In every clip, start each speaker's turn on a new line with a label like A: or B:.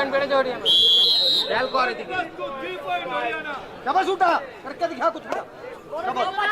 A: Point बेटे जोड़िए del को आ रही थी
B: डबल शूटा करके दिखा कुछ डबल
A: बोल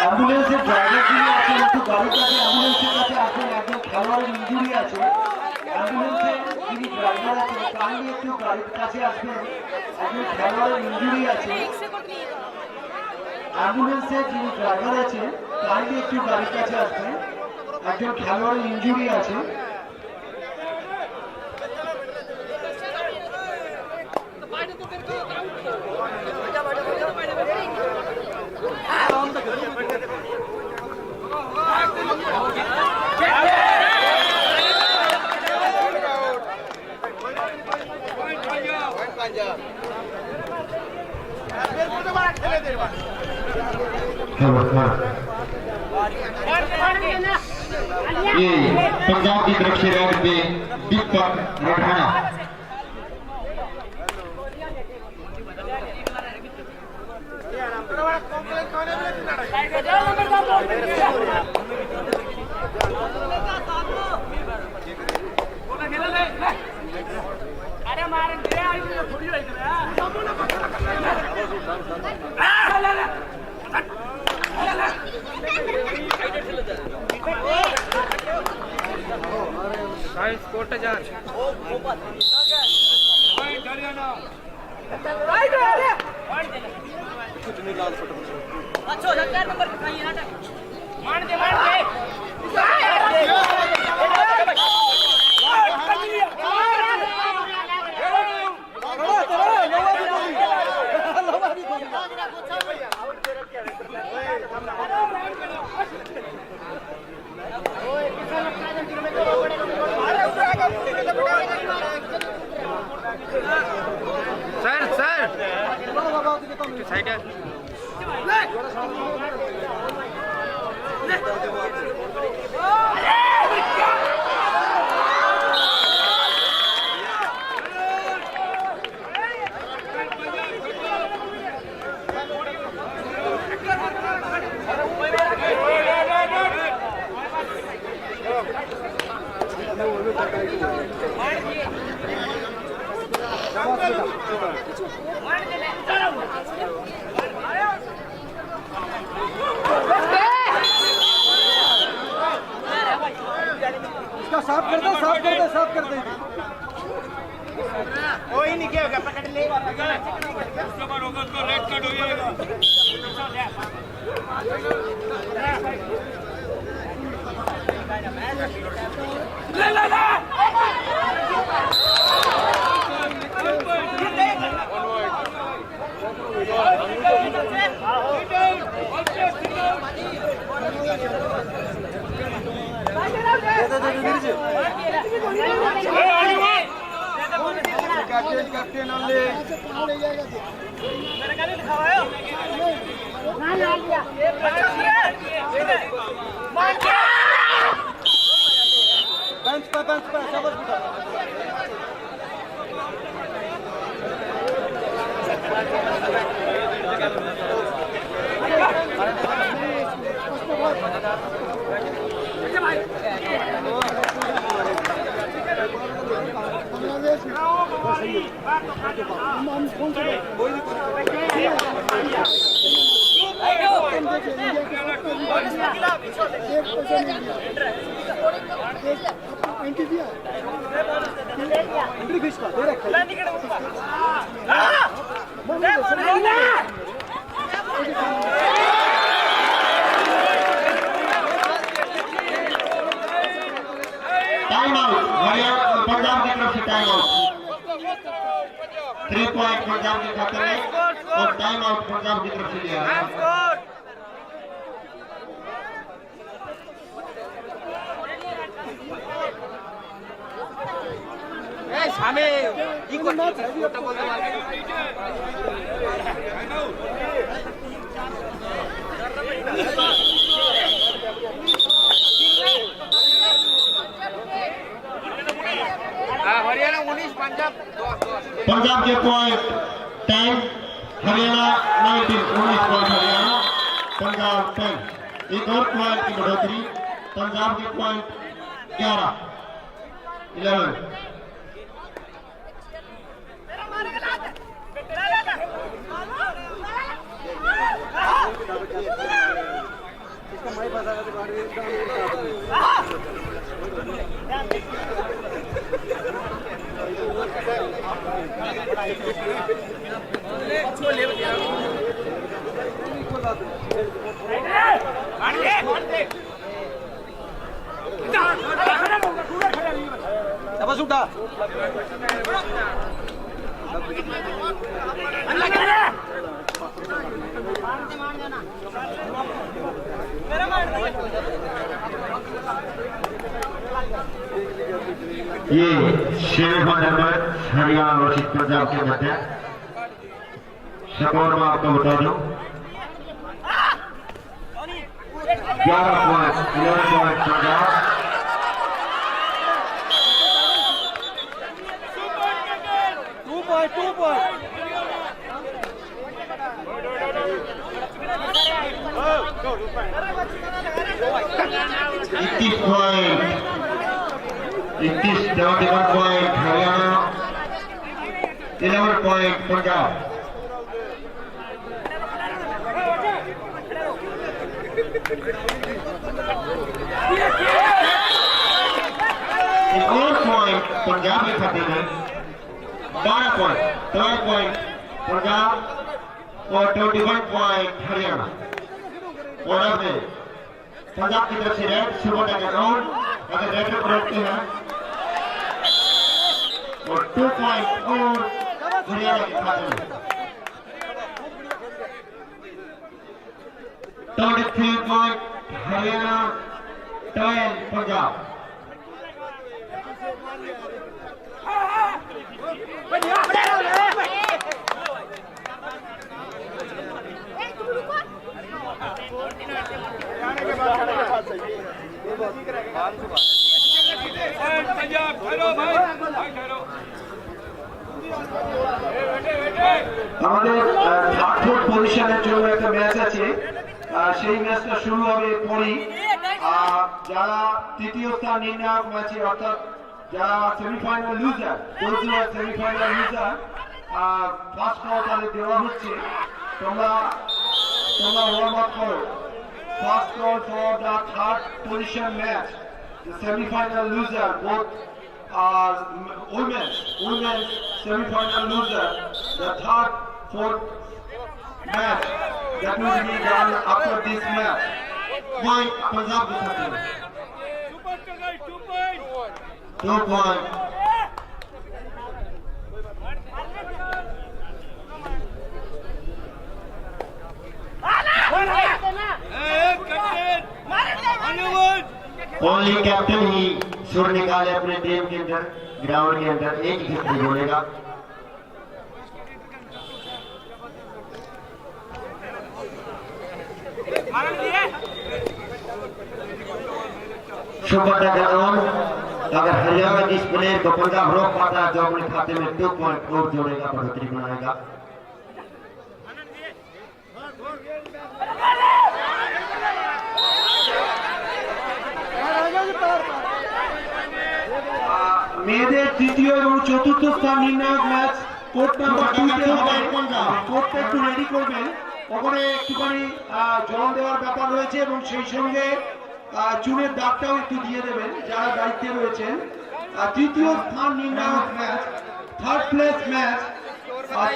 C: অ্যাম্বুলেন্সের ড্রাইভার যিনি আছেন একটু গাড়িটাকে অ্যাম্বুলেন্সের কাছে আসেন, একজন খেলোয়াড়ের ইনজুরি আছে। অ্যাম্বুলেন্সের যিনি ড্রাইভার আছেন কাইন্ডলি একটু গাড়ির কাছে আসবেন, একজন খেলোয়াড়ের ইনজুরি আছে। অ্যাম্বুলেন্সের যিনি ড্রাইভার আছে কাইন্ডলি একটু গাড়ির কাছে আসবেন, একজন খেলোয়াড়ের ইনজুরি আছে। ये पंजाब की तरफ से रेड पे दीपक राठौड़ा
A: कोर्ट जान सर सर साइड है
B: इसका साफ कर दो, साफ कर दो, साफ कर दे।
D: कोई नहीं क्या होगा, पकड़ ले।
E: उसके बाद होगा तो रेड कार्ड हो जाएगा। ले ले ले।
B: कैप्टन ओनली बेंच पे सब हम कौन से एंट्री दिया एंट्री फीस का दे रखा
C: टाइम आउट हरियाणा पंजाब की तरफ से टाइम आउट 3 पॉइंट पंजाब के खाते में और टाइम आउट पंजाब की तरफ से लिया है
A: সামনে কি করছিস ওটা বলতে পারবি हरियाणा 19 पंजाब 10
C: पंजाब के पॉइंट 10 हरियाणा 19 पॉइंट हरियाणा पंजाब 10 एक और पॉइंट की बढ़ोतरी पंजाब के पॉइंट 11
B: इसका मैं बता रहा था बस उठा
C: ये semifinal match Haryana versus Punjab के मध्य स्कोर में आपको बता दूं 11 point 11 point Punjab
B: 2 point
C: 21 point 71 point Haryana 11 point Punjab एक और पॉइंट पंजाब के खाते में 12 पॉइंट पंजाब और 21 पॉइंट हरियाणा और अब पंजाब की तरफ से रेड शुरुआत का राउंड अगर रेड को रोकते हैं और 2 पॉइंट और हरियाणा के खाते में 23 पॉइंट हरियाणा 12 पंजाब আমাদের 8 পজিশনের জন্য একটা ম্যাচ আছে সেই ম্যাচটা শুরু হবে পরই যারা তৃতীয় স্থান নির্ণায়ক ম্যাচে অর্থাৎ যারা semifinal loser semifinal loser first কোয়ার্টারে দেওয়া হচ্ছে তোমরা ওয়ার্ম আপ করো first call for the third position match the semi-final loser both are women's semi-final loser the third fourth match that will be done after this match point Punjab ke sath 2 point only captain ही सुर निकाले अपने team के अंदर ground के अंदर एक ही wicket बोलेगा सुपर ग्राउंड अगर हरियाणा जिस प्लेयर को पंजाब रोक पाता है जो अपने खाते में 2 पॉइंट और जोड़ेगा बढ़ोतरी बनाएगा মেয়েদের তৃতীয় এবং চতুর্থ স্থান নির্ণায়ক ম্যাচ কোর্ট নাম্বার 2-তে হবে। কোর্টটা একটু রেডি করবেন, ওখানে একটুখানি জল দেওয়ার ব্যাপার রয়েছে এবং সেই সঙ্গে চুনের দাগটাও একটু দিয়ে দেবেন যারা দায়িত্বে রয়েছেন। তৃতীয় স্থান নির্ণায়ক मैच, थर्ड प्लेस मैच,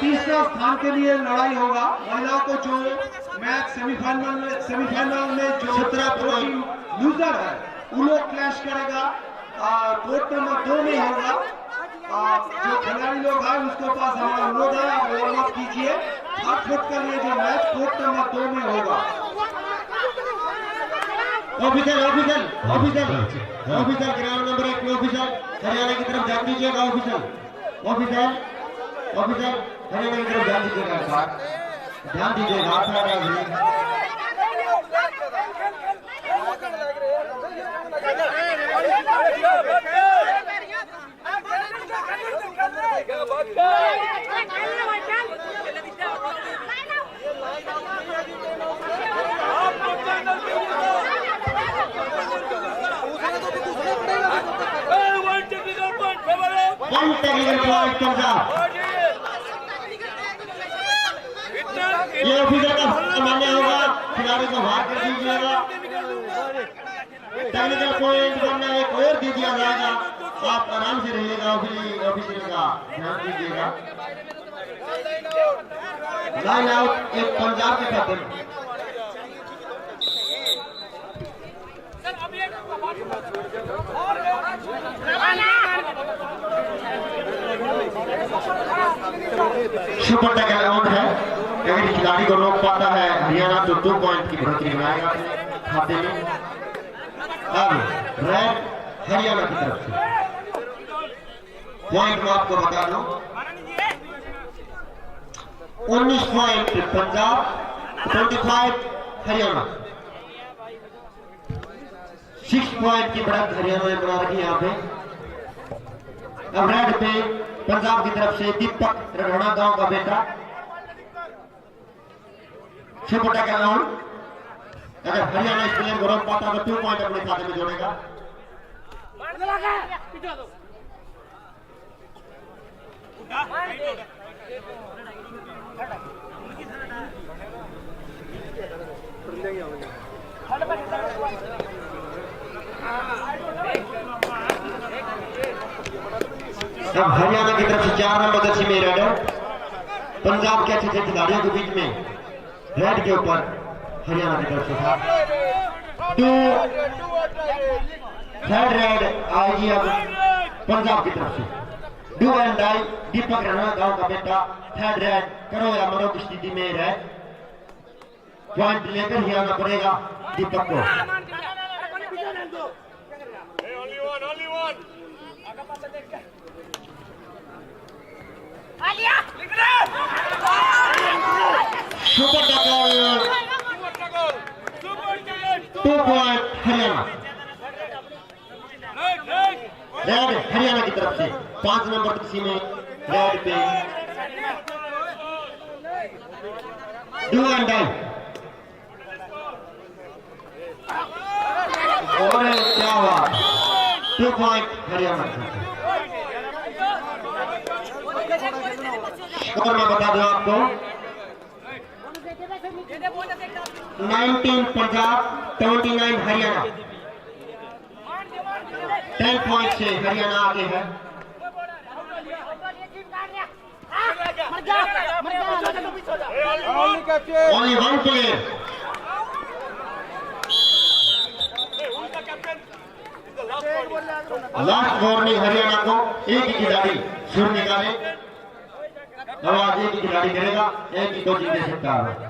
C: तीसरा स्थान के लिए लड़ाई होगा। महिलाओं को जो मैच सेमीफाइनल में जो 17 टीम लूजर है वो लोग क्लैश करेगा। कोर्ट नंबर 2 में होगा। जो खिलाड़ी लोग हैं उसके पास हमारा अनुरोध है, आप वार्म अप कीजिए। 8 फुट के लिए जो मैच कोर्ट नंबर 2 में होगा। Officer officer officer officer ground number 1 में ऑफिसर हरियाणा की तरफ ध्यान दीजिएगा। ऑफिसर ऑफिसर ऑफिसर हरियाणा की तरफ ध्यान दीजिएगा, ध्यान दीजिएगा। ये ऑफिसर का मान्य होगा, खिलाड़ी को बाहर कर दीजिएगा। टेक्निकल पॉइंट बनना एक और दे दिया जाएगा, आप आराम से रहिएगा। ऑफिसर का ध्यान दीजिएगा। लाइन आउट एक पंजाब के खाते में। सुपर टैकल आउट है। अगर खिलाड़ी को रोक पाता है हरियाणा तो 2 पॉइंट की बढ़ोतरी बनाएगा अपने खाते में। अब रेड हरियाणा की तरफ से पॉइंट मैं आपको बता दूं, 19 पॉइंट पंजाब, 25 हरियाणा। 6 पॉइंट की बढ़त हरियाणा ने बना रखी यहाँ पे। अब रेड पे पंजाब की तरफ से दीपक रघाना गांव का बेटा सुपर टैकल आउट। अगर हरियाणा इस प्लेयर को रोक पाता तो 2 पॉइंट अपने खाते में जोड़ेगा। अब हरियाणा की तरफ से 4 नंबर दर्शी में रेड है। पंजाब के अच्छे अच्छे खिलाड़ियों के बीच में रेड के ऊपर हरियाणा की तरफ से था। 2 थर्ड रेड आएगी अब पंजाब की तरफ से। डू एंड डाई दीपक राणा गांव का बेटा थर्ड रेड करो या मरो की स्थिति में रेड पॉइंट लेकर ही आना पड़ेगा दीपक को। Super tackle 2 point Haryana. Red Haryana की तरफ से 5 नंबर किसी में रेड पे डू एंड डाई। और क्या हुआ 2 पॉइंट हरियाणा। और मैं बता दूं आपको 19 पंजाब, 29 हरियाणा। 10 पॉइंट से हरियाणा आगे है। Only 1 player. Last warning Haryana को, एक ही खिलाड़ी सुर निकाले। आवाज एक ही खिलाड़ी करेगा, एक ही कोचिंग दे सकता है।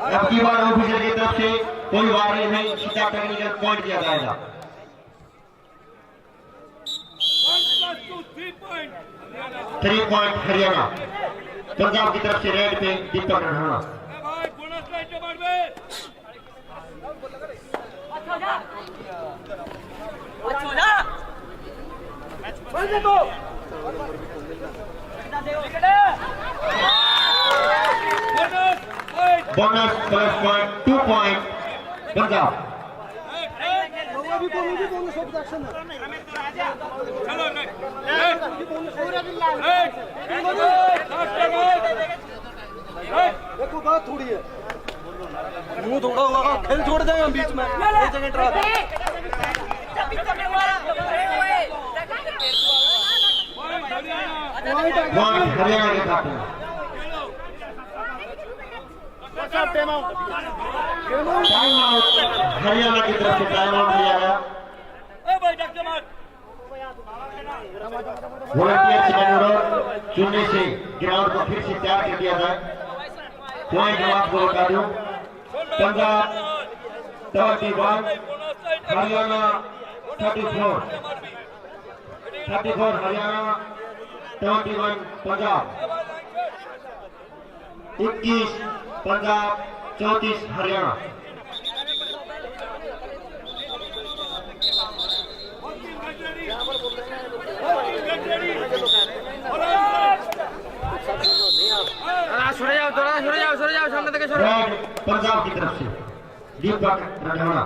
C: अब की बार ऑफिसर की तरफ से कोई वार्निंग नहीं, सीधा टेक्निकल पॉइंट दिया जाएगा। 3 पॉइंट हरियाणा। पंजाब की तरफ से रेड पे Deepak Rana. Bonus plus point 2 point Punjab.
E: चलो नहीं
B: देखो बात थोड़ी है, मुंह थोड़ा होगा, खेल छोड़ देंगे हम बीच में, एक जगह ट्रा
C: हरियाणा के खाते हैं टाइम आउट, हरियाणा की तरफ से टाइम आउट लिया गया। वॉलंटियर्स मैनेजर चुनने से ग्राउंड को फिर से तैयार कर दिया जाए। पॉइंट जवाब को बता दूं, पंजाब 31, हरियाणा 34 हरियाणा 21 पंजाब, 21 पंजाब 34 हरियाणा।
A: सर जाओ सामने तक छोड़ो।
C: पंजाब की तरफ से दीपक रंधावा।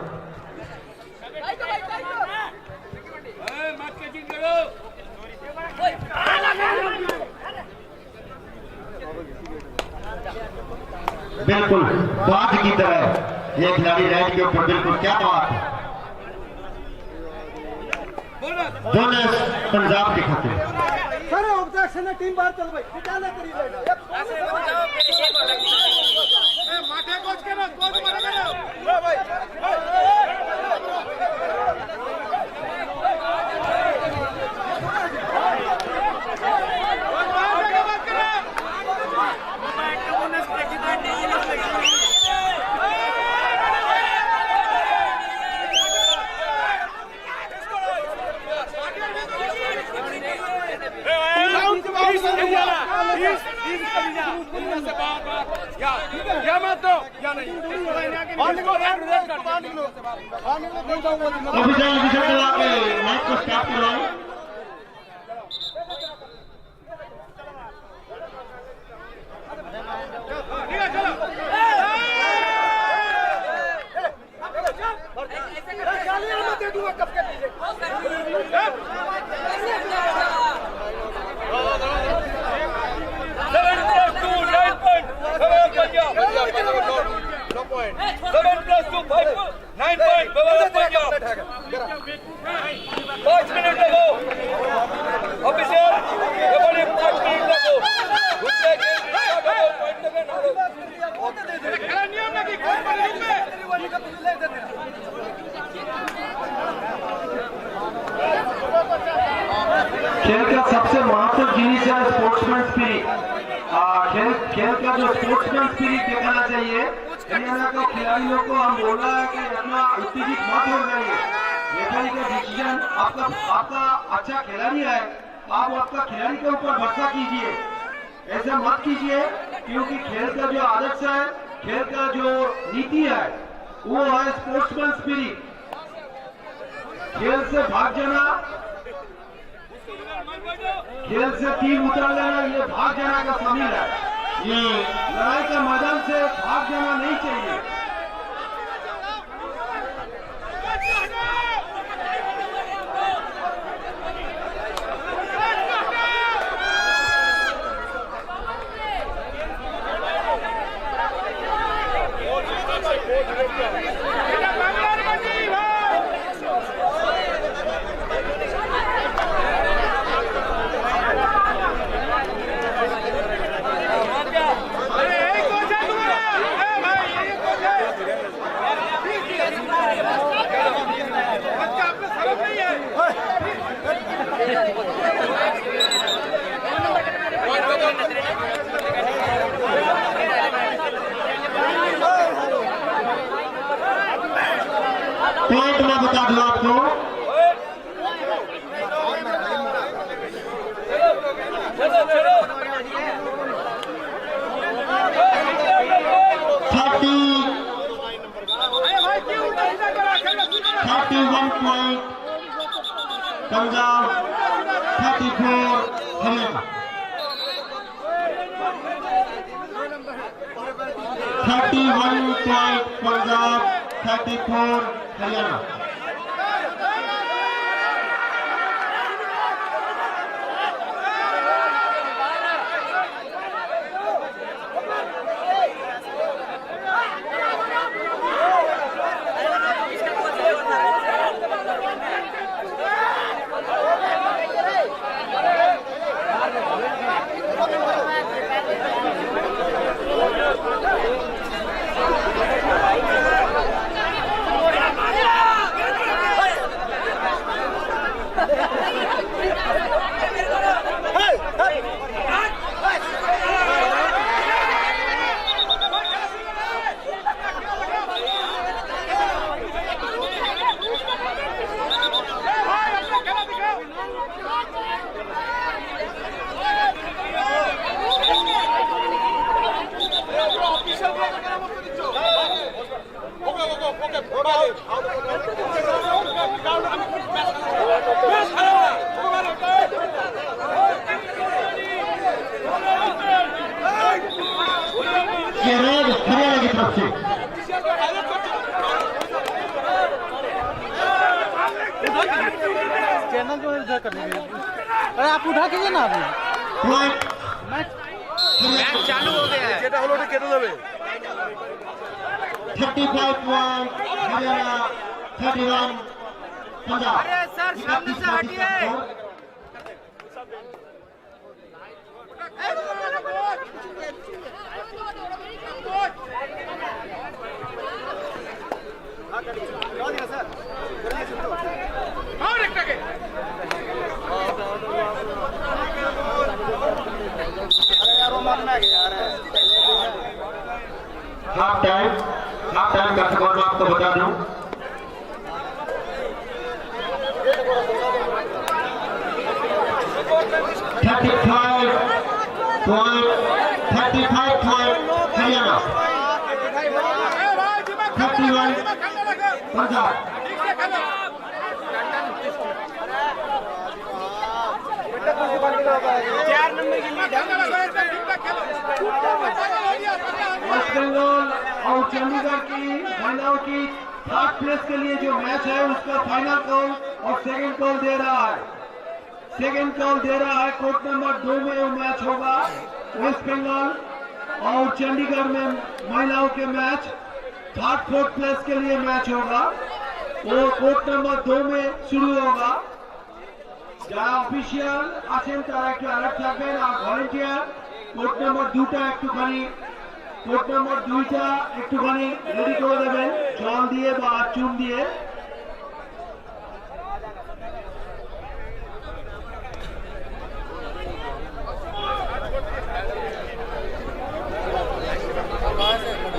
C: बिल्कुल बात की तरह ये खिलाड़ी रेड के ऊपर, बिल्कुल क्या बात है। बोनस पंजाब के खाते।
B: सर ऑब्जेक्शन है, टीम बाहर चल भाई, क्या ना करी
D: माथे कोच के ना कोच मारेगा ना भाई।
C: ऑफिशियल चला के मैच को स्टार्ट करवाएं। खेल का सबसे महत्वपूर्ण जिनिस है स्पोर्ट्समैन स्पिरिट। खेल का जो स्पोर्ट्समैन स्पिरिट दिखाना चाहिए। हरियाणा के खिलाड़ियों को हम बोल रहा है कि इतना उत्तेजित मत हो जाइए। रेफरी का डिसीजन आपका अच्छा खिलाड़ी है, आप आपका खिलाड़ी के ऊपर भरोसा कीजिए, ऐसा मत कीजिए, क्योंकि खेल का जो आदर्श है, खेल का जो नीति है वो है स्पोर्ट्समैन स्पिरिट। खेल से भाग जाना, खेल से टीम उतर लेना, ये भाग जाना का शामिल है। ये लड़ाई के मैदान से भाग जाना नहीं चाहिए। पॉइंट में बता दूं आपको, पंजाब 34 हरियाणा। 31 पॉइंट पंजाब, 34 हरियाणा।
B: करने के लिए। अरे आप उठा कीजिए ना अभी
A: मैच चालू हो गया है।
C: 35 पॉइंट हरियाणा 31 पंजाब।
A: अरे सर सामने से हटिए।
D: और एक टके
C: हाफ टाइम का स्कोर मैं आपको बता दूं। $35 पॉइंट हरियाणा 31 पंजाब।
A: चार नंबर की लीड
C: वेस्ट बंगाल और चंडीगढ़ की महिलाओं की 3rd प्लेस के लिए जो मैच है उसका फाइनल कॉल और सेकंड कॉल दे रहा है। कोर्ट नंबर 2 में वो मैच होगा। वेस्ट बंगाल और चंडीगढ़ में महिलाओं के मैच 3rd 4th प्लेस के लिए मैच होगा। वो कोर्ट नंबर 2 में शुरू होगा। যারা অফিসিয়াল আছেন তারা একটু অ্যালার্ট থাকবেন। আর ভলেন্টিয়ার কোর্ট নাম্বার 2টা একটুখানি রেডি করে দেবেন জল দিয়ে বা চুন দিয়ে।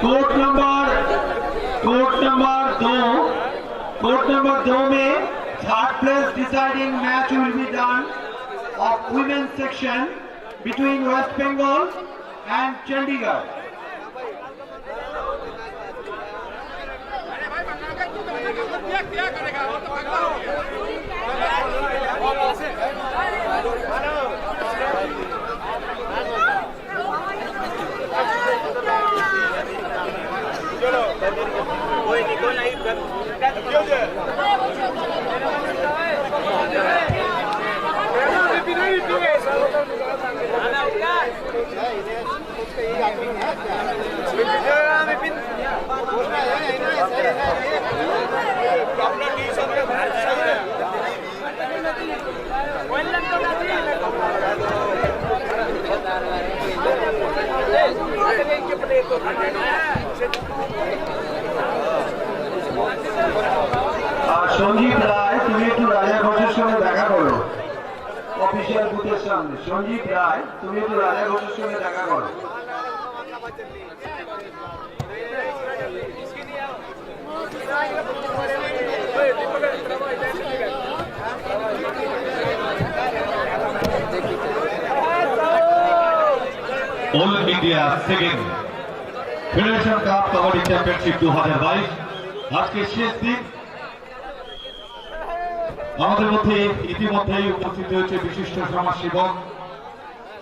C: कोर्ट नंबर 2 में 3rd place deciding match will be done of women's section between West Bengal and Chandigarh.
D: क्या करेगा वो तो पगला हो
A: चलो कोई नहीं
C: সঞ্জীব রায় তুমি একটু রাজা ঘোষের সঙ্গে দেখা করো অফিসিয়াল বুথের সামনে। সঞ্জীব রায় তুমি একটু রাজা ঘোষের সঙ্গে দেখা করো।
F: All India second federation cup kabaddi championship 2022 आज के शेष दिन আমাদের মধ্যে ইতিমধ্যেই উপস্থিত হয়েছে বিশিষ্ট সমাজসেবক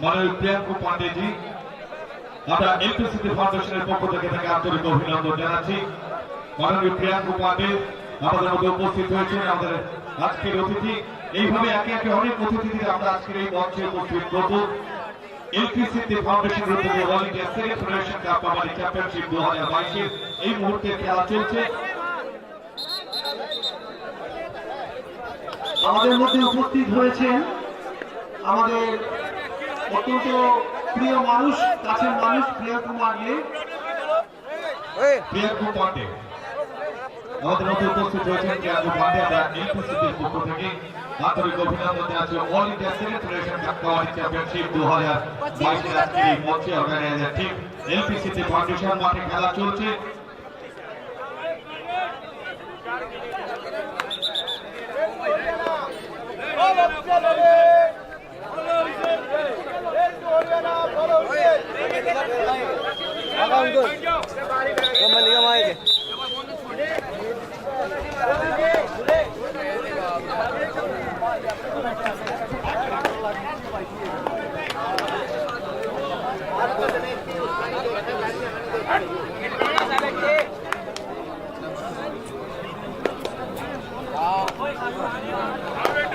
F: মাননীয় প্রিয়াঙ্কু পান্ডেজি। আমরা এলপিসিটি ফাউন্ডেশনের পক্ষ থেকে তাকে আন্তরিক অভিনন্দন জানাচ্ছি। মাননীয় প্রিয়াঙ্কু পান্ডে আমাদের মধ্যে উপস্থিত হয়েছেন আমাদের আজকের অতিথি। এইভাবে একে একে অনেক অতিথিদের আমরা আজকের এই মঞ্চে উপস্থিত করব। এলপিসিটি ফাউন্ডেশনের উদ্যোগে all India second federation cup kabaddi championship 2022 এই মুহূর্তে খেলা চলছে।
C: আমাদের মধ্যে উপস্থিত হয়েছেন আমাদের অত্যন্ত প্রিয় মানুষ, কাছের মানুষ প্রিয়াঙ্কু পান্ডে।
F: আমাদের মধ্যে উপস্থিত হয়েছেন প্রিয়াঙ্কু পান্ডে। আমরা এলপিসিটির পক্ষ থেকে আন্তরিক অভিনন্দন জানাচ্ছি। All India second federation cup kabaddi championship 2022 আজকের এই মঞ্চে অর্গানাইজার টিম এলপিসিটি ফাউন্ডেশন মাঠে খেলা চলছে।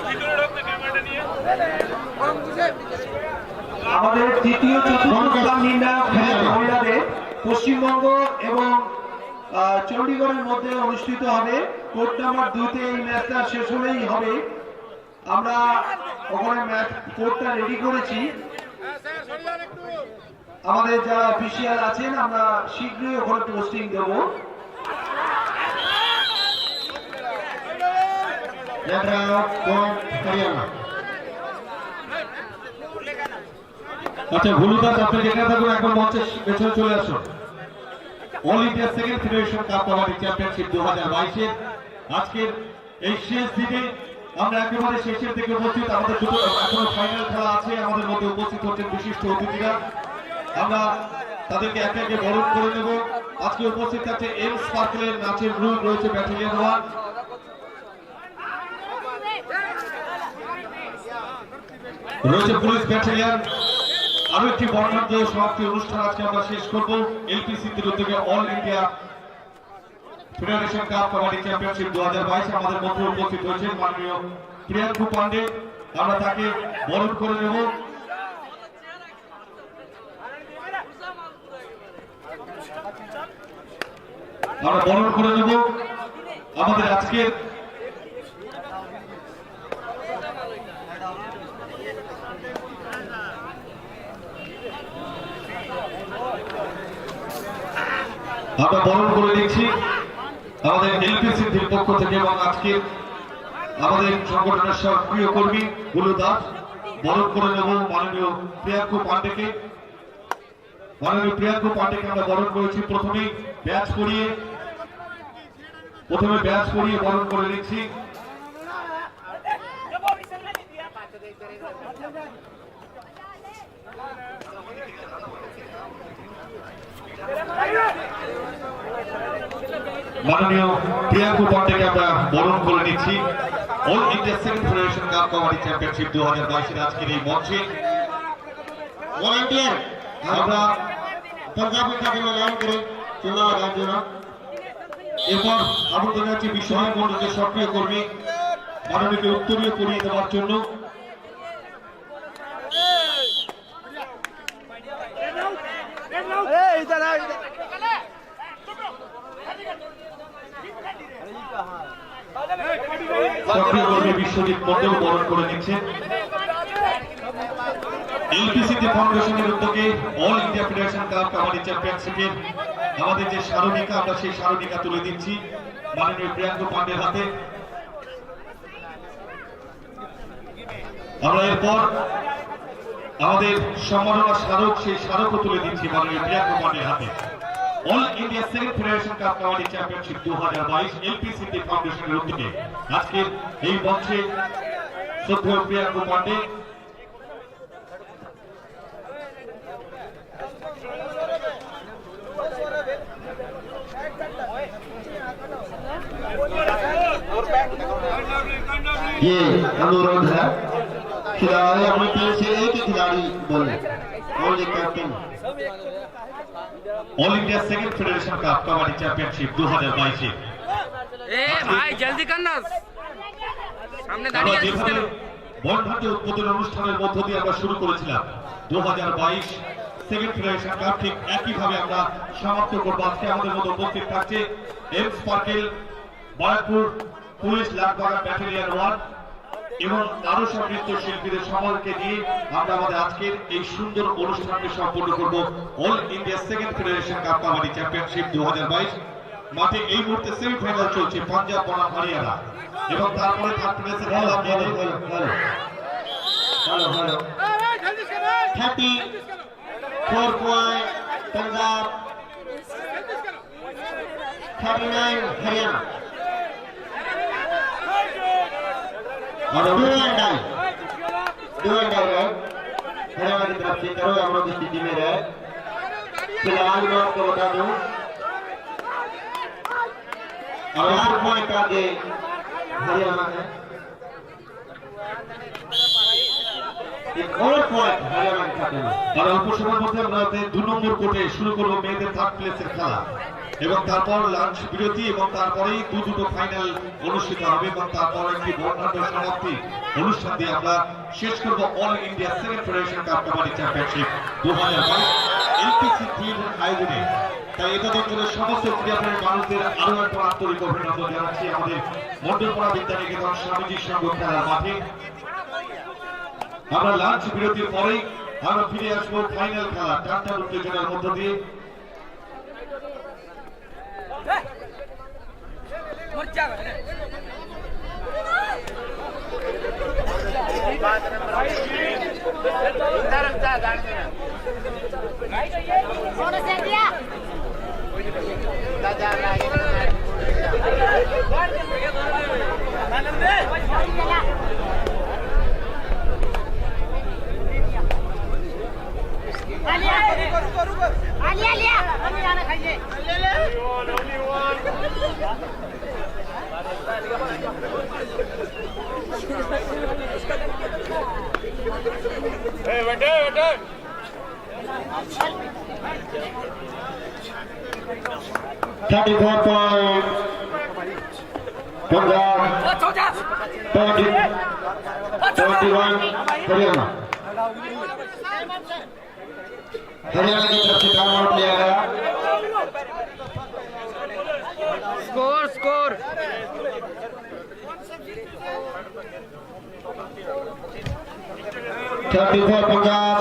E: ভিতরে ঢোকতে ক্যামেরাটা
C: আমাদের তৃতীয় চতুর্থ স্থান নির্ণায়ক ম্যাচ মহিলাদের পশ্চিমবঙ্গ এবং চণ্ডীগড়ের মধ্যে অনুষ্ঠিত হবে। কোর্ট নাম্বার 2-তে এই ম্যাচটা শেষ হলেই হবে। আমরা ওখানে ম্যাচ কোর্টটা রেডি করেছি। আমাদের যারা অফিসিয়াল আছেন আমরা শীঘ্রই ওখানে পোস্টিং দেব।
F: আচ্ছা ভুলুদাস, আপনি যেখানে থাকুন একবার মঞ্চে পেছনে চলে আসুন। All India second federation cup kabaddi championship 2022 আজকের এই শেষ দিনে আমরা একেবারে শেষের দিকে উপস্থিত। আমাদের দুটো এখনো ফাইনাল খেলা আছে। আমাদের মধ্যে উপস্থিত হচ্ছেন বিশিষ্ট অতিথিরা। আমরা তাদেরকে একে একে বরণ করে নেব। আজকে উপস্থিত আছে এম স্পার্কেলের নাচের গ্রুপ, রয়েছে ব্যাটালিয়ন 1, রয়েছে পুলিশ ব্যাটালিয়ন। আরো একটি বর্ণাঢ্য সমাপ্তি অনুষ্ঠান আজকে আমরা শেষ করব। এলপিসির উদ্যোগে all India federation cup kabaddi championship 2022 আমাদের মধ্যে উপস্থিত হয়েছেন মাননীয় প্রিয়াঙ্কু পান্ডে। আমরা তাকে বরণ করে নেব। আমাদের আজকের আমরা বরণ করে নিচ্ছি আমাদের এলপিসির পক্ষ থেকে এবং আজকে আমাদের সংগঠনের সক্রিয় কর্মী বুলু দাস। বরণ করে নেব মাননীয় প্রিয়াঙ্কু পান্ডেকে। আমরা বরণ করেছি। প্রথমে ব্যাচ পরিয়ে বরণ করে নিচ্ছি। মাননীয় প্রিয়াঙ্কু পান্ডেকে আমরা বরণ করে নিচ্ছি all India second federation cup kabaddi championship 2022 আজকের এই মঞ্চে। আমরা पंजाबी का लाइन करे चुना लगा देना। এরপর আমাদের কাছে বিশ্বনাথ মন্ডলের সক্রিয় কর্মী মাননীয়কে উত্তরীয় করিয়ে দেওয়ার জন্য সক্রিয় কর্মী বিশ্বজিৎ মন্ডল বরণ করে নিচ্ছেন। এলপিসিতে ফাউন্ডেশনের উদ্যোগে all India federation cup kabaddi চ্যাম্পিয়নশিপের আমাদের যে স্মারণিকা, আমরা সেই স্মারণিকা তুলে দিচ্ছি মাননীয় প্রিয়াঙ্কু পান্ডের হাতে। আমরা এরপর আমাদের সম্মাননা স্মারক, সেই স্মারকও তুলে দিচ্ছি মাননীয় প্রিয়াঙ্কু পান্ডের হাতে। All India second federation cup kabaddi championship 2022 এলপিসিতে ফাউন্ডেশনের উদ্যোগে আজকের এই মঞ্চে শ্রদ্ধেয় প্রিয়াঙ্কু পান্ডে
C: ये अनुरोध है खिलाड़ी अपनी टीम से एक ही खिलाड़ी बोले only captain.
F: All India second federation cup kabaddi championship 2022
A: ए भाई जल्दी करना सामने दाঁড়িয়ে আছিস কেন?
F: বর্ণাঢ্য উদ্বোধন অনুষ্ঠানের মধ্য দিয়ে আমরা শুরু করেছিলাম 2022 সেকেন্ড ফেডারেশন কাপ। ঠিক একইভাবে আমরা সমাপ্ত করব। আজকে আমাদের মধ্যে উপস্থিত থাকছে M Sparkle, Barrackpore police Lalbagan battalion 1 এবং আরো সব নৃত্যশিল্পীদের সমরকে নিয়ে আমরা আমাদের আজকের এই সুন্দর অনুষ্ঠানকে সম্পন্ন করব। All India second federation cup kabaddi championship 2022 মাঠে এই মুহূর্তে সেমিফাইনাল চলছে পাঞ্জাব বনাম হরিয়ানা এবং তারপরে থার্ড প্লেসে
C: हेलो 34 पॉइंट पंजाब 39 हरियाणा और डू एंड डाई है हरियाणा की तरफ से करो हम लोग स्थिति में रहे। फिलहाल मैं आपको बता दूं 4 पॉइंट आगे हरियाणा है, एक और पॉइंट हरियाणा के खाते में।
F: আর অল্প সময়ের মধ্যে আমরা 2 নম্বর কোর্টে শুরু করব মেয়েদের থার্ড প্লেসের খেলা এবং তারপর লাঞ্চ বিরতি এবং তারপরেই দুটো ফাইনাল অনুষ্ঠিত হবে এবং তারপর একটি বর্ণাঢ্য সমাপ্তি অনুষ্ঠান দিয়ে আমরা শেষ করব all India second federation cup kabaddi championship 2022 LPC team আয়োজনে। তাই এতদিন ধরে সমস্ত ক্রীড়াপ্রেমী মানুষদের আরো একবার আন্তরিক অভিনন্দন জানাচ্ছি আমাদের মন্ডলপাড়া বিদ্যানিকেতন স্বামীজির সঙ্গ খেলার মাঠে। আমরা লাঞ্চ বিরতির পরেই আমরা ফিরে আসবো ফাইনাল খেলা টানটান উত্তেজনার মধ্য দিয়ে। हरियाणा की तरफ से टाइम आउट लिया गया।
A: स्कोर
C: 34 पंजाब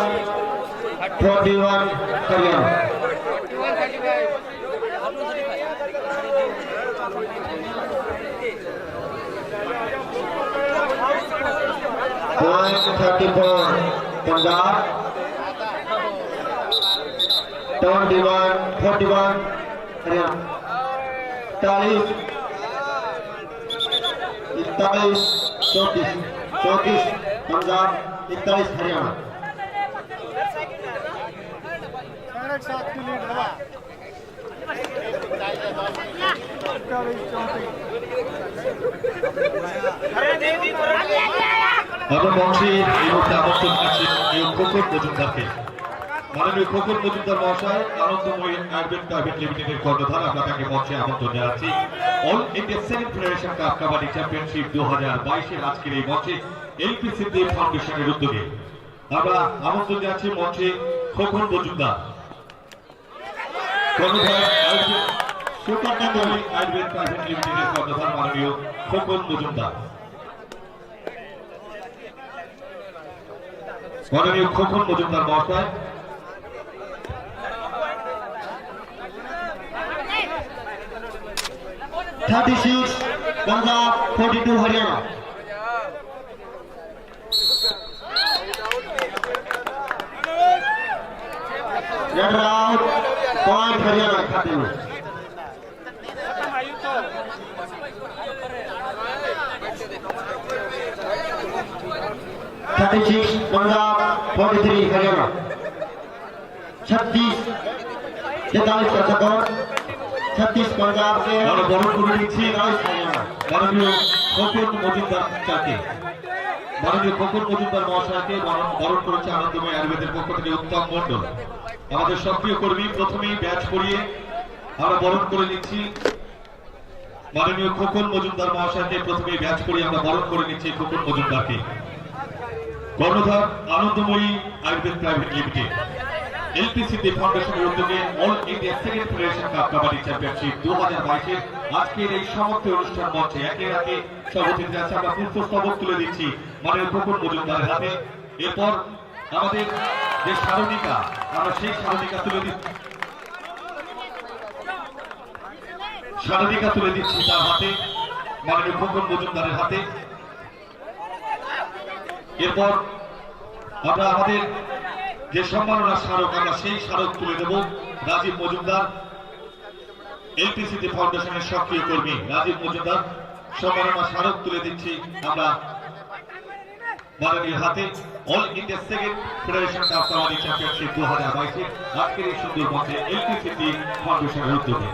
C: 41 हरियाणा। Point 34 पंजाब 41 41 हरियाणा। 41 34 पंजाब 41 हरियाणा। মাননীয় খোকন মজুমদার মহাশয় আনন্দময়ী আয়োজন প্রাইভেট লিমিটেডের কর্ণধার, আমরা তাকে মঞ্চে আমন্ত্রণ জানাচ্ছি। All India second federation cup kabaddi championship 2022 আজকের এই মঞ্চে এলপিসি ফাউন্ডেশনের উদ্যোগে আমরা আমন্ত্রণ জানাচ্ছি মঞ্চে খোকন মজুমদার কর্ণধার, সুকান্তময়ী আয়োজন প্রাইভেট লিমিটেডের কর্ণধার মাননীয় খোকন মজুমদার। মাননীয় খোকন মজুমদার মহাশয় $36 Punjab 42 Haryana. Red out point Haryana खाते में। $36 पंजाब 43 हरियाणा। 36 का स्कोर 36 पंजाब के
F: বরণ করে নিচ্ছি মাননীয় খোকন মজুমদার চাকে। মাননীয় খোকন মজুমদার মহাশয়কে বরণ করেছে আনন্দময় আয়ুর্বেদের পক্ষ থেকে উত্তম মন্ডল, আমাদের সক্রিয় কর্মী। প্রথমেই ব্যাচ পরিয়ে আমরা বরণ করে নিচ্ছি মাননীয় খোকন মজুমদার মহাশয়কে। প্রথমেই ব্যাচ পরিয়ে আমরা বরণ করে নিচ্ছি খোকন মজুমদারকে। কর্ণধার আনন্দময়ী আয়ুর্বেদ প্রাইভেট লিমিটেড এলপিসি ফাউন্ডেশনের উদ্যোগে all India second federation cup kabaddi championship 2022 আজকের এই সমাপ্তি অনুষ্ঠান মঞ্চে একে একে সব অতিথি আছে। আমরা পুষ্পস্তবক তুলে দিচ্ছি মাননীয় খোকন মজুমদারের হাতে। এরপর আমাদের যে স্মারণিকা, আমরা সেই স্মারণিকা তুলে দিচ্ছি তার হাতে, মাননীয় খোকন মজুমদারের হাতে। এরপর আমরা আমাদের যে সম্মাননা স্মারক, আমরা সেই স্মারক তুলে দেব রাজীব মজুমদার, এলপিসি ফাউন্ডেশনের সক্রিয় কর্মী রাজীব মজুমদার। সম্মাননা স্মারক তুলে দিচ্ছি আমরা মাননীয় হাতে। All India second federation cup kabaddi championship 2022 আজকের এই সুন্দর মঞ্চে এলপিসি ফাউন্ডেশনের উদ্যোগে।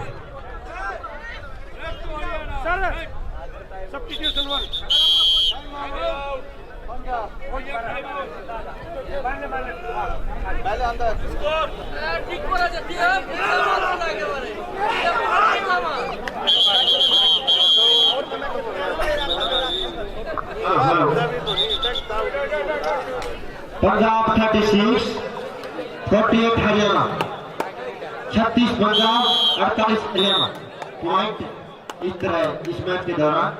B: पहले अंदर
A: ঠিক করা যেতে হবে একেবারে
C: पंजाब 36, 48 हरियाणा, 36 पंजाब, 48 हरियाणा। पॉइंट इस तरह इस मैच के दौरान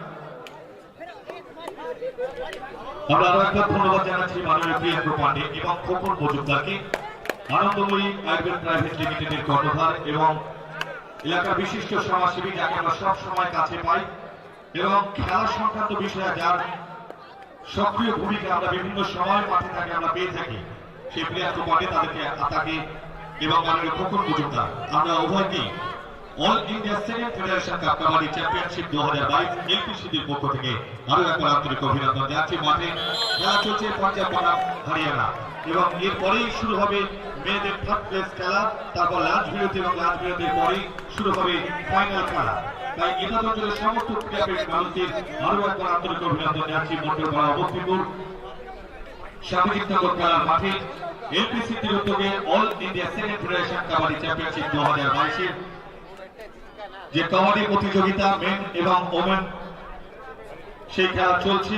F: আমরা আরো একবার ধন্যবাদ জানাচ্ছি মাননীয় প্রিয়াঙ্কা পান্ডে এবং খোকন মজুমদারকে, আনন্দময়ী আয়ুর্বেদ প্রাইভেট লিমিটেডের কর্ণধার এবং এলাকার বিশিষ্ট সমাজসেবী, যাকে আমরা সব সময় কাছে পাই এবং খেলা সংক্রান্ত বিষয়ে যার সক্রিয় ভূমিকা আমরা বিভিন্ন সময় মাঠে থাকে আমরা পেয়ে থাকি, সেই প্রিয়াঙ্কা পান্ডে তাকে এবং মাননীয় খোকন মজুমদার আমরা উভয়কেই all India second federation cup kabaddi championship 2022 এলপিসিডির পক্ষ থেকে আরো একবার আন্তরিক অভিনন্দন জানাচ্ছি। মাঠে খেলা চলছে পাঞ্জাব বনাম হরিয়ানা এবং এরপরেই শুরু হবে মেয়েদের থার্ড প্লেস খেলা, তারপর লাঞ্চ বিরতি এবং লাঞ্চ বিরতির পরেই শুরু হবে ফাইনাল খেলা। তাই এনাদ অঞ্চলের সমস্ত ক্রীড়াপ্রেমী মানুষদের আরো একবার আন্তরিক অভিনন্দন জানাচ্ছি। মন্ডলপাড়া অবস্তিপুর স্বামীজিনগর খেলার মাঠে এলপিসিডির উদ্যোগে all India second federation kabaddi championship 2022 যে কাবাডি প্রতিযোগিতা মেন এবং ওমেন সেই খেলা চলছে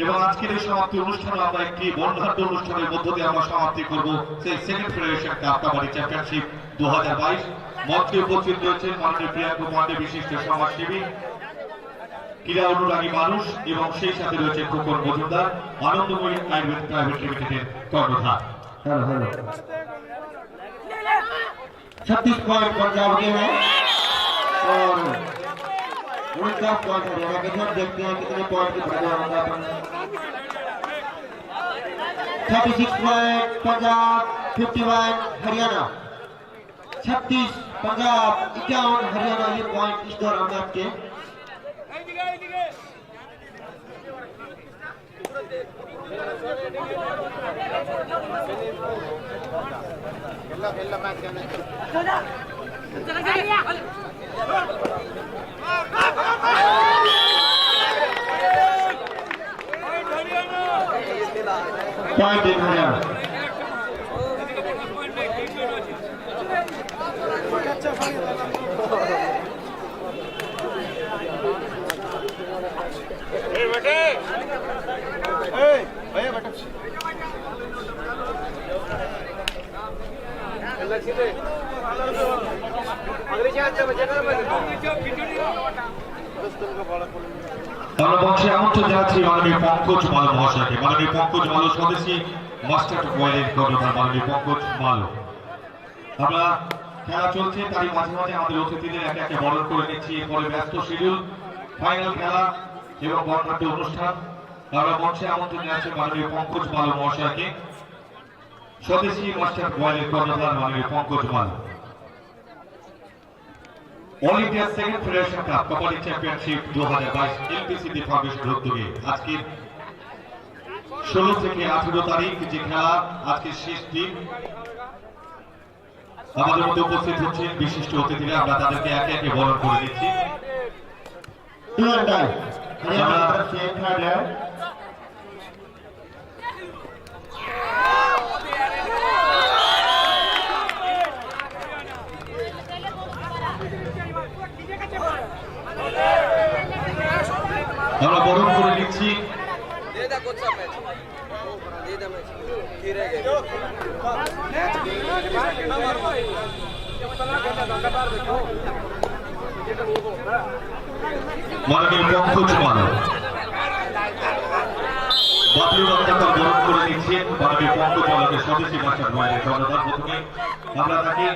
F: এবং আজকের এই সমাপ্তি অনুষ্ঠানে আমরা একটি বর্ণাঢ্য অনুষ্ঠানের মধ্য দিয়ে আমরা সমাপ্তি করব সেই second federation cup kabaddi championship 2022। মঞ্চে উপস্থিত রয়েছেন মাননীয় প্রিয়াঙ্কা পান্ডে, বিশিষ্ট সমাজসেবী, ক্রীড়া অনুরাগী মানুষ এবং সেই সাথে রয়েছে খোকন মজুমদার, আনন্দময়ী আয়ুর্বেদ প্রাইভেট লিমিটেডের কর্ণধার।
C: 36 पॉइंट पंजाब के हैं और 49 पॉइंट हरियाणा के हैं। देखते हैं कितने पॉइंट की बढ़ा होगा। 36 पॉइंट पंजाब, 51 हरियाणा, 36 पंजाब, 51 हरियाणा। ये पॉइंट इस दौरान मैच के पॉइंट इन हरियाणा।
B: भैया बेटा
F: আমরা মঞ্চে আমন্ত্রণ জানাচ্ছি মাননীয় পঙ্কজ মালো মহাশয়কে। মাননীয় পঙ্কজ মালো স্বদেশী মাস্টার বয়েলের কর্ণধার মাননীয় পঙ্কজ মালো। আমরা খেলা চলছে, তারই মাঝে মাঝে আমাদের অতিথিদের একে একে বরণ করে নিচ্ছি। এরপরে ব্যস্ত শিডিউল, ফাইনাল খেলা এবং বর্ণাঢ্য অনুষ্ঠান। আমরা মঞ্চে আমন্ত্রণ জানাচ্ছি মাননীয় পঙ্কজ মালো মহাশয়কে, স্বদেশী মাস্টার বয়েলের কর্ণধার মাননীয় Pankaj Malo. All India second federation cup kabaddi championship 2022 LPCD ফাউন্ডেশনের উদ্যোগে আজকের 16 থেকে 18 তারিখ যে খেলা, আজকে শেষ দিন। আমাদের মধ্যে উপস্থিত হচ্ছেন বিশিষ্ট অতিথিরা, আমরা তাদেরকে একে একে বরণ করে দিচ্ছি। আমরা বরণ করে নিচ্ছি মাননীয় পঙ্কজ মালো। বাতিল রত্নাকর বরণ করে নিচ্ছেন মাননীয় পঙ্কজ মালোকে, স্বদেশী মাস্টার বয়েলের কর্ণধার। প্রথমে আমরা তাকে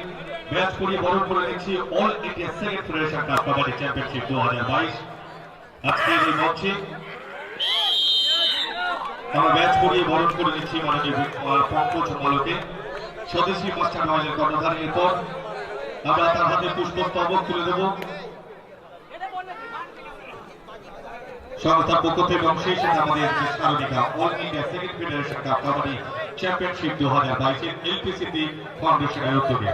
F: ম্যাচ করিয়ে বরণ করে নিচ্ছি all India second federation cup kabaddi championship 2022। আজকের এই মঞ্চে আমরা ম্যাচ করিয়ে বরণ করে নিচ্ছি মাননীয় পঙ্কজ মালোকে, স্বদেশী মাস্টার বয়েলের কর্ণধার। এরপর আমরা তার হাতে পুষ্পস্তবক তুলে দেব সংস্থার পক্ষ থেকে এবং সেই সাথে আমাদের যে স্মারণিকা all India second federation cup kabaddi championship 2022 LPCD foundation उद्योगे।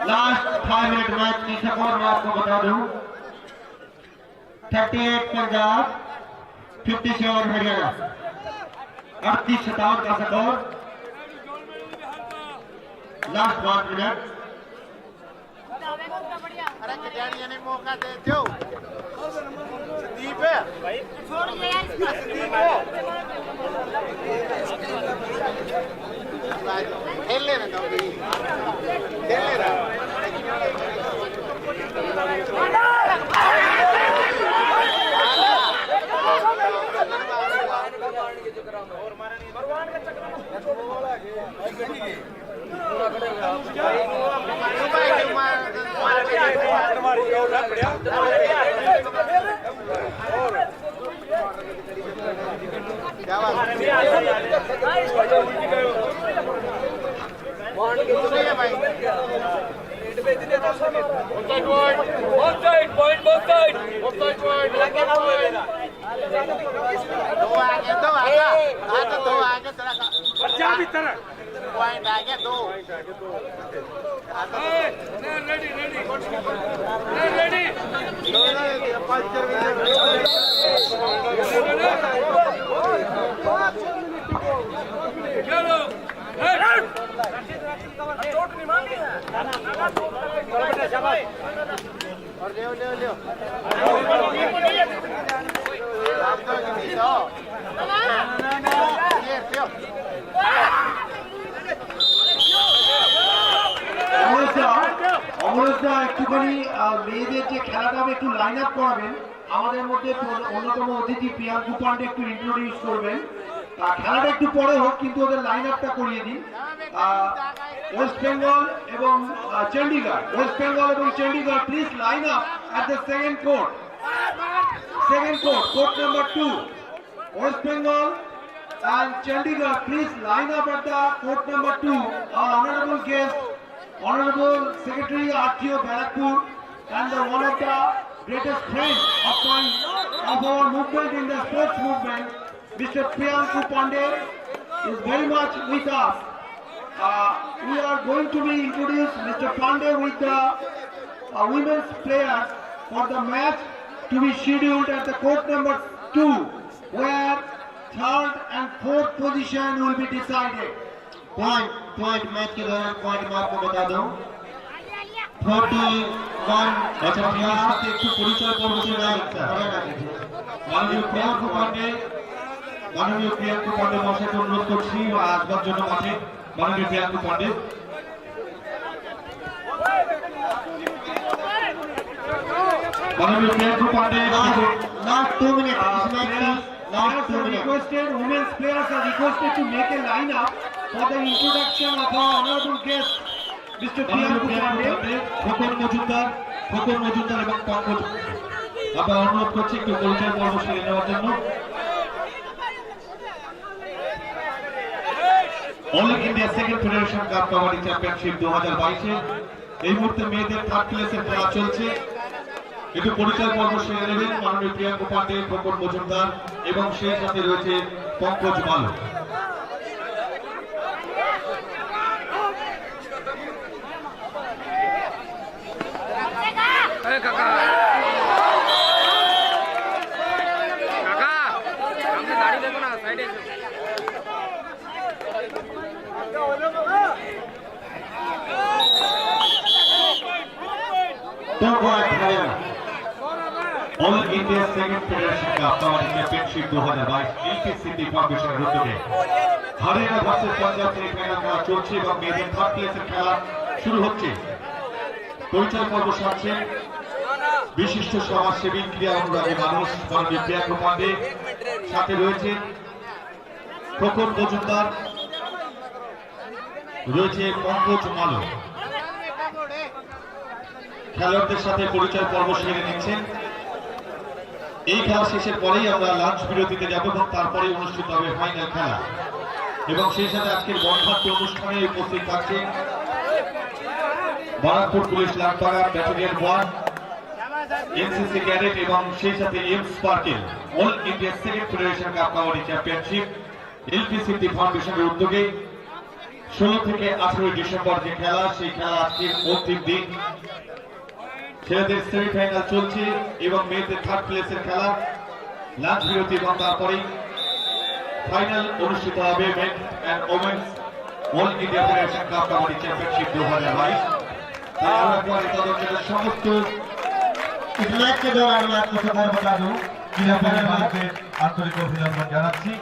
C: लास्ट 5 मिनट मैच की स्कोर मैं आपको बता दूं, 38 पंजाब, 57 हरियाणा, 38-57 का स्कोर। लास्ट 5 मिनट
D: डैडी ने मौका दे दो संदीप है भाई संदीप है खेल लेना तो खेल लेना पॉइंट आ गया दो
E: रेडी रेडी चलो
D: और ले ले
C: অবস্থা একটুখানি মেয়েদের যে খেলাটা হবে একটু লাইন আপ করাবেন। আমাদের মধ্যে অন্যতম অতিথি প্রিয়াঙ্কু পান্ডে একটু ইন্ট্রোডিউস করবেন। খেলাটা একটু পরে হোক, কিন্তু ওদের লাইন আপটা করিয়ে দিন। ওয়েস্ট বেঙ্গল এবং চণ্ডীগড়, ওয়েস্ট বেঙ্গল এবং Chandigarh, please line up at the second court, court number 2. West Bengal and Chandigarh, please line up at the court number 2. Our honorable guest, Honorable Secretary RTO Barakpur, and one of the greatest friends of our movement in the sports movement, Mr. Priyanku Pandey, is very much with us. We are going to be introduced Mr. Pandey with the women's players for the match to be scheduled at the court number 2, where third and fourth position will be decided. Point match के दौरान point मैं आपको बता दूं 41 अच्छा यहाँ से एक परिचय पर्व से माननीय प्रियांकु पांडे মহাশয়কে অনুরোধ করছি আসবার জন্য মাঠে। মাননীয় Priyanku Pandey last 2 minutes last 2 minutes requested women's players are requested to make a line up for the introduction of our honorable guest Mr. Priyanku Pandey, Khokon Majumdar এবং পঙ্কজ। আমরা অনুরোধ করছি একটু পরিচয় পর্ব সেরে নেওয়ার জন্য। All India second federation cup kabaddi championship 2022 এই মুহূর্তে মেয়েদের থার্ড প্লেসের খেলা চলছে। একটু পরিচয় পর্ব সেরে নেবেন মাননীয় প্রিয়াঙ্কু পান্ডে, খোকন মজুমদার এবং সেই সাথে রয়েছে পঙ্কজ মালু।
A: কাকা সামনে দাঁড়িয়ে দেখো না, সাইডে
F: all India second federation cup kabaddi championship 2022 LP city ফাউন্ডেশনের উদ্যোগে হরিয়ানা ভার্সেস পাঞ্জাব সেমিফাইনাল খেলা চলছে এবং মেয়েদের থার্ড প্লেসের খেলা শুরু হচ্ছে। পরিচয় পর্ব সারছে বিশিষ্ট সমাজসেবী ক্রীড়া অনুরাগী মানুষ মাননীয় প্রিয়াঙ্কু পান্ডে, সাথে রয়েছে খোকন মজুমদার, রয়েছে পঙ্কজ মালু। খেলোয়াড়দের সাথে পরিচয় পর্ব সেরে নিচ্ছেন। এই খেলা শেষের পরেই আমরা লাঞ্চ বিরতিতে যাব এবং তারপরেই অনুষ্ঠিত হবে ফাইনাল খেলা। এবং সেই সাথে আজকের বর্ণাঢ্য অনুষ্ঠানে উপস্থিত থাকছে Barrackpore police Lalpara battalion 1, NCC cadet এবং সেই সাথে M sparkle. All India second federation cup kabaddi championship LP city ফাউন্ডেশনের উদ্যোগে 16 থেকে 18 ডিসেম্বর যে খেলা, সেই খেলা আজকের অন্তিম দিন। ছেলেদের সেমিফাইনাল চলছে এবং মেয়েদের থার্ড প্লেসের খেলা। লাঞ্চ বিরতি এবং তারপরেই ফাইনাল অনুষ্ঠিত হবে men and women's all India federation cup kabaddi championship 2022। তাই আমরা পরে তাদের সমস্ত
C: इस मैच के दौरान मैं आपको सब और बता दूं
F: ক্রীড়াপ্রেমী মানুষের আন্তরিক অভিনন্দন জানাচ্ছি।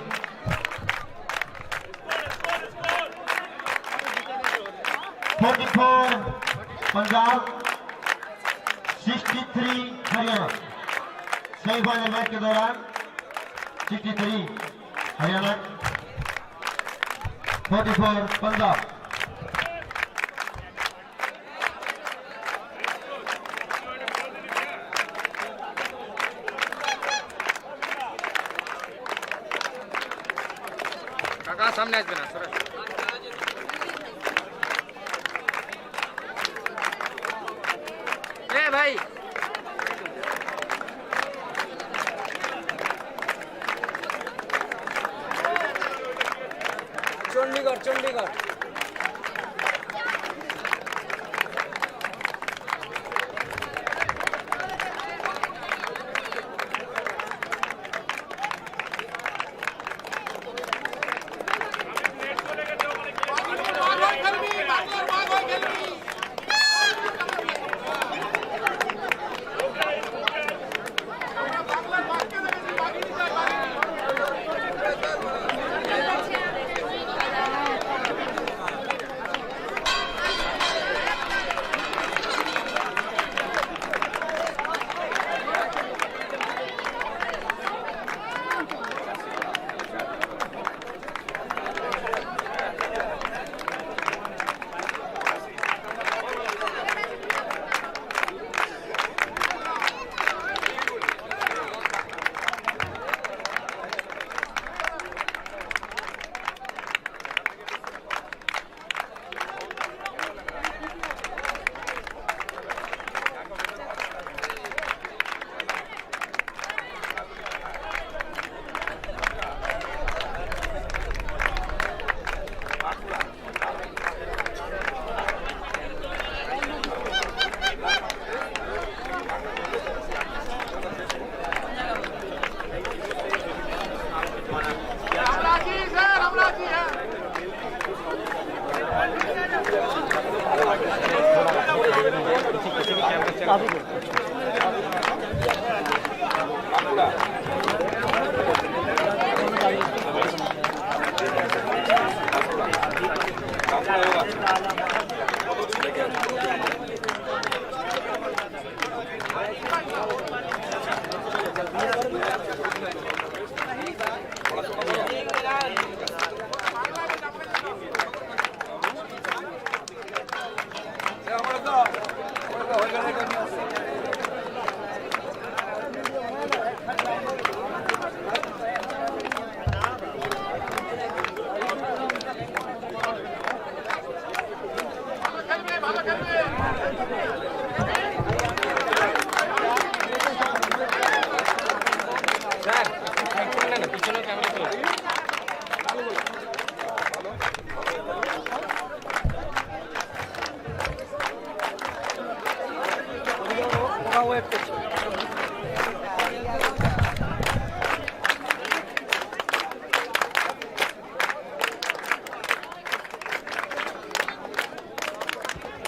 C: पंजाब 63 हरियाणा। सेमीफाइनल मैच के दौरान 63 हरियाणा 44 पंजाब।
A: काका सामने आज बना सूरज ए भाई Chandigarh Chandigarh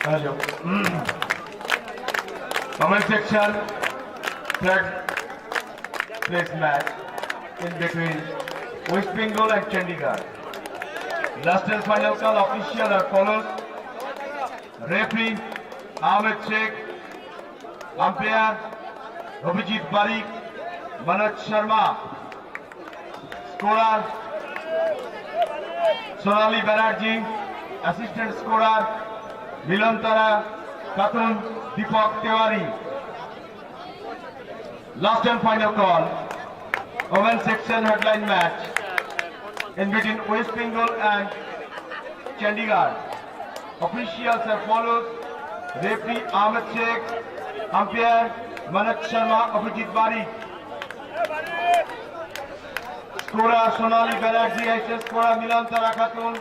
F: Hello. Comment section, third place match in between West Bengal and Chandigarh. Last and final call official are follows. Referee Ahmed Sheikh, umpire Abhijit Barik, Manoj Sharma, scorer Sonali Banerjee, assistant scorer Milantara Katun Deepak Tiwari. Last and final call, women's section headline match in between West Bengal and Chandigarh. Officials are follows. Referee Ahmed Sheikh, umpire Manoj Sharma, Abhijit Barik. Scorer Sonali Banerjee, assistant scorer Milantara Katun.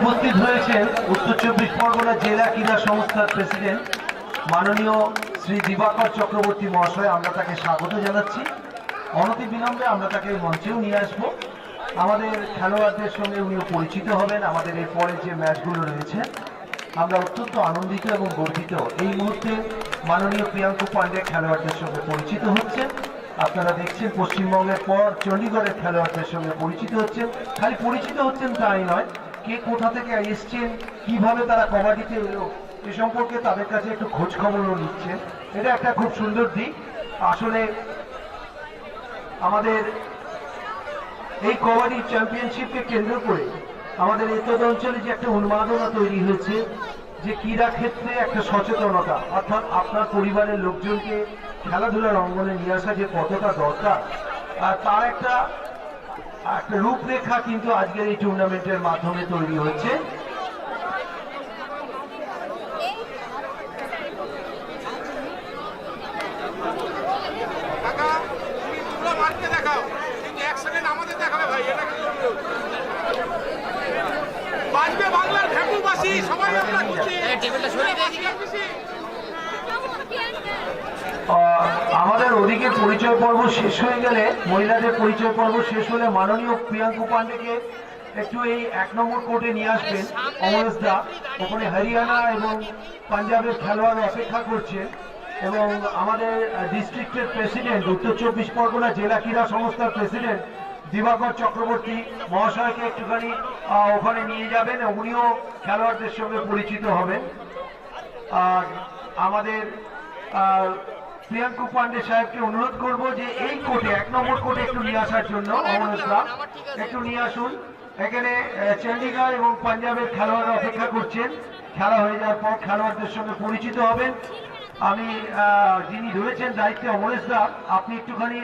C: উপস্থিত হয়েছেন উত্তর 24 পরগনা জেলা ক্রীড়া সংস্থার president মাননীয় শ্রী দিবাকর চক্রবর্তী মহাশয়। আমরা তাকে স্বাগত জানাচ্ছি। অনতি বিলম্বে আমরা তাকে মঞ্চেও নিয়ে আসব। আমাদের খেলোয়াড়দের সঙ্গে উনিও পরিচিত হবেন। আমাদের এরপরে যে ম্যাচগুলো রয়েছে আমরা অত্যন্ত আনন্দিত এবং গর্বিত। এই মুহূর্তে মাননীয় প্রিয়াঙ্কু পান্ডে খেলোয়াড়দের সঙ্গে পরিচিত হচ্ছেন। আপনারা দেখছেন পশ্চিমবঙ্গের পর চণ্ডীগড়ের খেলোয়াড়দের সঙ্গে পরিচিত হচ্ছেন। খালি পরিচিত হচ্ছেন তাই নয়, কে কোথা থেকে এসছেন, কিভাবে তারা কবাডিতে এলো এ সম্পর্কে তাদের কাছে একটু খোঁজ খবরও নিচ্ছেন। এটা একটা খুব সুন্দর দিক। আসলে আমাদের এই কবাডি চ্যাম্পিয়নশিপকে কেন্দ্র করে আমাদের এতদ অঞ্চলে যে একটা উন্মাদনা তৈরি হয়েছে, যে ক্রীড়া ক্ষেত্রে একটা সচেতনতা, অর্থাৎ আপনার পরিবারের লোকজনকে খেলাধুলার অঙ্গনে নিয়ে আসা যে কতটা দরকার, আর তার একটা রূপরেখা কিন্তু আজকের এই টুর্নামেন্টের মাধ্যমে তৈরি হচ্ছে। আমাদের ওদিকে পরিচয় পর্ব শেষ হয়ে গেলে, মহিলাদের পরিচয় পর্ব শেষ হলে মাননীয় প্রিয়াঙ্কু পান্ডেকে একটু এই 1 নম্বর কোর্টে নিয়ে আসবেন অমরেশ দা। ওখানে হরিয়ানা এবং পাঞ্জাবের খেলোয়াড় অপেক্ষা করছে এবং আমাদের ডিস্ট্রিক্টের প্রেসিডেন্ট, উত্তর 24 পরগনা জেলা ক্রীড়া সংস্থার প্রেসিডেন্ট দিবাকর চক্রবর্তী মহাশয়কে একটুখানি ওখানে নিয়ে যাবেন। উনিও খেলোয়াড়দের সঙ্গে পরিচিত হবেন। আর আমাদের প্রিয়াঙ্কু পান্ডে সাহেবকে অনুরোধ করব যে এই কোর্টে 1 নম্বর কোর্টে একটু নিয়ে আসার জন্য। অমরেশদা একটু নিয়ে আসুন। এখানে চণ্ডীগড় এবং পাঞ্জাবের খেলোয়াড়রা অপেক্ষা করছেন। খেলা হয়ে যাওয়ার পর খেলোয়াড়দের সঙ্গে পরিচিত হবেন। আমি যিনি রয়েছেন দায়িত্বে অমরেশদা, আপনি একটুখানি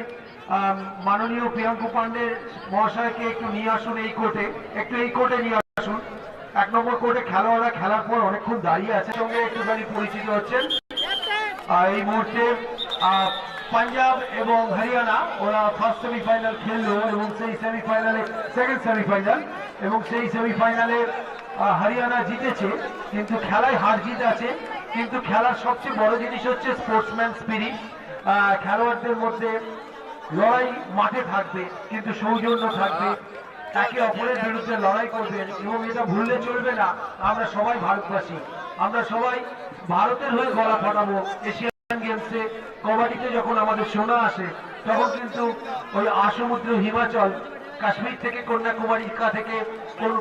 C: মাননীয় প্রিয়াঙ্কু পান্ডে মহাশয়কে একটু নিয়ে আসুন এই কোর্টে, একটু এই কোর্টে নিয়ে আসুন। 1 নম্বর কোর্টে খেলোয়াড়রা খেলার পর অনেকক্ষণ দাঁড়িয়ে আছে, সঙ্গে একটুখানি পরিচিত হচ্ছেন। এই মুহূর্তে পাঞ্জাব এবং হরিয়ানা ওরা ফার্স্ট সেমিফাইনাল খেললো এবং সেই সেমিফাইনালে সেকেন্ড সেমিফাইনাল, এবং সেই সেমিফাইনালে হরিয়ানা জিতেছে। কিন্তু খেলায় হার জিত আছে, কিন্তু খেলার সবচেয়ে বড় জিনিস হচ্ছে স্পোর্টসম্যান স্পিরিট। খেলোয়াড়দের মধ্যে লড়াই মাঠে থাকবে, কিন্তু সৌজন্য থাকবে, একে অপরের বিরুদ্ধে লড়াই করবেন। এবং এটা ভুললে চলবে না, আমরা সবাই ভারতবাসী, আমরা সবাই ভারতের হয়ে গলা ফাটাবো। এশিয়ান গেমসে কবাডিতে যখন আমাদের সোনা আসে, তখন কিন্তু ওই আসমুদ্র হিমাচল, কাশ্মীর থেকে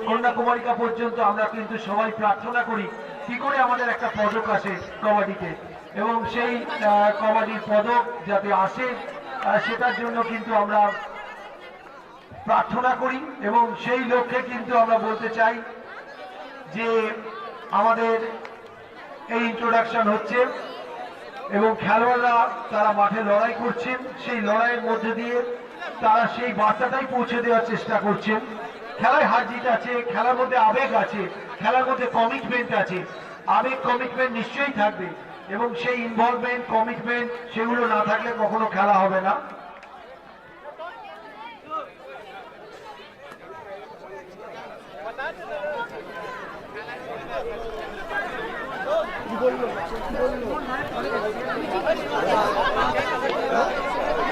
C: কন্যাকুমারিকা পর্যন্ত আমরা কিন্তু সবাই প্রার্থনা করি কি করে আমাদের একটা পদক আসে কবাডিতে, এবং সেই কবাডির পদক যাতে আসে সেটার জন্য কিন্তু আমরা প্রার্থনা করি। এবং সেই লক্ষ্যে কিন্তু আমরা বলতে চাই যে আমাদের এই ইন্ট্রোডাকশন হচ্ছে এবং খেলোয়াড়রা তারা মাঠে লড়াই করছেন। সেই লড়াইয়ের মধ্যে দিয়ে তারা সেই বার্তাটাই পৌঁছে দেওয়ার চেষ্টা করছেন। খেলায় হার জিত আছে, খেলার মধ্যে আবেগ আছে, খেলার মধ্যে কমিটমেন্ট আছে। আবেগ কমিটমেন্ট নিশ্চয়ই থাকবে, এবং সেই ইনভলভমেন্ট কমিটমেন্ট সেগুলো না থাকলে কখনো খেলা হবে না।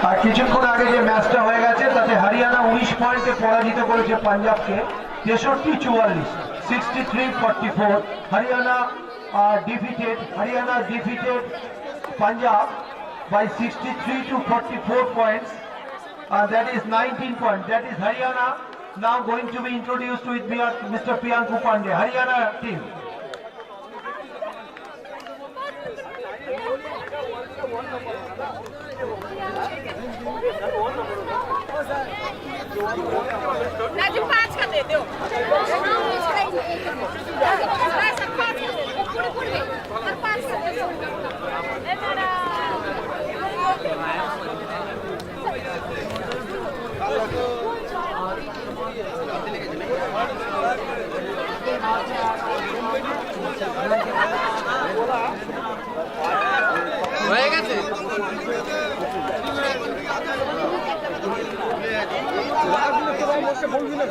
C: আর কিছুক্ষণ আগে যে ম্যাচটা হয়ে গেছে তাতে হরিয়ানা 19 পয়েন্টে পরাজিত করেছে পাঞ্জাবকে 63-44, 63-44। Haryana defeated Punjab by 63 to 44 points. That is 19 points. That is Haryana now going to be introduced with Mr. Priyanku Pandey. Haryana team.
G: Raju 5 का दे दो।
A: হয়ে গেছে।
B: বলবি না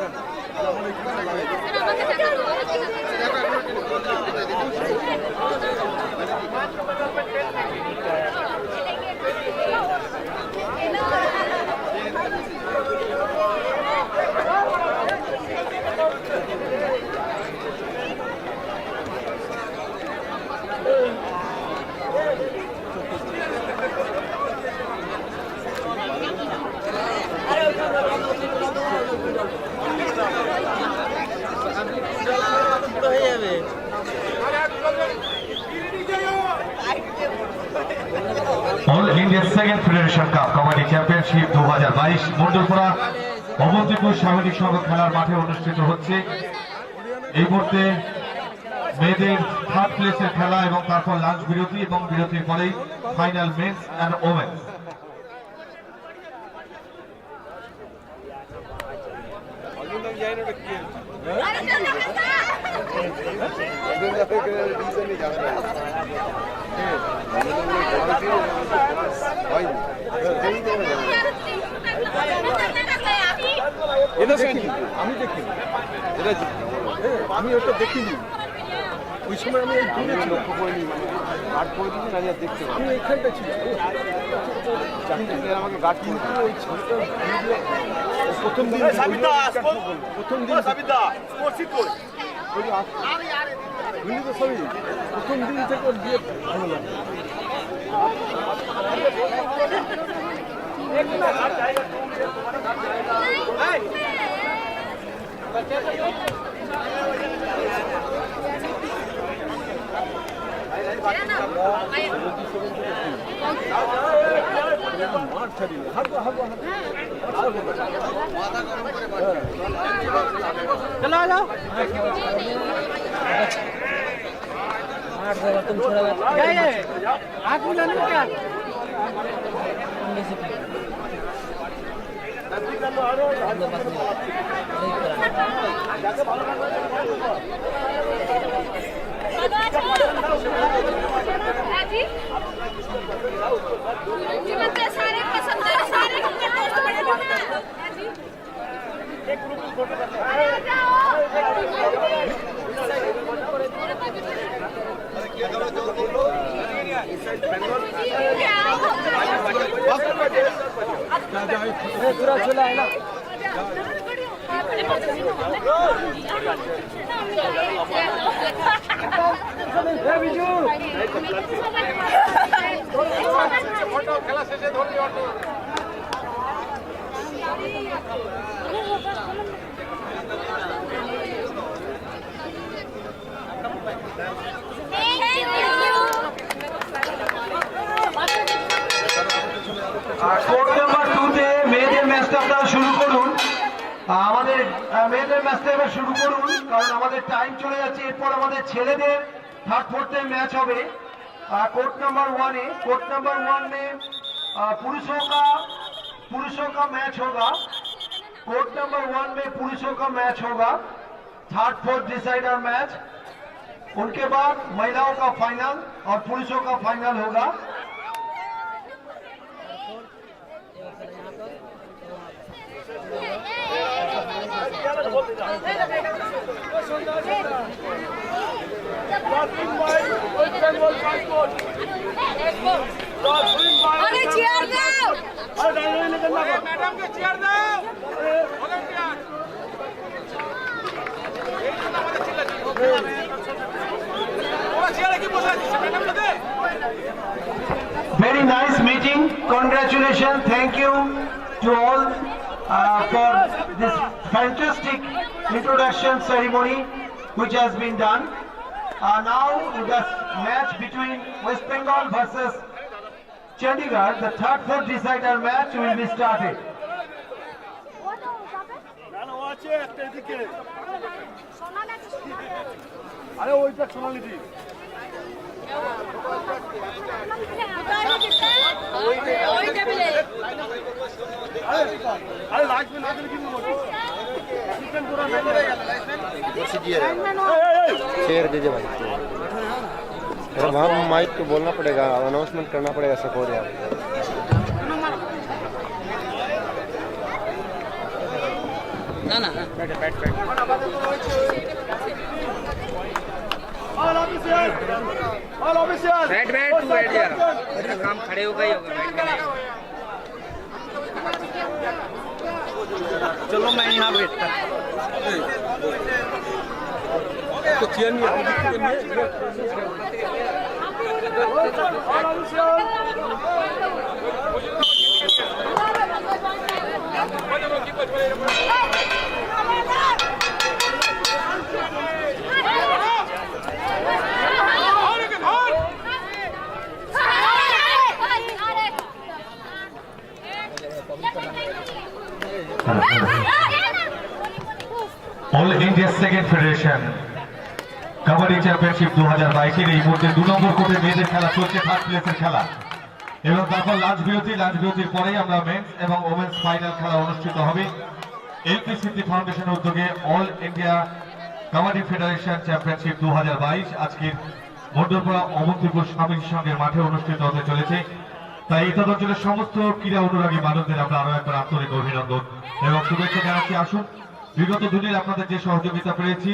F: all India second federation cup kabaddi championship 2022 Mondalpara Avantipur সামরিক সংঘ খেলার মাঠে অনুষ্ঠিত হচ্ছে। এই মুহূর্তে মেয়েদের থার্ড প্লেসের খেলা এবং তারপর লাঞ্চ বিরতি এবং বিরতির পরেই ফাইনাল মেন্স অ্যান্ড ওমেন্স।
B: আমি দেখিনি, আমি ওটা দেখিনি। ওই সময় আমি লক্ষ্য করিনি, গার্ড করে দিয়েছি না, দেখতে আমি এইখানটা ছিল, আমাকে গার্ড করে দিয়ে ওই ছেলেটা প্রথম দিন প্রথম দিন থেকে ওর দিয়ে ভালো লাগে। মাঠ ছাড়িয়ে হাঁটবো হাঁটবো চলো যাও तुम छोड़ा हाथ मिलाने क्या
G: सारे पसंद है, सारे हमने दोस्त बड़े लोग हैं जी। एक ग्रुप फोटो करते हैं।
B: पूरा चला है ना
E: फोटो खेला शेषे धोनी ऑटो
C: কোর্ট নাম্বার 2 তে মেয়েদের ম্যাচটা আপনারা শুরু করুন। আমাদের মেয়েদের ম্যাচটা এবার শুরু করুন, কারণ আমাদের টাইম চলে যাচ্ছে। এরপর আমাদের ছেলেদের থার্ড ফোর্থ मैच হবে कोर्ट नंबर 1 है। कोर्ट नंबर 1 में पुरुषों का मैच होगा। कोर्ट नंबर 1 में पुरुषों का मैच होगा, थर्ड फोर्थ डिसाइडर मैच। उनके बाद महिलाओं का फाइनल और पुरुषों का फाइनल होगा।
G: अरे चेयर दो,
E: मैडम के चेयर दो
C: Very nice meeting. Congratulations. Thank you to all for this fantastic introduction ceremony which has been done. Now the match between West Bengal versus Chandigarh, the third fourth decider match will be started.
B: अरे ওইটা সোনালি দি अरे last में ना दिल की मोटी chicken पूरा नहीं
D: शेयर दीजिए भाई। अरे वहाँ माइक को बोलना पड़ेगा, अनाउंसमेंट करना पड़ेगा सपोर्ट यार।
A: बैठ बैठ तू बैठ जा, काम खड़े होगा ही होगा, बैठ के नहीं।
B: चलो मैं यहाँ बैठता तो चेयर नहीं
F: all India second federation kabaddi championship 2022 এই মুহূর্তে 2 নম্বর কোর্টে মেয়েদের খেলা চলছে, থার্ড প্লেসের খেলা, এবং তারপর লাঞ্চ বিরতির পরেই আমরা মেন্স এবং ওমেন্স ফাইনাল খেলা অনুষ্ঠিত হবে। এলপিসিটি ফাউন্ডেশনের উদ্যোগে all India kabaddi federation championship 2022 আজকের মন্ডলপাড়া অবন্তিপুর স্বামী সংঘের মাঠে অনুষ্ঠিত হতে চলেছে। তাই ইত্যাদি অঞ্চলের সমস্ত ক্রীড়া অনুরাগী মানুষদের আমরা আরো একবার আন্তরিক অভিনন্দন এবং শুভেচ্ছা জানাচ্ছি। আসুন, বিগত দিনের আপনাদের যে সহযোগিতা পেয়েছি,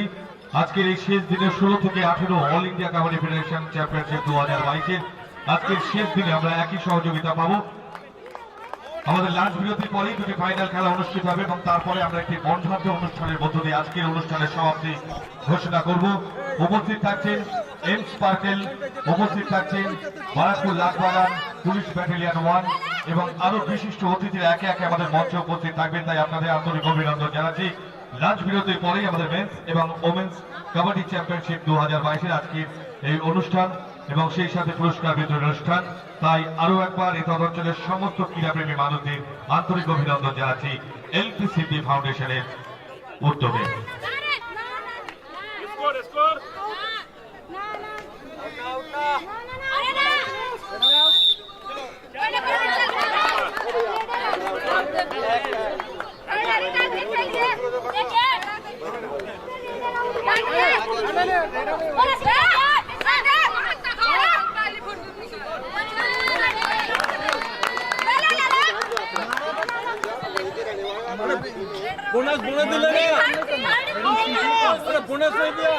F: আজকের এই শেষ দিনে 16 থেকে 18 all India kabaddi federation championship 2022 আজকের শেষ দিনে আমরা একই সহযোগিতা পাবো। আমাদের লাঞ্চ বিরতির পরেই দুটি ফাইনাল খেলা অনুষ্ঠিত হবে এবং তারপরে আমরা একটি বর্ণাঢ্য অনুষ্ঠানের মধ্য দিয়ে আজকের অনুষ্ঠানের সমাপ্তি ঘোষণা করব। উপস্থিত থাকছেন এম স্পার্কেল, উপস্থিত থাকছেন বারাকপুর লাখবাগান পুলিশ ব্যাটালিয়ন 1 এবং আরো বিশিষ্ট অতিথিরা একে একে আমাদের মঞ্চে উপস্থিত থাকবেন। তাই আপনাদের আন্তরিক অভিনন্দন জানাচ্ছি। লাঞ্চ বিরতির পরেই আমাদের মেন্স এবং ওমেন্স কাবাডি চ্যাম্পিয়নশিপ 2022 আজকের এই অনুষ্ঠান এবং সেই সাথে পুরস্কার বিতরণ অনুষ্ঠান। তাই আরো একবার এই অঞ্চলের সমস্ত ক্রীড়াপ্রেমী মানুষদের আন্তরিক অভিনন্দন জানাচ্ছি এলপিসিটি ফাউন্ডেশনের উদ্যোগে।
B: बोनस बोनस दिले रे, अरे बोनस नहीं दिया।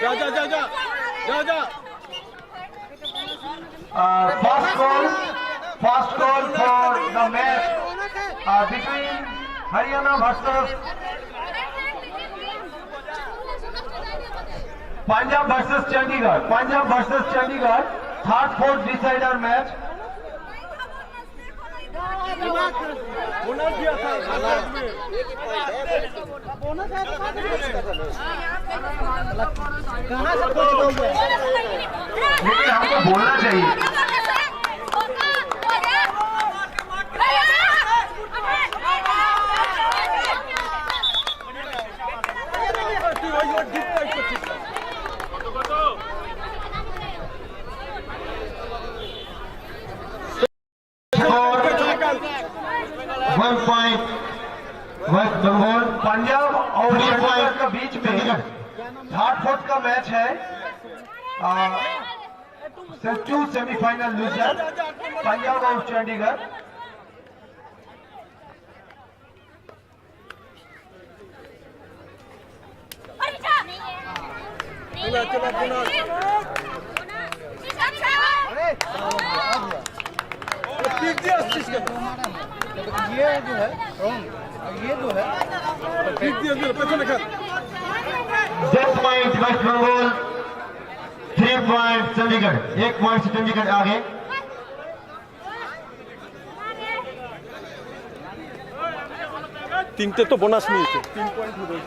B: जा जा जा जा जा जा।
C: First call for the match between Haryana versus Punjab versus Chandigarh. Punjab versus Chandigarh, third, fourth decider match.
B: Bonus दिया था बोनस है कहाँ से
C: लेकिन हमको बोलना चाहिए।
F: वेस्ट बंगाल
C: पंजाब और चंडीगढ़ के बीच में थर्ड फोर्थ का मैच है। टू सेमीफाइनल लूजर पंजाब और चंडीगढ़।
B: ये जो है ये जो है ठीक दिया पैसा लिखा
F: 10 point West Bengal, 3 point Chandigarh, 1 point से चंडीगढ़ आगे।
B: तीन तो बोनस नहीं थे, 3 पॉइंट हो गए।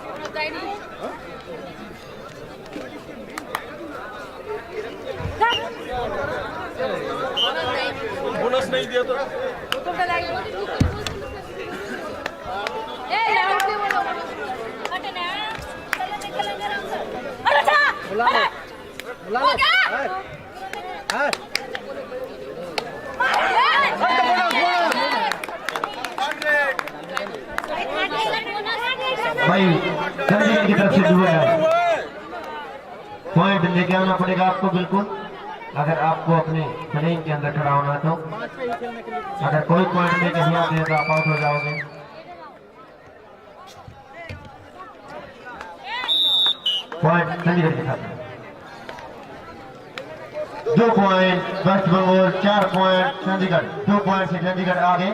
B: बोनस नहीं दिया तो
G: बुला
C: होना पड़ेगा आपको बिल्कुल, अगर आपको अपने प्लेइंग के अंदर खड़ा होना है तो। अगर कोई पॉइंट में कहीं आते हैं तो आप आउट हो जाओगे। पॉइंट चंडीगढ़ के साथ 2 point West Bengal, 4 point Chandigarh. 2 point से चंडीगढ़ आगे।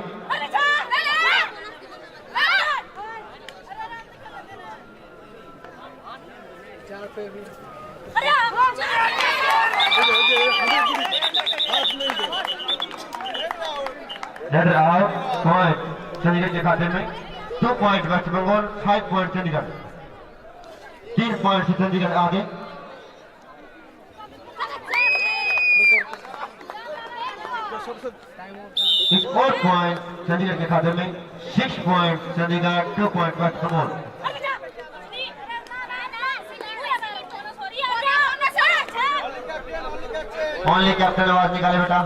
C: Header out, point चंडीगढ़ के खाते में। 2 point West Bengal, 5 point Chandigarh. 3 point से चंडीगढ़ आगे। एक और पॉइंट चंडीगढ़ के खाते में। 6 point Chandigarh, 2 point West Bengal. Only captain आवाज निकाले बेटा।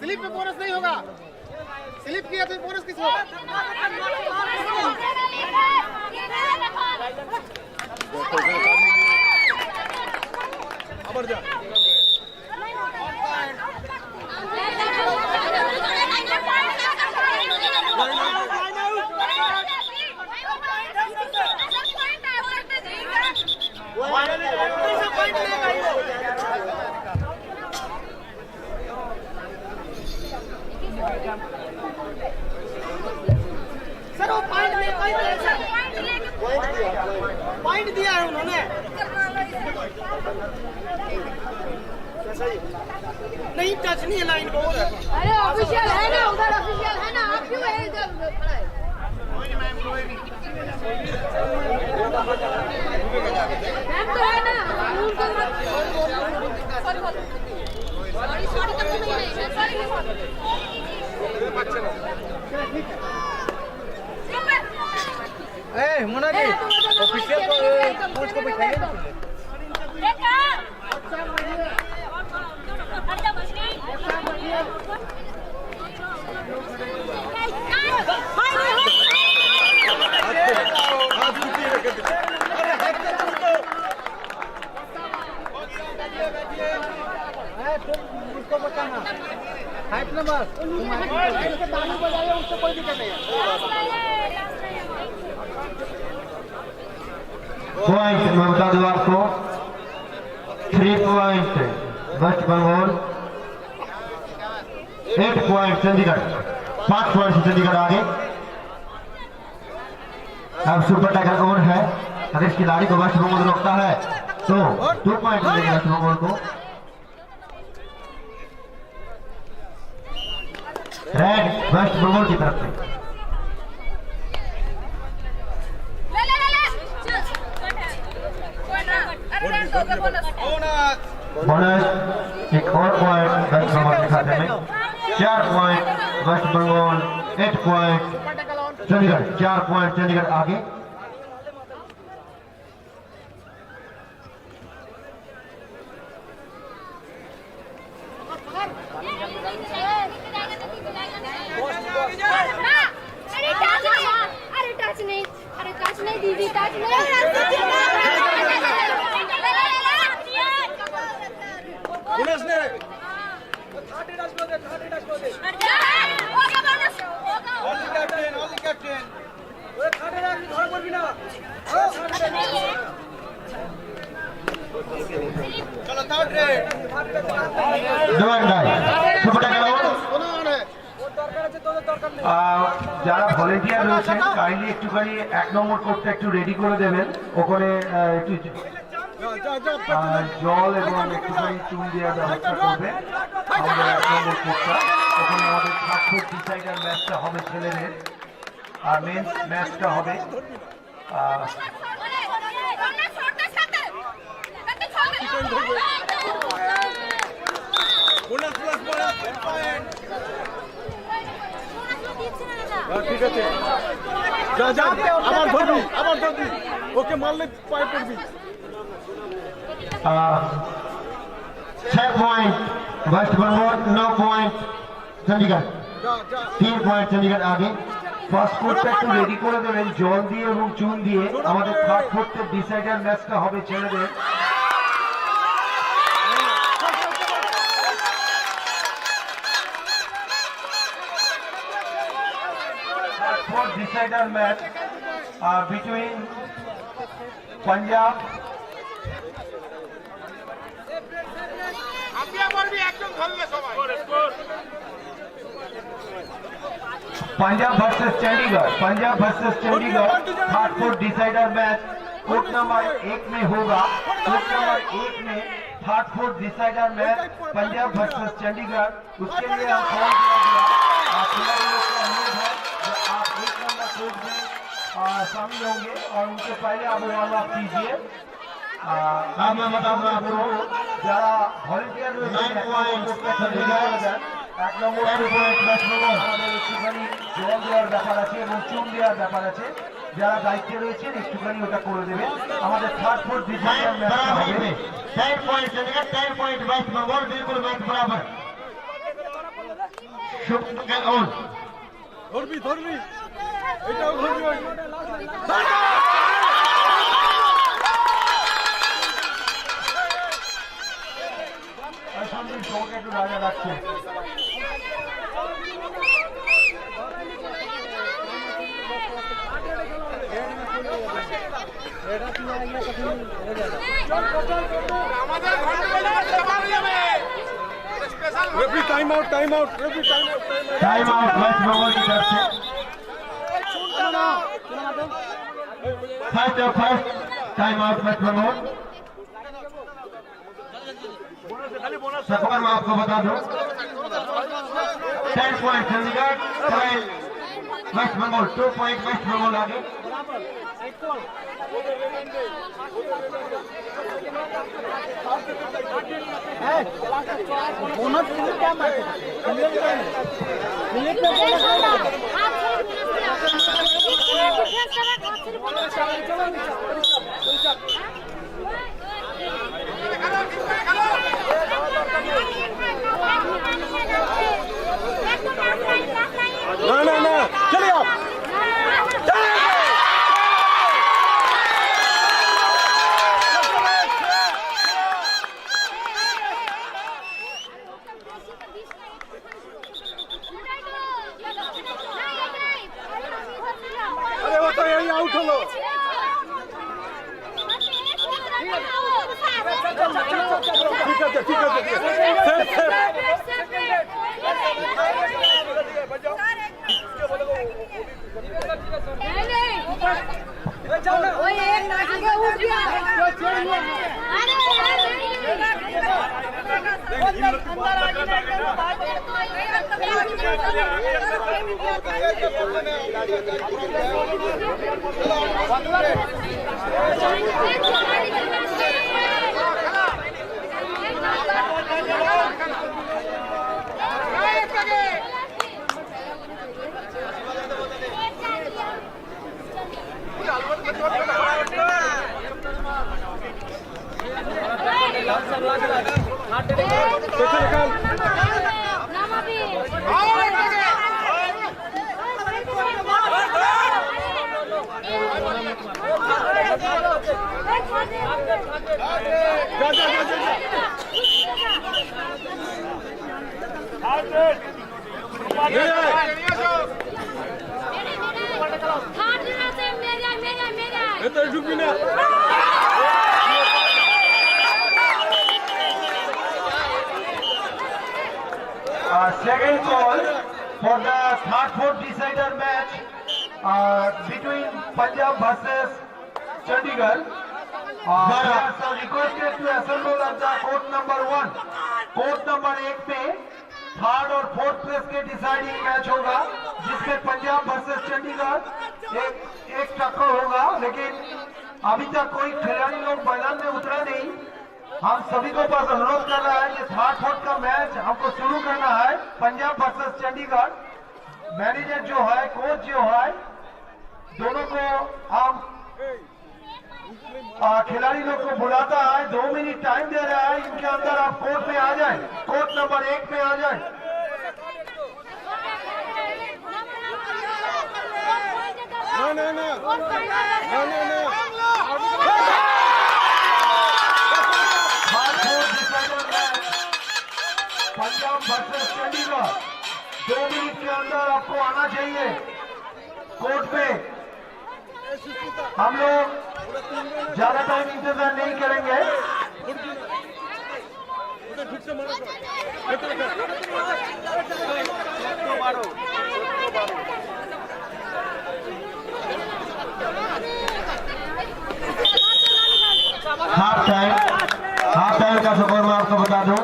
E: स्लिप पे बोनस नहीं होगा। स्लिप किया तो बोनस किस होगा? अमर जा। सर वो पॉइंट दिया है उन्होंने। नहीं टच नहीं है लाइन को।
G: अरे ऑफिशियल है ना, उधर ऑफिशियल है ना, आप क्यों इधर खड़ा है? मैम तो है ना, रूल को सॉरी सॉरी तो नहीं है, सॉरी
E: ए मोना जी ऑफिशियल को कोच को बिठाइए ना। उसको बताना हाइट नंबर ताली बजाइए, उससे कोई दिक्कत नहीं है।
C: पॉइंट मैं बता दूं आपको, 3 point West Bengal, 8 point Chandigarh. 5 point से चंडीगढ़ आगे। अब सुपर टाइगर ऑन है, अगर इस खिलाड़ी को वेस्ट बंगाल रोकता है तो 2 पॉइंट मिलेगा वेस्ट बंगाल को। रेड वेस्ट बंगाल की तरफ से। बोनस एक और पॉइंट वेस्ट बंगाल के खाते में। 4 point West Bengal, 8 point Chandigarh. 4 point Chandigarh आगे।
G: अरे टच नहीं दीदी, टच नहीं।
E: बोनस ने कैप्टन घर पर भी ना। चलो थर्ड रेड
C: যারা ভলেন্টিয়ার রয়েছেন কাইন্ডলি একটুখানি 1 নম্বর কোর্টটা একটু রেডি করে দেবেন। ওখানে একটু জল এবং একটুখানি চুন দেওয়ার ব্যবস্থা করবে আমাদের 1 নম্বর কোর্টটা। ওখানে আমাদের 60 ফুট ডিসাইডার ম্যাচটা হবে ছেলেদের, আর মেন্স ম্যাচটা হবে
B: ঠিক আছে যা যা আবার ধরবি ওকে মারলে পায়ে পড়বি।
C: 6 point West Bengal, 9 point Chandigarh. 3 point Chandigarh আগে। ফার্স্ট কোর্টটা একটু রেডি করে দেবেন জল দিয়ে এবং চুন দিয়ে। আমাদের থার্ড কোর্টের ডিসাইডার ম্যাচটা হবে ছেলেদের। Fourth decider match between Punjab versus Chandigarh. Punjab versus Chandigarh. Third fourth decider match court number 1 में होगा। कोर्ट नंबर 1 में third fourth decider match Punjab versus Chandigarh. उसके लिए हम कॉल किया गया। खिलाड़ियों से अनुरोध है कि आप 1 नंबर कोर्ट में शामिल होंगे और उनके पहले आप वार्म अप कीजिए। आप मैं बता दूं आपको जरा वॉलंटियर এক নম্বর আমাদের একটুখানি জল দেওয়ার ব্যাপার আছে এবং চুন দেওয়ার ব্যাপার আছে। যারা দায়িত্বে রয়েছেন একটুখানি ওটা করে দেবে। আমাদের থার্ড फोर्थ ডিসাইডার ম্যাচ হবে। 10 পয়েন্ট চলেगा, 10 পয়েंट वेस्ट बंगाल बिल्कुल मैच बराबर। शुक्र ऑन
B: ধরবি এটাও ধরবি।
C: আসলে শোকে একটু রাজা রাখছে।
B: Referee time out referee
C: time out West Bengal की तरफ से। First time out West Bengal. मैं आपको बता दूं 10 point Chandigarh, 5 West Bengal. 2 point West Bengal आगे।
B: ना चलिए आप अरे वो तो यही आउट हो लो। ठीक है
C: Second call for the third fourth decider match between Punjab versus Chandigarh. Players are requested to assemble at the court number 1. Court number 1 में थर्ड और फोर्थ प्लेस के डिसाइडिंग मैच होगा, जिसमें पंजाब वर्सेस चंडीगढ़ एक टक्कर होगा। लेकिन अभी तक कोई खिलाड़ी लोग मैदान में उतरा नहीं। हम सभी को पास अनुरोध कर रहा है कि थर्ड फोर्थ का मैच हमको शुरू करना है। पंजाब वर्सेस चंडीगढ़। मैनेजर जो है, कोच जो है, दोनों को हम खिलाड़ी लोग को बुलाता है। 2 मिनट टाइम दे रहा है, इनके अंदर आप कोर्ट में आ जाए। कोर्ट नंबर 1 में आ जाए। पंजाब वर्सेस चंडीगढ़ 2 मिनट के अंदर आपको आना चाहिए कोर्ट पे। हम लोग ज्यादा टाइम इंतजार नहीं करेंगे। हाफ टाइम का स्कोर मैं आपको बता दूं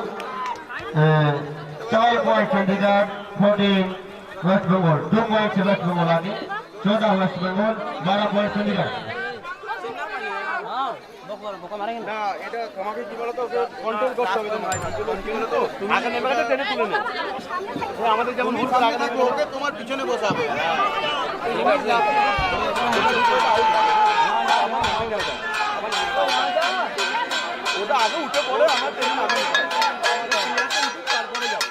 C: 12 point Chandigarh 14 West Bengal 2 point से वेस्ट बंगाल आगे 14 वेस्ट बंगाल 12 पॉइंट चंडीगढ़।
B: না এটা তোমাকে কি বলতো কন্ট্রোল করতে হবে তোমার কি বলতো আগে নেমে গেলে টেনে তুলে নে আমাদের যেমন ভুল আগে না করবে তোমার পিছনে বসাবে ওটা আগে উঠে পড়ে আমার টেনে নামে তারপরে যাবে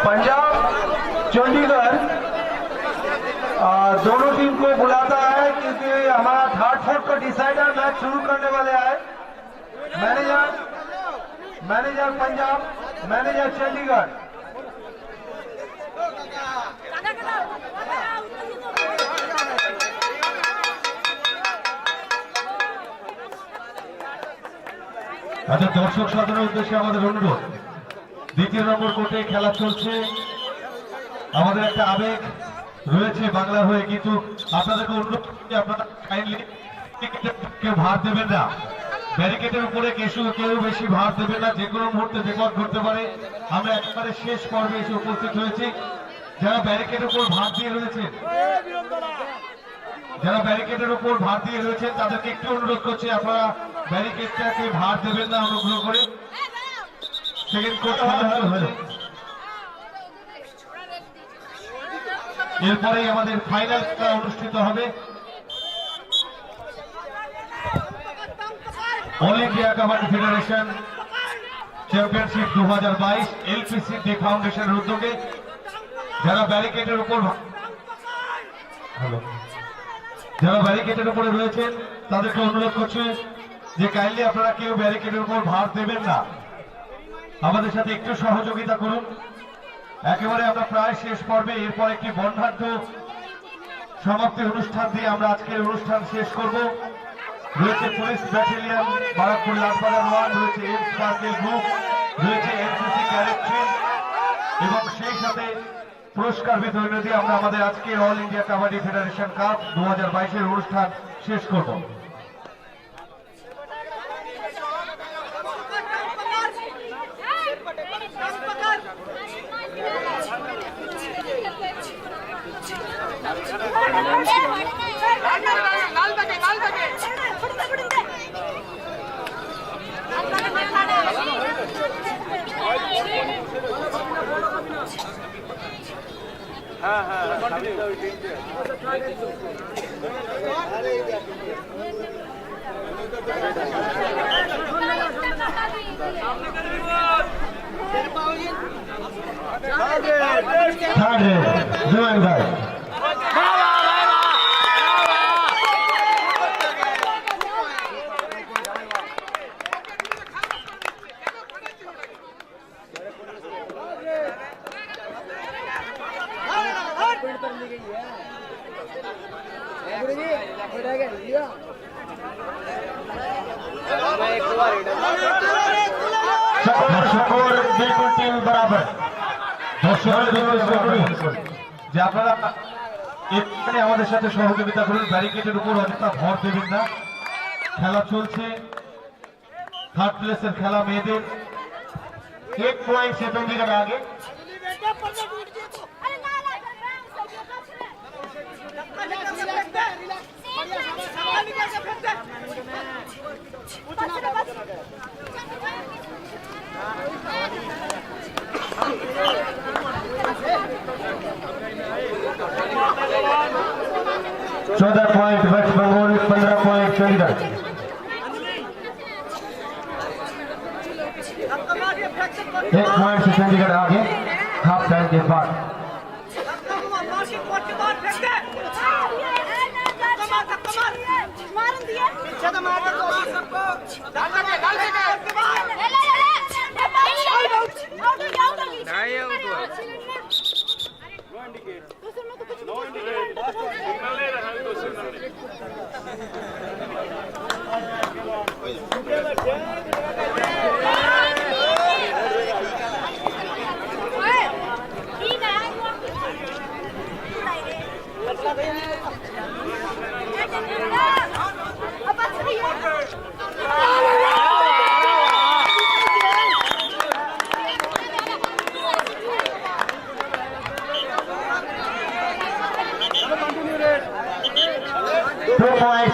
C: पंजाब चंडीगढ़ दोनों टीम को बुलाता है क्योंकि हमारा थर्ड फोर्थ का डिसाइडर मैच शुरू करने वाले हैं। Manager Punjab, manager Chandigarh.
F: আচ্ছা দর্শক সাধারণের উদ্দেশ্যে আমাদের অনুরোধ, দ্বিতীয় নম্বর কোর্টে খেলা চলছে, আমাদের একটা আবেগ রয়েছে বাংলা হয়ে, কিন্তু আপনাদেরকে অনুরোধ করছি আপনারা কাইন্ডলি কেউ ভার দেবেন না, ব্যারিকেডের উপরে কেউ বেশি ভার দেবেন না, যে কোনো মুহূর্তে বিপদ ঘটতে পারে। আমরা একেবারে শেষ পর্বে এসে উপস্থিত হয়েছি। যারা ব্যারিকেডের উপর ভার দিয়ে রয়েছেন তাদেরকে একটু অনুরোধ করছি আপনারা ব্যারিকেডটাকে ভার দেবেন না অনুগ্রহ করে। সেকেন্ড কোর্ট হয়েছে, এরপরেই আমাদের ফাইনাল অনুষ্ঠিত হবে। All India kabaddi federation championship 2022 LPC D ফাউন্ডেশনের উদ্যোগে যারা ব্যারিকেডের উপরে রয়েছেন তাদেরকে অনুরোধ করছি যে কাইন্ডলি আপনারা কেউ ব্যারিকেডের উপর ভার দেবেন না, আমাদের সাথে একটু সহযোগিতা করুন। একেবারে আমরা প্রায় শেষ পর্বে, এরপর একটি বর্ণাঢ্য সমাপ্তি অনুষ্ঠান দিয়ে আমরা আজকের অনুষ্ঠান শেষ করব। রয়েছে পুলিশ ব্যাটালিয়ন বারাকপুর লালপাড়ার 1, রয়েছে এমস সার্কেল গ্রুপ, রয়েছে এনসিসি ক্যাডেট টিম এবং সেই সাথে পুরস্কার বিতরণ দিয়ে আমরা আমাদের আজকের all India kabaddi federation cup 2022 অনুষ্ঠান শেষ করব। बिल्कुल टीम बराबर যে আপনারা এখানে আমাদের সাথে সহযোগিতা করুন, ব্যারিকেডের উপর অনেকটা ভর দেবেন না। খেলা চলছে, থার্ড প্লেসের খেলা মেয়েদের 1 पॉइंट से तुम भी आगे
G: अरे ना ना
F: चौदह point West Bengal, 15 point Chandigarh. एक पॉइंट से चंडीगढ़ आगे हाफ टाइम के बाद।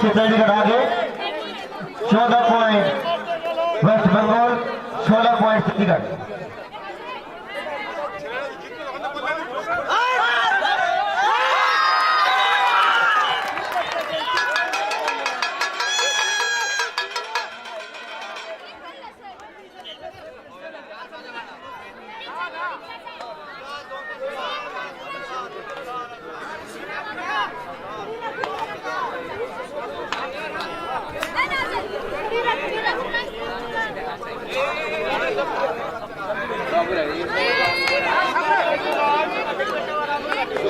F: से चंडीगढ़ आगे 14 point West Bengal, 16 point Chandigarh.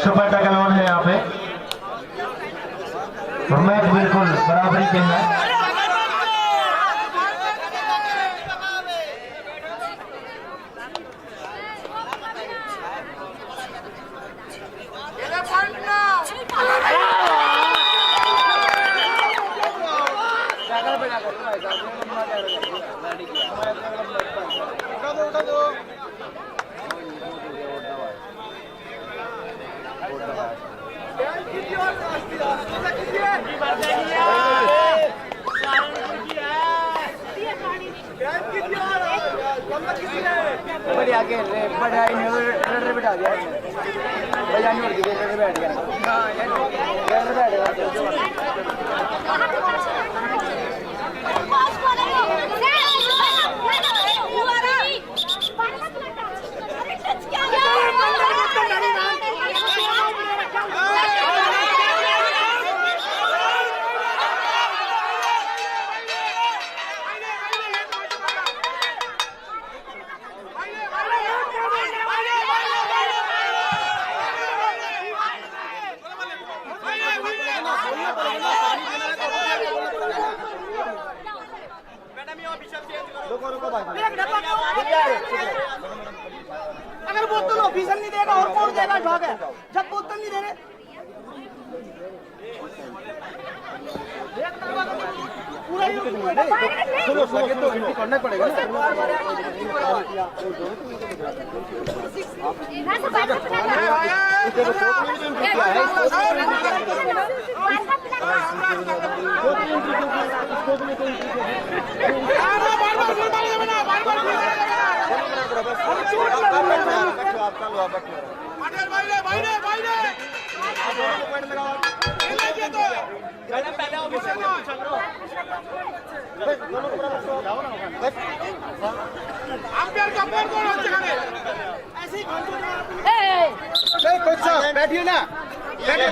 F: Super tackle on है यहाँ पे और मैच बिल्कुल बराबरी के है।
E: बड़ी आगे बड़ा इन्हें बिठा दिया बजानी उड़ गई बैठ गया अगर बोतल ऑफिसर नहीं देगा और कौन देगा? भाग है जब बोतल नहीं दे रहे पूरा सुनो करना पड़ेगा बैठिए ना बैठिए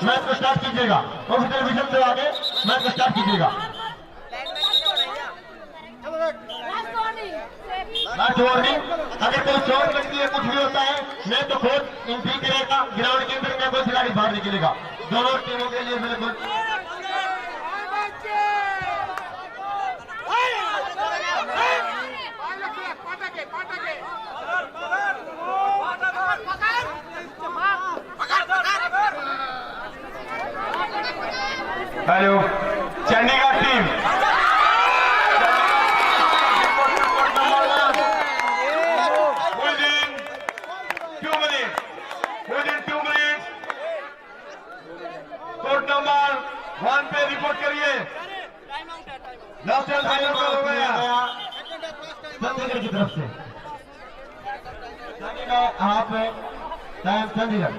E: मैच को स्टार्ट कीजिएगा। टेलीविजन से आगे मैच को स्टार्ट कीजिएगा। मैच वार्निंग, अगर कोई चोट लगती है कुछ भी होता है मैं तो खुद एंट्री करेगा ग्राउंड के अंदर में कोई खिलाड़ी बाहर निकलेगा। दोनों टीमों के लिए बिल्कुल hello Chandigarh team
F: 2 minutes. Within 2 minutes. Court number 1 पे रिपोर्ट करिए। नेशनल फाइनल हो गया
E: चंडीगढ़ की तरफ से हाफ में टाइम चंडीगढ़।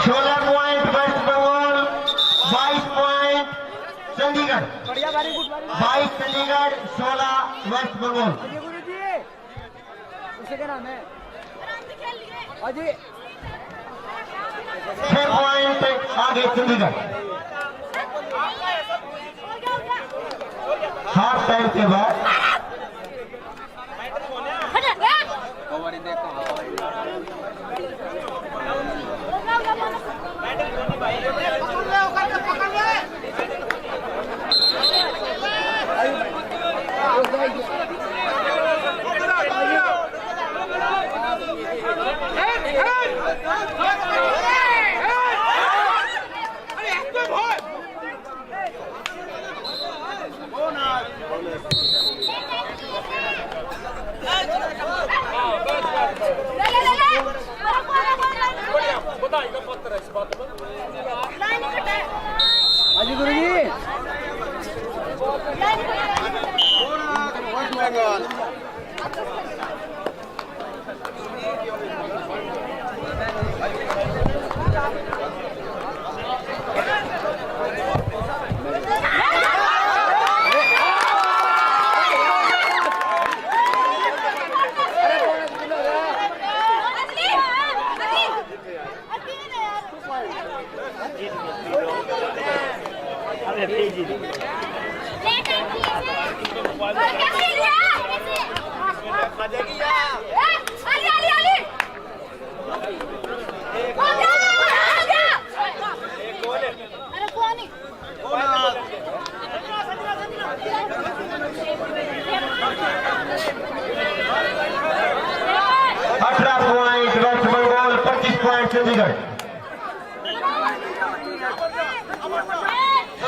E: सोलह point West Bengal, 22 point Chandigarh, 22 Chandigarh, 16 West Bengal.
H: क्या नाम है?
E: 6 पॉइंट आगे चंडीगढ़। हाफ टाइम के बाद
H: हाजी गुरु जी चंडीगढ़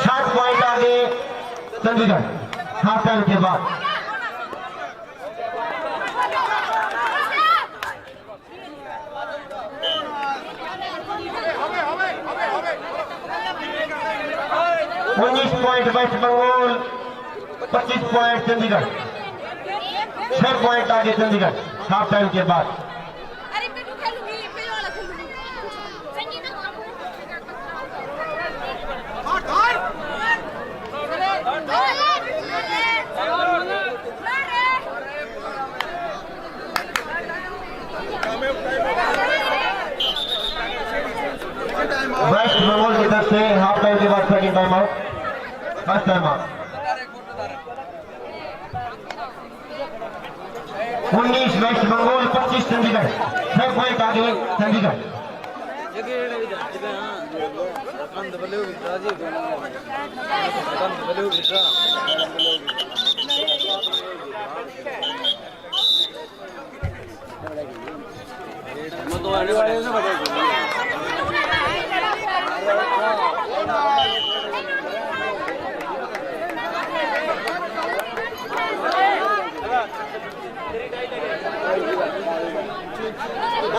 H: 7 पॉइंट आगे चंडीगढ़ हाफ टाइम के बाद। उन्नीस point West Bengal, 25 point Chandigarh, 6 point आगे चंडीगढ़ हाफ टाइम के बाद। वेस्ट बंगाल की तरफ से हाफ टाइम के बाद second time out, first time out. 19 West Bengal, 25 Chandigarh, 6 point आगे चंडीगढ़।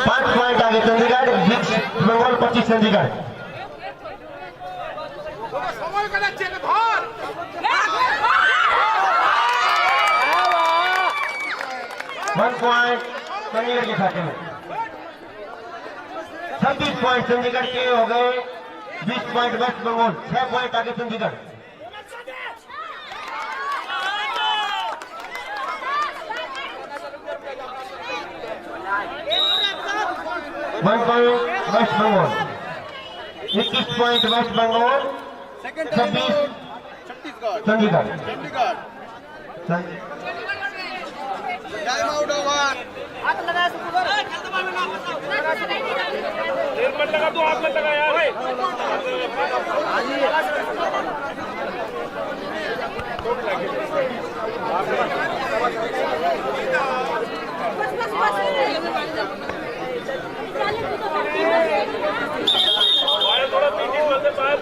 H: पांच पॉइंट आगे चंडीगढ़, 20 बंगाल, 25 चंडीगढ़। 1 पॉइंट चंडीगढ़ के खाते में। 26 पॉइंट चंडीगढ़ के हो गए, 20 पॉइंट वेस्ट बंगाल, 6 पॉइंट आगे Chandigarh. 1 point West Bengal, 21 point West Bengal, 26 Chandigarh.
B: Time out over
G: हाथ लगा सुपर खेलते पारबे ना एक मिनट लगा तू हाथ मत लगा यार थोड़ा पीछे चलते पास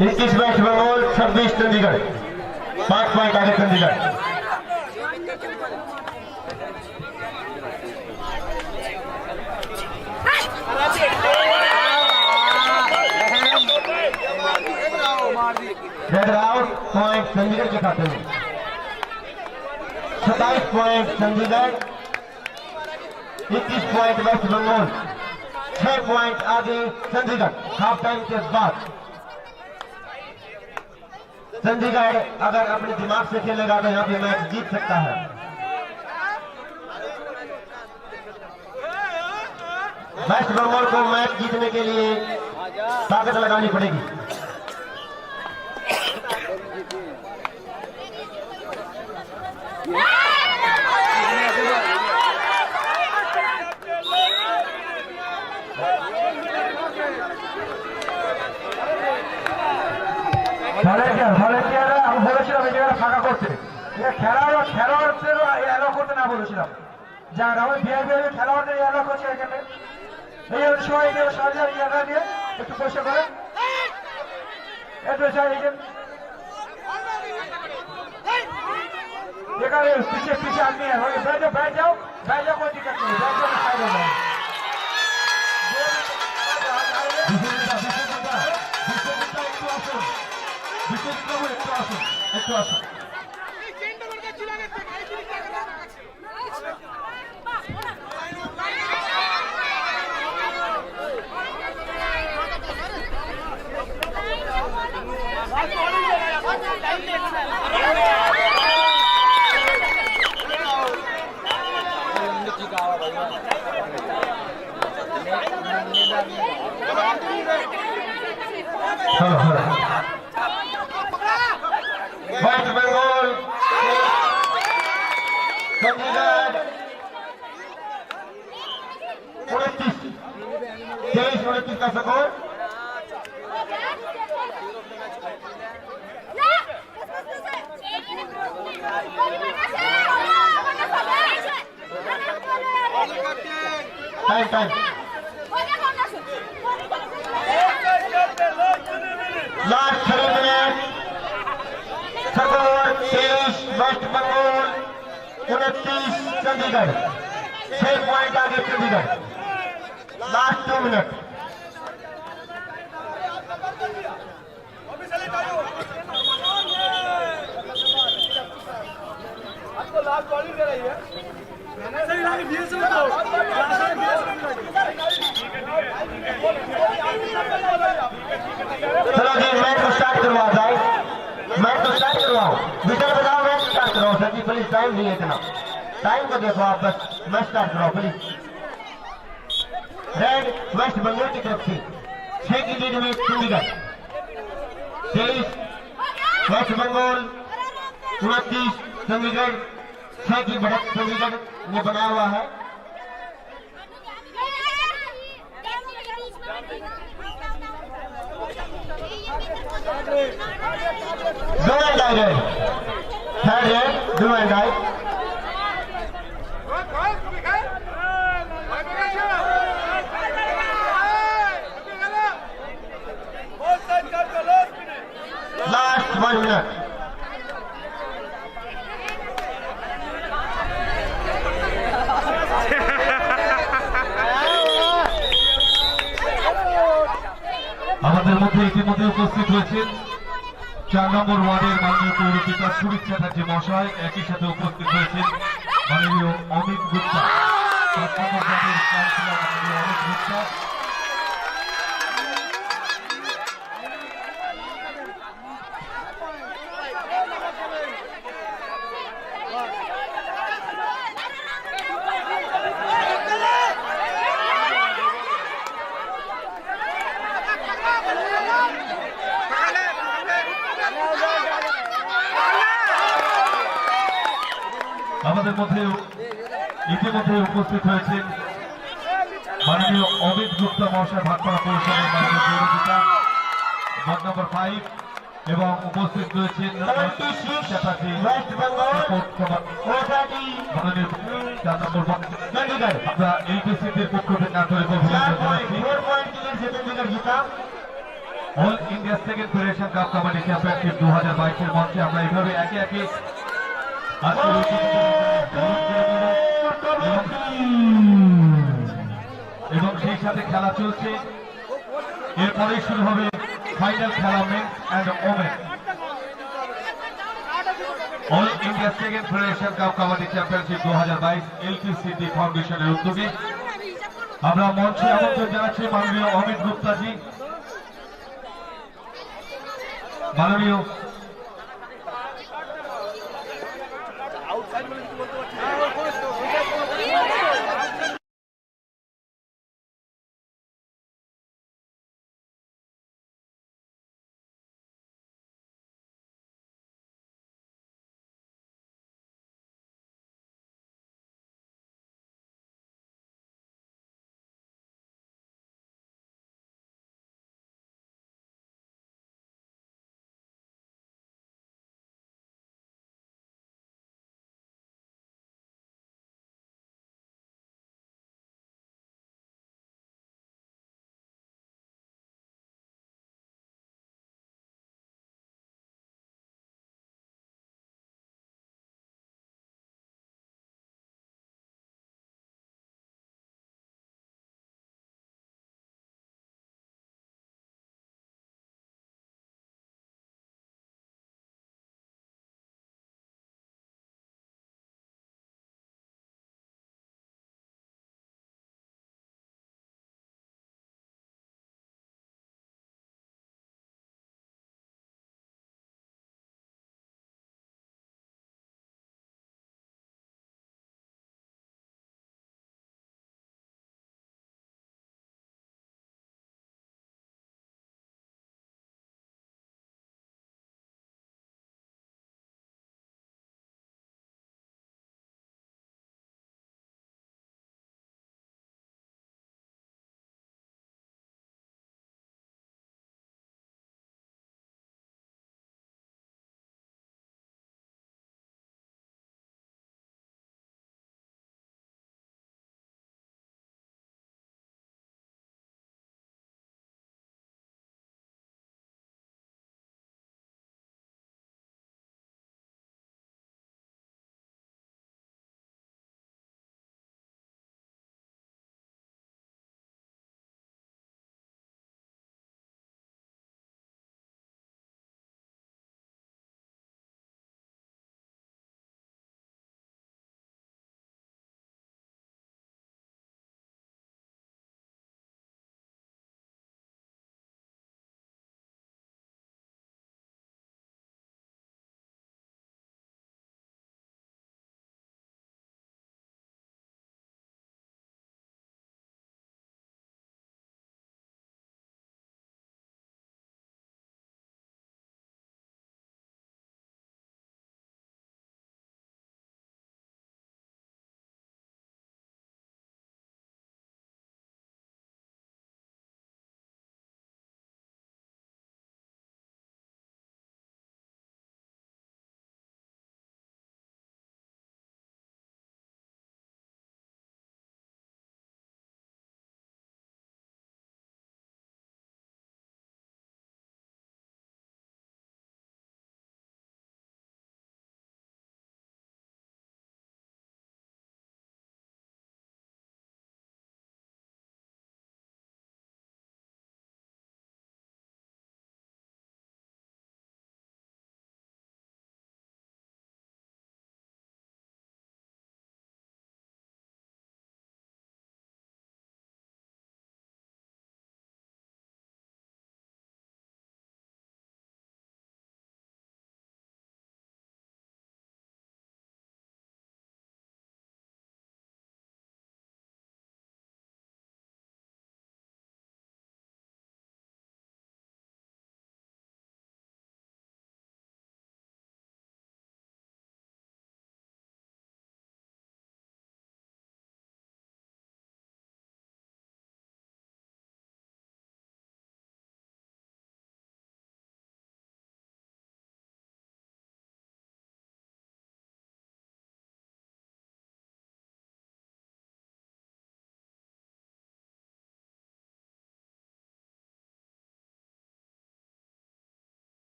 E: इक्कीस मैच बंगाल 26 चंडीगढ़ 5 पॉइंट आगे Chandigarh raid out point Chandigarh के खाते में 27 point Chandigarh 21 point West Bengal 6 point आगे चंडीगढ़ हाफ टाइम के बाद चंडीगढ़ अगर अपने दिमाग से खेलेगा तो यहाँ पे मैच जीत सकता है वेस्ट बंगाल को मैच जीतने के लिए ताकत लगानी पड़ेगी
H: ভলেন্টিয়াররা আমি বলেছিলাম এই জায়গাটা ফাঁকা করতে খেলোয়াড়দেরও অ্যালাউ করতে না বলেছিলাম যা আমার ভিআইপি খেলোয়াড়দের অ্যালাউ করছে এখানে এই সময় সরকার জায়গা দিয়ে একটু পয়সা করে একটু চাই এখানে পিছিয়ে পিছিয়ে আপনি बैठ जाओ कोई दिक्कत नहीं बैठ जाओ साइड हो जाओ একটু আসুন
E: वेस्ट बंगाल चंडीगढ़ 23 का score time last 3 minute score 23 West Bengal 29 Chandigarh 6 point आगे चंडीगढ़ लास्ट 2 मिनट आपको लास्ट बॉलिंग दे रही है चलो जी मैच को स्टार्ट करवा जाए मैच को स्टार्ट करवाओ विकेट बनाओ मैच स्टार्ट कराओ सर जी प्लीज टाइम नहीं है इतना टाइम को देखो आप बस मैच स्टार्ट कराओ प्लीज रेड वेस्ट बंगाल की तरफ से 6 की लीड में चंडीगढ़ 23 वेस्ट बंगाल 29 चंडीगढ़ 6 की बढ़त चंडीगढ़ ने बनाया हुआ है Do and die red. Third red, do and die. Last 1 minute.
F: আমাদের মধ্যে ইতিমধ্যে উপস্থিত হয়েছেন 4 নম্বর ওয়ার্ডের মাননীয় পৌরপিতা সুরিত চ্যাটার্জি মহাশয় একই সাথে উপস্থিত হয়েছেন মাননীয় অমিত গুপ্তা আমাদের মধ্যে ইতিমধ্যে উপস্থিত হয়েছেন মাননীয় অমিত গুপ্তা মহাশয় ভাটপাড়া পৌরসভার মাননীয় পৌরপিতা ওয়ার্ড নম্বর 5 এবং উপস্থিত রয়েছেন আমরা এলপিসিদের পক্ষ থেকে আন্তরিক অভিনন্দন জানাচ্ছি। All India second federation cup kabaddi championship 2022-এর মঞ্চে আমরা এইভাবে একে একে এবং সেই সাথে খেলা চলছে। এরপরে শুরু হবে ফাইনাল খেলা men's and women all India second federation cup kabaddi championship 2022 LPCD ফাউন্ডেশনের উদ্যোগে। আমরা মঞ্চে আমন্ত্রণ জানাচ্ছি মাননীয় অমিত গুপ্তাজি, মাননীয়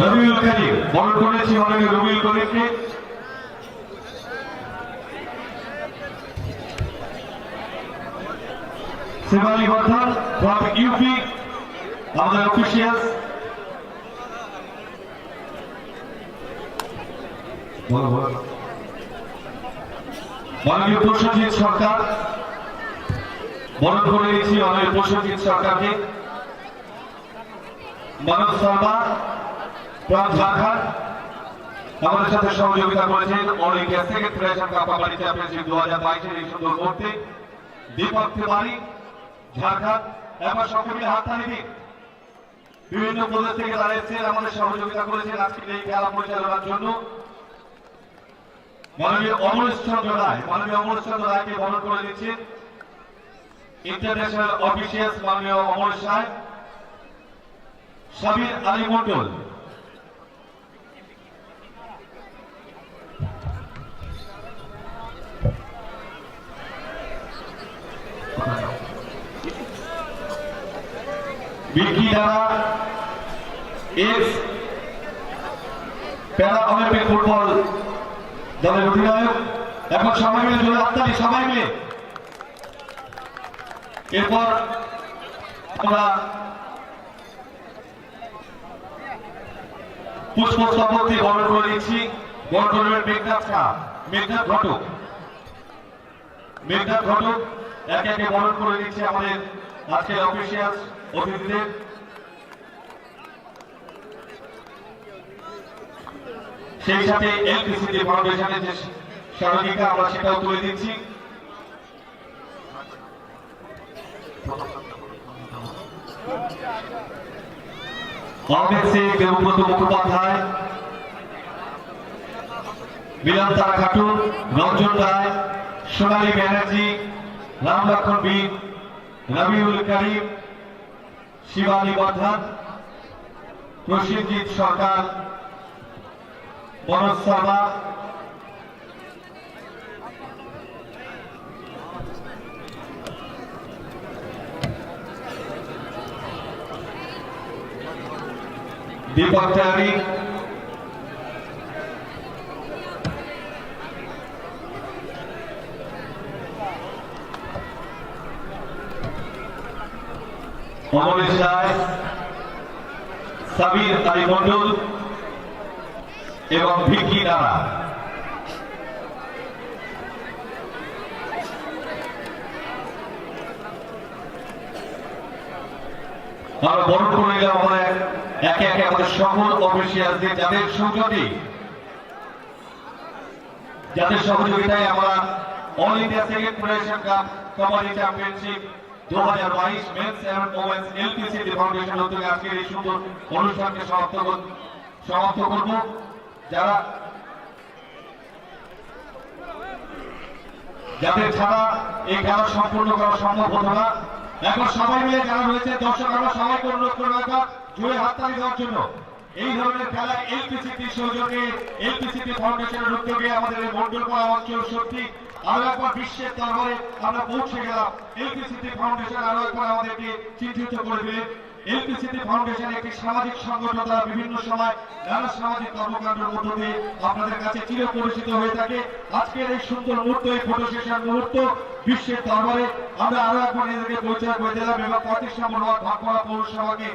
F: রবিউল করিম বল করেছি অনেক রবিউল করিমকে শিবানী বর্ধন ফ্রম ইউপি আমাদের অফিসিয়ালস মাননীয় প্রসেনজিৎ সরকার বরণ করে নিয়েছি মাননীয় প্রসেনজিৎ সরকারকে मनोज शर्मा फ्रॉम झारखंड हमारे साथ सहयोगिता করেছেন all India second federation cup kabaddi championship 2022 এর এই সুন্দর মুহূর্তে দীপক তিওয়ারি ঝাড়খণ্ড এবং সকলে হাততালি দিন বিভিন্ন প্রদেশ থেকে তারা এসেছেন আমাদের সহযোগিতা করেছেন আজকের এই খেলা পরিচালনার জন্য মাননীয় অমরেশ চন্দ্র রায়কে বরণ করে দিচ্ছেন ইন্টারন্যাশনাল অফিসিয়ালস মাননীয় অমরেশ সাহেব সাবির আলী মন্ডল বিকি দ্বারা এক্স প্যারা অলিম্পিক ফুটবল দলের অধিনায়ক এখন সবাই মিলে জোরে হাততালি সবাই মিলে এরপর আমরা পুষ্পস্তবকটি বরণ করে দিচ্ছি বরণ করবেন মেঘনাথ ঘটক একে একে বরণ করে দিচ্ছি আমাদের আজকের অফিসিয়ালস অতিথিদের সেই সাথে এলপিসিটি ফাউন্ডেশনের যে সহযোগিতা আমরা সেটাও তুলে দিচ্ছি কংগ্রেসে দেবব্রত মুখোপাধ্যায় মিলন তারা খাটুন রঞ্জন রায় সোনালী ব্যানার্জি রাম লক্ষণ বীর রবিউল করিম শিবানী বর্ধন প্রসেনজিৎ সরকার মনোজ শর্মা दीपक तिवारी অমরেশ রায় সাবির আলী মন্ডল এবং ভিকি দ্বারা আমরা বরণ করে নিলাম আমরা একে একে আমাদের সকল অফিসিয়ালদের যাদের সহযোগিতায় আমরা all India second federation cup kabaddi championship 2022 men's এবং ওমেন্স এলপিসিটি ফাউন্ডেশন উদ্যোগে আজকের এই সুন্দর অনুষ্ঠানকে সমাপ্ত করব যাদের ছাড়া এই খেলা সম্পূর্ণ করা সম্ভব হতো না এখন সবাই মিলে যারা রয়েছে দর্শক আমরা সবাইকে অনুরোধ করে রাখা জোরে হাততালি দেওয়ার জন্য এই ধরনের খেলা এলপিসিটি সহযোগে এলপিসিটি ফাউন্ডেশনের উদ্যোগে আমাদের এই মন্ডলপাড়া অঞ্চল সত্যি আরো একবার বিশ্বের দরবারে আমরা পৌঁছে গেলাম এলপিসিটি ফাউন্ডেশন আরো একবার আমাদেরকে চিহ্নিত করে দিলেন এলপিসিটি ফাউন্ডেশন একটি সামাজিক সংগঠন দ্বারা বিভিন্ন সময় নানা সামাজিক কর্মকাণ্ডের মধ্য দিয়ে আপনাদের কাছে চিরপরিচিত হয়ে থাকে আজকের এই সুন্দর মুহূর্ত এই ফটো সেশন মুহূর্ত বিশ্বের দরবারে আমরা আরো একবার নিজেদেরকে পরিচয় করে দিলাম এবং 35 নম্বর ওয়ার্ড ভাগপাড়া পৌরসভাকে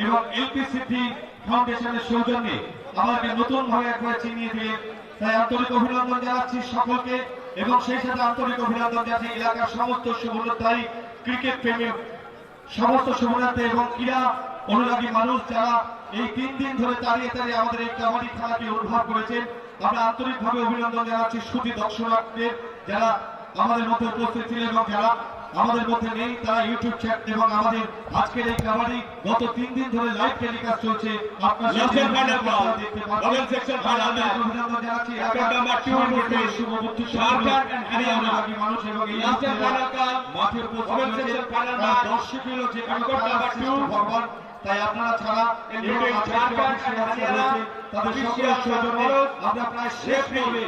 F: এবং এলপিসিটি ফাউন্ডেশনের সৌজন্যে আমাদেরকে নতুন ভাবে একবার চিনিয়ে দিলেন তাই আন্তরিক অভিনন্দন জানাচ্ছি সকলকে এবং সেই সাথে আন্তরিক অভিনন্দন জানাচ্ছি এলাকার সমস্ত শুভলতারী ক্রিকেট প্রেমী সমস্ত শুভনার্থী এবং ক্রীড়া অনুরাগী মানুষ যারা এই 3 দিন ধরে দাঁড়িয়ে আমাদের এই কাবাডি খেলাকে অনুভব করেছেন আমরা আন্তরিকভাবে অভিনন্দন জানাচ্ছি সুধী দর্শকদের যারা আমাদের মধ্যে উপস্থিত ছিলেন এবং যারা আমাদের মধ্যে নেই তারা ইউটিউব চ্যানেল এবং আমাদের আজকের এই কাবাডি গত 3 দিন ধরে লাইভ টেলিকাস্ট চলছে আপনারা দেখতে পাচ্ছেন অভিনন্দন জানাচ্ছি শুভবুদ্ধি অনুরাগী মানুষ এবং এই মাঠে উপস্থিত দর্শক হলো যে ভগবান তাই আপনারা ছাড়া তাদের সকলের সৌজন্যে আমরা প্রায় শেষ পর্বে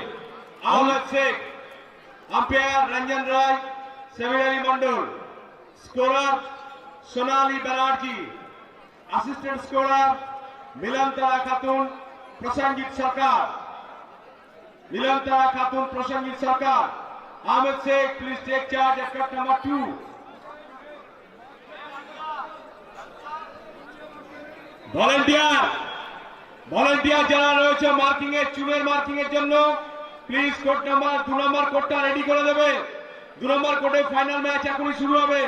F: আহ্লাদ শেখ আম্পায়ার রঞ্জন রায় সেমিনারি Mondal scorer Sonali Banerjee, assistant scorer Milantara Khatun, Prasenjit Sarkar, Milantara Khatun, Prasenjit Sarkar. Ahmed Sheikh, please take charge at cut number 2. Volunteer যারা রয়েছে মার্কিং এর, চুনের মার্কিং এর জন্য প্লিজ কোড নাম্বার 2 নম্বর কোডটা রেডি করে দেবে। 2 নম্বর কোডে ফাইনাল ম্যাচ এখনই শুরু হবে।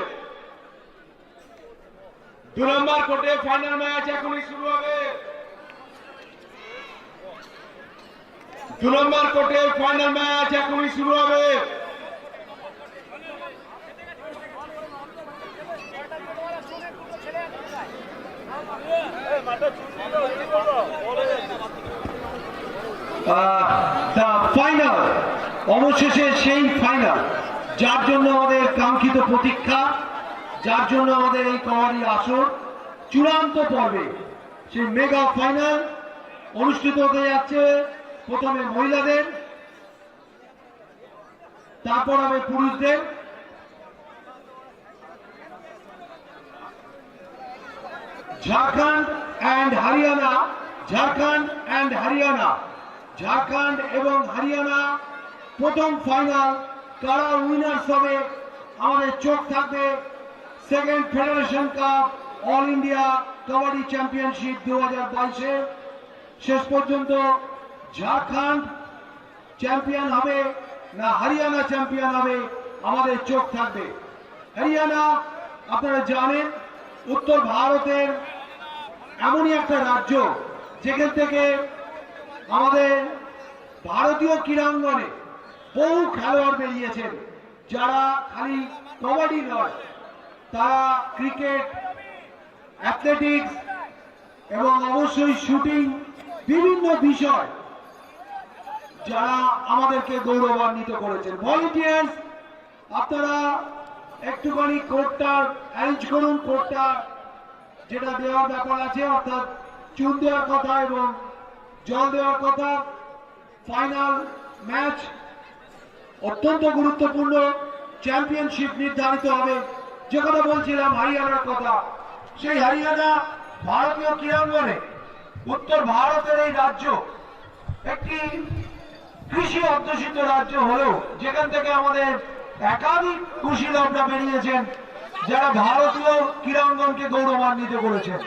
F: 2 নম্বর কোডে ফাইনাল ম্যাচ এখনই শুরু হবে। 2 নম্বর কোডে ফাইনাল ম্যাচ এখনই শুরু হবে।
C: ফাইনাল, অবশেষে সেই ফাইনাল যার জন্য আমাদের কাঙ্ক্ষিত প্রতীক্ষা, যার জন্য আমাদের এই কাবাডি আসর চূড়ান্ত পর্বে সেই মেগা ফাইনাল অনুষ্ঠিত হতে যাচ্ছে। প্রথমে মহিলাদের, তারপর হবে পুরুষদের। ঝাড়খণ্ড অ্যান্ড হরিয়ানা, ঝাড়খণ্ড এবং হরিয়ানা প্রথম ফাইনাল কারা উইনার্স হবে আমাদের চোখ থাকবে। Second federation cup all India kabaddi championship 2022-এ শেষ পর্যন্ত ঝাড়খণ্ড চ্যাম্পিয়ন হবে না হরিয়ানা চ্যাম্পিয়ন হবে আমাদের চোখ থাকবে। হরিয়ানা আপনারা জানেন উত্তর ভারতের এমনই একটা রাজ্য যেখান থেকে আমাদের ভারতীয় ক্রীড়াঙ্গনে বহু খেলোয়াড় বেরিয়েছেন, যারা খালি কবাডি নয়, তারা ক্রিকেট, অ্যাথলেটিক্স এবং অবশ্যই শুটিং, বিভিন্ন বিষয় যারা আমাদেরকে গৌরবান্বিত করেছেন। ভলেন্টিয়ার্স আপনারা একটুখানি কোর্টটা অ্যারেঞ্জ করুন। কোর্টটা যেটা দেওয়ার ব্যাপার আছে, অর্থাৎ চুন দেওয়ার কথা এবং জল দেওয়ার কথা। ফাইনাল ম্যাচ অত্যন্ত গুরুত্বপূর্ণ, চ্যাম্পিয়নশিপ নির্ধারিত হবে। যে কথা বলছিলাম হরিয়ানার কথা, সেই হরিয়ানা ভারতীয় ক্রীড়াঙ্গনে উত্তর ভারতের এই রাজ্য একটি কৃষি অধ্যুষিত রাজ্য হলেও যেখান থেকে আমাদের একাধিক কুশীলবরা বেরিয়েছেন, যারা ভারতীয় ক্রীড়াঙ্গনকে গৌরবান্বিত করেছেন।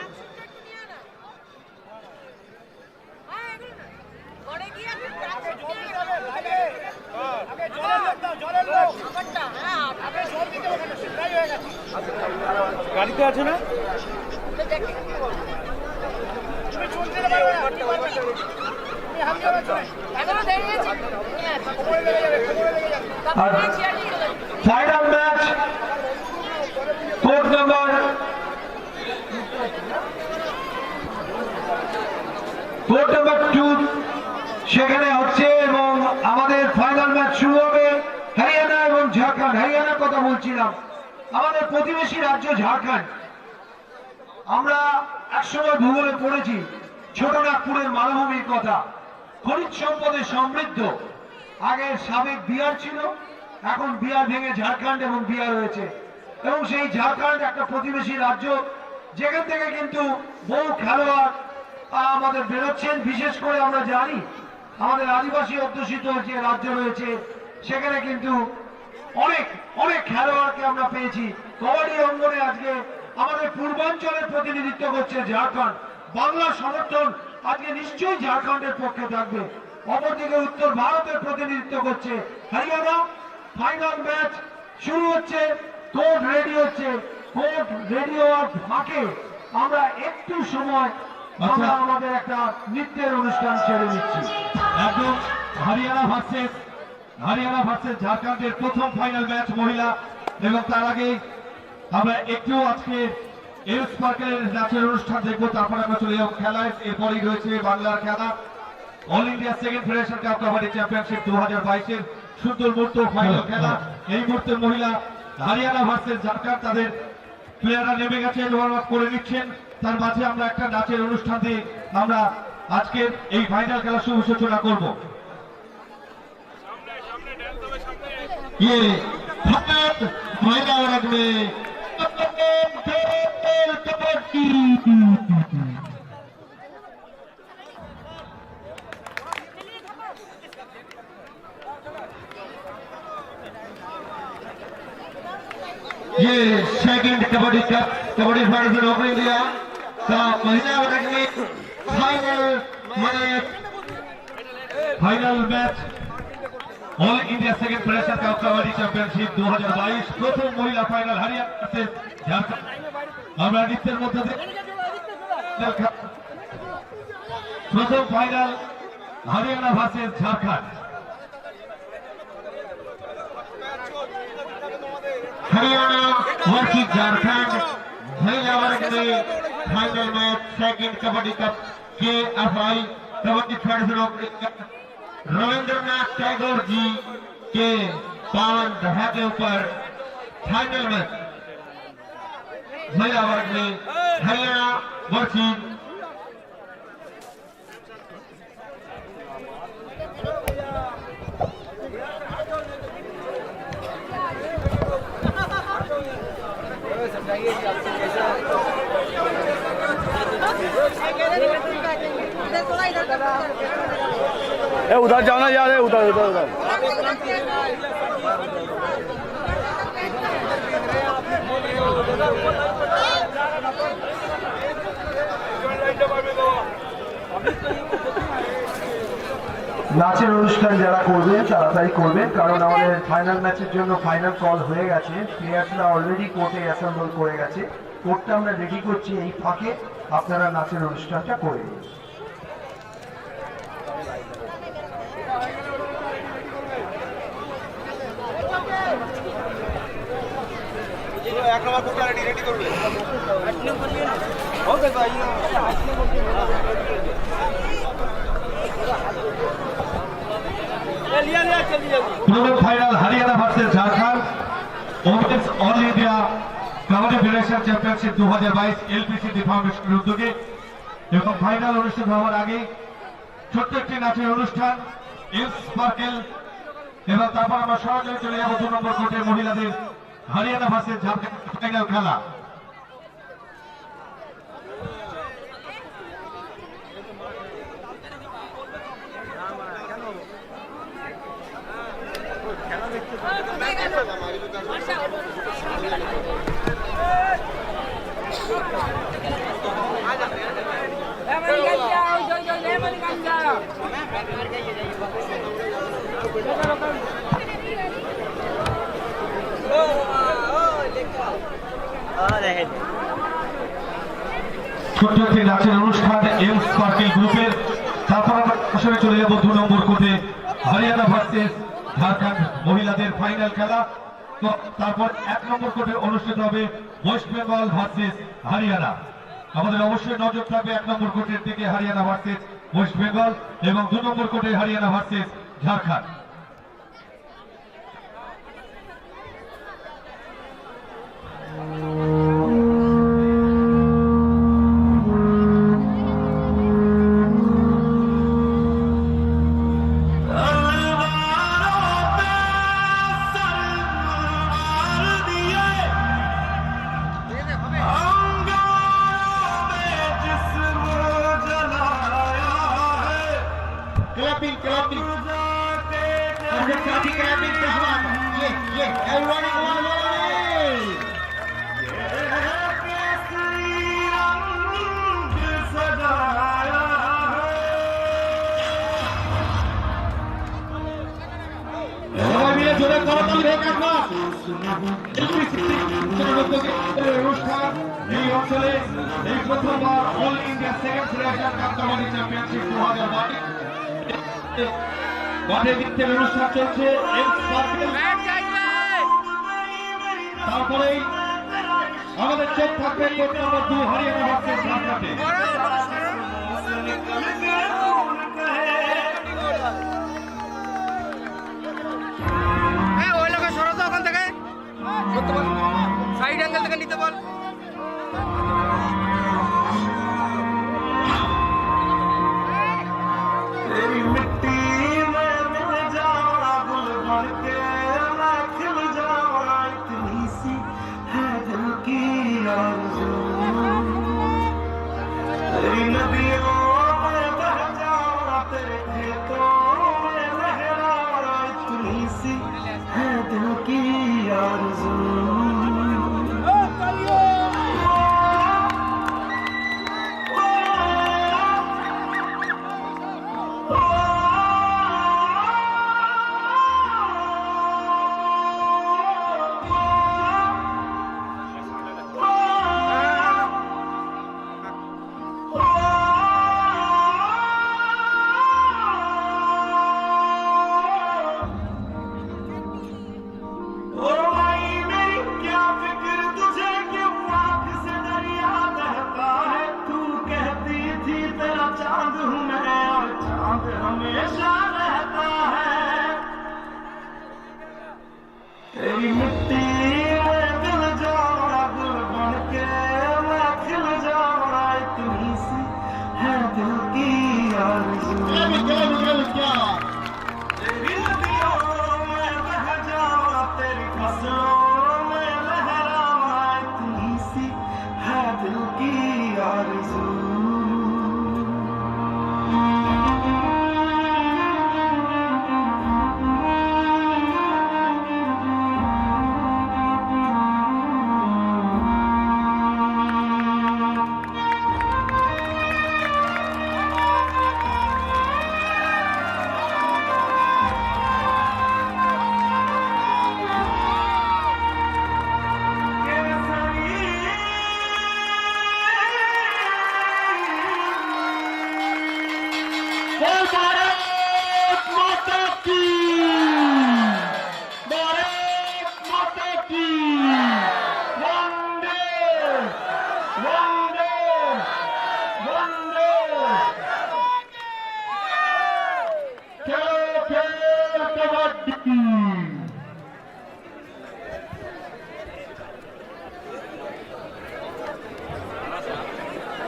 B: গাড়িতে আছে না?
C: ফাইনাল ম্যাচ কোড নাম্বার 2 সেখানে হচ্ছে এবং আমাদের ফাইনাল ম্যাচ শুরু হবে হরিয়ানা এবং ঝাড়খণ্ড। হরিয়ানার কথা বলছিলাম, আমাদের প্রতিবেশী রাজ্য ঝাড়খণ্ড। আমরা একসময় ভূগোলে পড়েছি ছোটনাগপুরের মালভূমির কথা, খনিজ সম্পদে সমৃদ্ধ। আগে সাবেক বিহার ছিল, এখন বিহার ভেঙে ঝাড়খণ্ড এবং বিহার হয়েছে। এবং সেই ঝাড়খণ্ড একটা প্রতিবেশী রাজ্য, যেখান থেকে কিন্তু বহু খেলোয়াড় আমাদের বেরোচ্ছেন। বিশেষ করে আমরা জানি আমাদের আদিবাসী অধ্যুষিত যে রাজ্য রয়েছে, সেখানে কিন্তু অনেক অনেক খেলোয়াড়কে আমরা পেয়েছি। কবাডি অঙ্গনে আজকে আমাদের পূর্বাঞ্চলের প্রতিনিধিত্ব করছে ঝাড়খণ্ড। বাংলার সমর্থন আজকে নিশ্চয়ই ঝাড়খণ্ডের পক্ষে থাকবে। অপরদিকে উত্তর ভারতের প্রতিনিধিত্ব করছে হরিয়ানা। ফাইনাল ম্যাচ শুরু হচ্ছে, কোর্ট রেডি হচ্ছে। কোর্ট রেডি হওয়ার ফাঁকে আমরা একটু সময় আমরা আমাদের একটা নৃত্যের অনুষ্ঠান ছেড়ে দিচ্ছি।
F: একদম হরিয়ানা ভার্সেস ঝাড়খণ্ডের প্রথম ফাইনাল ম্যাচ মহিলা। এবং তার আগে আমরা একটু আজকে এলস পার্কের নাচের অনুষ্ঠান দেখবো, তারপরে আমরা চলে যাবো খেলায়। এরপরই রয়েছে বাংলার খেলা all India second federation cup kabaddi championship 2022-এর সুন্দর মুহূর্ত ফাইনাল খেলা। এই মুহূর্তে মহিলা হরিয়ানা ভার্সেস ঝাড়খণ্ড, তাদের প্লেয়াররা নেমে গেছেন, ওয়ার্ম আপ করে নিচ্ছেন। তার মাঝে আমরা একটা নাচের অনুষ্ঠান দিয়ে আমরা আজকের এই ফাইনাল খেলা শুভ সূচনা করবো। ये भारत महिला वर्ग में
E: ये second kabaddi cup kabaddi federation of India का महिला वर्ग में final match all India second federation cup kabaddi championship 2022 प्रथम महिला फाइनल हरियाणा से झारखंड আমরা নৃত্যের মধ্যে প্রথম final Haryana versus Jharkhand Haryana versus Jharkhand महिला वर्ग में final match second kabaddi cup के FI kabaddi federation of India Rabindranath Tagore ji के पावन दहा के ऊपर फाइनल मैच महिला वर्ग में हरियाणा वर्सेस
B: उधर जाओ ना यार, उधर उधर उधर
H: নাচের অনুষ্ঠান যারা করবেন তাড়াতাড়ি করবেন, কারণ আমাদের ফাইনাল ম্যাচের জন্য ফাইনাল কল হয়ে গেছে। প্লেয়ার্সরা অলরেডি কোর্টে অ্যাসেম্বল করে গেছে, কোর্টটা আমরা রেডি করছি, এই ফাঁকে আপনারা নাচের অনুষ্ঠানটা করে নিন।
B: এক নম্বর কোর্টটা রেডি করবে। ওকে ভাই
F: প্রথম final Haryana versus Jharkhand women's all India kabaddi federation championship 2022 LPCD ফাউন্ডেশনের উদ্যোগে এবং ফাইনাল অনুষ্ঠিত হওয়ার আগে ছোট্ট একটি নাচের অনুষ্ঠান স্পার্কেল এবং তারপর আমরা সরাসরি চলে যাব 2 নম্বর কোর্টে মহিলাদের হরিয়ানা ভার্সেস ঝাড়খণ্ড ফাইনাল খেলা। ছোট্ট একটি নাচের অনুষ্ঠান এম স্পার্কেল গ্রুপের, তারপর আমরা আসলে চলে যাব 2 নম্বর কোর্টে হরিয়ানা ভার্সেস ঝাড়খণ্ড মহিলাদের ফাইনাল খেলা। তো তারপর 1 নম্বর কোর্টে অনুষ্ঠিত হবে ওয়েস্ট বেঙ্গল ভার্সেস হরিয়ানা। আমাদের অবশ্যই নজর থাকবে 1 নম্বর কোর্টের দিকে হরিয়ানা ভার্সেস ওয়েস্ট বেঙ্গল এবং 2 নম্বর কোর্টে Haryana versus Jharkhand.
E: everyone in one way. জোরে করতালি হোক একবার। অনুষ্ঠান এই অঞ্চলে এই প্রথমবার all India second federation cup kabaddi championship 2022 মাঠে নৃত্যের অনুষ্ঠান চলছে। তারপরেই আমাদের চোখ থাকবে কোর্ট নম্বর 2 হরিয়ানা ভার্সেস ঝাড়খণ্ডে।
A: সাইড অ্যাঙ্গেল থেকে নিতে বল।
C: तेरी नदियों में बह जाऊं तेरे खेतों में लहरा इतनी सी है दिल की आरज़ू तेरी मिट्टी में दिल जाऊंगा दिल बन के मैं खिल जाऊंगा इतनी सी है दिल की आरज़ू तेरी नदियों में बह जाऊंगा तेरी फसलों में लहराऊंगा इतनी सी है दिल की आरज़ू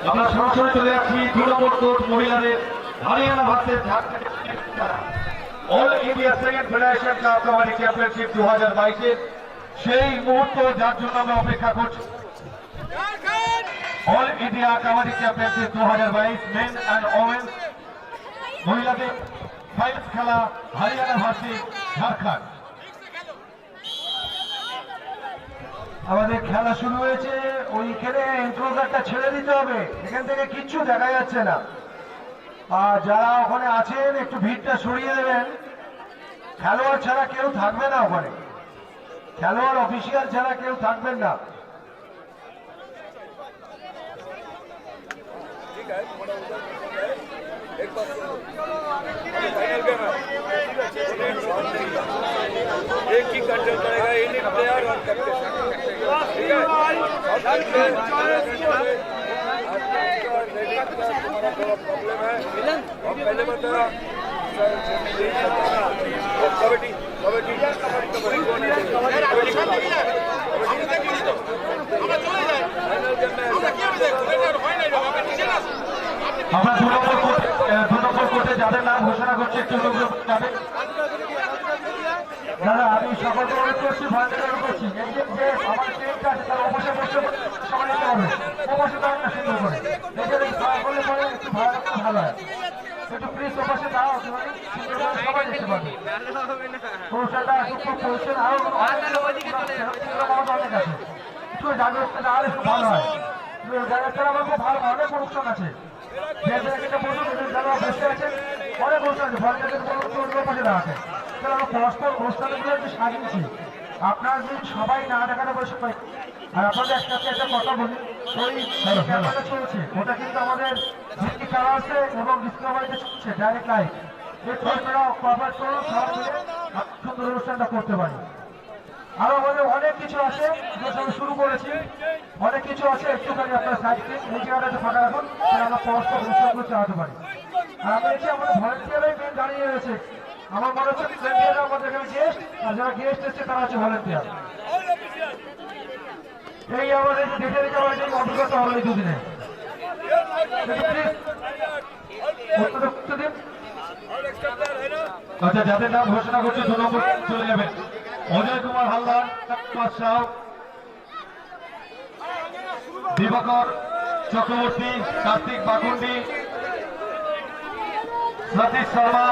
F: আমরা সরাসরি চলে যাচ্ছি 2 নম্বর কোর্ট মহিলাদের Haryana versus Jharkhand all India second federation cup kabaddi championship 2022 এর সেই মুহূর্ত যার জন্য আমরা অপেক্ষা করছি। All India kabaddi championship 2022 men and women's মহিলাদের ফাইনাল খেলা হরিয়ানা ভার্সেস ঝাড়খণ্ড।
H: আমাদের খেলা শুরু হয়েছে, ওইখানে এনক্লোজারটা ছেড়ে দিতে হবে, এখান থেকে কিচ্ছু দেখা যাচ্ছে না। আর যারা ওখানে আছেন একটু ভিড়টা সরিয়ে দেবেন, খেলোয়াড় ছাড়া কেউ থাকবে না ওখানে, খেলোয়াড় অফিসিয়াল ছাড়া কেউ থাকবেন না।
B: एक ही कंट्रोल करेगा, एक ही प्लेयर और कैप्टन, ठीक है? हमारा थोड़ा प्रॉब्लम है, और पहले बताया कबड्डी कबड्डी
F: আমরা 2 নম্বর কোর্টে যাদের নাম ঘোষণা করছি একটু যাবে।
H: দাদা আমি সকলকে অনুরোধ করছি, ভলেন্টিয়ার করছি, এই যে আমার ট্রেনটা আছে তার অবশ্যই বসে সবাই নিতে হবে, অবশ্যই তার একটা সুন্দর করে এই করলে পরে একটু ভালো ভালো হয়, একটু প্লিজ অবশ্যই দাও, সবাই দেখতে পাবে অনুষ্ঠানটা খুব পরিচ্ছন্ন, আরো অনেক আছে, একটু জাগ্রত আর একটু ভালো হয়, জায়গাটা আমার খুব ভালো অনেক অনুষ্ঠান আছে, যারা বসে আছেন অনেক অনুষ্ঠান আছে, ভলেন্টিয়ারদের পাশে দাঁড়াতে আমরা পরস্পর অনুষ্ঠানগুলো একটু সাজিয়েছি, আপনারা যদি সবাই না দেখাতে পারে সবাই। আর আপনাদের একসাথে একটা কথা বলি, ওই ক্যামেরাটা চলছে ওটা কিন্তু আমাদের জিপি খেলা আছে এবং ডিসকভারিতে চলছে ডাইরেক্ট লাইভ, এর আপনারা কভার করুন, সবাই মিলে সুন্দর অনুষ্ঠানটা করতে পারি। আরো আমাদের অনেক কিছু আছে, যেসব শুরু করেছি অনেক কিছু আছে, একটুখানি আপনার সাইডকে এই জায়গাটা একটু ফাঁকা রাখুন, আমরা পরস্পর অনুষ্ঠানগুলো চালাতে পারি। আর আমরা দেখছি আমাদের ভলেন্টিয়াররাই মেন দাঁড়িয়ে রয়েছে, আমার মনে হচ্ছে ভলেন্টিয়াররা আমাদের এখানে গেস্ট, আর যারা গেস্ট এসছে তারা হচ্ছে ভলেন্টিয়ার। এই আমাদের দেখে দেখে আমাদের এই অভিজ্ঞতা হলো এই দুদিনে।
F: আচ্ছা, যাদের নাম ঘোষণা করছে 2 নম্বর চলে যাবেন। অজয় কুমার হালদার, সাউ, দিবাকর চক্রবর্তী, কার্তিক বাকুন্ডি, সতীশ শর্মা,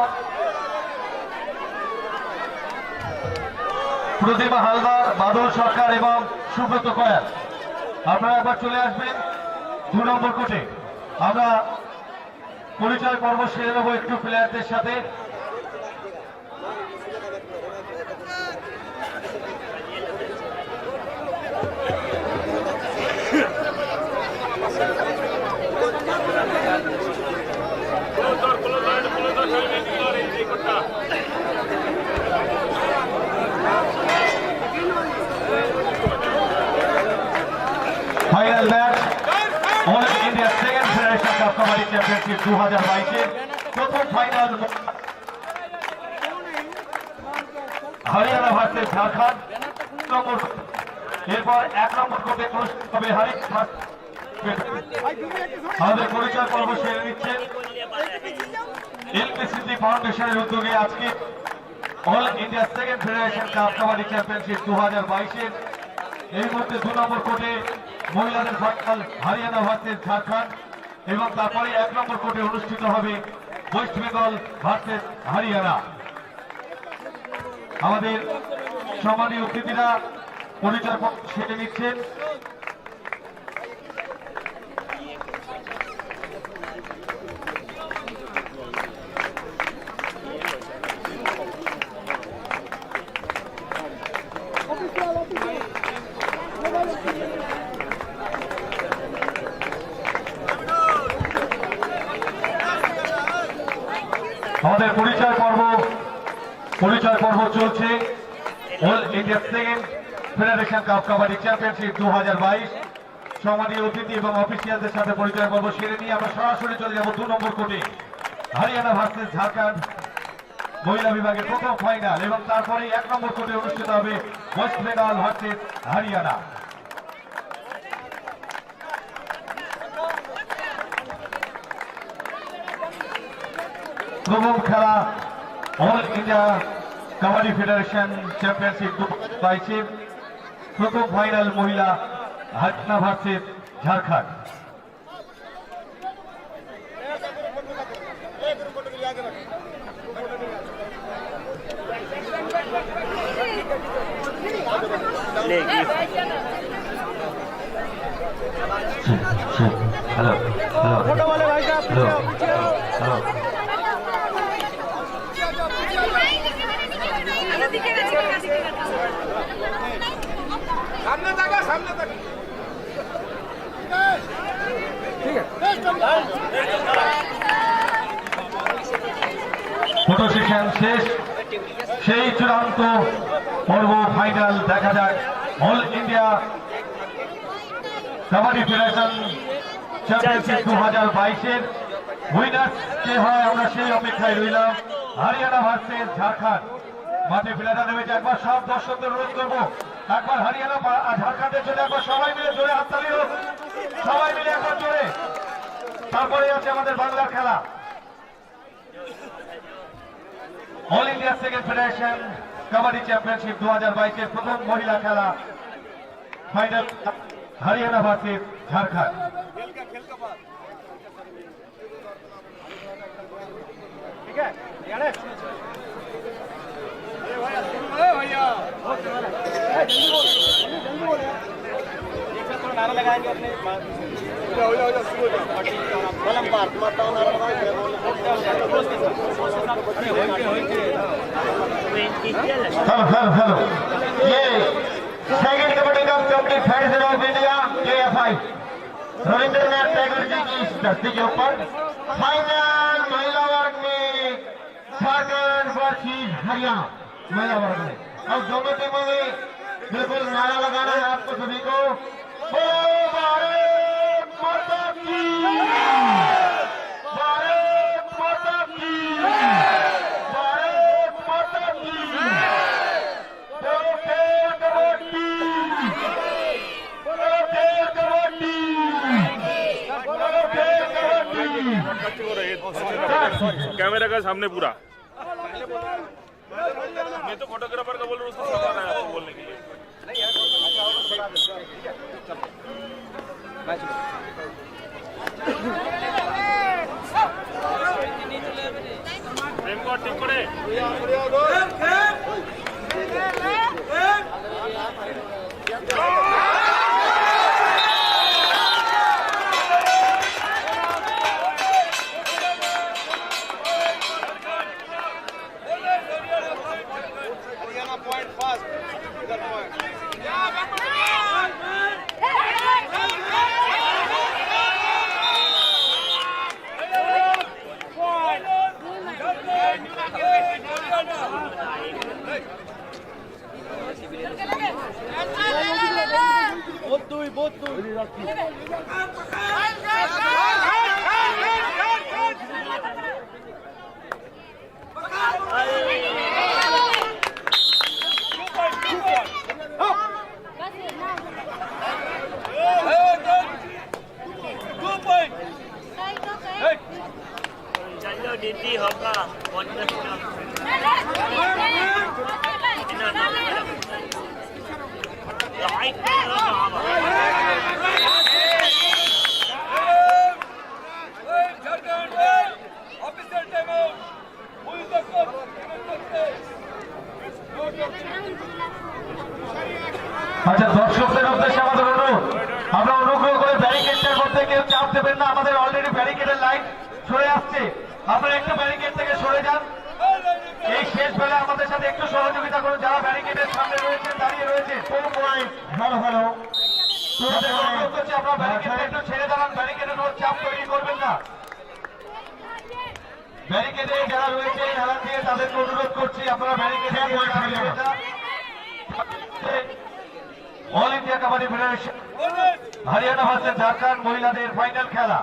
F: প্রতিমা হালদার, বাদল সরকার এবং সুব্রত কয়াল। আপনারা একবার চলে আসবেন 2 নম্বর কোর্টে। আমরা পরিচয় পর্ব সেরে নেবো একটু প্লেয়ারদের সাথে। Final match all India second federation cup kabaddi championship 2022 প্রথম ফাইনাল হরিয়ানা ভার্সেস ঝাড়খণ্ড। এরপর 1 নম্বর কোর্টে অনুষ্ঠিত হবে আমাদের পরিচয় পর্ব সেরে নিচ্ছেন এলপিসিসি ফাউন্ডেশনের উদ্যোগে আজকে all India second federation cup kabaddi championship 2022 এই মুহূর্তে 2 নম্বর কোর্টে মহিলাদের ফাইনাল হরিয়ানা ভার্সেস ঝাড়খণ্ড এবং তারপরে 1 নম্বর কোর্টে অনুষ্ঠিত হবে ওয়েস্ট বেঙ্গল ভার্সেস হরিয়ানা। আমাদের সম্মানীয় অতিথিরা পরিচয় সেরে নিচ্ছেন। আমাদের পরিচয় পর্ব চলছে all India second federation cup kabaddi championship 2022। সম্মানীয় অতিথি এবং অফিসিয়ালদের সাথে পরিচয় পর্ব সেরে নিয়ে আমরা সরাসরি চলে যাব 2 নম্বর কোর্টে হরিয়ানা ভার্সেস ঝাড়খণ্ড মহিলা বিভাগের প্রথম ফাইনাল এবং তারপরে 1 নম্বর কোর্টে অনুষ্ঠিত হবে ওয়েস্ট বেঙ্গল ভার্সেস হরিয়ানা। প্রথম খেলা all India kabaddi federation championship 2022 প্রথম ফাইনাল মহিলা হরিয়ানা ভার্সেস ঝাড়খণ্ড। হ্যালো
A: सामने तक
F: ফটো সেশন শেষ, সেই চূড়ান্ত পর্ব ফাইনাল দেখা যাক all India kabaddi federation championship 2022 winner কে হয় আমরা সেই অপেক্ষায় রইলাম। হরিয়ানা ভার্সেস ঝাড়খণ্ড। মাঠে প্লেয়াররা নেমেছে, একবার সব দর্শকদের অনুরোধ করবো একবার হরিয়ানা ঝাড়খণ্ডের জন্য একবার সবাই মিলে জোরে হাততালি হোক, সবাই মিলে একবার জোরে। তারপরে আছে আমাদের বাংলার খেলা all India second federation kabaddi championship 2022 প্রথম মহিলা খেলা ফাইনাল হরিয়ানা ভার্সেস ঝাড়খণ্ড।
B: नारा लगाएंगे अपने
E: हेलो ये second kabaddi cup kabaddi federation of India KFI Rabindranath Tagore ji की इस धरती के ऊपर फाइनल महिला वर्ग में झारखंड वर्सेस हरियाणा महिला वर्ग में। अब दोनों टीमों में बिल्कुल नारा लगाना है आपको सभी को। भारत माता की, भारत माता की, भारत माता की। कबड्डी, कबड्डी, कबड्डी।
I: कैमरा का सामने पूरा। मैं तो फोटोग्राफर का बोल रहा हूँ, उसको सामान है आपको बोलने के लिए। ঠিক করে
B: point fast. That point.
J: Didi hoga, bonus
H: আচ্ছা, দর্শকদের উদ্দেশ্যে আমাদের অনুরোধ, আপনারা অনুগ্রহ করে ব্যারিকেডের মধ্যে কেউ চাপ দেবেন না। আমাদের অলরেডি ব্যারিকেডের লাইন সরে আসছে, আপনারা একটু ব্যারিকেড থেকে সরে যান। এই শেষ বেলা আমাদের সাথে একটু সহযোগিতা করুন, যারা ব্যারিকেডের সামনে রয়েছেন, দাঁড়িয়ে রয়েছেন।
E: ভালো ভালো
H: আপনারা ব্যারিকেডটা একটু ছেড়ে দাঁড়ান, ব্যারিকেডের উপর চাপ তৈরি করবেন না। ব্যারিকেডে যারা রয়েছে হেলান দিয়ে তাদেরকে অনুরোধ করছি, আপনারা ব্যারিকেডে all India kabaddi federation Haryana versus Jharkhand মহিলাদের ফাইনাল খেলা।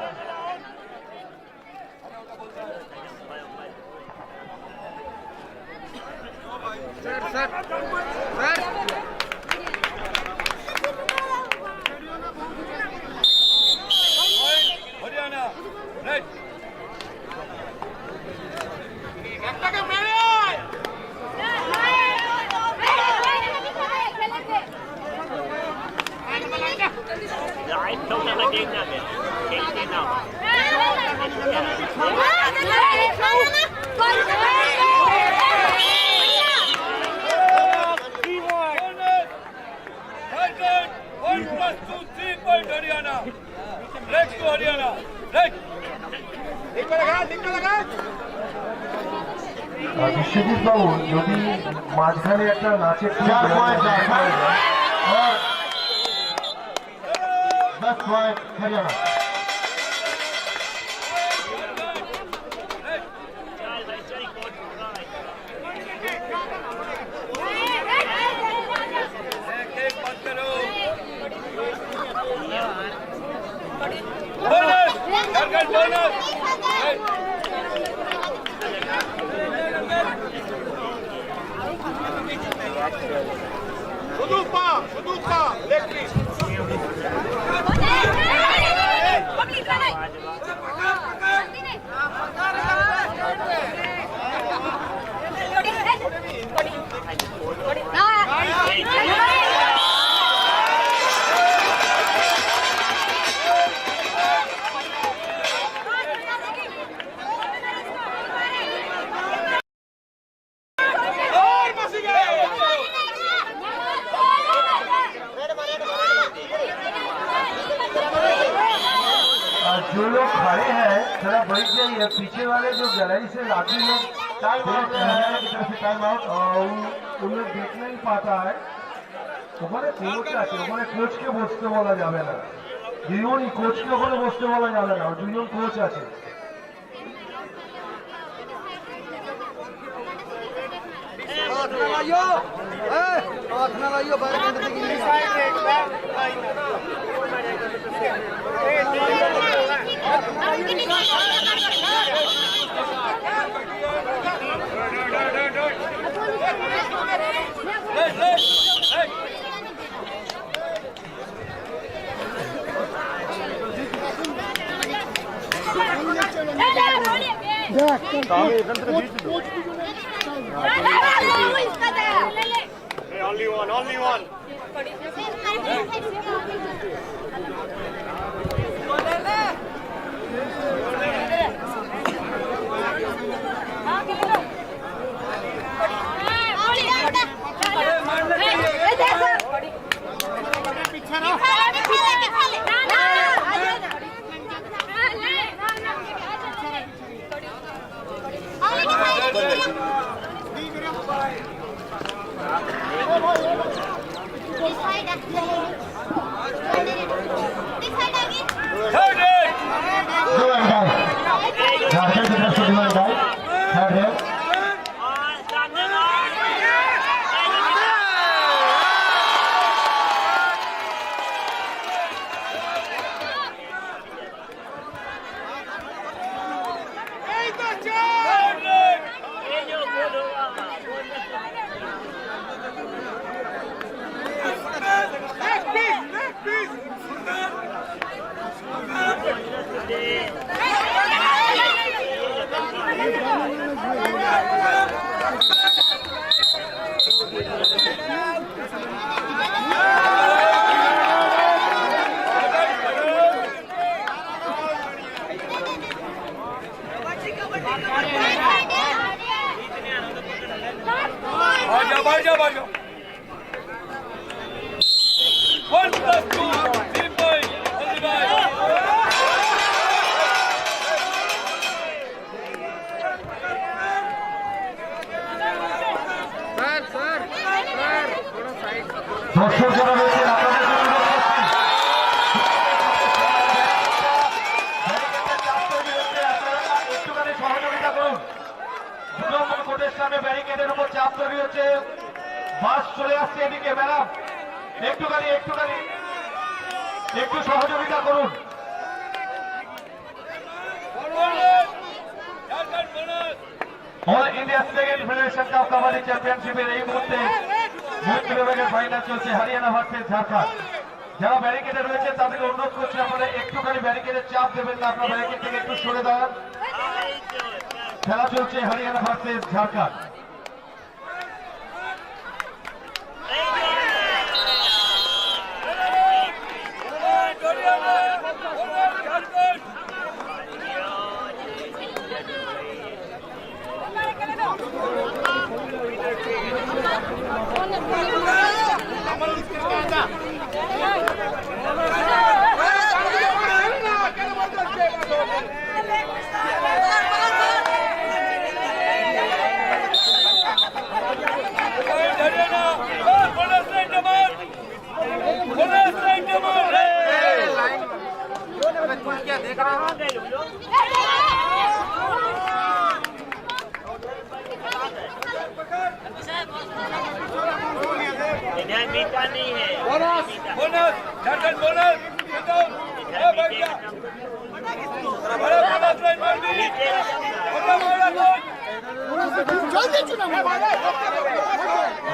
H: বিশ্বজিৎ বাবু, যদি মাঝখানে একটা নাচের হরিয়ানা जो लोग खड़े हैं थोड़ा बैठ जाइए, पीछे वाले जो गैलरी से लाठी लोग टाइम आउट उन लोग देख नहीं पाता है। ওখানে কোচ আছে, ওখানে কোচকে বসতে বলা যাবে না, দুজনই কোচকে ওখানে বসতে বলা যাবে না, দুজন কোচ আছে।
B: Only one, only one.
H: দর্শক যারা রয়েছেন একটুখানি সহযোগিতা করুন। 2 নম্বর কোর্টের সামনে ব্যারিকেডের উপর চাপ তৈরি হচ্ছে, বাস চলে আসছে এদিকে। ম্যাডাম একটুখানি একটু সহযোগিতা করুন। All India second federation cup kabaddi চ্যাম্পিয়নশিপের এই মুহূর্তে মহিলা বিভাগের ফাইনাল চলছে, হরিয়ানা ভার্সেস ঝাড়খণ্ড। যারা ব্যারিকেডে রয়েছে তাদেরকে অনুরোধ করছি আপনারা একটুখানি ব্যারিকেডের চাপ দেবেন না, আপনার ব্যারিকেড থেকে একটু সরে দাঁড়ান। খেলা চলছে হরিয়ানা ভার্সেস ঝাড়খণ্ড।
J: इधर मीठा नहीं है।
I: बोनस बोनस झारखंड बोनस बड़े बोनस लाइन मार दी। जल्दी चुना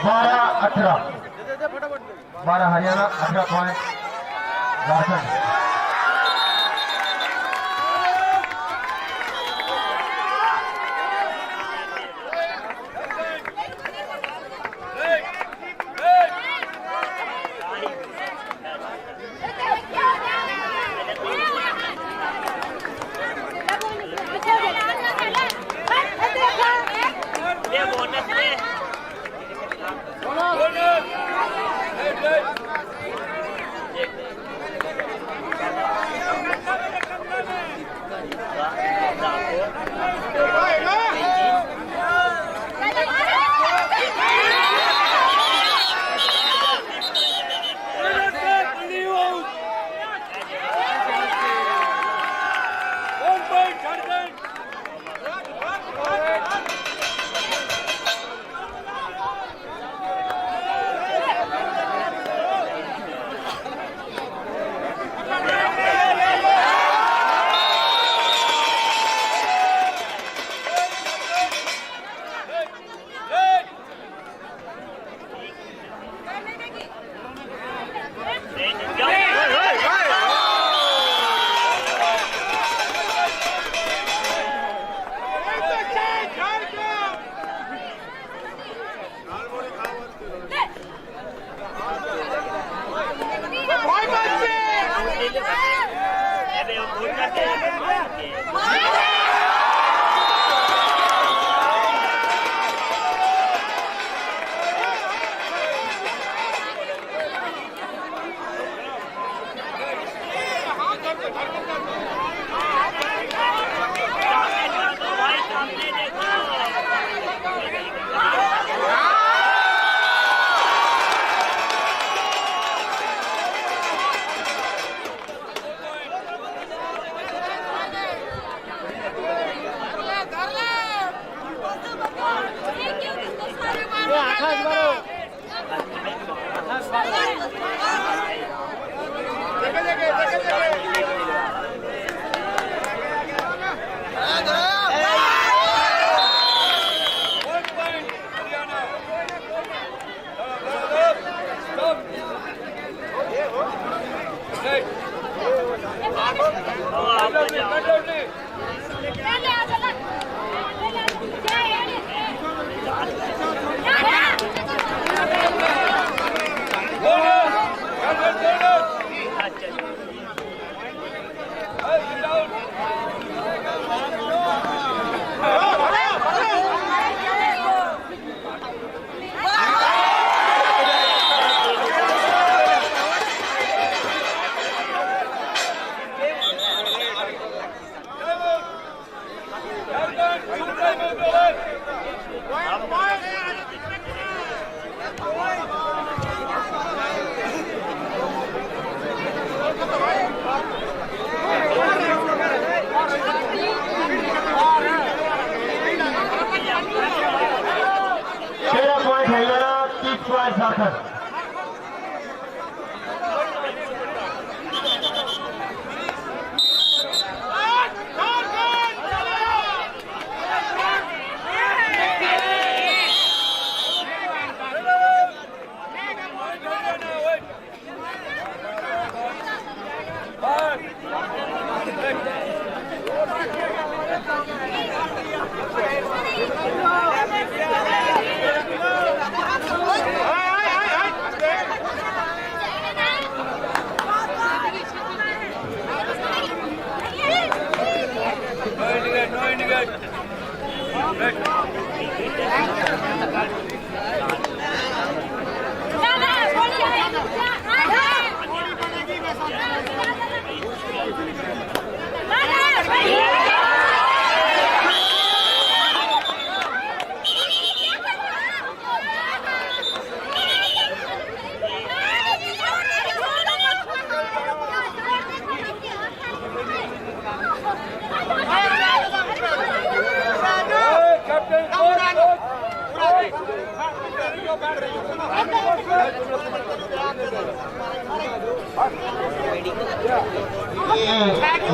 H: 12-18 12 हरियाणा 18 पॉइंट झारखंड।
J: ये बोनस है।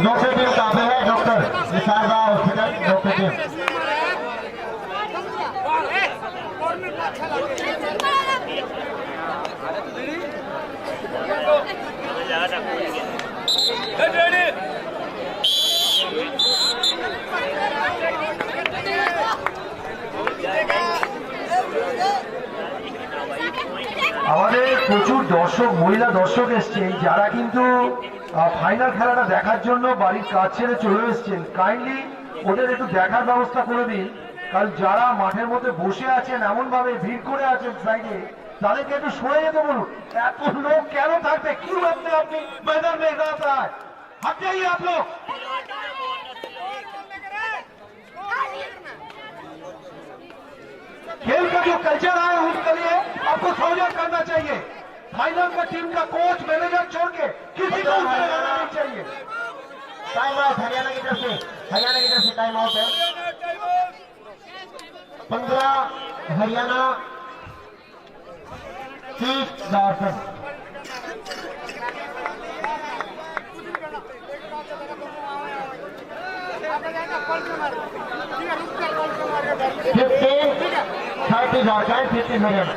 E: डॉक्टर टीम काफी है डॉक्टर निशारदा हॉस्पिटल डॉक्टर टीम
H: আমাদের প্রচুর দর্শক মহিলা দর্শক এসছেন যারা কিন্তু ফাইনাল খেলাটা দেখার জন্য বাড়ির কাজ ছেড়ে চলে এসছেন। কাইন্ডলি ওদের একটু দেখার ব্যবস্থা করে দিন, কারণ যারা মাঠের মধ্যে বসে আছেন এমন ভাবে ভিড় করে আছেন সাইডে, তাদেরকে একটু সরে যেতে বলুন। এত লোক কেন থাকবে? কি আপনি আপনি मैदान में रात रहा है, हट जाइए आप लोग। खेल का जो कल्चर है उसके लिए आपको सहयोग करना चाहिए। फाइनल का टीम का कोच मैनेजर छोड़ के किसी को उसमें रहना नहीं चाहिए।
E: टाइम आउट हरियाणा की तरफ से टाइम आउट है 15 हरियाणा 30 झारखंड। फिफ्टीन 30 झारखंड 15 हरियाणा।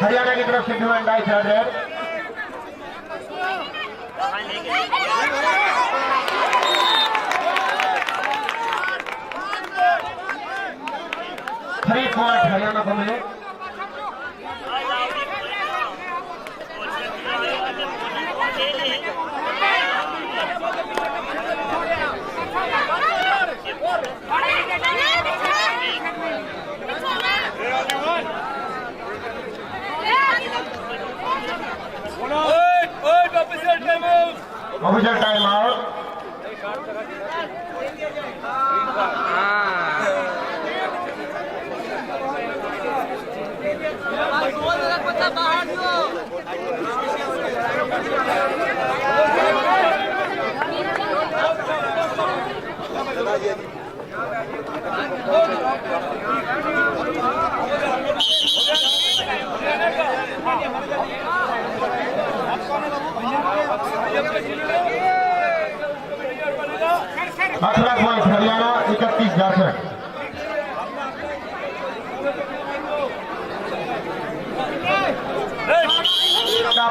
E: हरियाणा की तरफ से 2 and 2 third red. Three point Haryana को मिले। Official time out. अठारह पॉइंट हरियाणा 31 झारखंड।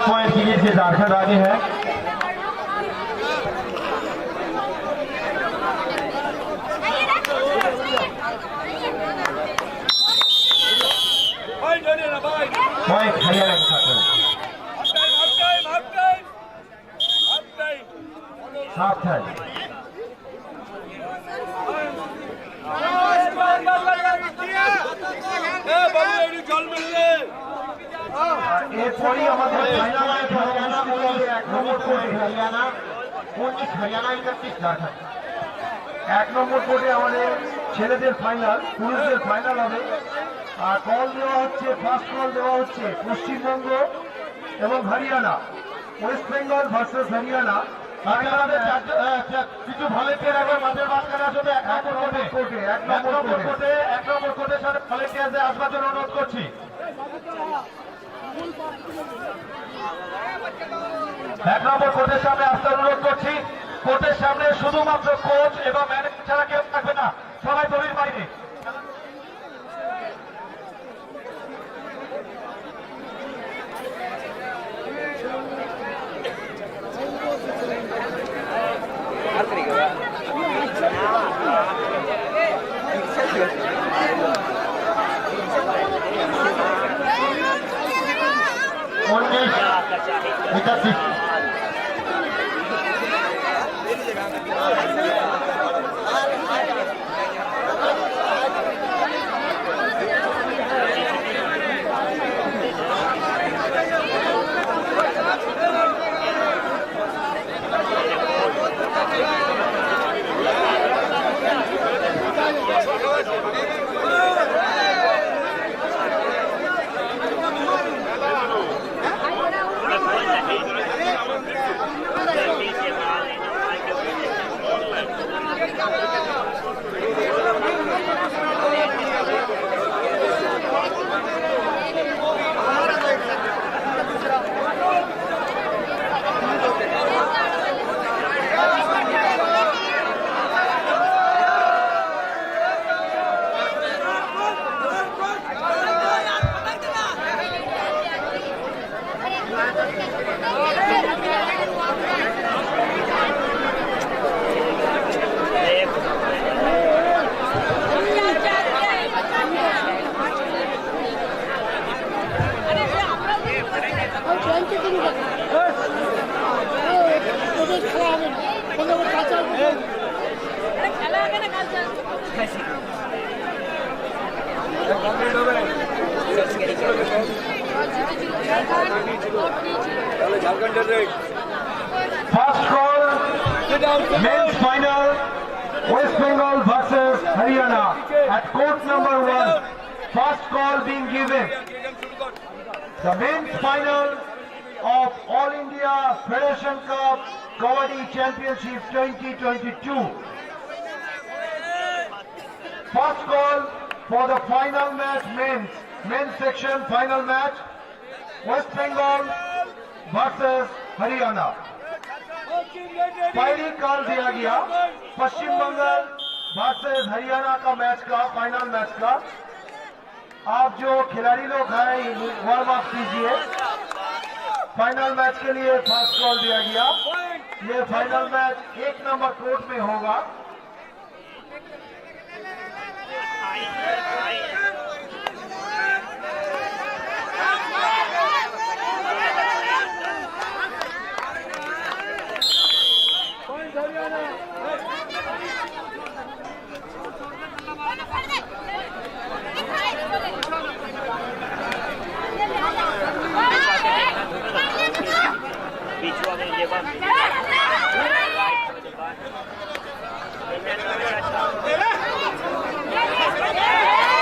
E: पॉइंट की लीड से झारखंड आगे है। पॉइंट हरियाणा के साथ हाफ टाइम।
H: এরপরই আমাদের
E: हरियाणा 19 हरियाणा 31 झारखंड।
H: 1 নম্বর কোর্টে আমাদের ছেলেদের ফাইনাল, পুরুষদের ফাইনাল হবে। আর কল দেওয়া হচ্ছে, ফার্স্ট কল দেওয়া হচ্ছে পশ্চিমবঙ্গ এবং হরিয়ানা, ওয়েস্ট বেঙ্গল ভার্সেস হরিয়ানা।
E: কিছু ভলেন্টিয়ার একবার মাঠের মাঝখানে আসবে। 1 নম্বর কোর্টের সাথে ভলেন্টিয়ারদের আসবার জন্য অনুরোধ করছি। 1 নম্বর কোর্টের সামনে আসতে অনুরোধ করছি।
H: কোর্টের সামনে শুধুমাত্র কোচ এবং ম্যানেজার ছাড়া কেউ থাকবে না, সবাই দড়ির বাইরে। First call, men's final, West Bengal versus Haryana at court number 1. First call being given. The men's final of All India Federation Cup Kabaddi Championship 2022. First call for the final match, men's section final match, West Bengal versus Haryana. पहली call दिया गया पश्चिम Bangal versus Haryana का match का final match का। आप जो खिलाड़ी लोग हैं वार्म अप कीजिए। फाइनल मैच के लिए फर्स्ट कॉल दिया गया। ये फाइनल मैच 1 नंबर कोर्ट में होगा।
G: Yeah!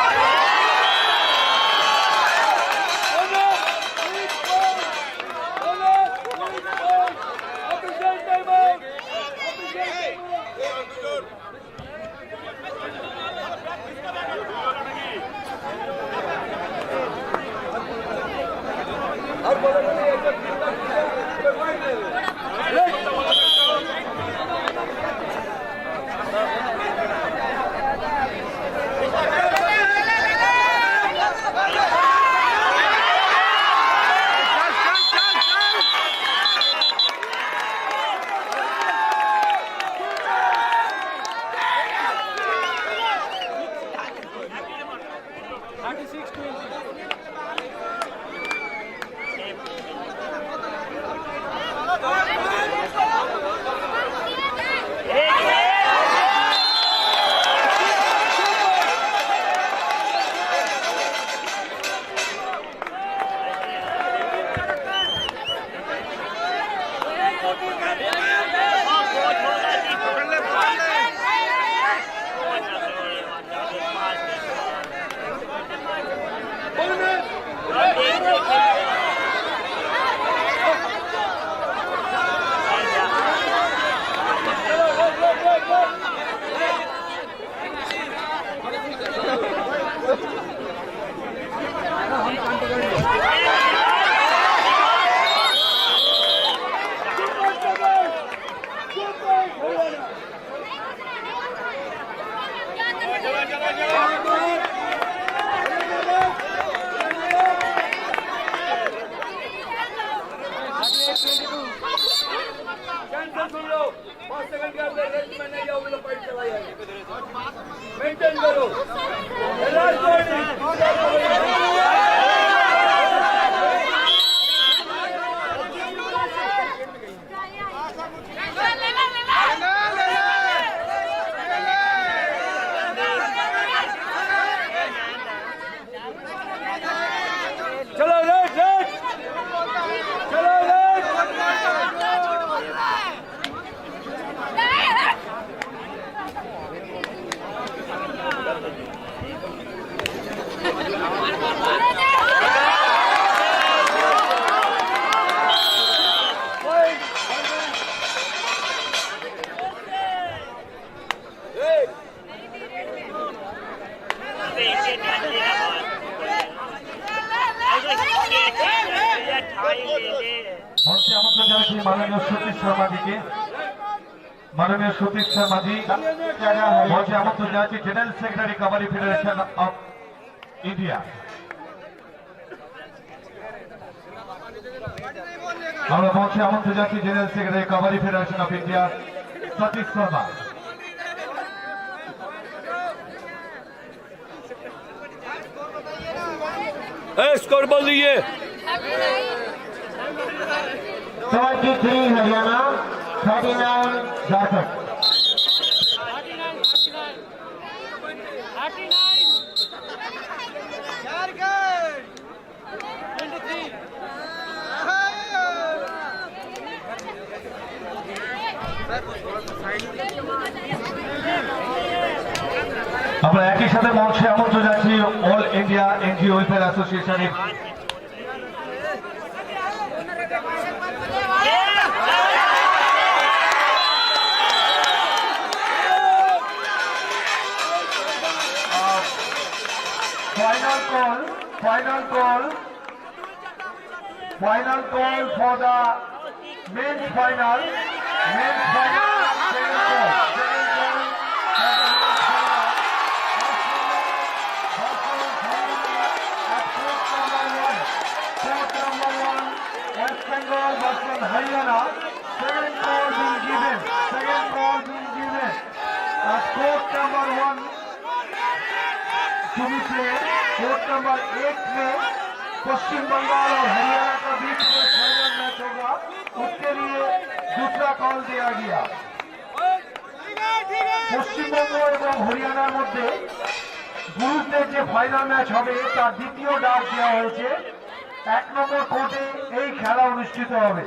I: मेंटेन करो चलो रेड रेड चलो रेड
H: মঞ্চে আমন্ত্রণ জানাচ্ছি মাননীয় সতীশ শর্মাজিকে। মাননীয় সতীশ শর্মাজি মঞ্চে আমন্ত্রণ জানাচ্ছি general secretary kabaddi federation of India. আমরা মঞ্চে আমন্ত্রণ জানাচ্ছি general secretary kabaddi federation of India Satish Sharma.
I: Score बोल दीजिए
E: 23 हरियाणा 39 झारखंड।
H: আমরা একই সাথে মঞ্চে আমন্ত্রণ জানাচ্ছি অল ইন্ডিয়া এনজিও ওয়েলফেয়ার অ্যাসোসিয়েশনের final call for the men's final second call West Bengal versus Haryana. Second call being given at court number 1 to be played. Court number 1 में पश्चिम बंगाल और हरियाणा का बीच में फाइनल मैच होगा, उसके लिए दूसरा कॉल दिया गया। পশ্চিমবঙ্গ এবং হরিয়ানার মধ্যে গ্রুপের যে ফাইনাল ম্যাচ হবে তার দ্বিতীয় ডাক দেওয়া হয়েছে। 1 নম্বর কোর্টে এই খেলা অনুষ্ঠিত হবে।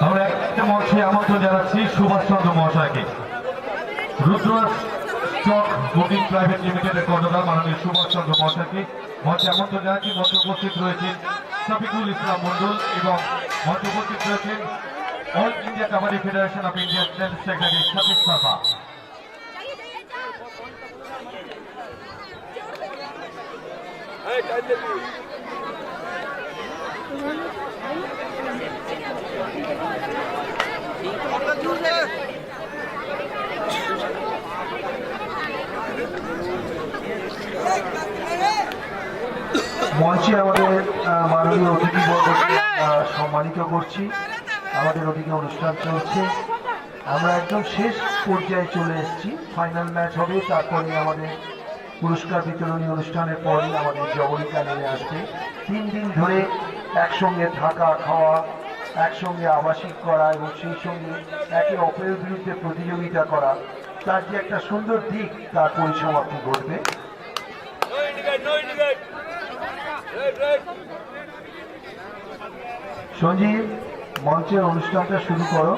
H: আমরা একটা মঞ্চে আমন্ত্রণ জানাচ্ছি সুভাষ চন্দ্র মহাশয়কে। রুদ্র স্টক বুকিং প্রাইভেট লিমিটেডের কর্ণধার মাননীয় সুভাষ চন্দ্র মহাশয়কে মঞ্চে আমন্ত্রণ জানাচ্ছি। মঞ্চে উপস্থিত রয়েছেন শফিকুল ইসলাম মন্ডল এবং মঞ্চে উপস্থিত রয়েছেন all India kabaddi federation of India general secretary Satish Sharma. মঞ্চে আমাদের মাননীয় অতিথিবর্গকে সম্মানিত করছি। আমাদের ওদিকে অনুষ্ঠান চলছে, আমরা একদম শেষ পর্যায়ে চলে এসেছি। ফাইনাল ম্যাচ হবে, তারপরে আমাদের পুরস্কার বিতরণী অনুষ্ঠানের পরই আমাদের জবনিকা নেমে আসবে। 3 দিন ধরে একসঙ্গে থাকা খাওয়া একসঙ্গে আবাসিক করা এবং সেই সঙ্গে একে অপরের বিরুদ্ধে প্রতিযোগিতা করা, তার যে একটা সুন্দর দিক তার পরিসমাপ্তি ঘটবে। সঞ্জীব, মঞ্চের অনুষ্ঠানটা শুরু করো।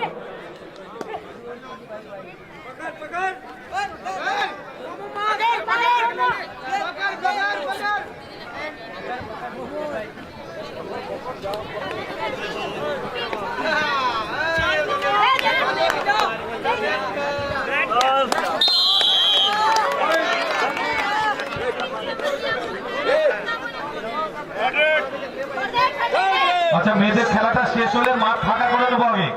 F: আচ্ছা, মেয়েদের খেলাটা শেষ হলে মাঠ ফাঁকা করে নেবো আগে,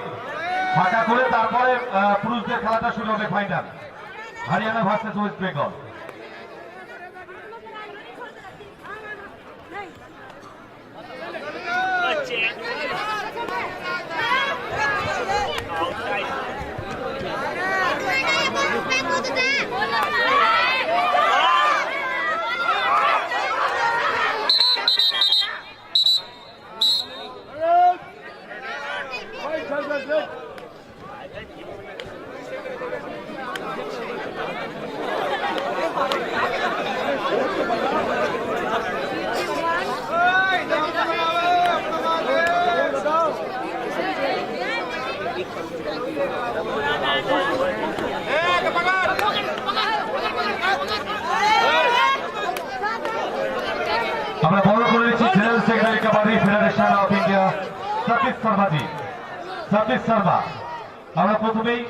F: ফাঁকা করে তারপরে পুরুষদের খেলাটা শুরু হবে। Final Haryana versus West Bengal. আমরা বড় করে নিচ্ছি general secretary kabaddi federation of India Satish Sharmaji. Satish Sharma, আমরা প্রথমেই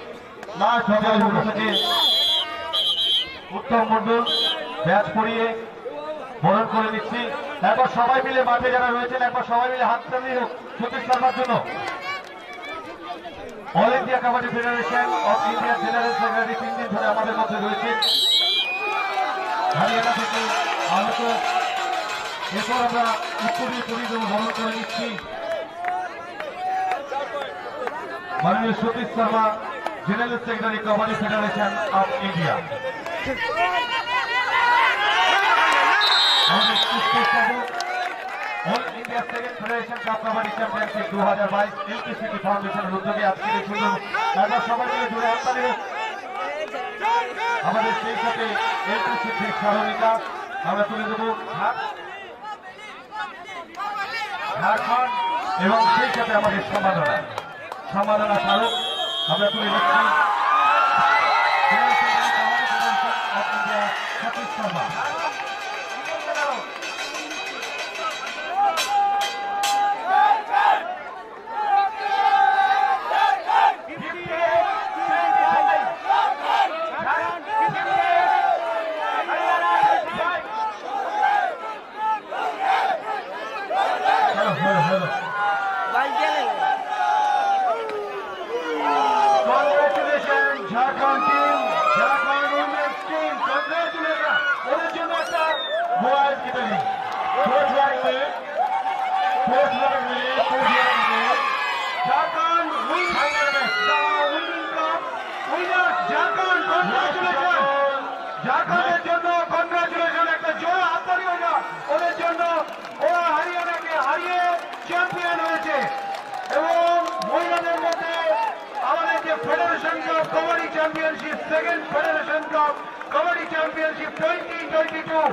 F: লাস্ট থেকে উত্তম মন্ডল ব্যাচ পরিয়ে বরণ করে নিচ্ছি। একবার সবাই মিলে মাঠে যারা রয়েছেন একবার সবাই মিলে হাত তালি হোক সতীশ শর্মার জন্য। All India kabaddi federation of India general secretary 3 দিন ধরে আমাদের মধ্যে রয়েছে হরিয়ানা থেকে আগত। এরপর আমরা উত্তরীয় পরিজন বরণ করে নিচ্ছি মাননীয় Satish Sharma, general secretary kabaddi federation of India. All India second federation cup kabaddi championship 2022 এলপিসিটি ফাউন্ডেশনের উদ্যোগে আজকের এই সুন্দর একবার সবাই মিলে জুড়ে হাততালি হোক। আমাদের সেই সাথে এলপিসিটির স্মরণিকা আমরা তুলে দেবো ঝাড়খণ্ড এবং সেই সাথে আমাদের সম্মাননা স্মারক আমরা তুলে দিচ্ছি Satish Sharma. Congratulations, Jharkhand team, Jharkhand women's team. Congratulations. ওদের জন্য একটা মোবাইল কিনে দিন। First লাগবে, Jharkhand wins final match. The winning cup winners Jharkhand. Congratulations. ঝাড়খণ্ডের জন্য কনগ্রাচুলেশন, একটা জোরে হাততালি হয়ে যাক ওদের জন্য। ওরা হরিয়ানাকে হারিয়ে চ্যাম্পিয়ন হয়েছে। এবং মহিলাদের মধ্যে আমাদের যে federation cup kabaddi championship, second federation cup kabaddi championship 2022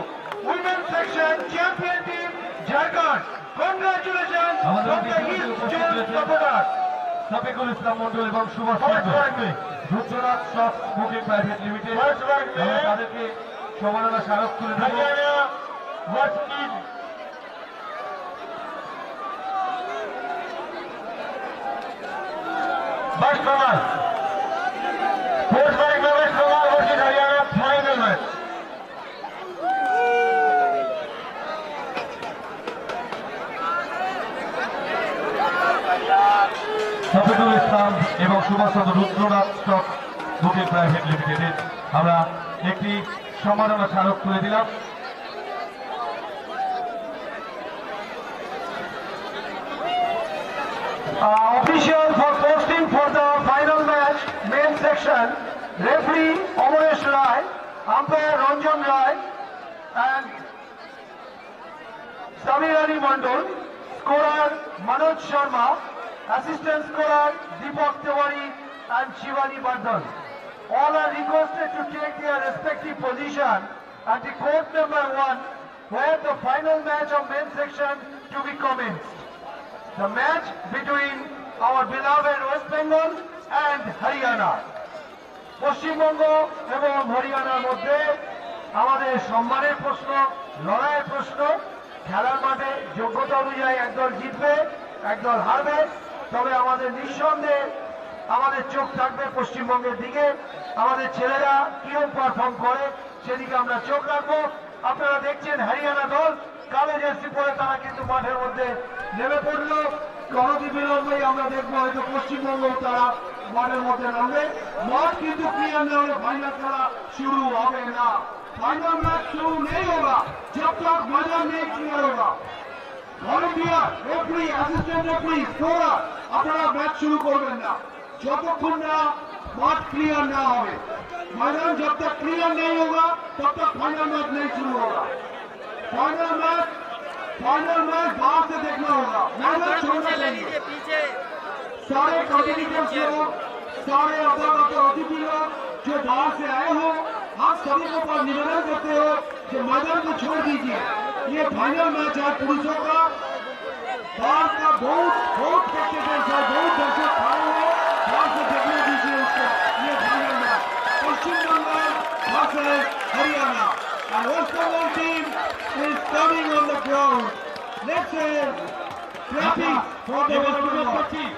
F: women section champion team Jharkhand. Congratulation from the east zone supporter Safikul Islam Mondal এবং Subhash Mondal, Rudranath stock booking private limited. তাদেরকে সম্মাননা স্মারক তুলে দেব। West Bengal, West Bengal versus Haryana final match. Safikul ইসলাম এবং সুভাষ চন্দ্র রুদ্রনাথ স্টক বুকিং প্রাইভেট লিমিটেডের আমরা একটি সম্মাননা স্মারক তুলে দিলাম।
H: Official for posting for the final match, main section, referee Amaresh Rai, umpire Ranjan Rai and Samir Ali Mandol, scorer Manoj Sharma, assistant scorer Deepak Tiwari and Shivani Bandhan. All are requested to take their respective position at the court number 1, where the final match of men's section to be commenced. The match between our beloved West Bengal and Haryana. Paschimbanga এবং হরিয়ানার মধ্যে আমাদের সম্মানের প্রশ্ন, লড়াইয়ের প্রশ্ন। খেলার মাঠে যোগ্যতা অনুযায়ী একদল জিতবে, একদল হারবে। তবে আমাদের নিঃসন্দেহে আমাদের চোখ থাকবে পশ্চিমবঙ্গের দিকে। আমাদের ছেলেরা কিরকম পারফর্ম করে সেদিকে আমরা চোখ রাখবো। আপনারা দেখছেন হরিয়ানা দল কালো জার্সি পরে তারা কিন্তু মাঠের মধ্যে নেমে পড়লো। অনতি বিলম্বেই আমরা দেখবো হয়তো পশ্চিমবঙ্গ তারা মাঠের মধ্যে নামবে। মাঠ কিন্তু ক্লিয়ার না হলে ফাইনাল খেলা শুরু হবে না। फाइनल मैच शुरू नहीं होगा जब तक मैदान नहीं क्लियर होगा। Volunteer, referee, assistant referee, scorer अपना मैच शुरू करবেন না যতক্ষণ না माठ क्लियर ना हो। मैदान जब तक क्लियर नहीं होगा तब तक फाइनल मैच नहीं शुरू होगा। फाइनल मैच बाहर से देखना होगा, मैदान छोड़ना चाहिए। सारे कॉन्टिनेंट्स लोग, सारे अतिथि लोग जो बाहर से आए हो, आप सभी को पर निवेदन करते हो कि मैदान को छोड़ दीजिए। ये फाइनल मैच है पुरुषों का। बाहर का बहुत स्पेक्टेटर्स है, बहुत दर्शक खड़े हैं, बाहर से देखने दीजिए उसको। ये final match Paschim Bangal versus Haryana and West Bengal team is coming on the ground. Let's say clapping for the West Bengal team.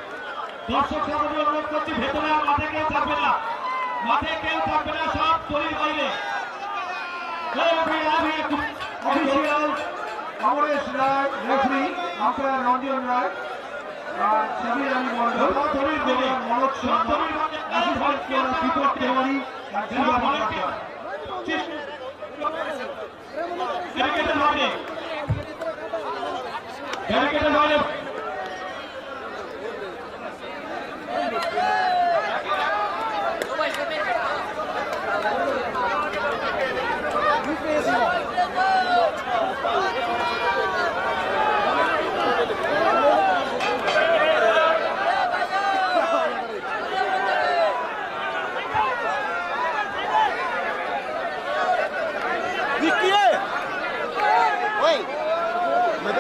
H: দর্শক সাধারণ অনুরোধ করছি, ভেতরে মাঠে কেউ থাকবে না, মাঠে কেউ থাকবে না, সব তৈরি বাইরে। অফিসিয়াল অমরেশ রায়, রেফারি আম্পায়ার রঞ্জন রায়, সাবির আলী মন্ডল, মনোজ শর্মা, অ্যাসিস্ট্যান্ট স্কোরার দীপক তিওয়ারি,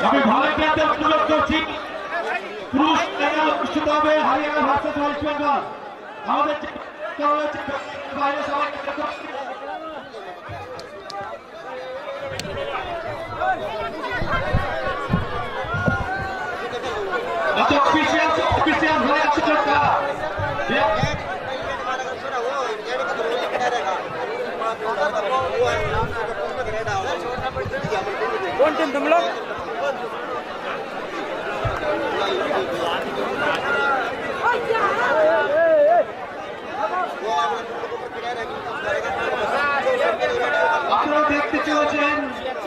H: আমি ভলান্টিয়ারদের অনুরোধ করছি, পুরুষ খেলা অনুষ্ঠিত হবে হরিয়ানা ভার্সেস ওয়েস্ট বেঙ্গল। আমাদের বাইরে সবাই অফিসিয়াল হয়ে আছে
A: कौन टीम तुम लोग?
H: আপনারা দেখতে চলেছেন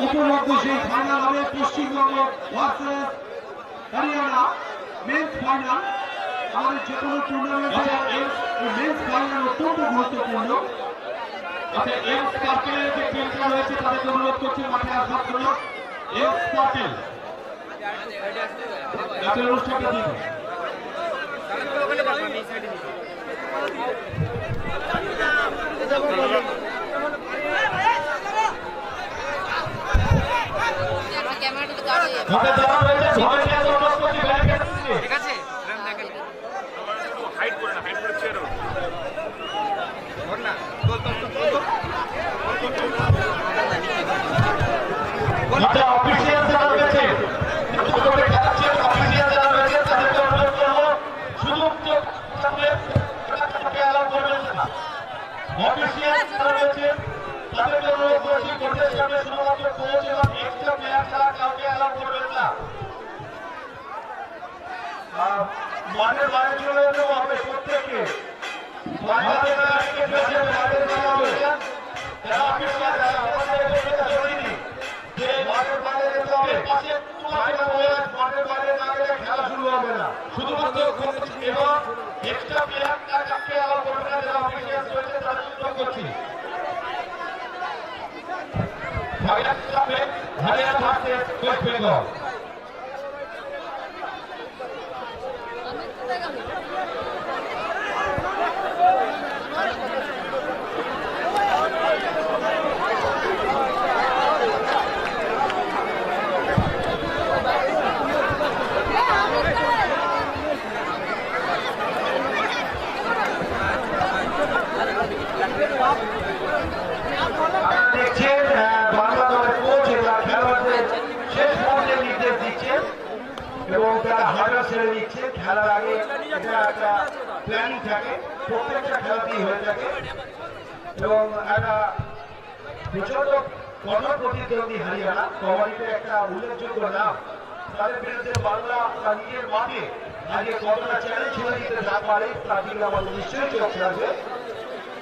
H: ইতিমধ্যে সেই ফাইনাল হবে Paschimbanga versus Haryana men's final. আমাদের যে কোনো টুর্নামেন্টে মেন্স ফাইনাল অত্যন্ত গুরুত্বপূর্ণ। আচ্ছা, এমস সার্কেলের যে টিমটা রয়েছে তাদেরকে অনুরোধ করছি মাঠে আসার জন্য। এমস সার্কেল ম্যাচের অনুষ্ঠানটা দিন।
A: ঠিক আছে, হাইট করে না, হাইট করে চেয়ার না।
H: অফিসিয়াল যারা রয়েছে, অফিসিয়াল যারা রয়েছে তাদেরকে অনুরোধ করবো শুধু অ্যালাউ করবেন না। অফিসিয়াল যারা রয়েছে তাদেরকে অনুরোধ করছি কোর্টের সামনে শুধুমাত্র কোচ এবং এক্সট্রা প্লেয়ার ছাড়া কাউকে অ্যালাউ করবেন না। মাঠের বাইরে চলে যেতে হবে প্রত্যেককে। বাইরে যারা অফিসিয়াল যারা আমাদের জরুরি যে মাঠের বাইরে যেতে হবে। মাঠের বাইরে না গেলে খেলা শুরু হবে না। শুধুমাত্র কোচ এবং এক্সট্রা প্লেয়ার কাউকে অ্যালাউ করবেন না। যারা অফিসিয়াল রয়েছে তাদের সুযোগ করছি। হরিয়ানা ভার্সেস ওয়েস্ট বেঙ্গল। প্ল্যানিং থাকে, প্রত্যেকটা খেলাতেই হয়ে থাকে এবং একটা প্রচন্ড কঠোর প্রতিদ্বন্দ্বী হরিয়ানা কবাডিতে একটা উল্লেখযোগ্য নাম। তাদের বিরুদ্ধে বাংলা তার নিজের মাঠে আজকে কতটা চ্যালেঞ্জ ছুড়ে দিতে না পারে তার দিকে আমাদের নিশ্চয়ই চোখ রাখবে।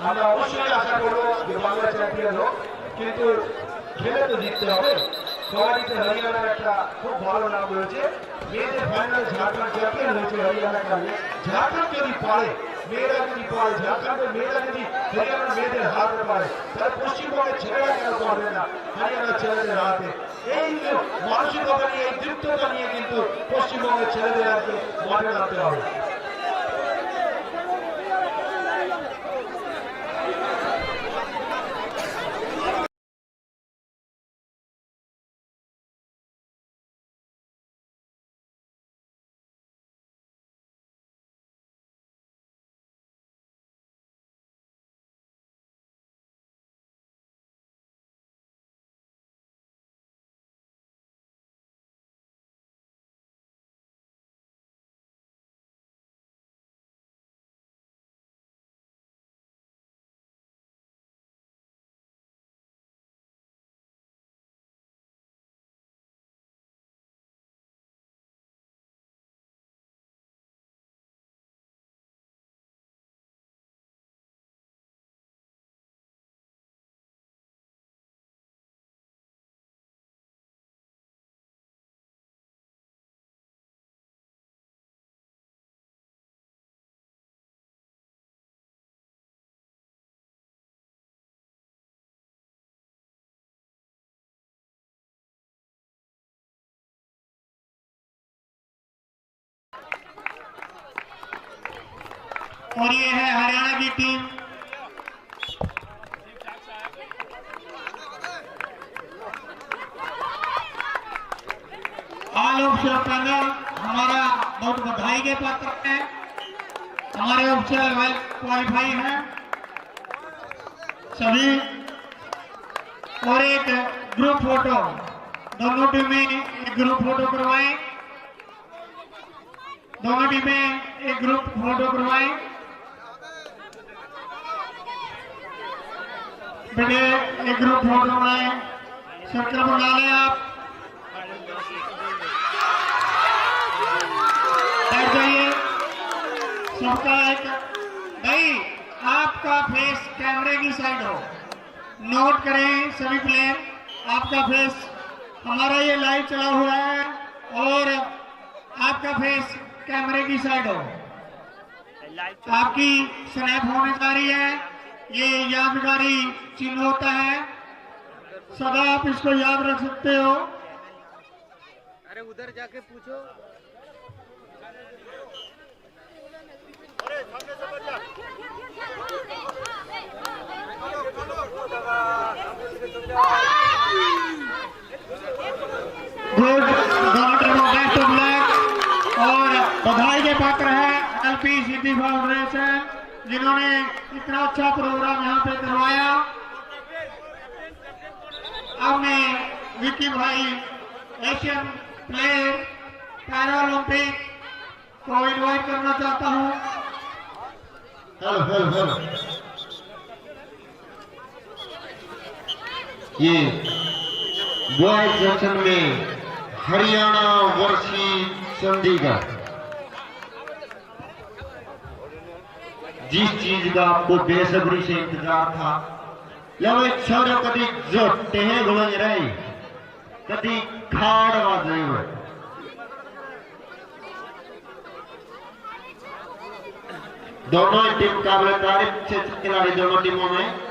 H: আমরা অবশ্যই আশা করবো যে বাংলা চ্যাম্পিয়ন হোক, কিন্তু খেলে তো জিততে হবে। কবাডিতে হরিয়ানার একটা খুব ভালো নাম রয়েছে। মেয়েদের ফাইনাল ঝাড়খণ্ড চ্যাম্পিয়ন হয়েছে হরিয়ানার কারণে। ঝাড়খণ্ড যদি পারে, মেয়েরা যদি পারে, ঝাড়খণ্ডের মেয়েরা যদি হরিয়ানার মেয়েদের হারাতে পারে, তাহলে পশ্চিমবঙ্গের ছেলেরা কেন পারবে না হরিয়ানার ছেলেদের হারাতে? এই মানসিকতা নিয়ে, এই দৃপ্ততা নিয়ে কিন্তু পশ্চিমবঙ্গের ছেলেদের আজকে মাঠে নামতে হবে।
E: और ये है हरियाणा की टीम। ऑल ऑफिशियल पैनल हमारा बहुत बधाई के पात्र है। हमारे ऑफिशियल वेल क्वालिफाई हैं सभी। और एक ग्रुप फोटो, दोनों टीमें एक ग्रुप फोटो करवाएं, दोनों टीमें एक ग्रुप फोटो करवाएं। बेटे एक ग्रुप फोटो बनाए, सर्कल बना लें आप, बैठ जाइए। सबका एक भाई आपका फेस कैमरे की साइड हो, नोट करें सभी प्लेयर, आपका फेस, हमारा ये लाइव चला हुआ है और आपका फेस कैमरे की साइड हो। आपकी स्नैप होने जा रही है, ये यादगारी चिन्ह होता है, सदा आप इसको याद रख सकते हो।
A: अरे उधर जाके पूछो।
E: Good, best of luck. और बधाई के पात्र है एलपी सिटी फाउंडेशन, जिन्होंने इतना अच्छा प्रोग्राम यहाँ पे करवाया। अब मैं विक्की भाई एशियन प्लेयर पैरा ओलंपिक को इनवाइट करना चाहता हूँ। ये बॉयज सेक्शन में हरियाणा वर्सेस चंडीगढ़, जिस चीज का आपको बेसब्री से इंतजार था, लेकिन छोरो कभी जो टेहे गुलज रही, कभी खाड़ आवाज नहीं हुई। दोनों टीम काबिल तारीफ से खिलाड़ी, दोनों टीमों में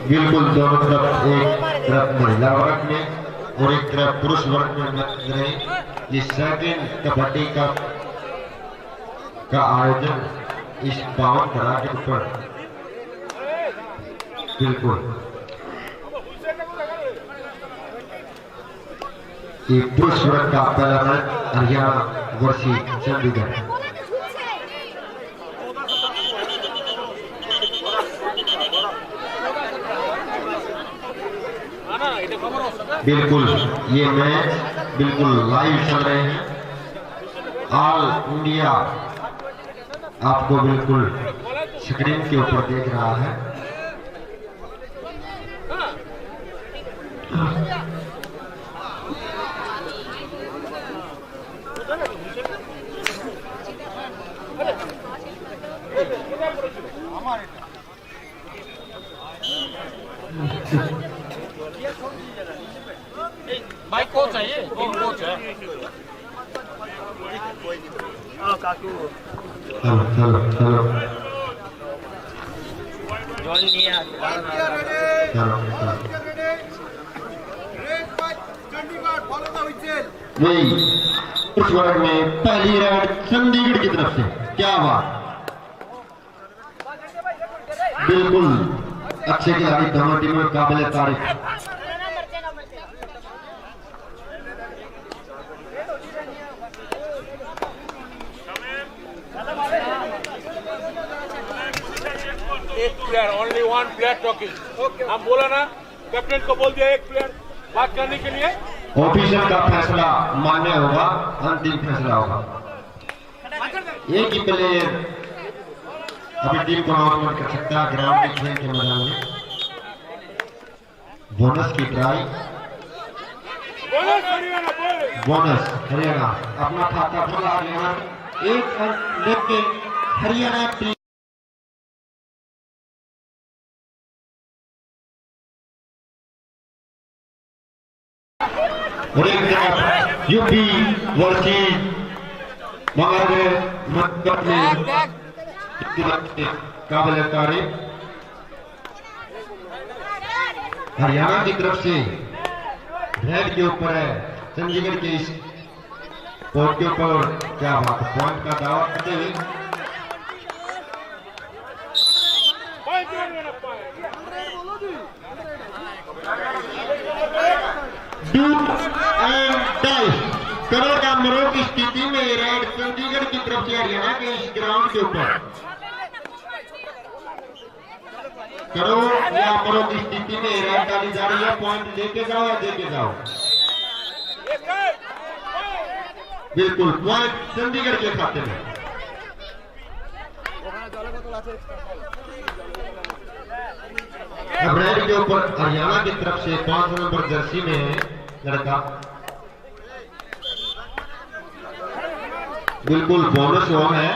E: बिल्कुल दोनों तरफ एक तरफ महिला वर्ग में और एक तरफ पुरुष वर्ग में ये सेकंड कबड्डी कप का आयोजन इस पावन धरा के ऊपर बिल्कुल ये पुरुष वर्ग का पहला मैच हरियाणा वर्सी चंडीगढ़। बिल्कुल ये मैच बिल्कुल लाइव चल रहे हैं। ऑल इंडिया आपको बिल्कुल स्क्रीन के ऊपर देख रहा है।
A: भाई कोच है ये, कोच है।
E: चलो चलो चलो नहीं उस वर्ग में पहली रेड चंडीगढ़ की तरफ से। क्या बात, बिल्कुल अच्छे खिलाड़ी दोनों टीमों में काबिल तारीफ।
I: एक player, only one player talking. हम बोला ना, कैप्टन को बोल दिया एक प्लेयर बात करने के लिए।
E: ऑफिसर का फैसला मान्य होगा, अंतिम फैसला होगा। एक ही प्लेयर अभी टीम को अनाउंसमेंट कर सकता है ग्राउंड के खेल के मैदान में। बोनस की ट्राई, बोनस हरियाणा अपना खाता खुला। हरियाणा एक अंक लेके हरियाणा टीम और एक तरफ यूपी वर्सेस मगध में काबिल तारीफ। हरियाणा की तरफ से रेड के ऊपर है चंडीगढ़ के इस कोर्ट के ऊपर। क्या बात, पॉइंट का दावा करते हुए डू एंड डाई करो का मरो की स्थिति में रेड चंडीगढ़ की तरफ से हरियाणा के इस ग्राउंड के ऊपर। करो या मरो की स्थिति में रेड डाली जा रही है। पॉइंट लेके जाओ या देके जाओ। बिल्कुल पॉइंट चंडीगढ़ के खाते में। अब रेड के ऊपर हरियाणा की तरफ से 5 नंबर जर्सी में है लड़का। बिल्कुल बोनस ऑन है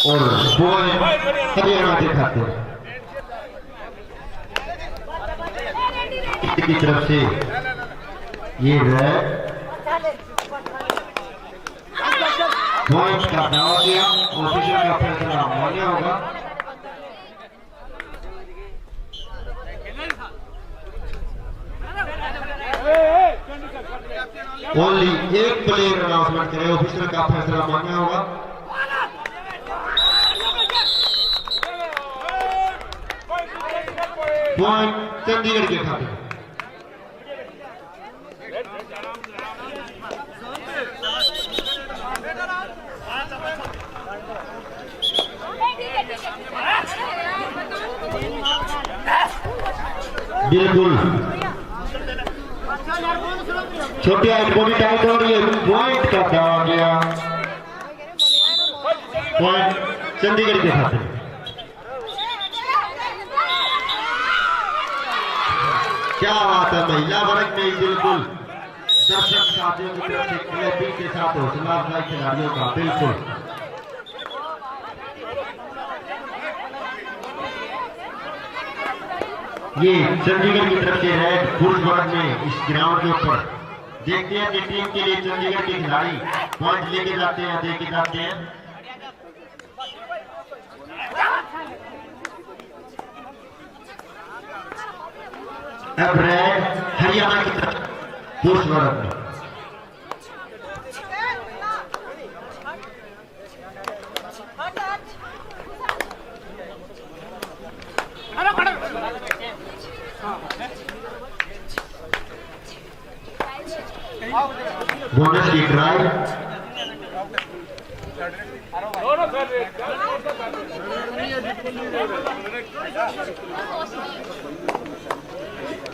E: और पॉइंट हरियाणा के खाते में की तरफ से। ये रेड पॉइंट का दावा किया, ऑफिसर का फैसला मान्य होगा। ओनली एक प्लेयर अनाउंसमेंट करे, ऑफिसर का फैसला मान्य होगा। पॉइंट चंडीगढ़ के खाते में। बिल्कुल छोटी हाइट बॉडी टाइट हो रही है। पॉइंट का दावा गया, पॉइंट चंडीगढ़ के खाते में। क्या बात है, महिला वर्ग में बिल्कुल दर्शक साथियों की तरफ से क्लैपिंग के साथ हौसला अफजाई खिलाड़ियों का। बिल्कुल ये चंडीगढ़ की तरफ से रेड पुरुष वर्ग में इस ग्राउंड के ऊपर। देखते हैं कि टीम के लिए चंडीगढ़ के खिलाड़ी पॉइंट लेके जाते हैं, देके जाते हैं। अब रेड हरियाणा की तरफ पुरुष वर्ग में। बोनस की ड्राइव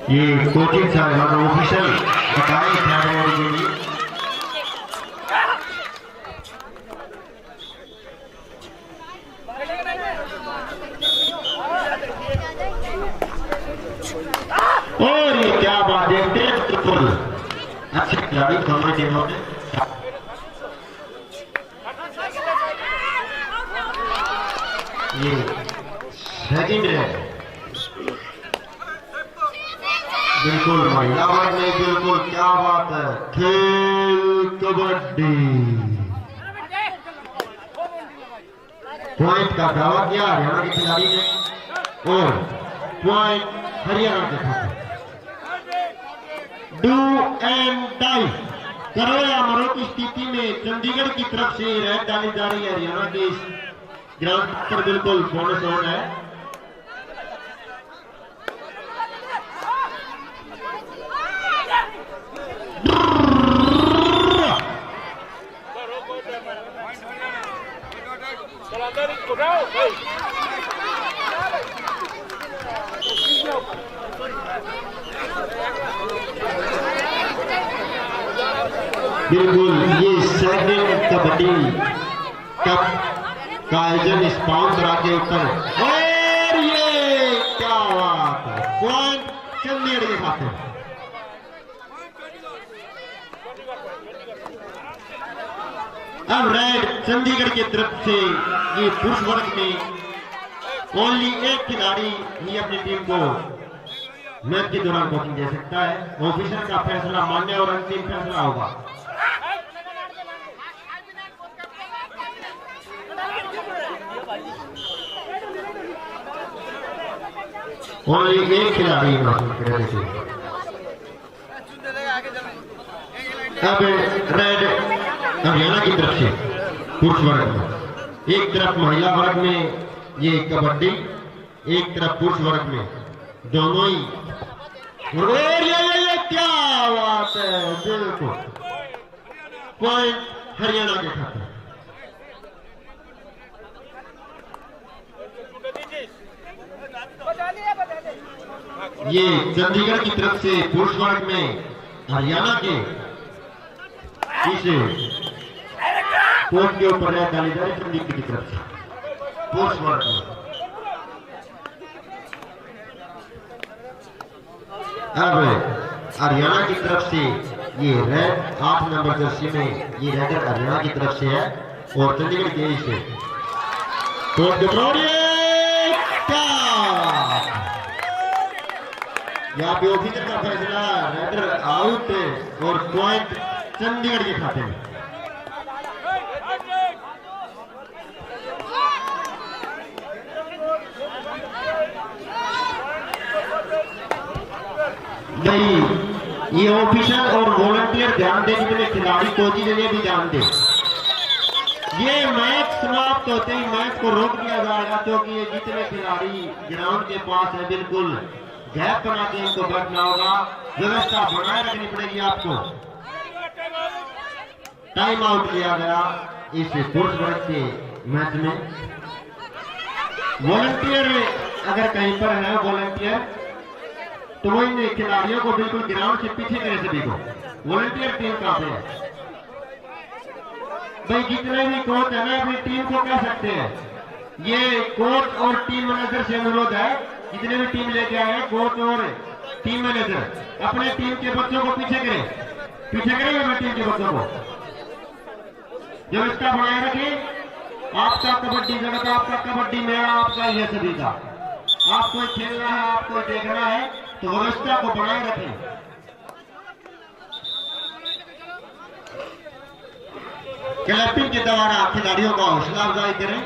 E: ये कोचिंग साहब ऑफिशियल बताए खिलाड़ियों के लिए। और ये क्या बात है, बिल्कुल अच्छे खिलाड़ी दोनों टीमों में। ये सेकंड है बिल्कुल महिला वर्ग में, बिल्कुल क्या बात है, खेल कबड्डी। पॉइंट का दावा किया हरियाणा के खिलाड़ी ने और पॉइंट हरियाणा के खाते। डू एंड डाई, करो या मरो की स्थिति में चंडीगढ़ की तरफ से रेड डाली जा रही है। हरियाणा के इस ग्राउंड पर बिल्कुल बोनस ऑन है। बिल्कुल ये सेकंड कबड्डी कप का आयोजन इस पाउंड के ऊपर, और ये क्या बात है, पॉइंट चंडीगढ़ के खाते। अब रेड चंडीगढ़ की तरफ से ये पुरुष वर्ग में ओनली एक खिलाड़ी ही अपनी टीम को मैच के दौरान कोचिंग दे सकता है। ऑफिसर का फैसला मान्य और अंतिम फैसला होगा। ओनली एक खिलाड़ी अब रेड हरियाणा की तरफ से पुरुष वर्ग में, एक तरफ महिला वर्ग में ये कबड्डी, एक तरफ पुरुष वर्ग में, दोनों ही। और ये क्या बात है, बिल्कुल पॉइंट हरियाणा के खाते। ये चंडीगढ़ की तरफ से पुरुष वर्ग में हरियाणा के इस कोर्ट के ऊपर है डाली जा रही चंडीगढ़ की तरफ से पुरुष वर्ग में। अब हरियाणा की तरफ से ये रेड 8 नंबर जर्सी में ये रेडर हरियाणा की तरफ से है और चंडीगढ़ के से कोर्ट के यहाँ पे ऑफिसर का फैसला, रेडर आउट और पॉइंट चंडीगढ़ के खाते में। नहीं, ये ऑफिसर और वॉलंटियर ध्यान दे, जितने खिलाड़ी कोचिंग के लिए भी ध्यान दे। ये मैच समाप्त होते ही मैच को रोक दिया जाएगा, क्योंकि ये जितने खिलाड़ी ग्राउंड के पास है बिल्कुल गैप बना के इनको बैठना होगा। व्यवस्था बनाए रखनी पड़ेगी आपको। टाइम आउट लिया गया इस पुरुष वर्ग के मैच में। वॉलंटियर अगर कहीं पर है वॉलंटियर, तो वो इन खिलाड़ियों को बिल्कुल ग्राउंड से पीछे करे सभी को। वॉलंटियर टीम कहां पे है भाई? जितने भी कोच है ना अपनी टीम को कह सकते हैं, ये कोच और टीम मैनेजर से अनुरोध है, जितने भी टीम लेके आए कोच और टीम मैनेजर अपने टीम के बच्चों को पीछे करेंगे अपने टीम के बच्चों को। व्यवस्था बनाए रखें। आपका कबड्डी जगत, आपका कबड्डी मेला, आपका यह सभी का, आपको खेलना है, आपको देखना है, तो व्यवस्था को बनाए रखें। क्लैपिंग के द्वारा खिलाड़ियों का हौसला अफजाई करें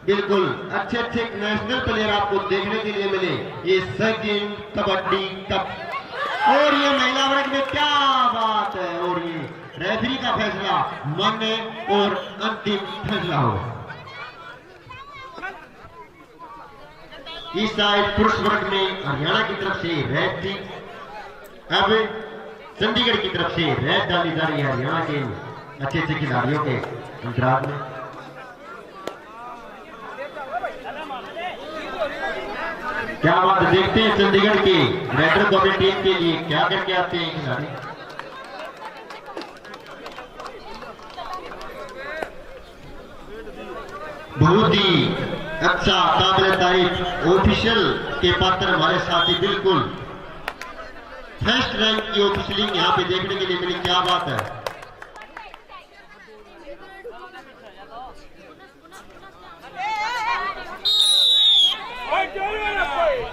E: बिल्कुल अच्छे अच्छे नेशनल प्लेयर आपको देखने के लिए मिले। ये सेकंड कबड्डी कप और ये महिला वर्ग में क्या बात है। और ये रेफरी का फैसला मान्य और अंतिम फैसला हो। इस साइड पुरुष वर्ग में हरियाणा की तरफ से रेड थी, अब चंडीगढ़ की तरफ से रेड डाली जा रही है हरियाणा के अच्छे अच्छे खिलाड़ियों के अंतराल में। क्या बात, देखते हैं चंडीगढ़ के रेडर कबड्डी टीम के लिए क्या करके आते हैं खिलाड़ी। बहुत ही अच्छा काबिल तारीफ ऑफिशियल के पात्र हमारे साथी, बिल्कुल फर्स्ट रैंक की ऑफिशियलिंग यहाँ पे देखने के लिए मिली। क्या बात है।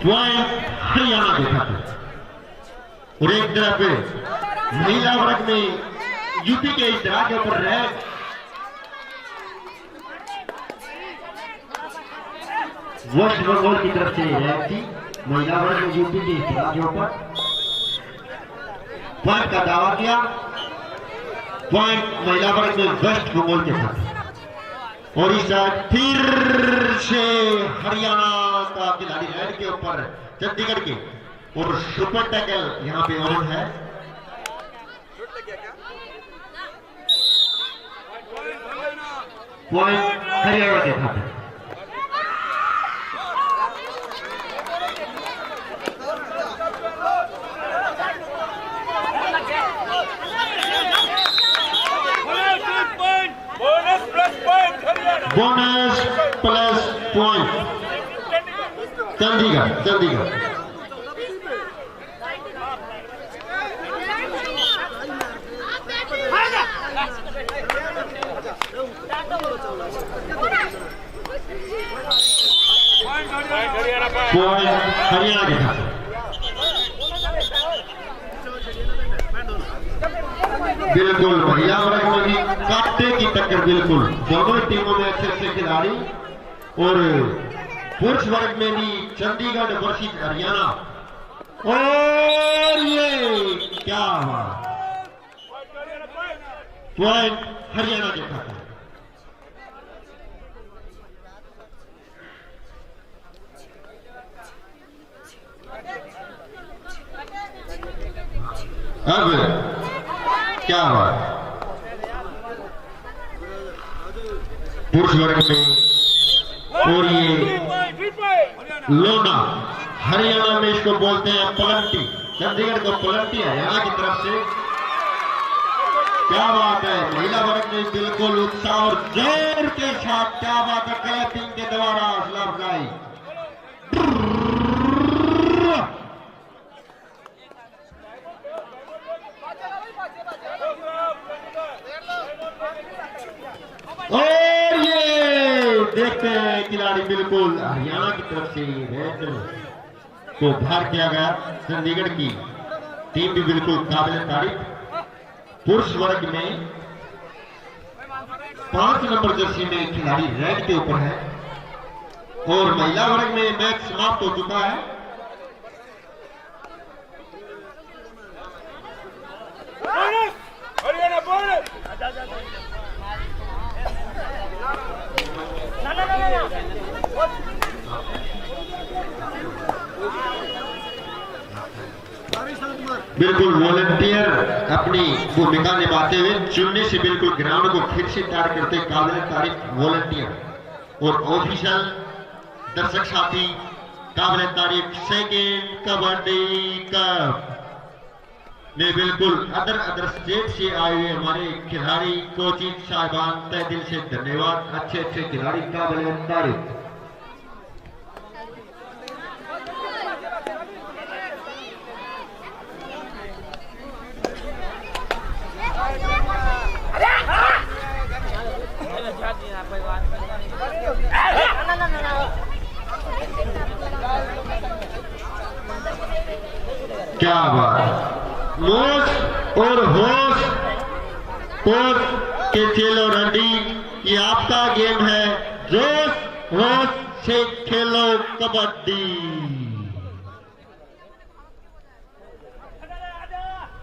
E: पॉइंट हरियाणा के खाते। और एक तरफ महिला वर्ग में यूपी के इस तरह के ऊपर रेड, वेस्ट बंगाल की तरफ से रेड थी। महिला वर्ग में यूपी के इस तरह के ऊपर पॉइंट का दावा किया। पॉइंट महिला वर्ग में वेस्ट बंगाल के साथ। और इस फिर से हरियाणा का खिलाड़ी रेड के ऊपर चंडीगढ़ के, और सुपर टैकल यहाँ पे ऑन है। पॉइंट हरियाणा के खाते। Bonus plus point Chandigarh. Point Haryana के खाते। बिल्कुल महिला वर्ग में भी कांटे की टक्कर, बिल्कुल दोनों टीमों में अच्छे अच्छे खिलाड़ी। और पुरुष वर्ग में भी चंडीगढ़ वर्सेस हरियाणा। और ये क्या हुआ, पॉइंट हरियाणा के खाते। अब क्या हुआ, पुरुष वर्ग में। और ये लोना, हरियाणा में इसको बोलते हैं पलंटी, चंडीगढ़ को पलंटी हरियाणा की तरफ से। क्या बात है, महिला वर्ग में बिल्कुल उत्साह और जोर के साथ, क्या बात है, क्लैपिंग के द्वारा हौसला अफजाई। और ये देखते हैं खिलाड़ी, बिल्कुल हरियाणा की तरफ से रेड को बाहर किया गया। चंडीगढ़ की टीम भी बिल्कुल काबिल तारीफ। पुरुष वर्ग में 5 नंबर जर्सी में खिलाड़ी रेड के ऊपर है। और महिला वर्ग में मैच समाप्त हो चुका है। बिल्कुल वॉलंटियर अपनी भूमिका निभाते हुए चुनने से बिल्कुल ग्राउंड को फिर से तैयार करते काबिल तारीफ वॉलंटियर। और ऑफिशियल दर्शक साथी काबिल तारीफ सेकेंड कबड्डी कप में बिल्कुल अदर स्टेट से आए हुए हमारे खिलाड़ी, कोचिंग साहिबान, तहे दिल से धन्यवाद। अच्छे अच्छे खिलाड़ी काबिल तारीफ। क्या बात, मोश और होश कोच के चेलो रंडी, ये आपका गेम है। जोश হচ্ছে খেলো কবাড্ডি।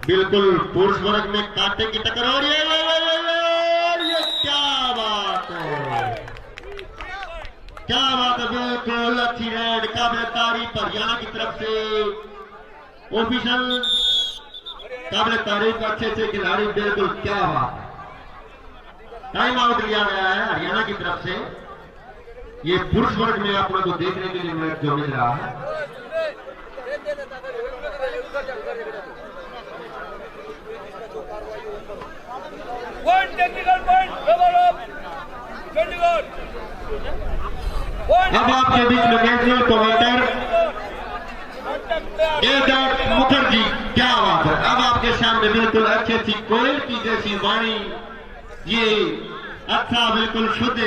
E: बिल्कुल पुरुष वर्ग में कांटे की टक्कर हो रही है। ये क्या बात है, क्या बात है, बिल्कुल अच्छी रेड काबिल तारीफ हरियाणा की तरफ से ऑफिशियल काबिल तारीफ अच्छे अच्छे खिलाड़ी, बिल्कुल क्या बात। टाइम आउट लिया गया है हरियाणा की तरफ से। ये पुरुष वर्ग में आप लोगों को देखने के लिए मैच जो मिल रहा है। अब आपके बीच में नेशनल कमांडर मुखर्जी, क्या बात है। अब आपके सामने बिल्कुल अच्छी अच्छी कोयल की जैसी वाणी, ये अच्छा बिल्कुल शुद्ध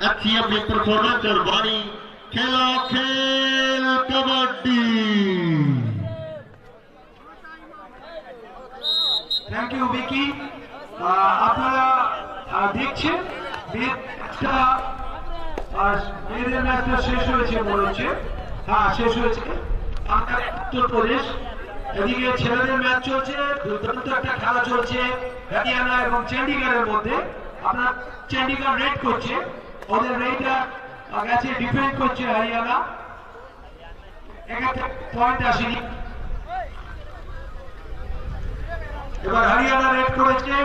E: अच्छी अपनी परफॉर्मेंस और वाणी। खेलो खेल कबड्डी।
H: থ্যাংক ইউ বিকি। আপনারা দেখছেন মেয়েদের ম্যাচটা শেষ হয়েছে মনে হচ্ছে। হ্যাঁ শেষ হয়েছে। উত্তরপ্রদেশ, এদিকে ছেলেদের ম্যাচ চলছে, দুর্দান্ত একটা খেলা চলছে হরিয়ানা এবং চণ্ডীগড়ের মধ্যে। আপনার চণ্ডীগড় রেড করছে, ওদের রেডটা গেছে ডিফেন্ড করছে হরিয়ানা, এখানে পয়েন্ট আসেনি। এবার হরিয়ানা রেড করেছে,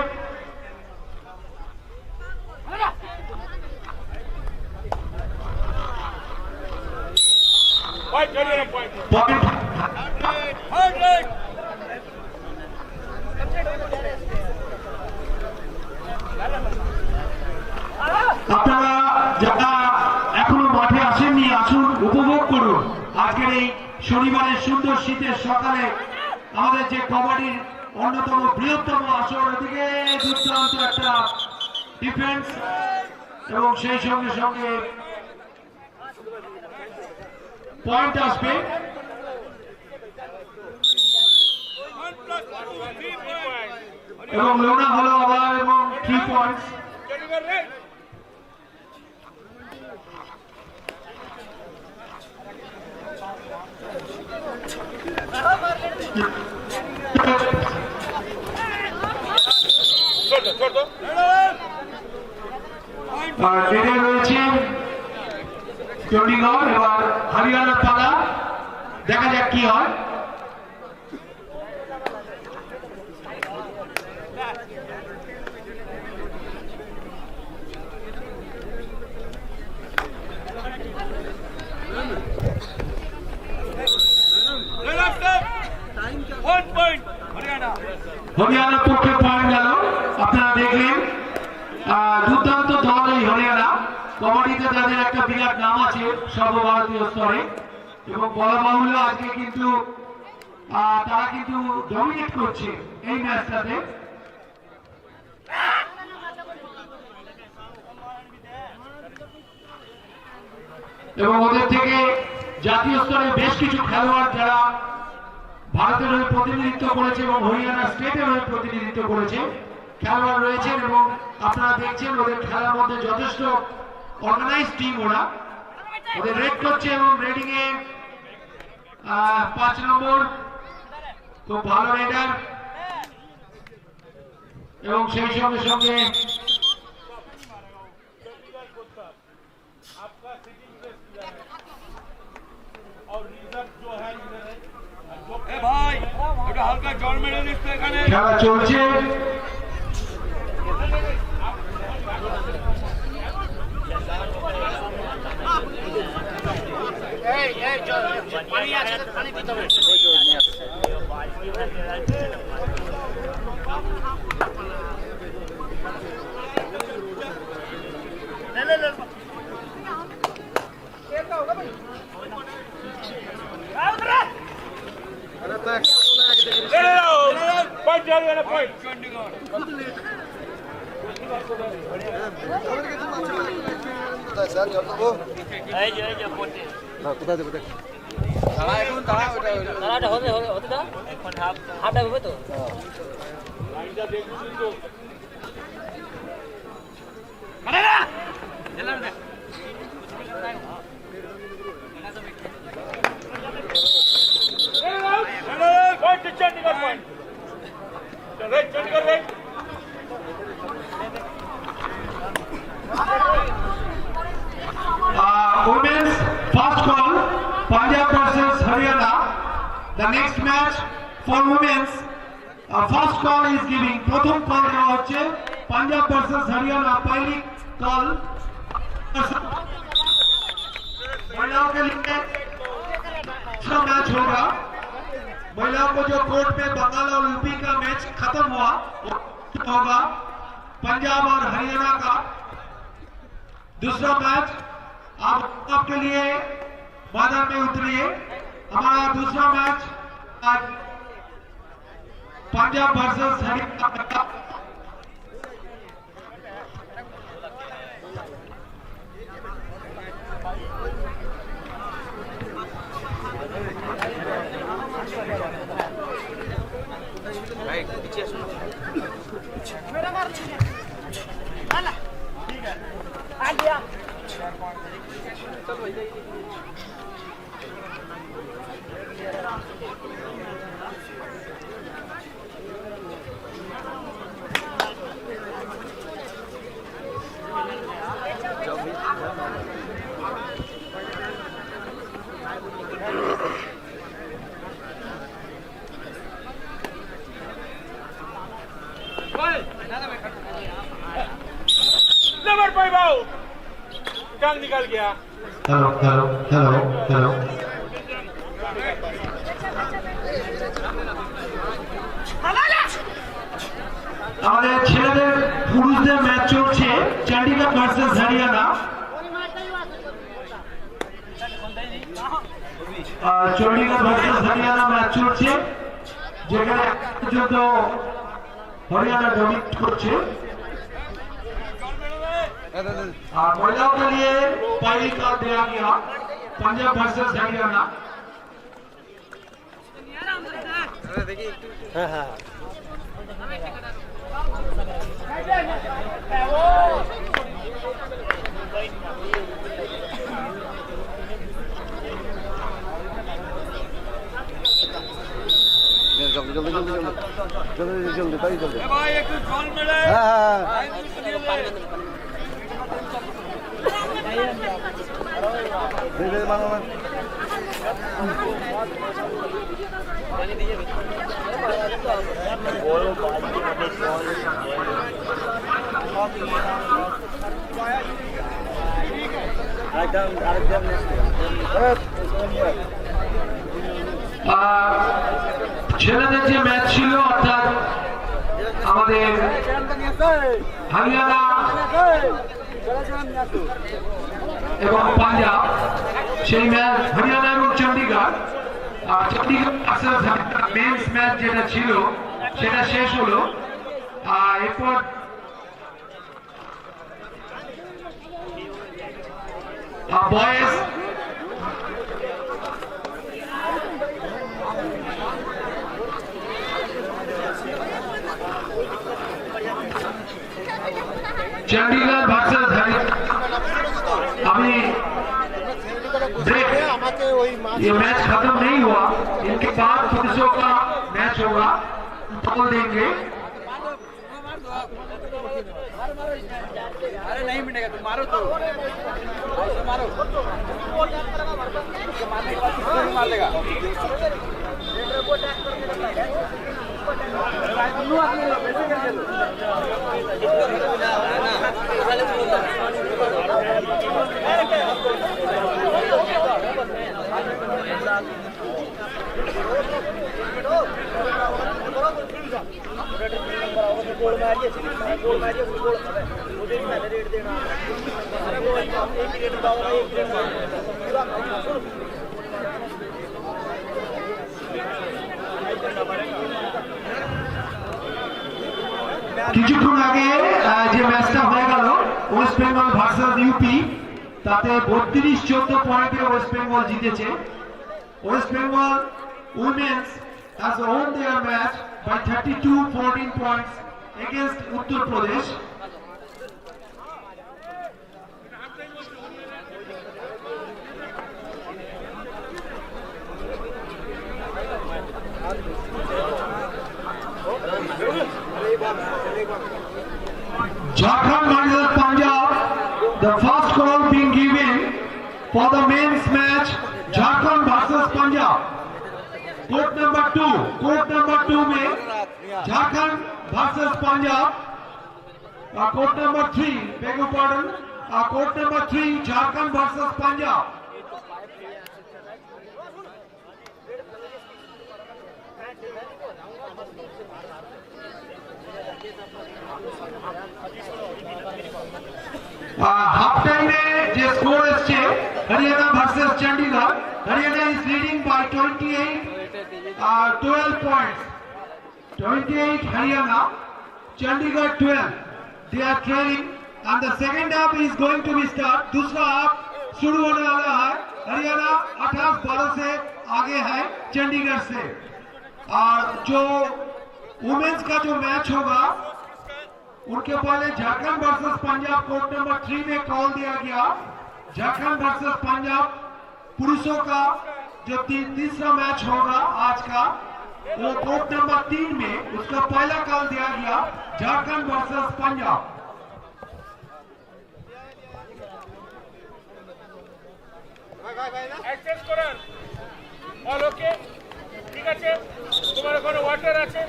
H: আপনারা যারা এখনো মাঠে আসেননি আসুন, উপভোগ করুন আজকের এই শনিবারের সুন্দর শীতের সকালে আমাদের যে কবাডির অন্যতম বৃহত্তম আসর। ওদিকে দুর্দান্ত একটা ডিফেন্স এবং সেই সঙ্গে সঙ্গে পয়েন্ট আসবে। এবং লোনা হলো আবার এবং 3 পয়েন্টস। আর এদের রয়েছে চণ্ডীগড়, এবার হরিয়ানার পালা, দেখা যাক কি হয়। হরিয়ানার পক্ষে পয়েন্ট গেল। আপনারা দেখলেন দুর্দান্ত দল এই হরিয়ানা। কবাডিতে তাদের একটা বিরাট নাম আছে সর্বভারতীয় স্তরে, এবং বলা বাহুল্য আজকে কিন্তু তারা কিন্তু ডমিনেট করছে এই ম্যাচটাতে। এবং ওদের থেকে জাতীয় স্তরে বেশ কিছু খেলোয়াড় যারা ভারতের হয়ে প্রতিনিধিত্ব করেছে এবং হরিয়ানা স্টেটের হয়ে প্রতিনিধিত্ব করেছে খেলোয়াড় রয়েছেন। এবং আপনারা দেখছেন ওদের খেলার মধ্যে যথেষ্ট অর্গানাইজ টিম। ওরা ওদের রেড করছে এবং রেডিং এ 5 নম্বর খুব ভালো রেডার, এবং সেই সঙ্গে সঙ্গে খেলা চলছে।
A: কোথায়
H: Punjab versus Haryana. The next match for women's. First call is giving. প্রথম call দেওয়া হচ্ছে Punjab versus Haryana. पहली call. महिलाओं के लिए मैच होगा। महिलाओं को जो कोर्ट में बंगाल और यूपी का मैच खत्म हुआ होगा पंजाब और हरियाणा का दूसरा मैच। आप आपके लिए मैदान में उतरिए। हमारा दूसरा मैच आज Punjab versus Haryana.
I: Number 5 out tongue निकल गया।
H: हेलो हेलो हेलो हेलो আমাদের ছেলেদের পুরুষদের ম্যাচ চলছে Chandigarh versus Haryana. Chandigarh versus Haryana match চলছে যেখানে পর্যন্ত हरियाणा डोमिनेट करছে। और महिलाओं के लिए पहली कॉल दिया गया पंजाब वर्सेस हरियाणा।
D: जल्दी जल्दी जल्दी जल्दी जल्दी जल्दी जल्दी
I: भाई एक जॉन मिले।
D: हाँ दे दे मानो ना
H: ছেলেদের যে ম্যাচ ছিল অর্থাৎ আমাদের হরিয়ানা এবং পাঞ্জাব সেই ম্যাচ হরিয়ানা এবং চণ্ডীগড় মেন্স ম্যাচ যেটা ছিল সেটা শেষ হলো। এরপর বয়েজ चंडीगढ़ वर्सेस हरियाणा। अभी ब्रेक, ये मैच खत्म नहीं हुआ, इनके बाद पुरुषों का मैच होगा, बोल देंगे।
A: अरे नहीं मिलेगा, तुम मारो तो मारो मार देगा।
H: কিছুক্ষণ আগে যে ম্যাচটা হয়ে গেল ওয়েস্ট বেঙ্গল ভার্সেস ইউপি, তাতে 32-14 পয়েন্টে ওয়েস্ট বেঙ্গল জিতেছে। West Bengal women's has won their match by 32-14 points against Uttar Pradesh. Jharkhand versus Punjab, the first call being given for the men's match, Jharkhand versus
F: versus Punjab. Court number 2 में Jharkhand versus Punjab. Court number 3, beg pardon, court number 3 Jharkhand versus Punjab. Half time में जो score है Haryana versus Chandigarh. Haryana is leading by 12 points. 28 Haryana, Chandigarh 12। They are trailing and the second half is going to be start. दूसरा half शुरू होने वाला है। हरियाणा 28-12 से आगे है चंडीगढ़ से। और जो वुमेन्स का जो मैच होगा उनके पहले Jharkhand versus Punjab court number 3 में कॉल दिया गया। झारखंड वर्सेस पंजाब पुरुषों का जो तीसरा मैच होगा आज का, वो कोर्ट नंबर 3 में उसका पहला कॉल दिया गया झारखंड वर्सेस पंजाब।
I: অ্যাক্সেস করার অল ওকে, ঠিক আছে। তোমার ওখানে ওয়াটার আছে,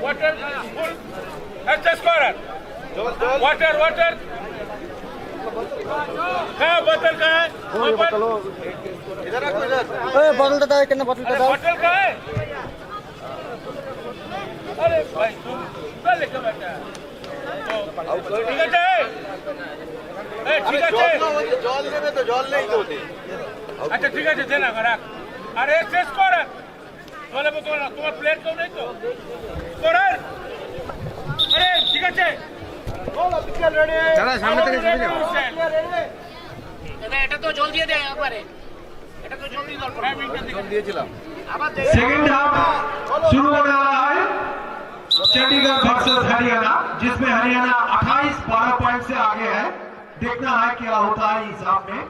I: ওয়াটার ফুল অ্যাক্সেস করার वाटर वाटर कहाँ बोतल कहाँ है?
B: इधर रखो इधर।
D: बोतल तो कितना बोतल तो
I: बोतल कहाँ है? अरे भाई तुम उधर लेके बैठा है। ठीक है ठीक है
B: জল নেবে তো, জল নেই তো।
I: আচ্ছা ঠিক আছে দেনা রাখ। আরে শেষ কর বলে তোমার প্লেট কেউ নেই তো করার। আরে ঠিক আছে
A: দাদা সামনে থেকে শুনে যাও।
J: এটা তো জল দিয়ে দে একবারে, এটা তো জল দিয়ে দরকার।
B: জল দিয়েছিলাম।
F: सेकंड हाफ शुरू होने वाला है चंडीगढ़ वर्सेस हरियाणा, जिसमें हरियाणा 28-12 पॉइंट से आगे है। देखना है क्या होता है इस हाफ में।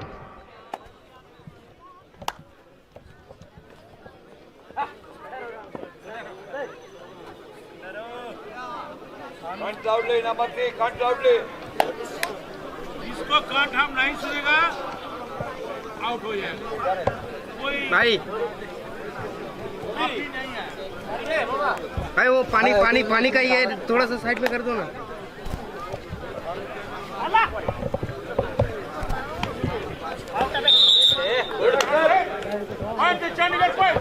B: Can't loudly, number 3, can't loudly.
I: इसको कट हम नहीं सुनेगा आउट हो जाएगा। कोई
A: भाई
I: नहीं है।
A: भाई वो पानी का ये थोड़ा सा साइड में कर दो ना।
I: चंडीगढ़ कोई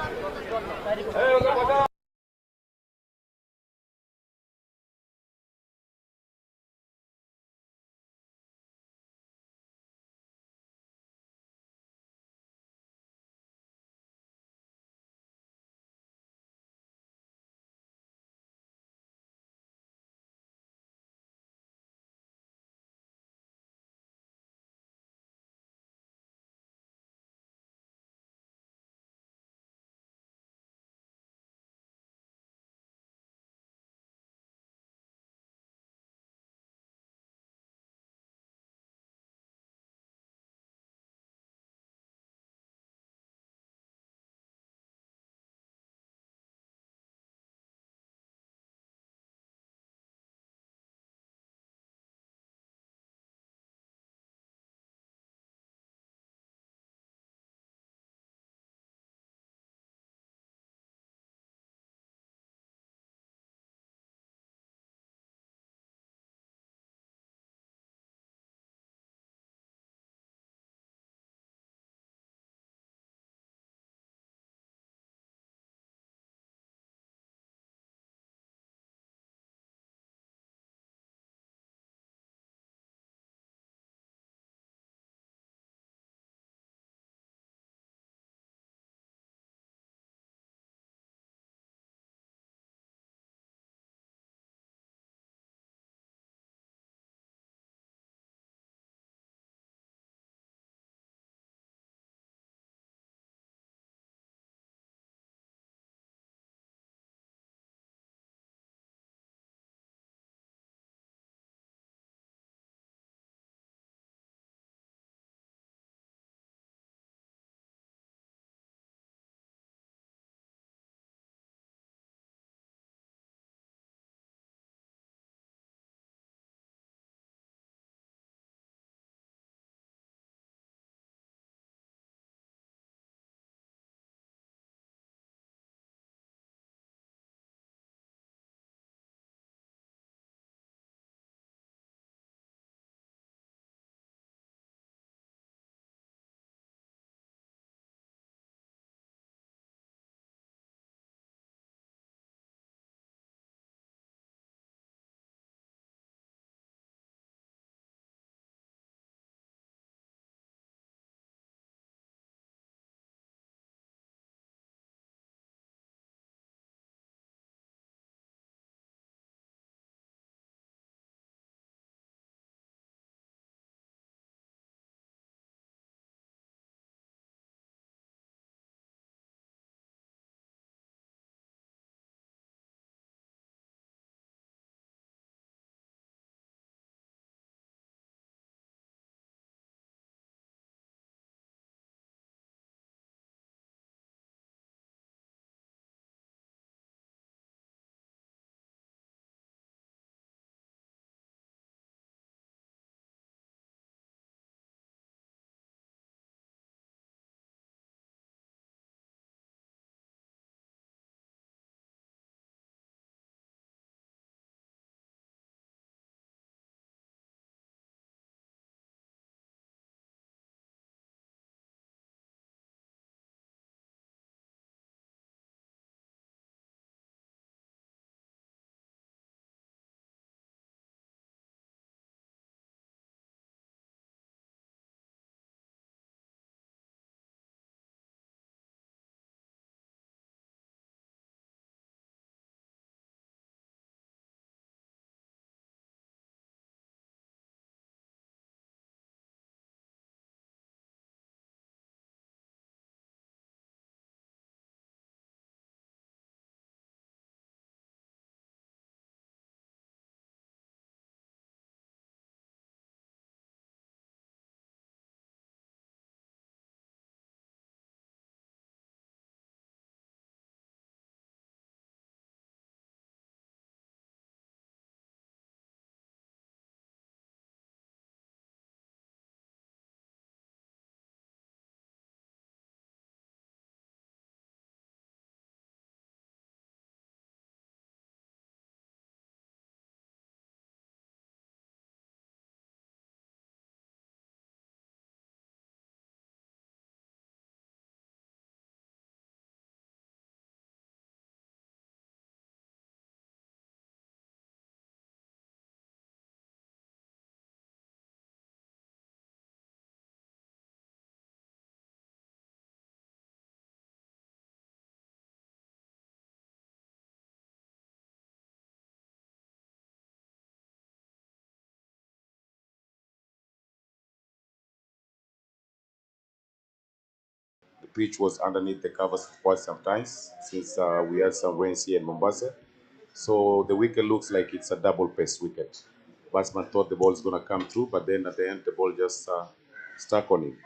K: pitch was underneath the covers for quite some times since we had some rains here in Mombasa. So the wicket looks like it's a double-paced wicket. Batsman thought the ball is going to come through, but then at the end the ball just stuck on him.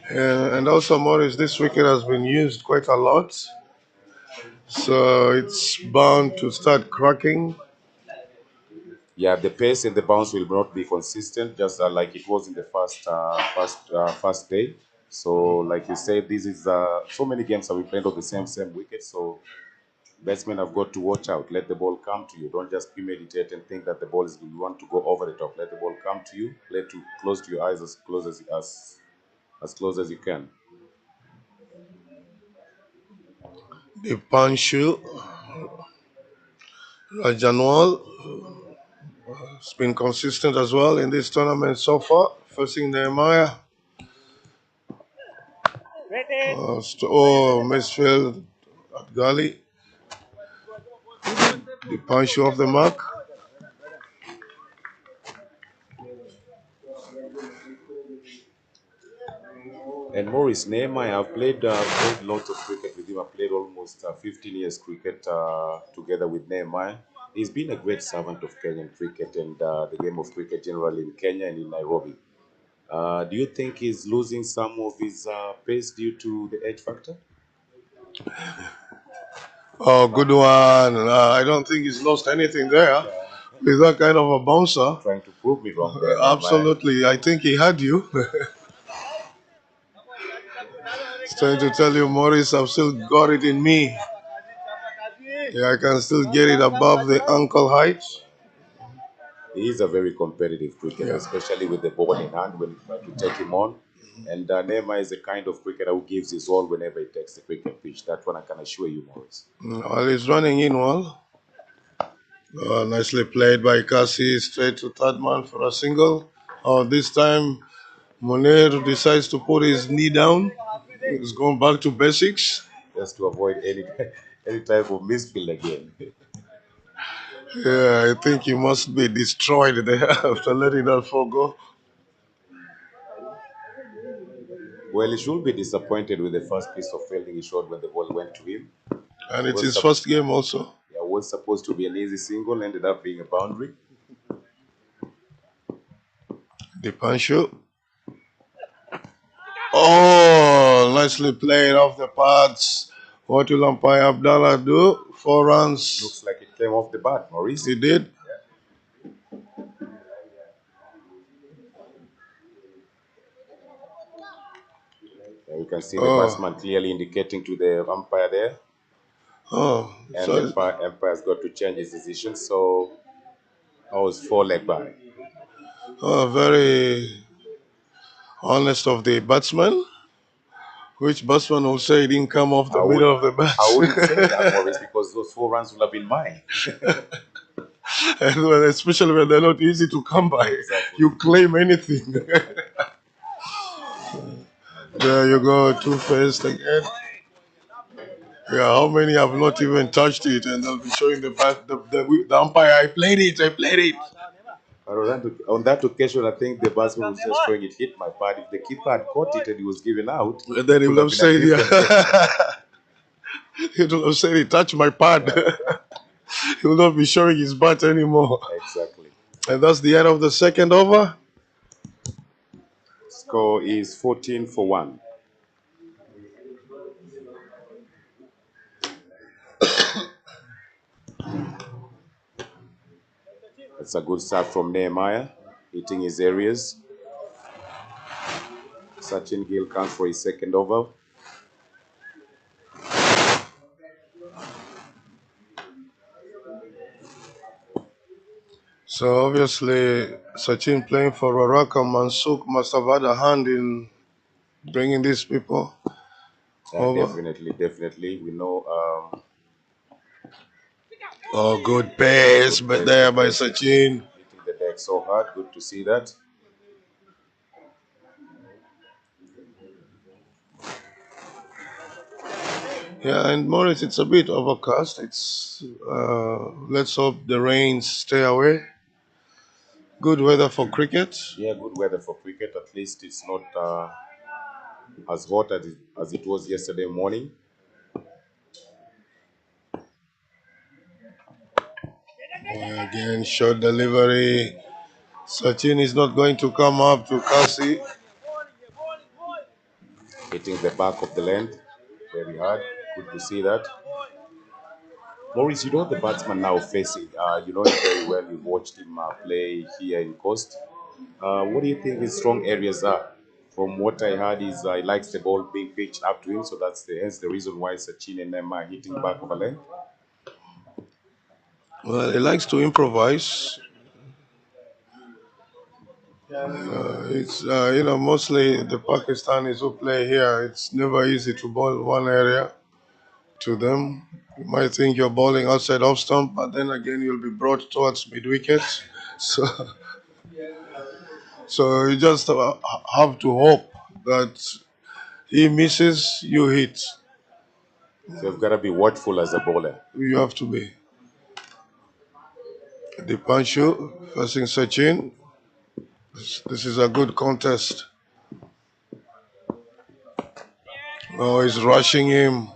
L: And also, Morris, this wicket has been used quite a lot, so it's bound to start cracking.
K: Yeah, the pace and the bounce will not be consistent, just like it was in the first day. So, like you said, this is so many games have been played on the same wicket. So, batsmen have got to watch out. Let the ball come to you. Don't just premeditate and think that the ball is you want to go over the top. Let the ball come to you. Let you close to your eyes as close as you can.
L: The Panshu Rajanwal has been consistent as well in this tournament so far, facing Nehemiah. Misfield at Gali. The Panshu off the mark.
K: And Maurice Nehemiah, I've played lots of cricket with him. I've played almost 15 years cricket together with Nehemiah. He's been a great servant of Kenyan cricket and the game of cricket generally in Kenya and in Nairobi. Do you think he's losing some of his pace due to the edge factor?
L: Oh, good one. I don't think he's lost anything there. With that kind of a bouncer.
K: Trying to prove me wrong there.
L: Absolutely. I think he had you. He's trying to tell you, Maurice, I've still got it in me. Yeah, I can still get it above the ankle height.
K: He is a very competitive cricketer, especially with the ball in hand when you try to take him on. And Nehemiah is the kind of cricketer who gives his all whenever he takes the cricket pitch. That one I can assure you, Maurice.
L: Well, he's running in well. Nicely played by Kasi, straight to third man for a single. This time, Munir decides to put his knee down. He's going back to basics.
K: Just to avoid any type of misfield again.
L: Yeah, I think he must be destroyed there after letting that fall go.
K: Well, he should be disappointed with the first piece of fielding he showed when the ball went to him.
L: And it's his first game also.
K: Yeah, was supposed to be an easy single, ended up being a boundary.
L: The Pancho. Oh, nicely played off the pads. What will umpire Abdallah do? 4 runs.
K: Looks like it came off the bat, Maurice.
L: He did.
K: You can see the batsman clearly indicating to the umpire there. And
L: so
K: the umpire's got to change his decision. So I was 4-leg by.
L: Very honest of the batsman. Which batsman will say he didn't come off the middle of the bat?
K: I wouldn't say that, Maurice, because those 4 runs would have been mine.
L: And especially when they're not easy to come by. Exactly. You claim anything. There you go, two-faced again. Yeah, how many have not even touched it and they'll be showing the umpire, I played it.
K: On that occasion, I think the batsman was just showing it hit my pad. If the keeper had caught it and he was given out,
L: then he would have said, he would have said, he touched my pad. He will not be showing his bat anymore.
K: Exactly.
L: And that's the end of the second over.
K: Score is 14-1. That's a good start from Nehemiah, hitting his areas. Sachin Gill comes for his second over.
L: So obviously, Sachin playing for Raraka Mansuk must have had a hand in bringing these people over.
K: Definitely. We know.
L: Good pace, but there by Sachin.
K: Hitting the deck so hard. Good to see that.
L: Yeah, and Morris, it's a bit overcast. It's let's hope the rains stay away. Good weather for cricket.
K: Yeah, good weather for cricket. At least it's not as hot as it was yesterday morning.
L: Again, short delivery. Sachin is not going to come up to Kasi.
K: Hitting the back of the land very hard. Good to see that. Maurice, you know the batsman now facing, you know him very well. You've watched him play here in Coast. What do you think his strong areas are? From what I heard is he likes the ball being pitched up to him, so hence the reason why Sachin and Nema are hitting back of a length.
L: Well, he likes to improvise. It's mostly the Pakistanis who play here. It's never easy to bowl one area to them. You might think you're bowling outside off stump, but then again you'll be brought towards mid wickets. So, so you just have to hope that he misses, you hit.
K: So you've got to be watchful as a bowler.
L: You have to be. Dipanshu facing Sachin. This is a good contest. Oh, he's rushing him.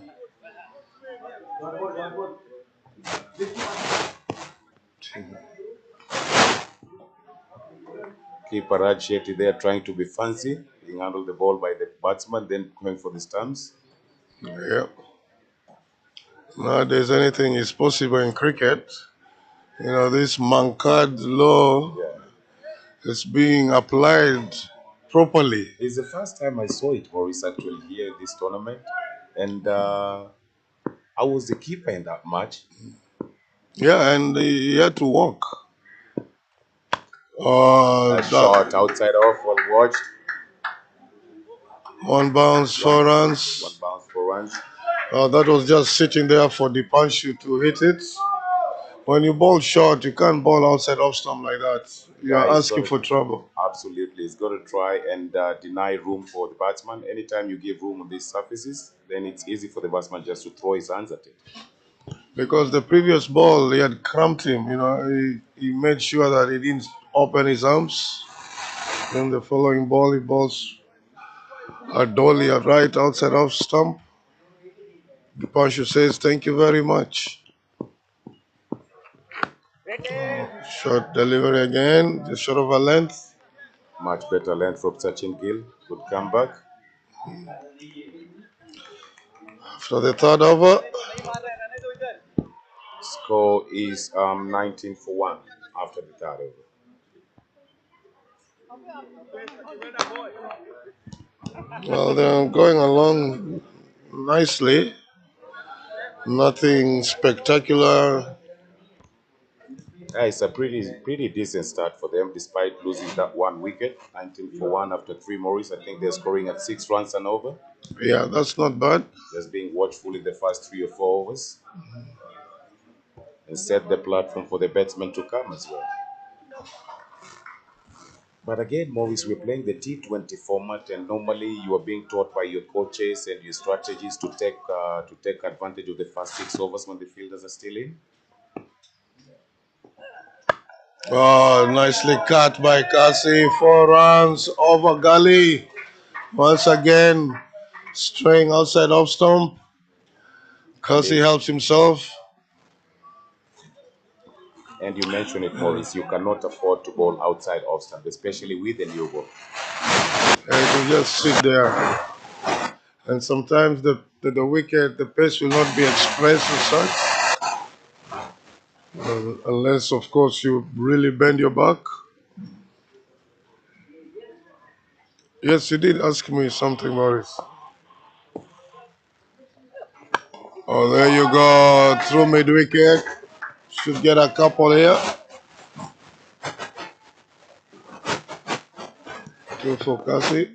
K: Keeper Raj Shetty there trying to be fancy, being handled the ball by the batsman, then going for the stumps.
L: Yeah. Nowadays, anything is possible in cricket. You know, this Mankad law is being applied properly.
K: It's the first time I saw it, Maurice, actually here in this tournament. And I was the keeper in that match.
L: Yeah, and he had to walk.
K: A shot outside off, well watched.
L: One bounce, 4 runs.
K: One bounce, 4 runs.
L: That was just sitting there for Dipanshu to hit it. When you bowl short, you can't bowl outside off stump like that. You're asking for trouble.
K: Absolutely. He's got to try and deny room for the batsman. Anytime you give room on these surfaces, then it's easy for the batsman just to throw his hands at it.
L: Because the previous ball, he had cramped him. You know, he made sure that he didn't open his arms. Then the following ball, he balls a dolly right outside off stump. Dipanshu says, "Thank you very much." Short delivery again, just short of a length.
K: Much better length from Sachin Gill. Good comeback.
L: After the third over,
K: score is 19 for 1 after the third over.
L: Well, they're going along nicely. Nothing spectacular.
K: Yeah, it's a pretty decent start for them, despite losing that 1 wicket. 19 for 1 after 3 Maurice. I think they're scoring at 6 runs and over.
L: Yeah, that's not bad.
K: Just being watchful in the first 3 or 4 overs. And set the platform for the batsmen to come as well. But again, Maurice, we're playing the T20 format, and normally you are being taught by your coaches and your strategies to take advantage of the first 6 overs when the fielders are still in.
L: Oh, nicely cut by Kasi. 4 runs over gully. Once again, straying outside off stump. Kasi helps himself.
K: And you mentioned it, Maurice, you cannot afford to bowl outside off stump, especially with the new ball.
L: And you just sit there. And sometimes the wicket, the pace will not be expressed as such. Unless, of course, you really bend your back. Yes, you did ask me something, Maurice. Oh, there you go. Through mid-wicket. Should get a couple here. 2 for Kasi.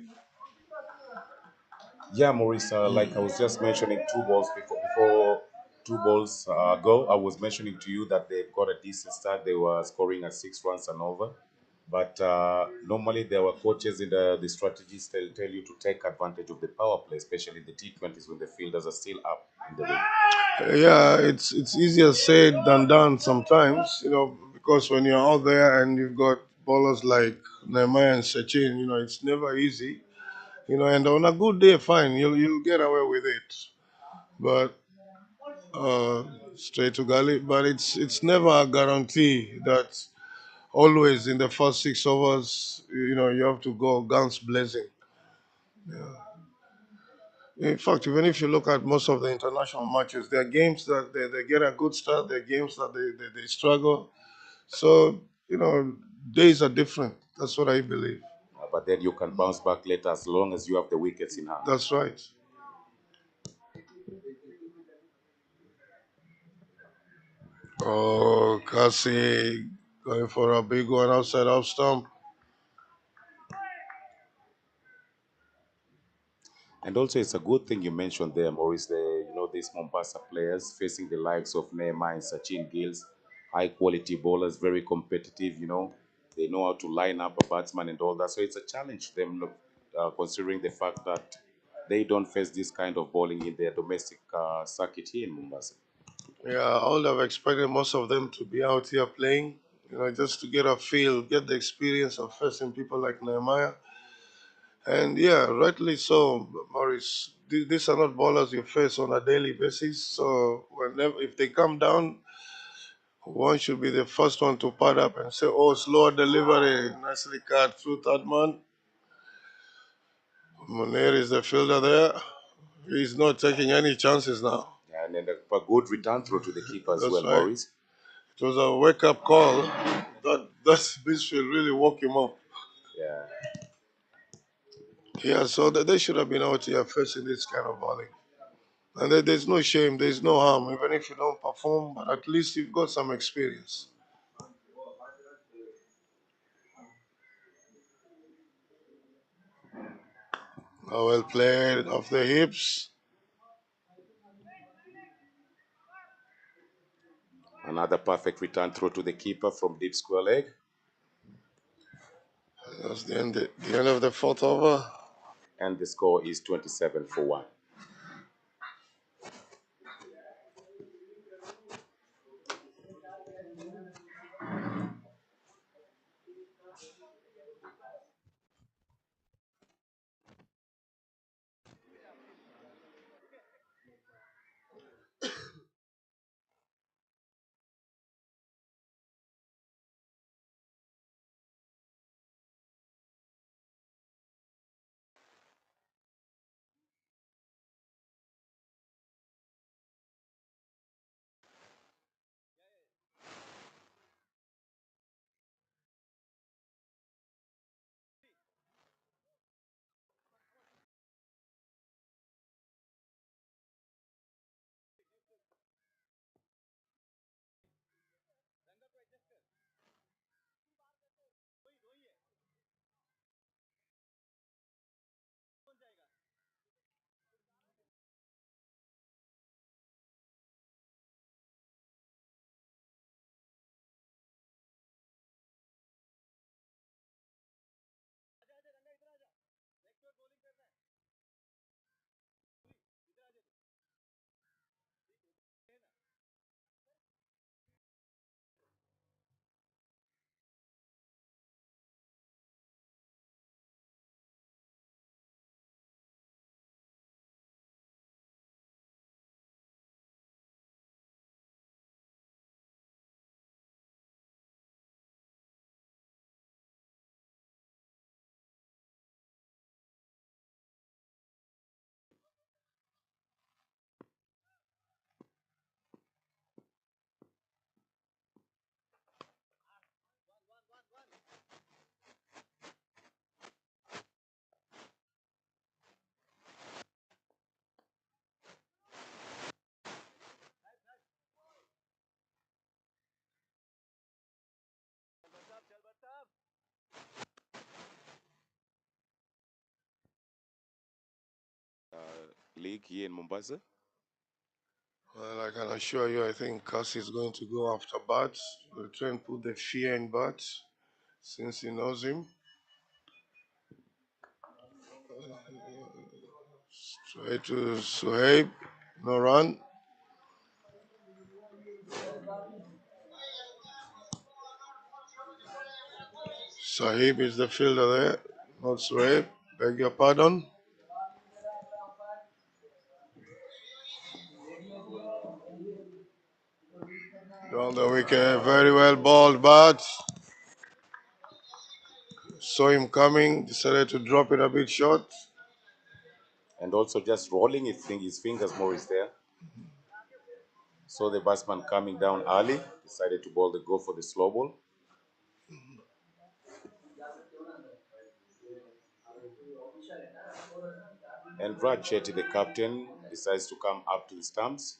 K: Yeah, Maurice, like I was just mentioning 2 balls before 2 balls ago, I was mentioning to you that they've got a decent start. They were scoring at 6 runs and over. But normally there were coaches in the strategies tell you to take advantage of the power play, especially the T20s when the fielders are still up in the ring.
L: Yeah, it's easier said than done sometimes, because when you're out there and you've got bowlers like Nehemiah and Sachin, it's never easy. And on a good day, fine, you'll get away with it. But uh, straight to gully. But it's never a guarantee that always in the first 6 overs, you have to go guns blazing. In fact, even if you look at most of the international matches, there are games that they get a good start, there are games that they struggle. So, days are different. That's what I believe.
K: But then you can bounce back later as long as you have the wickets in hand.
L: That's right. Oh, Cassie going for a big one outside off stump.
K: And also, it's a good thing you mentioned there, Maurice. These Mombasa players facing the likes of Neymar and Sachin Gills, high quality bowlers, very competitive. They know how to line up a batsman and all that. So it's a challenge to them, considering the fact that they don't face this kind of bowling in their domestic circuit here in Mombasa.
L: Yeah, I would have expected most of them to be out here playing, just to get a feel, get the experience of facing people like Nehemiah. And yeah, rightly so, Maurice. These are not ballers you face on a daily basis. So if they come down, one should be the first one to pad up and say, "Oh, slower delivery, nicely cut through third man." Munir is the fielder there. He's not taking any chances now.
K: And then a good return throw to the keeper as
L: That's
K: well,
L: right.
K: Maurice.
L: It was a wake-up call. That Bisfield really woke him up.
K: Yeah.
L: Yeah, so they should have been out here facing this kind of bowling. And there's no shame, there's no harm, even if you don't perform, but at least you've got some experience. Oh, well played off the hips.
K: Another perfect return throw to the keeper from deep square leg.
L: That's the end of the fourth over.
K: And the score is 27 for 1. League here in Mombasa.
L: Well, I can assure you, I think Cassie is going to go after Bats. We'll try and put the fear in Bats since he knows him. Straight to Suhaib, no run. Sahib is the fielder there, not Suhaib. Beg your pardon. Down the wicket, very well balled, but saw him coming, decided to drop it a bit short.
K: And also just rolling his fingers more is there. So the batsman coming down early, decided to bowl the go for the slow ball. And Raj Shetty, the captain, decides to come up to the stumps.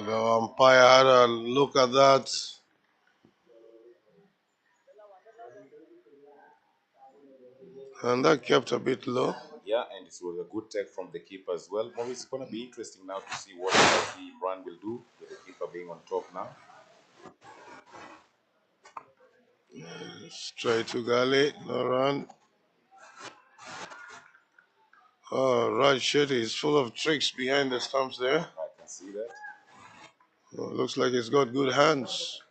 L: The umpire had a look at that. And that kept a bit low.
K: Yeah, and it was a good take from the keeper as well. But it's going to be interesting now to see what the run will do with the keeper being on top now.
L: Straight to gully, no run. Oh, Raj Shetty is full of tricks behind the stumps there.
K: I can see that.
L: Oh, looks like he's got good hands.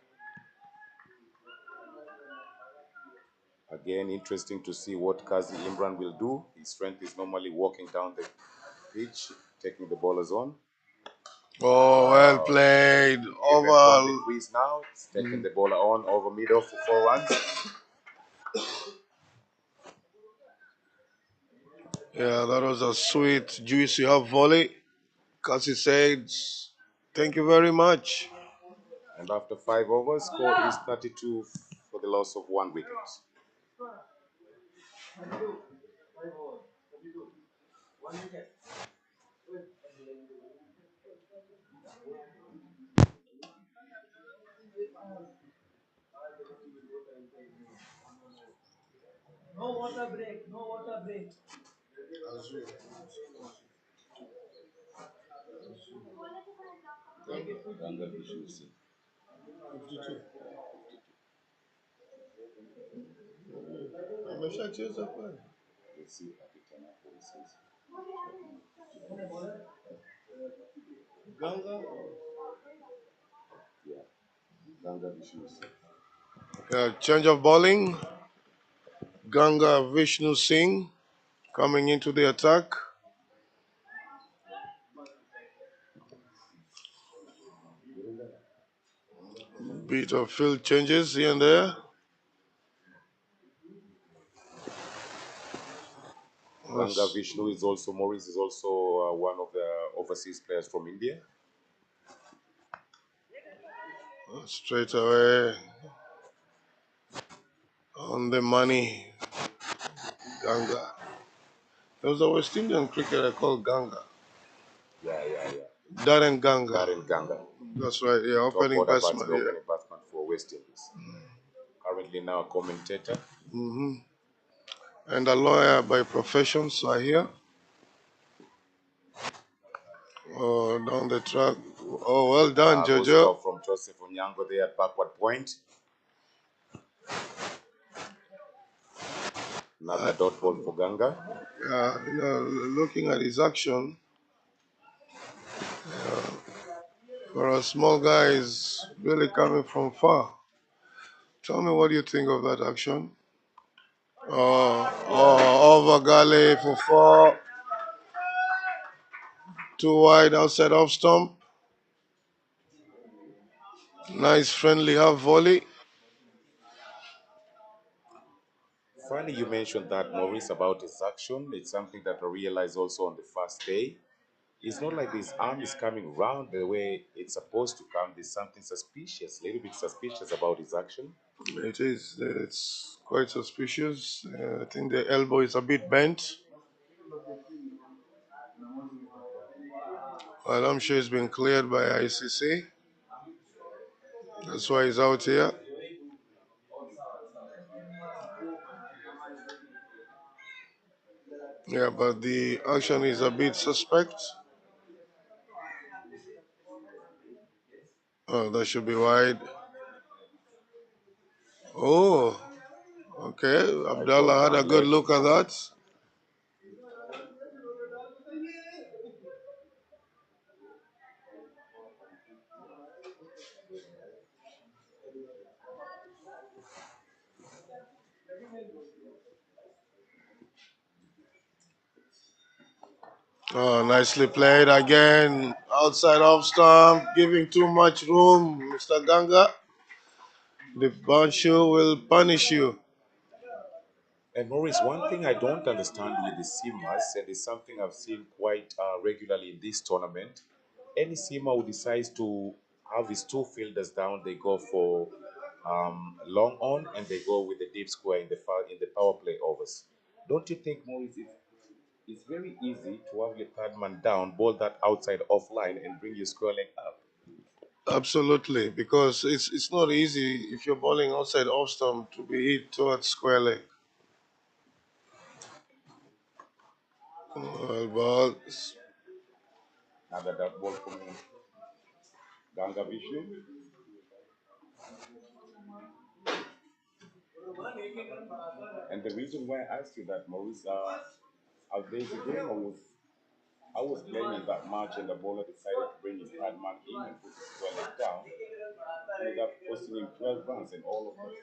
K: Again, interesting to see what Kazi Imran will do. His strength is normally walking down the pitch, taking the ballers on.
L: Oh, well played.
K: Even
L: Over.
K: from the crease now, it's taking the bowler on over middle for 4 runs.
L: Yeah, that was a sweet, juicy half volley. Kasi said, thank you very much.
K: And after 5 overs, score is 32 for the loss of 1 wicket.
C: No water break, no water break.
L: Ameshacheza pale. Ganga. Change of bowling. Ganga Vishnu Singh coming into the attack. Bit of field changes here and there.
K: Ganga Vishnu is also, Maurice is also one of the overseas players from India.
L: Straight away on the money. Ganga. There was a West Indian cricketer called Ganga.
K: Yeah.
L: Darren Ganga.
K: Darren Ganga.
L: That's right, yeah, opening batsman. Yeah.
K: Opening batsman for West Indies. Currently now a commentator.
L: And a lawyer by profession, so I hear. Oh, down the track. Oh, well done,
K: Good
L: Jojo.
K: stop from Joseph Onyango there at backward point. Another dot ball for Ganga.
L: Looking at his action, for a small guy, is really coming from far. Tell me, what do you think of that action? Over gully for 4. Too wide outside off stump. Nice friendly half volley.
K: Finally, you mentioned that, Maurice, about his action. It's something that I realized also on the first day. It's not like his arm is coming round the way it's supposed to come. There's something suspicious, a little bit suspicious about his action.
L: It is. It's quite suspicious. I think the elbow is a bit bent. Well, I'm sure it's been cleared by ICC. That's why he's out here. Yeah, but the action is a bit suspect. Oh, that should be wide. Oh, okay. Abdallah had a good look at that. Oh, nicely played again. Outside off stump, giving too much room, Mr. Ganga. The Banshu will punish you.
K: And Maurice, one thing I don't understand with the seamers, and it's something I've seen quite regularly in this tournament. Any seamer who decides to have his two fielders down, they go for long on, and they go with the deep square in the power play overs. Don't you think, Maurice, it's very easy to have your third man down, ball that outside offline, and bring your square leg up?
L: Absolutely, because it's not easy if you're bowling outside off stump to be hit towards square leg. Well, ball.
K: Another dot ball from Ganga Vishnu. And the reason why I asked you that, Maurice, there's a game I was playing in that match, and the bowler decided to bring his third man in and put his square leg down. Ended up costing him 12 runs and all of that.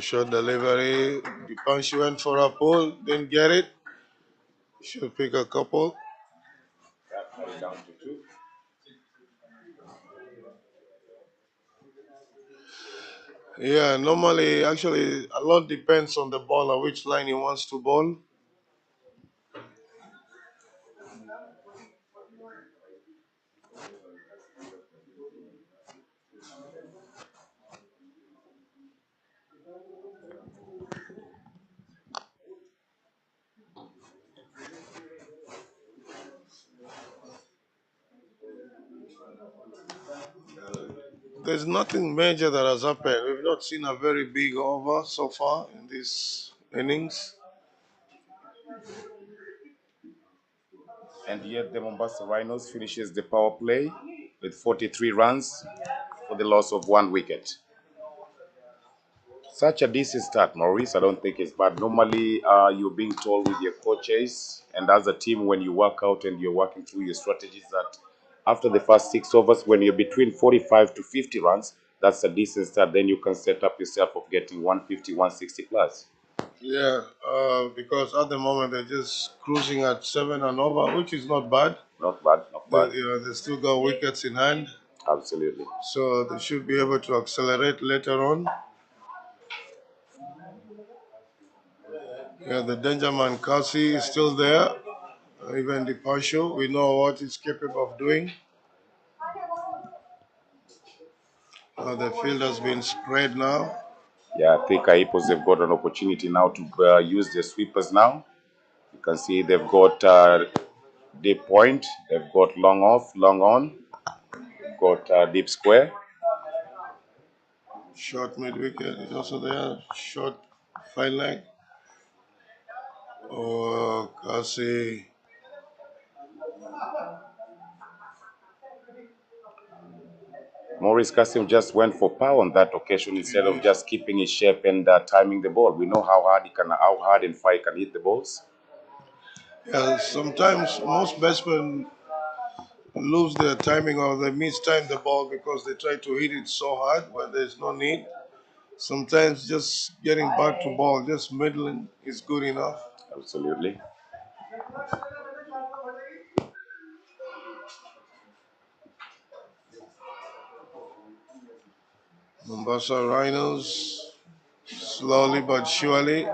L: Short delivery. The punch went for a pull, didn't get it. Should pick a couple.
K: That carried down to 2.
L: Yeah, normally, actually, a lot depends on the bowler, which line he wants to bowl. There's nothing major that has happened. We've not seen a very big over so far in this innings.
K: And yet the Mombasa Rhinos finishes the power play with 43 runs for the loss of 1 wicket. Such a decent start, Maurice. I don't think it's bad. Normally, you're being told with your coaches and as a team when you work out and you're working through your strategies that after the first 6 overs, when you're between 45 to 50 runs, that's a decent start. Then you can set up yourself of getting 150, 160 plus.
L: Yeah, because at the moment they're just cruising at 7 and over, which is not bad.
K: Not bad, not bad.
L: They still got wickets in hand.
K: Absolutely.
L: So they should be able to accelerate later on. Yeah, the danger man Kasi is still there. Even the partial, we know what he's capable of doing. The field has been spread now.
K: Yeah, I think Aipos have got an opportunity now to use the sweepers now. You can see they've got deep point, they've got long off, long on, got deep square.
L: Short mid wicket is also there. Short fine leg. Oh, Kasi.
K: Maurice Kasim just went for power on that occasion instead of just keeping his shape and timing the ball. We know how hard and far he can hit the balls.
L: Yeah, sometimes most batsmen lose their timing or they mistime the ball because they try to hit it so hard when there's no need. Sometimes just getting back to ball, just middling is good enough.
K: Absolutely.
L: Mombasa Rhinos, slowly but surely.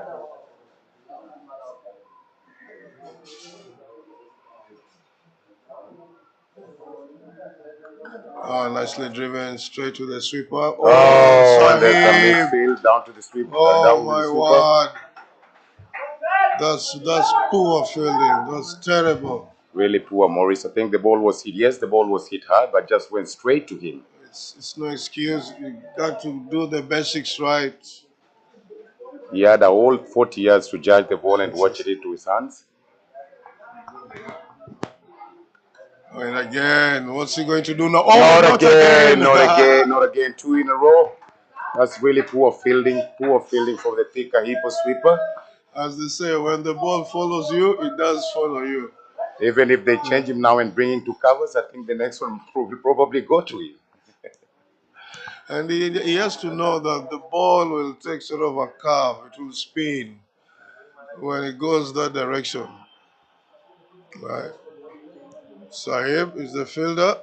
L: Nicely driven straight to the sweeper.
K: Oh, there's the midfield down to the sweeper.
L: Oh my word. That's poor fielding. That's terrible.
K: Really poor, Maurice. I think the ball was hit. Yes, the ball was hit hard, but just went straight to him.
L: It's no excuse. You got to do the basics right.
K: He had a whole 40 years to judge the ball and watch it into his hands.
L: And again, what's he going to do now?
K: Oh, not again. Not again. 2 in a row. That's really poor fielding from the Thika Hippo sweeper.
L: As they say, when the ball follows you, it does follow you.
K: Even if they change him now and bring him to covers, I think the next one will probably go to him.
L: And he has to know that the ball will take sort of a curve, it will spin. when it goes that direction. Right. Sahib is the fielder.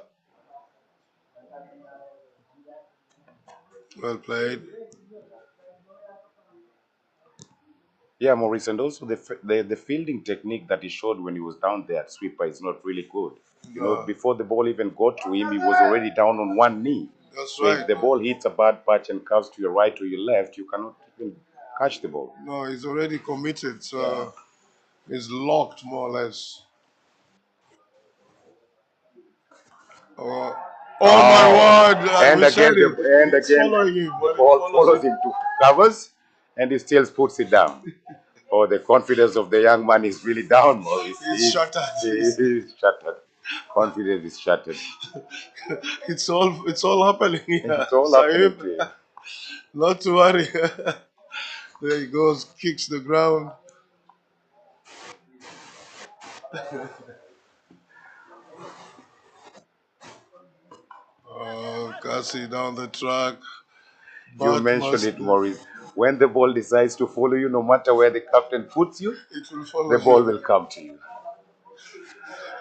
L: Well played.
K: Yeah, Maurice, and also the fielding technique that he showed when he was down there at sweeper is not really good. You know,
L: No.
K: before the ball even got to him, he was already down on one knee.
L: That's
K: So
L: right.
K: if the ball hits a bad patch and comes to your right or your left, you cannot even catch the ball.
L: No, he's already committed, so he's locked more or less. Oh, oh my word!
K: And
L: We
K: again,
L: said it. It's
K: the
L: following him. When it
K: ball
L: follows
K: follows
L: him.
K: him to covers, and he still puts it down. Oh, the confidence of the young man is really down, Maurice.
L: He's shattered.
K: He's shattered. Confidence is shattered.
L: It's all happening here.
K: It's all happening
L: Sahib,
K: to him.
L: not to worry. There he goes, kicks the ground. Oh, Kasi down the track.
K: You
L: But
K: mentioned it, Maurice. When the ball decides to follow you, no matter where the captain puts you,
L: it will follow
K: the ball
L: him.
K: will come to you.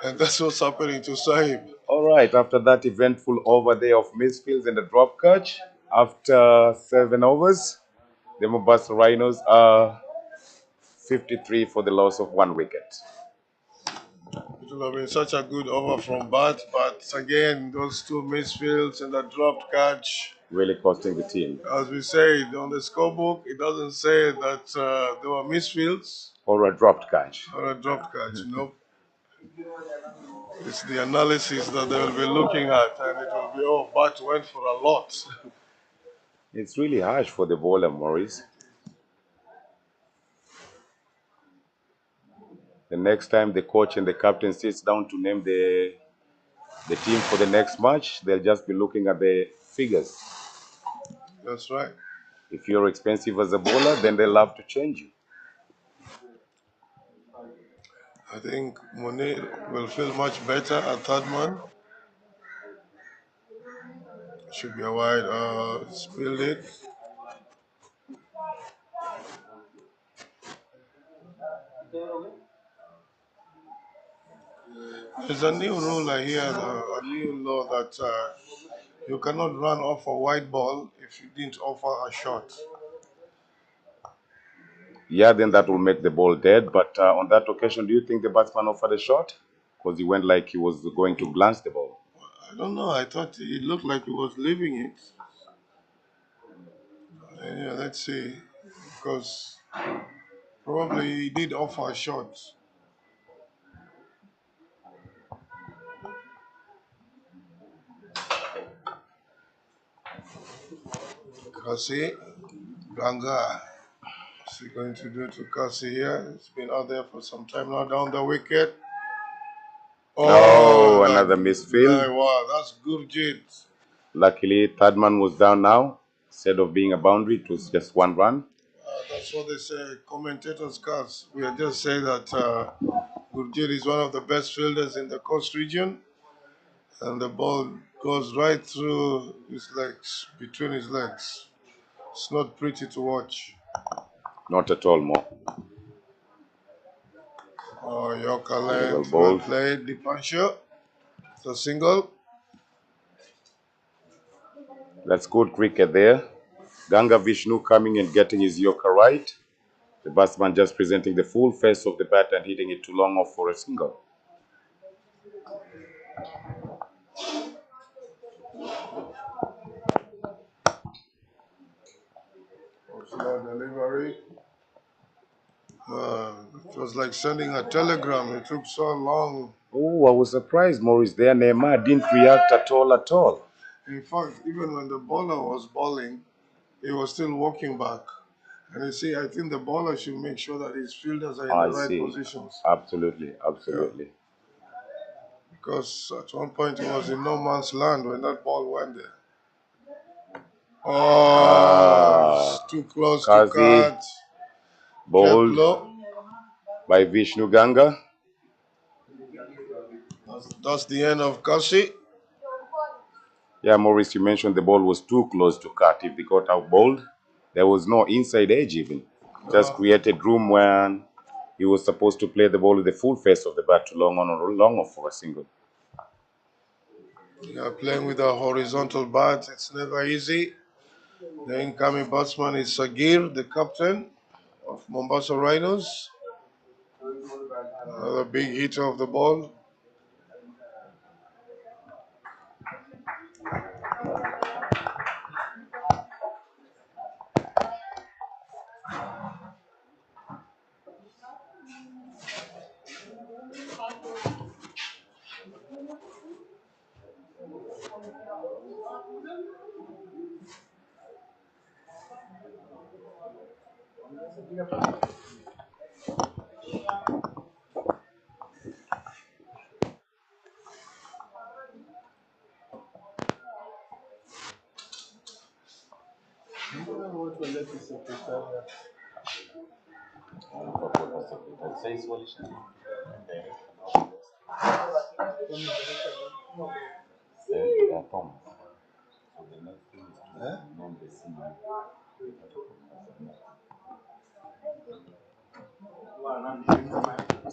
L: And that's what's happening to Sahib.
K: All right, after that eventful over there of misfields and the drop catch, after 7 overs, the Mombasa Rhinos are 53 for the loss of 1 wicket.
L: It would have been such a good over from Bat, but again, those two misfields and the dropped catch.
K: Really costing the team.
L: As we said on the scorebook, it doesn't say that there were misfields
K: Or a dropped catch.
L: or a dropped catch. Nope. It's the analysis that they will be looking at, and it will be, oh, Bat went for a lot.
K: It's really harsh for the bowler, Maurice. The next time the coach and the captain sits down to name the team for the next match, they'll just be looking at the figures.
L: That's right.
K: If you're expensive as a bowler, then they'll have to change you.
L: I think Munir will feel much better at third man. Should be a wide. Spilled it. There's a new rule I hear, a new law that you cannot run off a wide ball if you didn't offer a shot.
K: Yeah, then that will make the ball dead. But on that occasion, do you think the batsman offered a shot? Because he went like he was going to glance the ball.
L: I don't know. I thought it looked like he was leaving it. Yeah, let's see. Because probably he did offer a shot. Kasi, Ganga. What's he going to do to Kasi here? It's been out there for some time now, down the wicket.
K: Oh, another misfield.
L: Wow, that's Gurjit.
K: Luckily, third man was down now. Instead of being a boundary, it was just 1 run.
L: That's what they say, commentators' cards. We are just saying that Gurjit is one of the best fielders in the coast region. And the ball goes right through his legs, between his legs. It's not pretty to watch.
K: Not at all, Mo.
L: Oh, Yorker length, well played, Dipansha. It's a single.
K: That's good cricket there. Ganga Vishnu coming and getting his Yorker right. The batsman just presenting the full face of the bat and hitting it too long off for a single.
L: Slow delivery. It was like sending a telegram. It took so long.
K: Oh, I was surprised, Maurice. There, Neymar didn't react at all.
L: In fact, even when the bowler was bowling, he was still walking back. And you see, I think the bowler should make sure that his fielders are in the right positions.
K: Absolutely.
L: Yeah. Because at one point he was in no man's land when that ball went there. Oh, too close to cut.
K: Bowled by Vishnu Ganga.
L: That's the end of Kasi.
K: Yeah, Maurice, you mentioned the ball was too close to cut. If they got out bowled, there was no inside edge even. Just created room when He was supposed to play the ball with the full face of the bat to long on or long off for a single.
L: Yeah, playing with a horizontal bat, it's never easy. The incoming batsman is Sagir, the captain of Mombasa Rhinos. Another big hitter of the ball.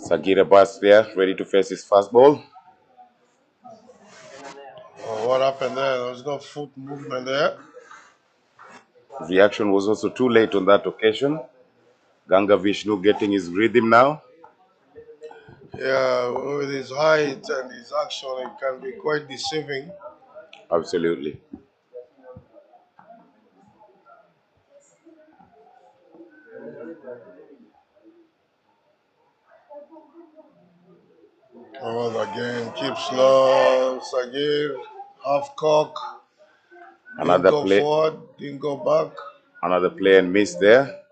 K: Sagir Abbas there, ready to face his first ball.
L: Oh, what happened there? There was no foot movement there.
K: Reaction was also too late on that occasion. Ganga Vishnu getting his rhythm now.
L: Yeah, with his height and his action, it can be quite deceiving.
K: Absolutely.
L: Oh, again, keep slow. Sagir, half cock. Didn't
K: Another
L: go
K: play.
L: forward, didn't go back.
K: Another play and miss there.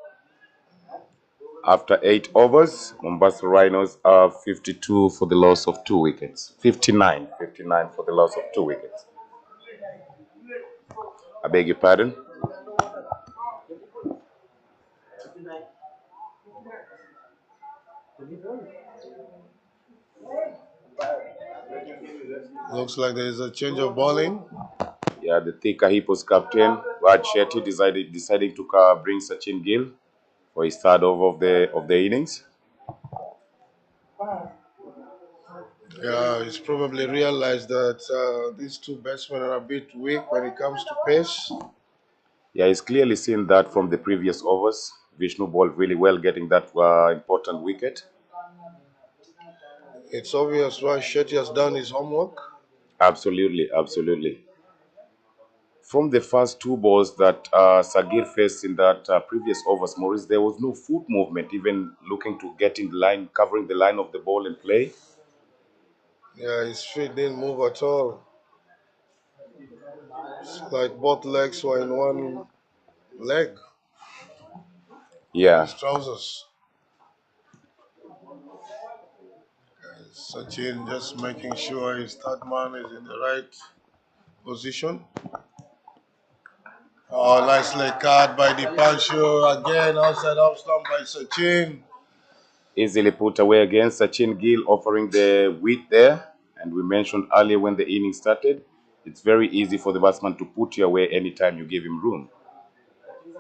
K: After 8 overs, Mombasa Rhinos are 52 for the loss of 2 wickets. 59 for the loss of 2 wickets. I beg your pardon.
L: Looks like there is a change of bowling.
K: Yeah, the Thika Hippos captain Raj Shetty deciding to bring Sachin Gill for his third over of the innings.
L: Yeah, he's probably realized that these two batsmen are a bit weak when it comes to pace.
K: Yeah, he's clearly seen that from the previous overs. Vishnu bowled really well, getting that important wicket.
L: It's obvious why Shetty has done his homework.
K: Absolutely, absolutely. From the first 2 balls that Sagir faced in that previous overs, Maurice, there was no foot movement, even looking to get in the line, covering the line of the ball and play.
L: Yeah, his feet didn't move at all. It's like both legs were in one leg.
K: Yeah.
L: His trousers. Sachin just making sure his third man is in the right position. Oh, nicely cut by Dipanshu. Again, outside off stump by Sachin.
K: Easily put away again. Sachin Gill offering the width there. And we mentioned earlier when the inning started, it's very easy for the batsman to put you away anytime you give him room.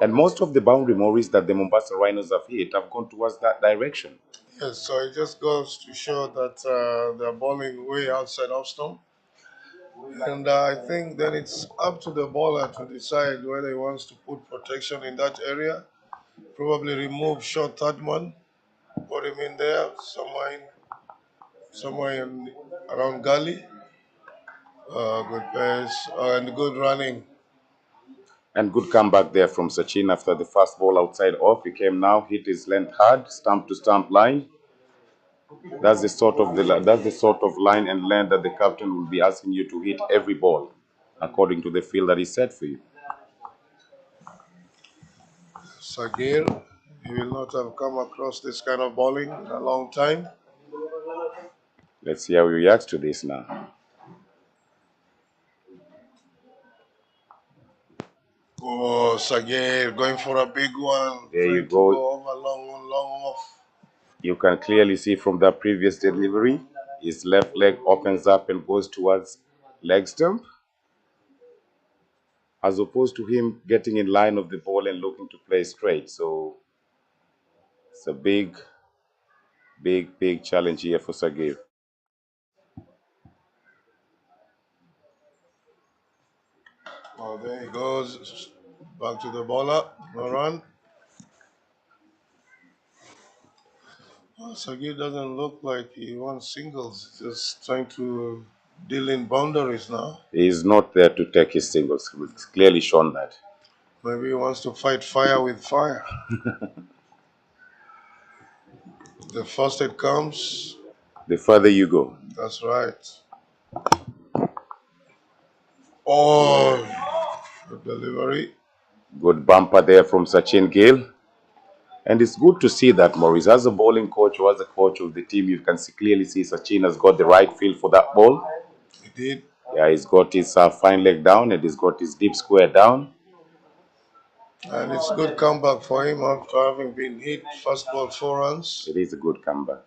K: And most of the boundary Maurice that the Mombasa Rhinos have hit have gone towards that direction.
L: Yes, so it just goes to show that they're bowling way outside off stump. And I think then it's up to the bowler to decide whether he wants to put protection in that area. Probably remove short third man, put him in there, somewhere around gully. Good pace and good running.
K: And good comeback there from Sachin after the first ball outside off. He came now, hit his length hard, stump to stump line. That's the sort of line and length that the captain will be asking you to hit every ball, according to the field that he set for you.
L: Sagir, he will not have come across this kind of bowling in a long time.
K: Let's see how he reacts to this now.
L: Oh, Sagir going for a big one.
K: There you
L: Trying to
K: go.
L: go over long off.
K: You can clearly see from that previous delivery, his left leg opens up and goes towards leg stump, as opposed to him getting in line of the ball and looking to play straight. So it's a big Big challenge here for Sagir.
L: Oh, there he goes. Back to the bowler. No run. Oh, Sagir doesn't look like he wants singles. He's just trying to deal in boundaries now.
K: He's not there to take his singles. It's clearly shown that.
L: Maybe he wants to fight fire with fire. The faster it comes,
K: the further you go.
L: That's right. Oh, good delivery.
K: Good bumper there from Sachin Gill. And it's good to see that, Maurice, as a bowling coach or as a coach of the team, you can clearly see Sachin has got the right feel for that ball.
L: He did.
K: Yeah, he's got his fine leg down and he's got his deep square down.
L: And it's a good comeback for him after having been hit. First ball, 4 runs.
K: It is a good comeback.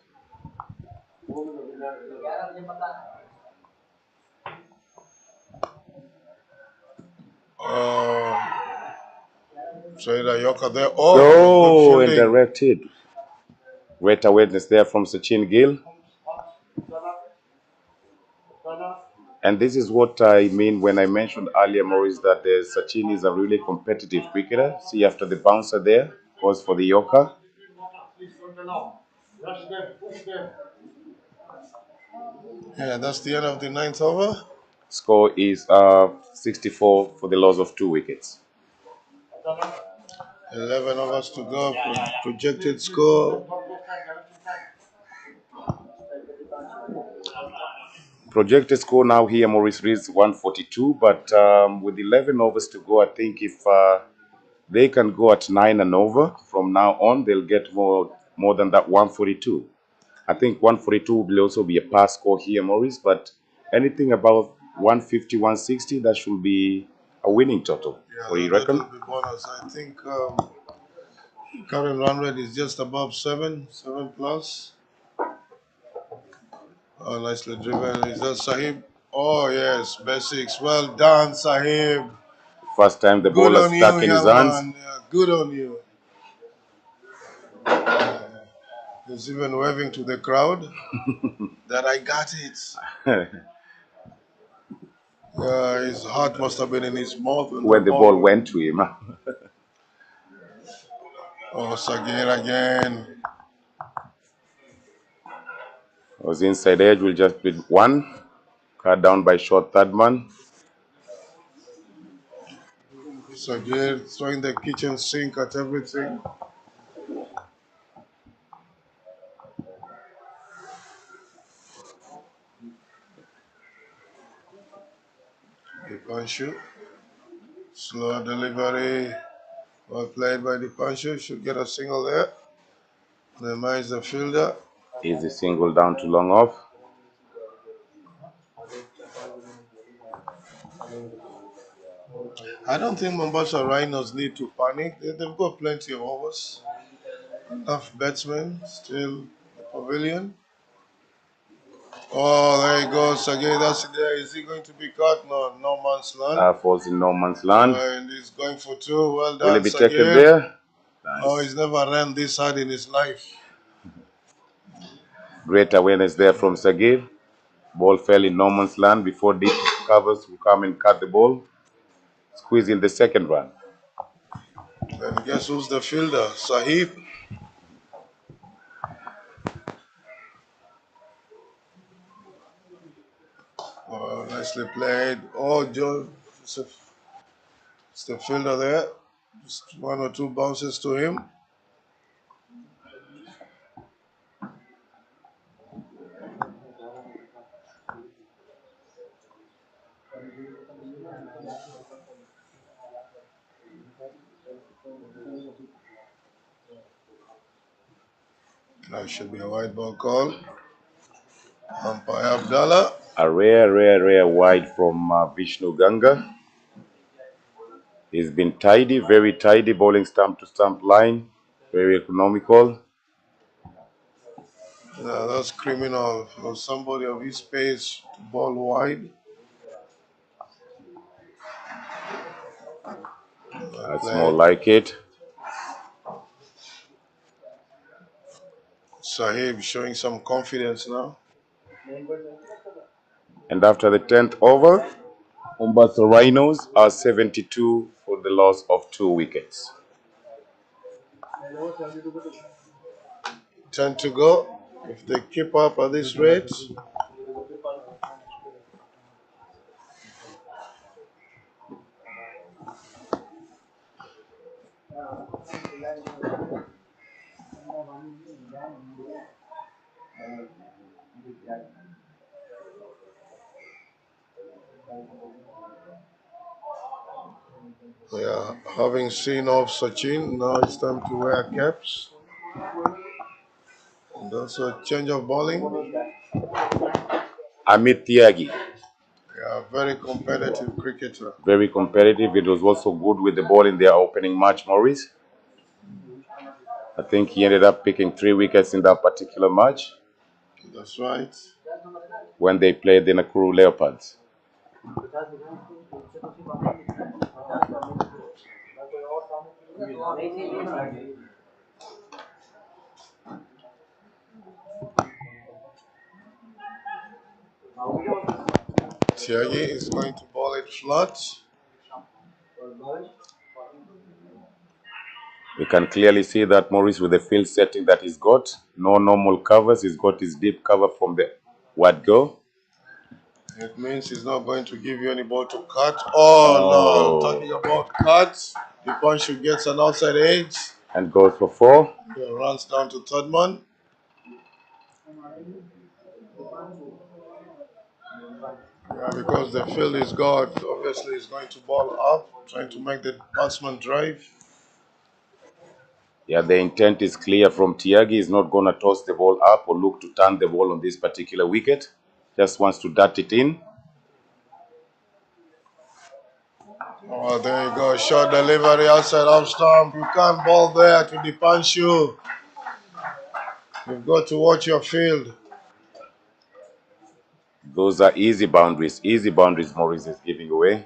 L: Trader Yorker there. Oh,
K: and directed. Great awareness there from Sachin Gill. And this is what I mean when I mentioned earlier, Maurice, that Sachin is a really competitive cricketer. See, after the bouncer there, goes for the Yorker.
L: Yeah, that's the end of the 9th over.
K: Score is 64 for the loss of 2 wickets.
L: 11 overs to go. Projected score.
K: Projected score now here, Maurice, reads 142. But with 11 overs to go, I think if they can go at 9 and over from now on, they'll get more than that 142. I think 142 will also be a pass score here, Maurice, but anything above 150, 160, that should be a winning total.
L: Yeah,
K: What do you reckon?
L: that will be bonus. I think current run rate is just above 7 plus. Oh, nicely driven. Is that Sahib? Oh, yes, basics. Well done, Sahib.
K: First time the ball is stuck in his hands.
L: Yeah, good on you. He's even waving to the crowd that I got it. His heart must have been in his mouth
K: when the ball went to him.
L: Oh, Sagir again.
K: Was inside edge, will just be 1. Cut down by short third man.
L: Sagir throwing the kitchen sink at everything. Dipanshu. Slow delivery. Well played by Dipanshu. Should get a single there. Minimize the fielder.
K: Easy single down to long off.
L: I don't think Mombasa Rhinos need to panic. They've got plenty of overs. Enough batsmen still in the pavilion. Oh, there he goes again. That's it there. Is he going to be caught? No, no man's land.
K: Falls in no man's land.
L: And he's going for 2. Well done,
K: Will he be
L: Sagir.
K: taken there? Nice.
L: Oh, he's never ran this hard in his life.
K: Great awareness there from Sagir. Ball fell in no man's land before deep covers will come and cut the ball. Squeeze in the second run.
L: And guess who's the fielder? Sahib. Oh, nicely played. Oh, Joe. It's the fielder there. Just 1 or 2 bounces to him. That should be a white ball call. Umpire Abdallah.
K: A rare wide from Vishnu Ganga. He's been tidy, very tidy, bowling stump to stump line. Very economical.
L: Yeah, that's criminal for somebody of his pace to ball wide.
K: That's more like it.
L: Sahib showing some confidence now.
K: And after the 10th over, Mombasa Rhinos are 72 for the loss of 2 wickets.
L: 10 to go. If they keep up at this rate, yeah, having seen off Sachin, now it's time to wear caps. And also change of bowling.
K: Amit Tyagi.
L: Yeah, very competitive cricketer.
K: Very competitive. It was also good with the ball in their opening match, Maurice. I think he ended up picking 3 wickets in that particular match.
L: That's right.
K: When they played the Nakuru Leopards.
L: Tyagi is going to bowl it flat.
K: We can clearly see that Maurice, with the field setting that he's got, no normal covers, he's got his deep cover from the wide go.
L: It means he's not going to give you any ball to cut. Oh, no, talking about cuts. The punch gets an outside edge.
K: And goes for 4.
L: Yeah, runs down to third man. Yeah, because the field is good, obviously he's going to ball up, trying to make the batsman drive.
K: Yeah, the intent is clear from Tyagi. He's not going to toss the ball up or look to turn the ball on this particular wicket. Just wants to dart it in.
L: Oh, there you go. Short delivery outside off stump. You can't ball there to the punch you. You've got to watch your field.
K: Those are easy boundaries. Easy boundaries Maurice is giving away.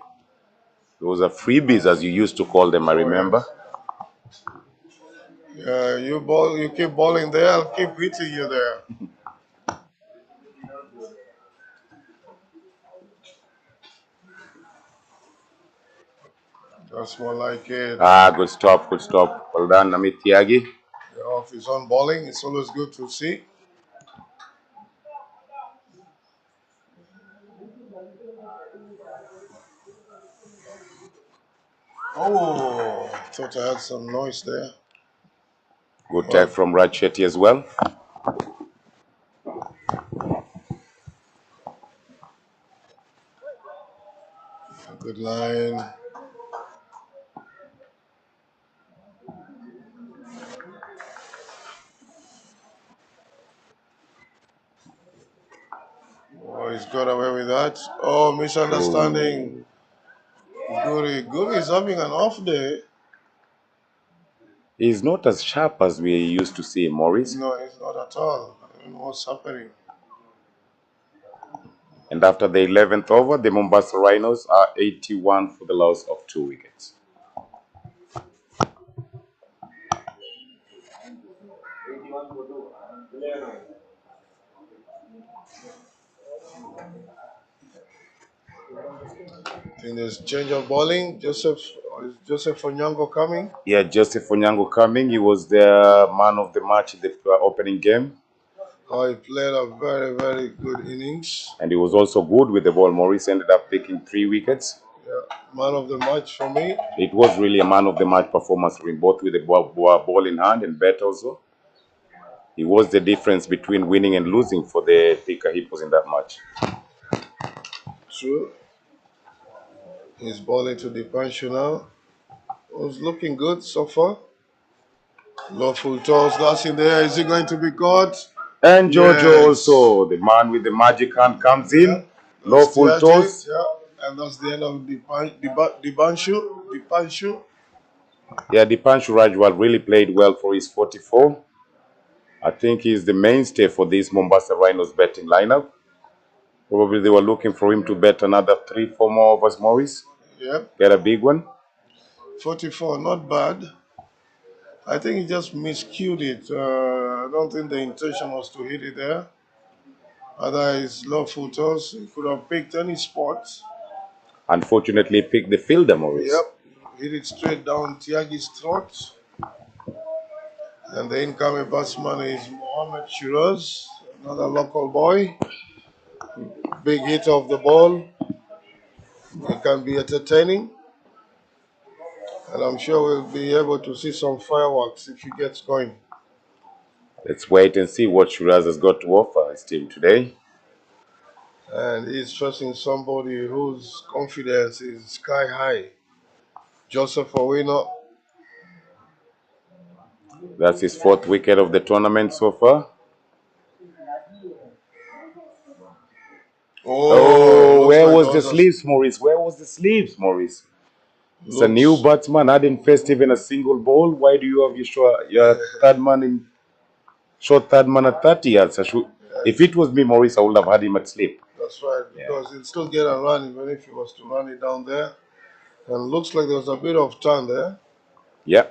K: Those are freebies, as you used to call them, I remember.
L: Yeah, you keep balling there, I'll keep hitting you there. That's more like it.
K: Ah, good stop, good stop. Well done, Amit Tyagi.
L: Yeah, off his own bowling, it's always good to see. Oh, I thought I had some noise there.
K: Good tag from Raj Shetty as well.
L: Good line. Oh, he's got away with that. Oh, misunderstanding. Guri is having an off day.
K: He's not as sharp as we used to see Maurice.
L: No, he's not at all. I don't know what's happening.
K: And after the 11th over, the Mombasa Rhinos are 81 for the loss of 2 wickets.
L: I think there's change of bowling. Is Joseph Onyango coming?
K: Yeah, Joseph Onyango coming. He was the man of the match in the opening game.
L: Oh, he played a very, very good innings.
K: And he was also good with the ball. Maurice ended up taking 3 wickets.
L: Yeah, man of the match for me.
K: It was really a man of the match performance for him, both with the ball in hand and bat also. He was the difference between winning and losing for the Thika Hippos in that match.
L: True. He's bowling to the punch now. It was looking good so far. Low full toss, that's in there. Is he going to be caught?
K: And Jojo also, the man with the magic hand, comes in. Yeah. Low full toss.
L: Yeah, and that's the end of the Dipanshu.
K: Yeah, Dipanshu Rajwal really played well for his 44. I think he's the mainstay for this Mombasa Rhinos betting lineup. Probably they were looking for him to bet another 3-4 more overs, Maurice.
L: Yep.
K: Get a big one.
L: 44, not bad. I think he just miscued it. I don't think the intention was to hit it there. Otherwise, low full toss. He could have picked any spot.
K: Unfortunately, picked the fielder, Maurice.
L: Yep. Hit it straight down Tiagi's throat. And the incoming batsman is Mohammed Shiraz, another local boy. Big hit of the ball. It can be entertaining. And I'm sure we'll be able to see some fireworks if he gets going.
K: Let's wait and see what Shiraz has got to offer his team today.
L: And he's facing somebody whose confidence is sky high. Joseph Owino.
K: That's his 4th wicket of the tournament so far. Oh, where was the sleeves, Maurice? Where was the sleeves, Maurice? It's a new batsman, hadn't faced even a single ball. Why do you have your third man in short third man at 30 yards? If it was me, Maurice, I would have had him at sleep.
L: That's right, because he'll still get a run even if he was to run it down there. And looks like there was a bit of turn there.
K: Yeah.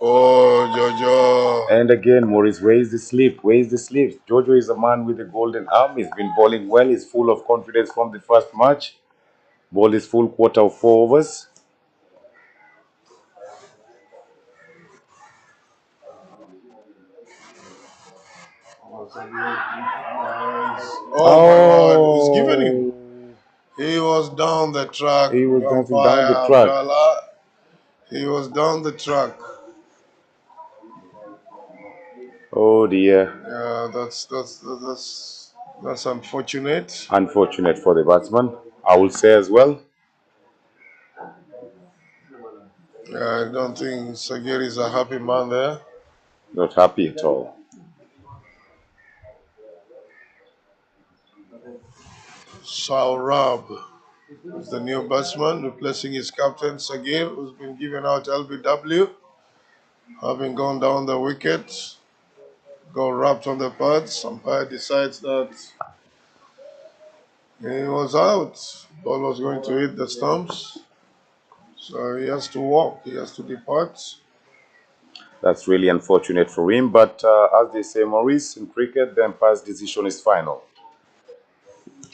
L: Oh, Jojo.
K: And again, Maurice, where is the sleep? Where is the sleep? Jojo is a man with a golden arm. He's been bowling well. He's full of confidence from the first match. Ball is full quarter of 4 overs.
L: Oh my God, he's given him. He was down the track.
K: He was dancing down the track.
L: He was down the track.
K: Oh dear.
L: Yeah, that's unfortunate.
K: Unfortunate for the batsman, I will say as well.
L: I don't think Sagiri is a happy man there.
K: Not happy at all.
L: Saurabh is the new batsman, replacing his captain Sagir, who's been given out LBW, having gone down the wicket, got wrapped on the pads. Umpire decides that he was out. Ball was going to hit the stumps, so he has to walk. He has to depart.
K: That's really unfortunate for him, but as they say, Maurice, in cricket, the umpire's decision is final.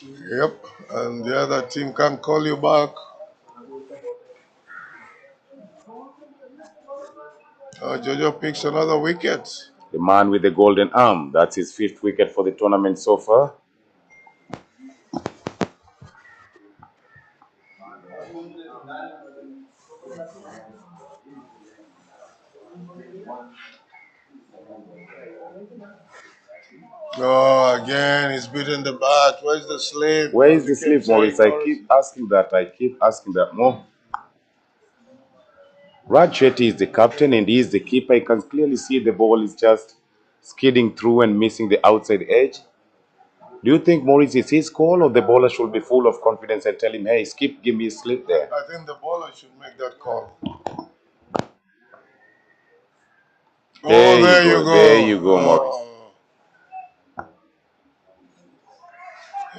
L: Yep, and the other team can't call you back. Jojo picks another wicket.
K: The man with the golden arm, that's his 5th wicket for the tournament so far.
L: Oh, again, he's beating the bat. Where's the sleep?
K: Where is the sleep, Maurice? I keep asking that more. Raj Shetty is the captain and he is the keeper. I can clearly see the ball is just skidding through and missing the outside edge. Do you think Maurice is his call or the bowler should be full of confidence and tell him, hey, skip, give me a slip there?
L: I think the bowler should make that call. There you go.
K: There you go, Maurice.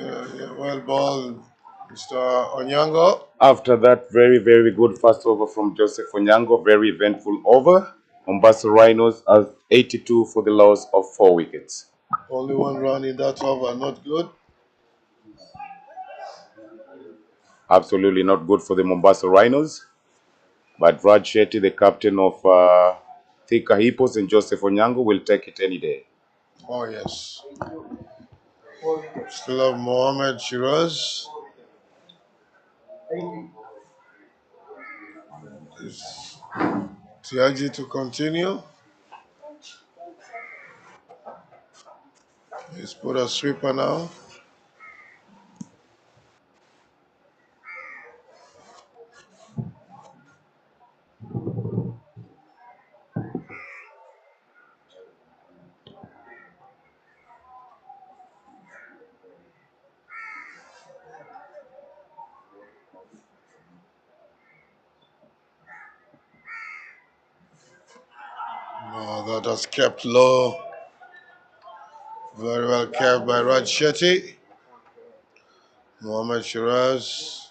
L: Yeah, well ball, Mr. Onyango.
K: After that very, very good first over from Joseph Onyango, very eventful over. Mombasa Rhinos has 82 for the loss of 4 wickets.
L: Only 1 run in that over, not good.
K: Absolutely not good for the Mombasa Rhinos. But Raj Shetty, the captain of Thika Hippos, and Joseph Onyango will take it any day.
L: Oh, yes. Still have Mohammed Shiraz. Is Tiaji to continue? He's put a sweeper now. No, that was kept low. Very well kept by Raj Shetty. Mohammed Shiraz.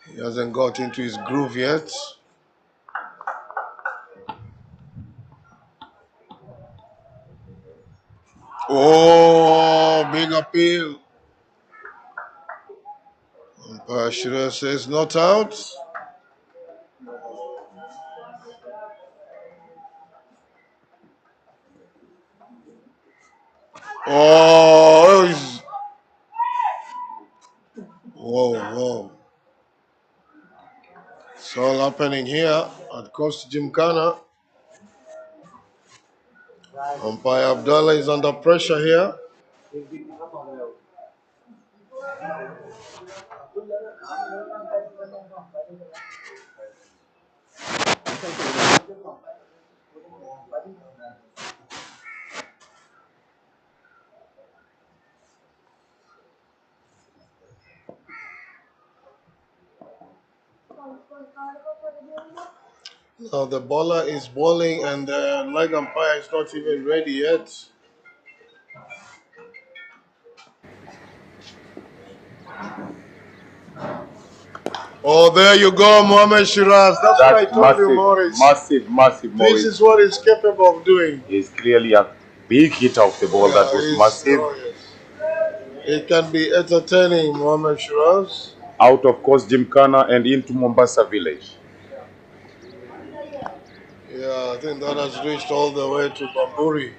L: He hasn't got into his groove yet. Oh, big appeal. Umpire Shiraz says not out. Oh, whoa. It's all happening here at Coast Gymkhana. Umpire Abdallah is under pressure here. Now the bowler is bowling and the leg umpire is not even ready yet. Oh, there you go, Mohammed Shiraz. That's what I told you, Morris.
K: Massive Morris.
L: This is what he's capable of doing.
K: He's clearly a big hit off the ball. That was massive.
L: Oh, yes. It can be entertaining, Mohammed Shiraz.
K: Out of course, Gymkhana and into Mombasa village.
L: Yeah, I think that has reached all the way to Bamburi.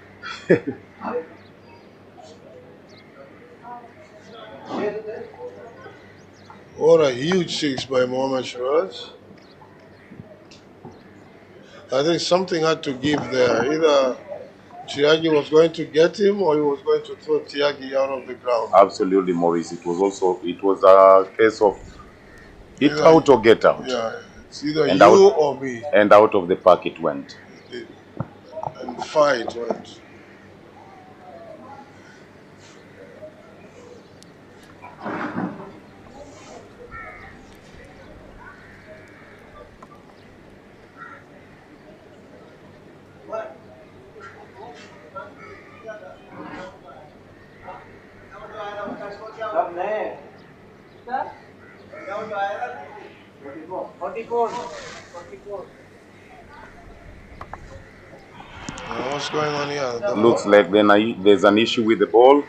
L: What a huge six by Mohammed Shiraz. I think something had to give there. Either Tiagi was going to get him or he was going to throw Tiagi out of the ground.
K: Absolutely, Maurice. It was a case of hit out or get out.
L: Yeah, it's either
K: and
L: you
K: out,
L: or me.
K: And out of the park it went.
L: And fight went. What's going on here?
K: Looks like there's an issue with the ball.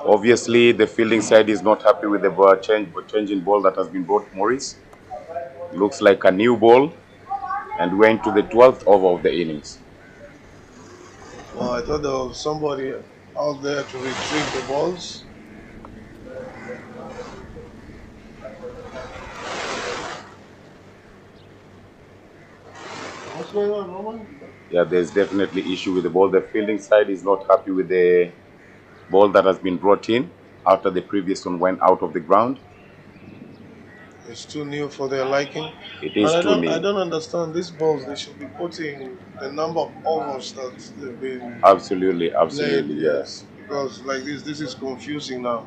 K: Obviously, the fielding side is not happy with the change in ball that has been brought, Morris. Looks like a new ball, and we're into the 12th over of the innings.
L: Well, I thought there was somebody out there to retrieve the balls. What's going on, Roman?
K: Yeah, there's definitely issue with the ball. The fielding side is not happy with the ball that has been brought in after the previous one went out of the ground.
L: It's too new for their liking.
K: It is too new.
L: I don't understand these balls. They should be putting the number of overs that they've been.
K: Absolutely,
L: played,
K: yes.
L: Because like this is confusing now.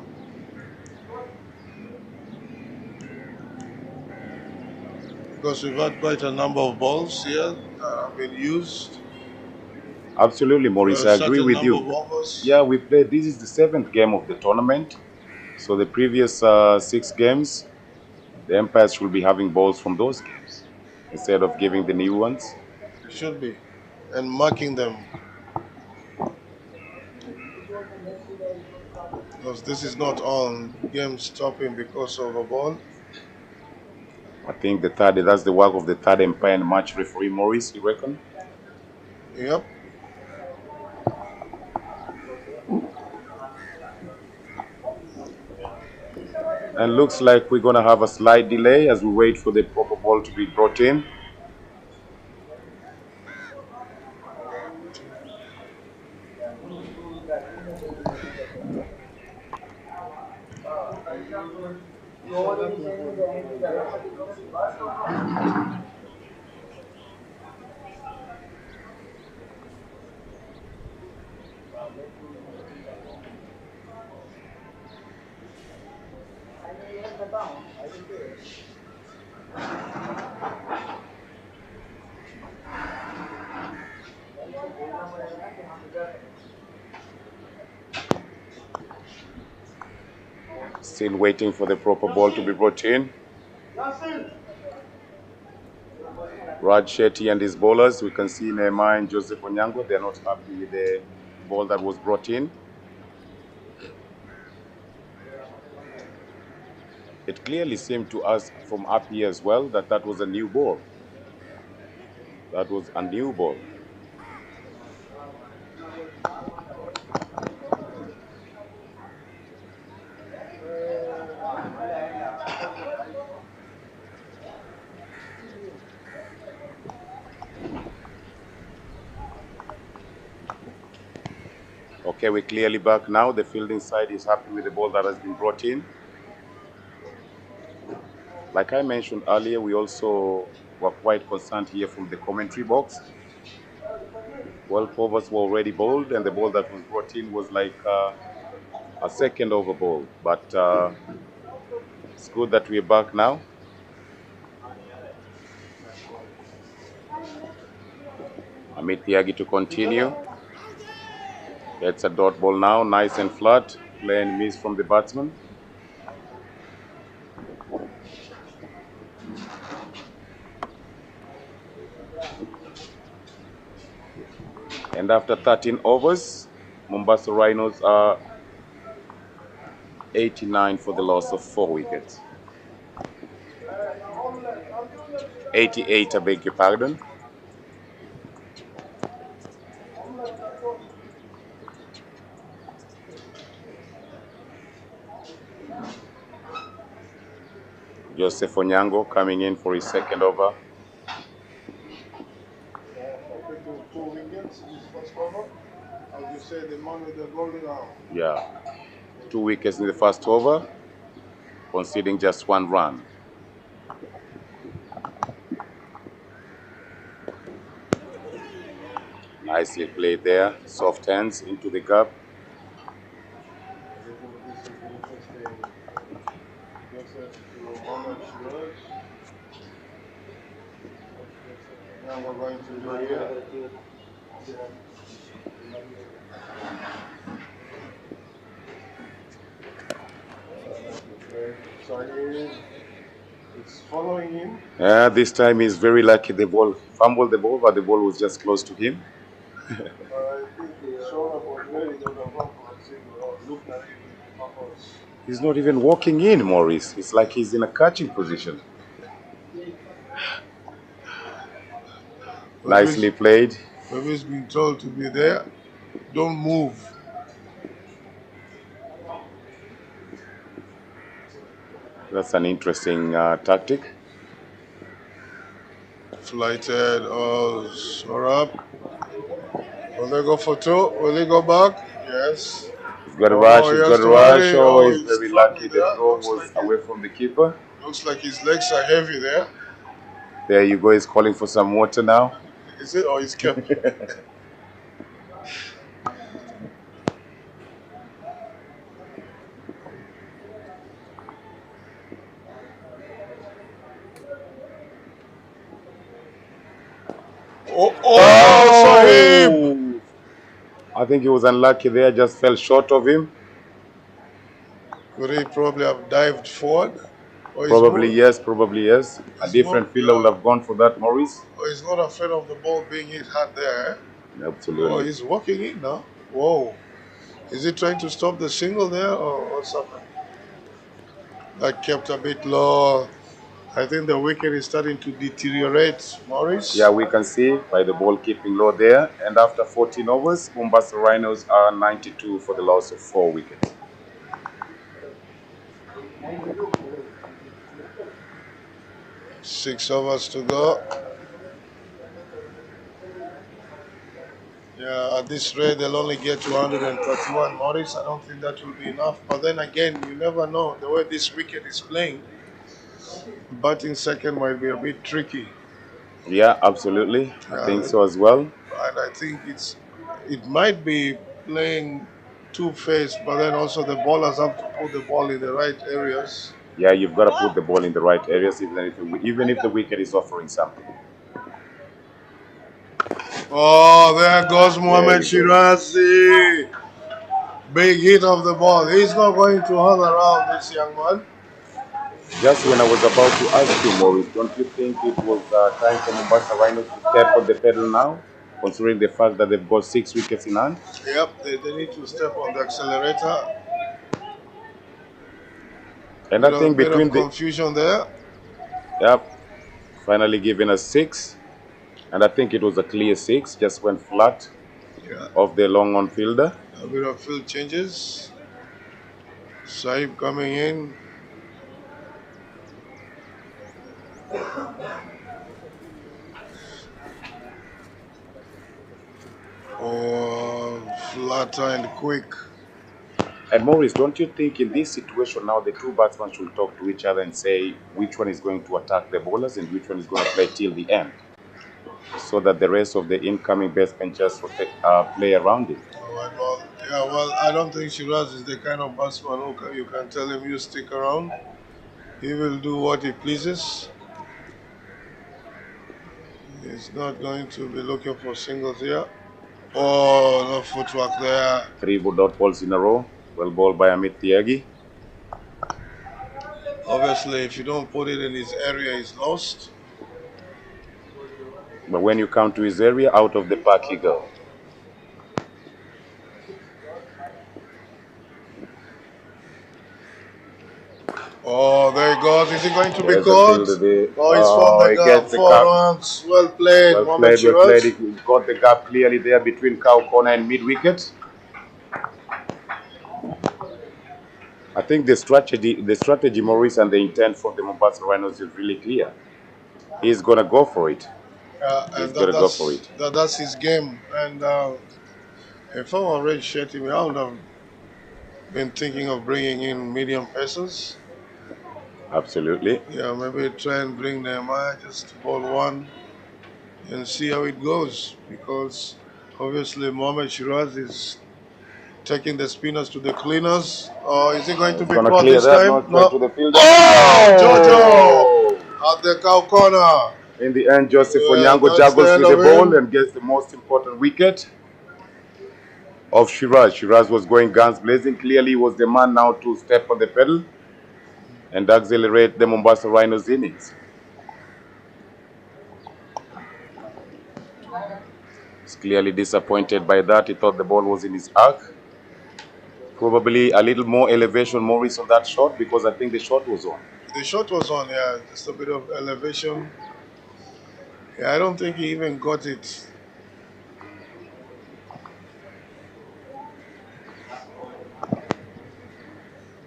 L: Because we've had quite a number of balls here that have been used.
K: Absolutely, Maurice, I agree with you. Yeah, we played. This is the 7th game of the tournament. So the previous 6 games, the umpires will be having balls from those games instead of giving the new ones.
L: It should be. And marking them. Because this is not on game stopping because of a ball.
K: I think that's the work of the third umpire and match referee, Maurice, you reckon?
L: Yep.
K: And looks like we're going to have a slight delay as we wait for the proper ball to be brought in. Still waiting for the proper ball to be brought in. Raj Shetty and his bowlers, we can see Neymar and Joseph Onyango, they're not happy with the ball that was brought in. It clearly seemed to us from up here as well that that was a new ball. That was a new ball. Okay, we're clearly back now. The fielding side is happy with the ball that has been brought in. Like I mentioned earlier, we also were quite concerned here from the commentary box. 12 overs were already bowled, and the ball that was brought in was like a second over ball. But it's good that we're back now. Amit Tyagi to continue. Gets a dot ball now, nice and flat. Play and miss from the batsman. And after 13 overs, Mombasa Rhinos are 89 for the loss of 4 wickets. 88, I beg your pardon. Joseph Onyango coming in for his second over. Yeah, 2 wickets in the first over, conceding just 1 run. Nicely played there, soft hands into the gap.
L: Now we're going to do here. It's following him.
K: Yeah, this time he's very lucky. The ball fumbled the ball, but the ball was just close to him.
L: I think the shoulder was very good.
K: He's not even walking in, Maurice. It's like he's in a catching position. Nicely played.
L: Whoever's been told to be there, don't move.
K: That's an interesting tactic.
L: Flighted, all up. Will they go for 2? Will they go back? Yes.
K: He's got a rush, he's got a rush. Oh, he's very lucky. The throw was away from the keeper.
L: Looks like his legs are heavy there.
K: There you go, he's calling for some water now.
L: Is it? Or he's kept?
K: Oh! I think he was unlucky there, just fell short of him.
L: Could he probably have dived forward?
K: Probably yes, probably yes. A different fielder would have gone for that, Maurice.
L: Oh, he's not afraid of the ball being hit hard there.
K: Absolutely.
L: Oh, he's walking in now. Whoa. Is he trying to stop the single there or something? That kept a bit low. I think the wicket is starting to deteriorate, Maurice.
K: Yeah, we can see by the ball keeping low there. And after 14 overs, Mombasa Rhinos are 92 for the loss of 4 wickets.
L: Six overs to go. Yeah, at this rate, they'll only get to 131. Maurice, I don't think that will be enough. But then again, you never know. The way this wicket is playing, batting second might be a bit tricky.
K: Yeah, absolutely. I think so as well.
L: And I think it might be playing two-faced, but then also the bowlers have to put the ball in the right areas.
K: Yeah, you've got to put the ball in the right areas, even if the wicket is offering something.
L: Oh, there goes Mohamed Shirazi. Big hit of the ball. He's not going to hang around, this young man.
K: Just when I was about to ask you, Maurice, don't you think it was time for Mombasa Rhinos to step on the pedal now? considering the fact that they've got 6 wickets in hand.
L: Yep, they need to step on the accelerator.
K: And I think
L: Bit
K: between
L: of confusion there.
K: Yep, finally giving us 6. And I think it was a clear 6, just went flat off the long on fielder.
L: A bit of field changes. Saib coming in. Oh, flatter and quick.
K: And Maurice, don't you think in this situation now the two batsmen should talk to each other and say which one is going to attack the bowlers and which one is going to play till the end, so that the rest of the incoming batsmen just play around it?
L: Well, I don't think Shiraz is the kind of batsman who you can tell him you stick around. He will do what he pleases. He's not going to be looking for singles here. Oh, no footwork there.
K: 3 dot balls in a row. Well bowled by Amit Tyagi.
L: Obviously, if you don't put it in his area, he's lost.
K: But when you come to his area, out of the park he goes.
L: Oh, there he goes. Is he going to be caught? Oh, he's found the gap. 4 runs. Well played.
K: Well played. He got the gap clearly there between cow corner and mid wicket. I think the strategy, Maurice, and the intent for the Mombasa Rhinos is really clear. He's gonna go for it. He's gonna go for it.
L: That's his game. And if I were Red Shetty, I would have been thinking of bringing in medium pacers.
K: Absolutely.
L: Yeah, maybe try and bring them just bowl one and see how it goes. Because obviously Mohamed Shiraz is taking the spinners to the cleaners. Or is he going to be caught this time? No.
K: To the fielder.
L: Oh, Jojo at the cow corner.
K: In the end, Joseph Onyango juggles with the ball and gets the most important wicket of Shiraz. Shiraz was going guns blazing. Clearly, he was the man now to step on the pedal and accelerate the Mombasa Rhinos innings. He's clearly disappointed by that. He thought the ball was in his arc. Probably a little more elevation, Maurice, on that shot, because I think the shot was on.
L: The shot was on, yeah. Just a bit of elevation. Yeah, I don't think he even got it.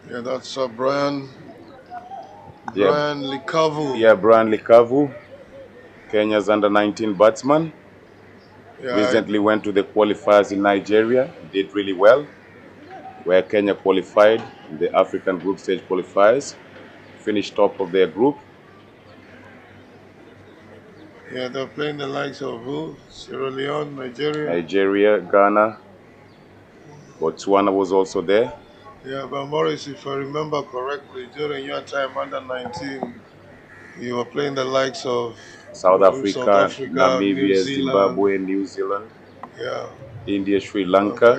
L: Yeah, that's Brian Likavu.
K: Yeah, Brian Likavu, Kenya's under-19 batsman. Yeah, recently went to the qualifiers in Nigeria, did really well, where Kenya qualified in the African group stage qualifiers, finished top of their group.
L: Yeah, they're playing the likes of who? Sierra Leone,
K: Nigeria, Ghana, Botswana was also there.
L: Yeah, but Maurice, if I remember correctly, during your time under 19, you were playing the likes of
K: South Africa, Namibia, Zimbabwe, New Zealand, India, Sri Lanka.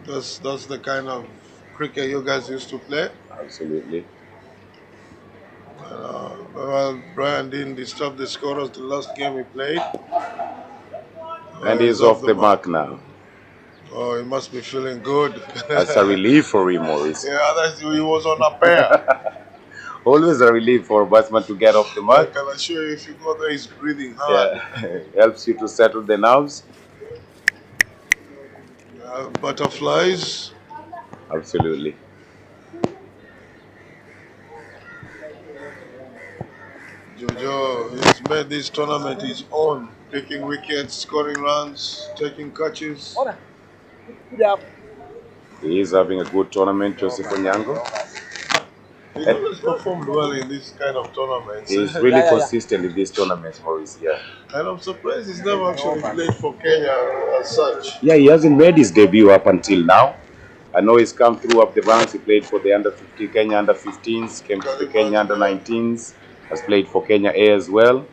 L: Yep. That's the kind of cricket you guys used to play.
K: Absolutely.
L: Well, Brian didn't disturb the scorers the last game he played.
K: And he's off the mark now.
L: Oh, he must be feeling good.
K: That's a relief for him, Maurice.
L: Yeah, he was on a pair.
K: Always a relief for a batsman to get off the mark.
L: I can assure you, if you go there, he's breathing hard.
K: Yeah, helps you to settle the nerves.
L: Butterflies.
K: Absolutely.
L: Jojo has made this tournament his own, picking wickets, scoring runs, taking catches.
K: He is having a good tournament, Joseph Onyango.
L: He's always performed well in this kind of tournaments.
K: He's really consistent in these tournaments, Maurice, yeah.
L: And I'm surprised he's never actually played for Kenya as such.
K: Yeah, he hasn't made his debut up until now. I know he's come through up the ranks. He played for the under-15 Kenya under-15s, came to the Kenya under-19s, has played for Kenya A as well.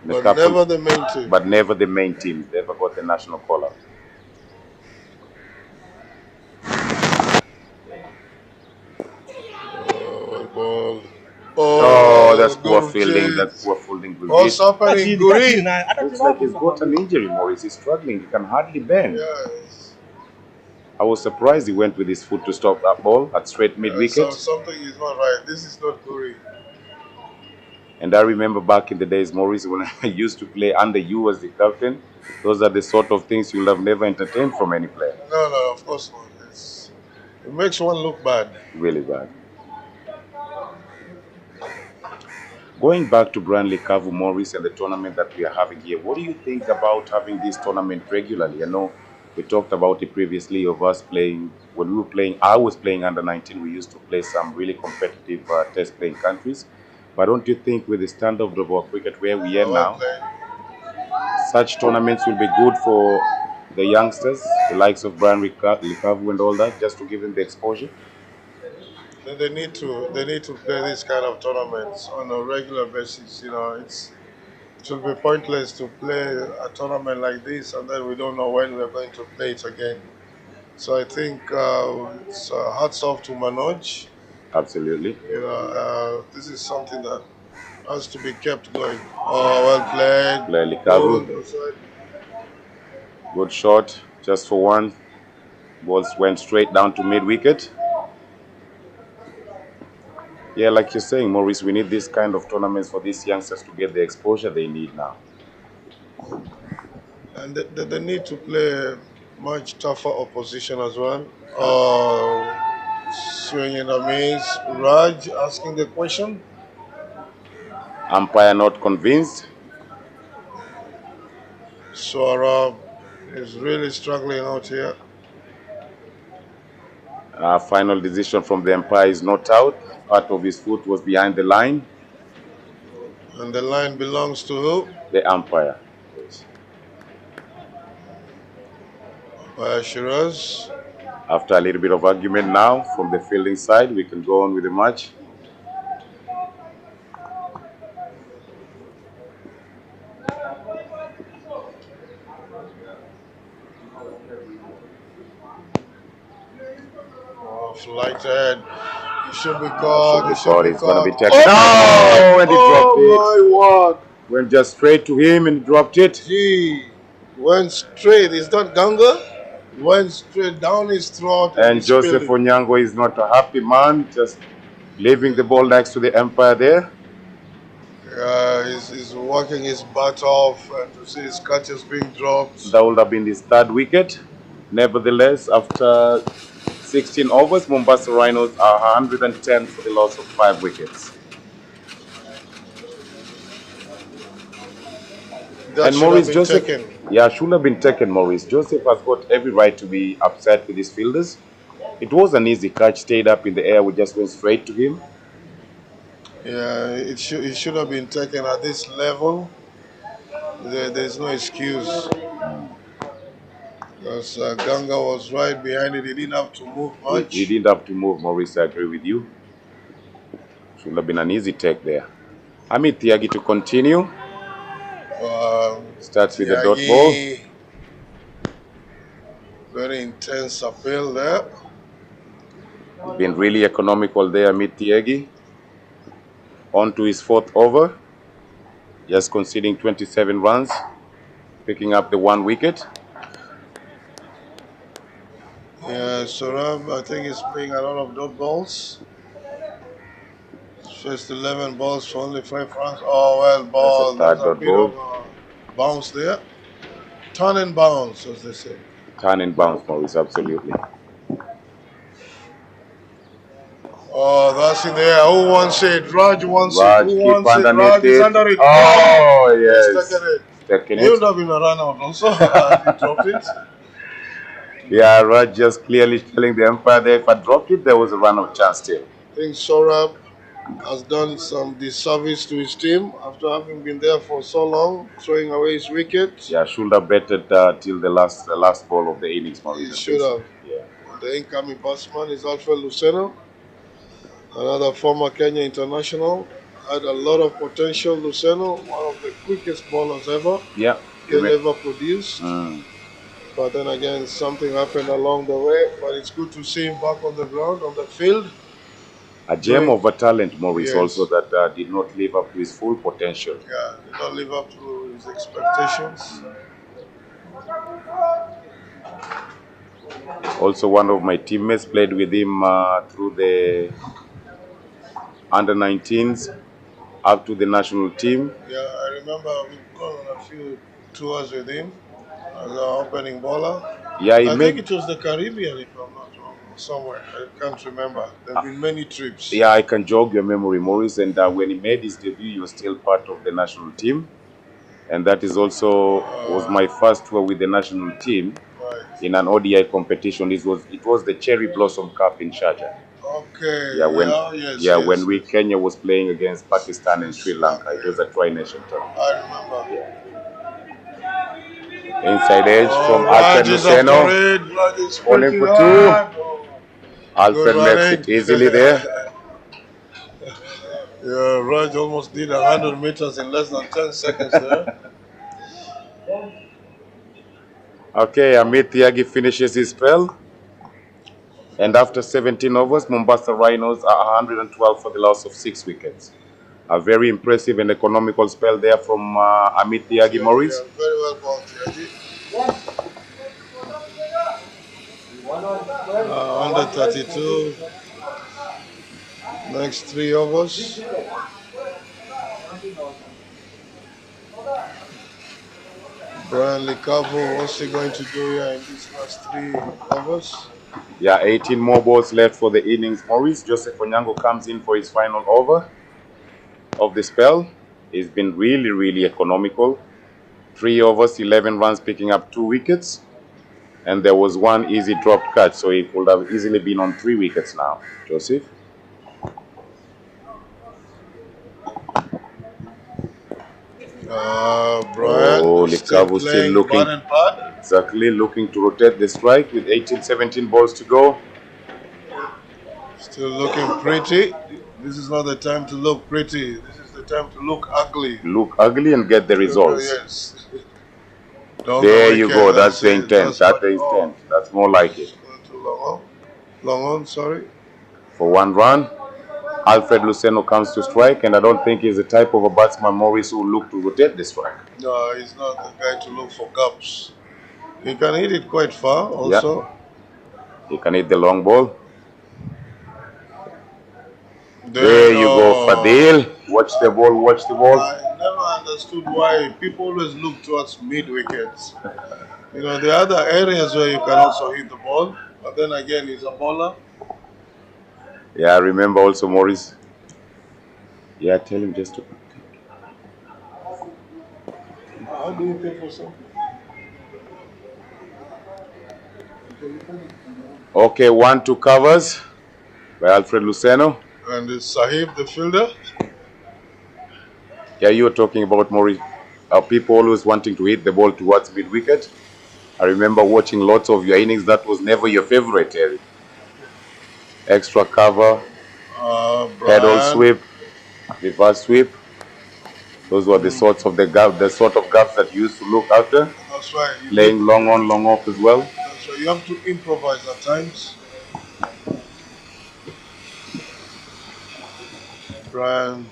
L: But never the main team.
K: But never the main team. Never got the national call-up.
L: Oh,
K: that's poor
L: Guru
K: fielding.
L: Jit.
K: That's poor fielding.
L: What's happening, Guri?
K: Looks like he's got an injury, Maurice. He's struggling. He can hardly bend.
L: Yes.
K: I was surprised he went with his foot to stop that ball at straight mid-wicket.
L: So something is not right. This is not Guri.
K: And I remember back in the days, Maurice, when I used to play under you as the captain, those are the sort of things you'll have never entertained from any player.
L: No, of course not. It makes one look bad.
K: Really bad. Going back to Branley Kavu, Maurice, and the tournament that we are having here, what do you think about having this tournament regularly? I know we talked about it previously of us playing, when we were playing, I was playing under 19, we used to play some really competitive test playing countries. But don't you think with the standard of our cricket where we are now, such tournaments will be good for the youngsters, the likes of Branley Kavu and all that, just to give them the exposure?
L: They need to play this kind of tournaments on a regular basis. You know, it should be pointless to play a tournament like this and then we don't know when we're going to play it again. So I think it's hats off to Manoj.
K: Absolutely.
L: You know, this is something that has to be kept going. Oh, well played.
K: Branley Kavu. Good shot, just for one. Balls went straight down to mid-wicket. Yeah, like you're saying, Maurice, we need this kind of tournaments for these youngsters to get the exposure they need now.
L: And they need to play much tougher opposition as well. Swinging a miss. Raj asking the question.
K: Umpire not convinced.
L: Saurabh is really struggling out here.
K: Final decision from the umpire is not out. Part of his foot was behind the line.
L: And the line belongs to who?
K: The umpire.
L: Shiraz.
K: After a little bit of argument now from the fielding side, we can go on with the match.
L: Flighted. He should be caught.
K: It's going to be taken. Oh, and he dropped it.
L: My word.
K: Went just straight to him and dropped it.
L: Gee, went straight. Is that Ganga? Went straight down his throat.
K: And Joseph Onyango is not a happy man, just leaving the ball next to the umpire there.
L: Yeah, he's working his butt off and to see his catches being dropped.
K: That would have been his third wicket. Nevertheless, after 16 overs, Mombasa Rhinos are 110 for the loss of 5 wickets.
L: That
K: and Maurice Joseph,
L: taken.
K: Yeah, should have been taken. Maurice Joseph has got every right to be upset with his fielders. It was an easy catch, stayed up in the air, we just went straight to him.
L: Yeah, it should have been taken at this level. There's no excuse. Because Ganga was right behind it. He didn't have to move much.
K: He didn't have to move, Maurice. I agree with you. Should have been an easy take there. Amit Tyagi to continue. Starts with the dot ball.
L: Very intense appeal there.
K: Been really economical there, Amit Tyagi. On to his 4th over. Just conceding 27 runs. Picking up the 1 wicket.
L: Yeah, Saurabh, I think he's playing a lot of dot balls. First 11 balls for only 5 runs. Oh, well, ball.
K: That's a
L: bit of bounce there. Turn and bounce, as they say.
K: Turn and bounce, Maurice, absolutely.
L: Oh, that's in there. Who wants it? Raj wants
K: Raj,
L: it. Who wants it?
K: underneath
L: Raj is under it.
K: Oh, yes.
L: Taking it. He would have been a run out also. He dropped it.
K: Yeah, Raj just clearly telling the umpire there, if I dropped it, there was a run of chance still.
L: I think Saurabh has done some disservice to his team after having been there for so long, throwing away his wicket.
K: Yeah, should have betted till the last ball of the innings.
L: He should have.
K: Yeah.
L: The incoming batsman is Alfred Luceno, another former Kenya international. Had a lot of potential. Luceno, one of the quickest bowlers ever.
K: Yeah.
L: Ever produced. But then again, something happened along the way. But it's good to see him back on the ground, on the field.
K: A gem of a talent, Maurice,
L: Yes.
K: also that did not live up to his full potential.
L: Yeah, did not live up to his expectations.
K: Also, one of my teammates played with him through the under-19s up to the national team.
L: Yeah, I remember we've gone on a few tours with him as our opening bowler.
K: Yeah, he
L: I
K: made.
L: think it was the Caribbean, if I'm not wrong, somewhere. I can't remember. There have been many trips.
K: Yeah, I can jog your memory, Maurice. And when he made his debut, he was still part of the national team. And that is also was my first tour with the national team in an ODI competition. It was the Cherry Blossom Cup in Sharjah.
L: Okay.
K: Yeah, when
L: yes,
K: when Kenya was playing against Pakistan and Sri Lanka, it was a tri-nation tournament.
L: I remember.
K: Yeah. Inside edge from
L: Raj
K: Alfred
L: is after
K: Luceno,
L: it. Raj is
K: falling for
L: pretty
K: two.
L: hard.
K: Alfred
L: Good
K: makes
L: running.
K: it easily there.
L: Yeah, Raj almost did 100 meters in less than 10 seconds there.
K: Okay, Amit Tyagi finishes his spell. And after 17 overs, Mombasa Rhinos are 112 for the loss of 6 wickets. A very impressive and economical spell there from Amit Tyagi, Maurice.
L: Yeah, very well ball, Tyagi. Under 32. Next 3 overs. Brian Likavo, what's he going to do here in these last 3 overs?
K: Yeah, 18 more balls left for the innings, Maurice. Joseph Onyango comes in for his final over of the spell. He's been really, really economical. 3 overs, 11 runs, picking up 2 wickets. And there was 1 easy dropped catch, so he could have easily been on 3 wickets now. Joseph?
L: Brian
K: Likavo still looking, exactly, looking to rotate the strike with 17 balls to go.
L: Still looking pretty. This is not the time to look pretty. This is the time to look ugly.
K: Look ugly and get the results.
L: Yes.
K: There you go. That's the intent. That's the intent. That's more like it.
L: Long on, sorry.
K: For 1 run, Alfred Luceno comes to strike, and I don't think he's the type of a batsman, Maurice, who will look to rotate the strike.
L: No, he's not the guy to look for gaps. He can hit it quite far also.
K: Yeah. He can hit the long ball. There you go, Fadil. Watch the ball, watch the ball.
L: I never understood why people always look towards mid wickets. You know, there are other areas where you can also hit the ball, but then again, he's a bowler.
K: Yeah, I remember also, Maurice. Yeah, tell him just to.
L: How do you pay for something?
K: Okay, 1-2 covers by Alfred Luceno.
L: And it's Sahib, the fielder.
K: Yeah, you were talking about, Maurice, people always wanting to hit the ball towards mid-wicket. I remember watching lots of your innings. That was never your favorite area. Extra cover, pedal sweep, reverse sweep. Those were the sorts of the sort of gaps that you used to look after.
L: That's right.
K: Playing long on, long off as well.
L: That's right. You have to improvise at times. Brian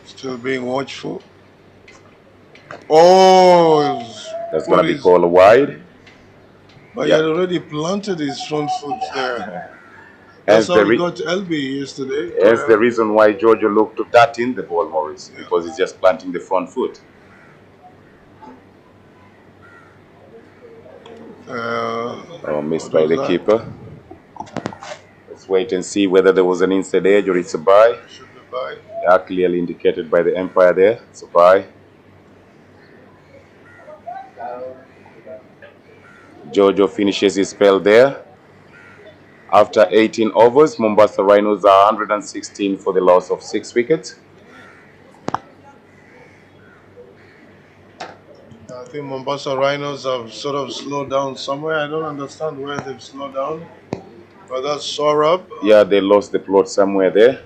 L: still being watchful. Oh,
K: that's going to be called wide.
L: But he had already planted his front foot there. That's how he got LB yesterday.
K: That's the reason why Giorgio looked to that in the ball, Maurice, because he's just planting the front foot. Missed by the keeper. Let's wait and see whether there was an inside edge or it's a bye.
L: Should be bye.
K: Yeah, clearly indicated by the umpire there. It's a bye. Giorgio finishes his spell there. After 18 overs, Mombasa Rhinos are 116 for the loss of 6 wickets.
L: I think Mombasa Rhinos have sort of slowed down somewhere. I don't understand where they've slowed down. But that's Saurabh.
K: Yeah, they lost the plot somewhere there.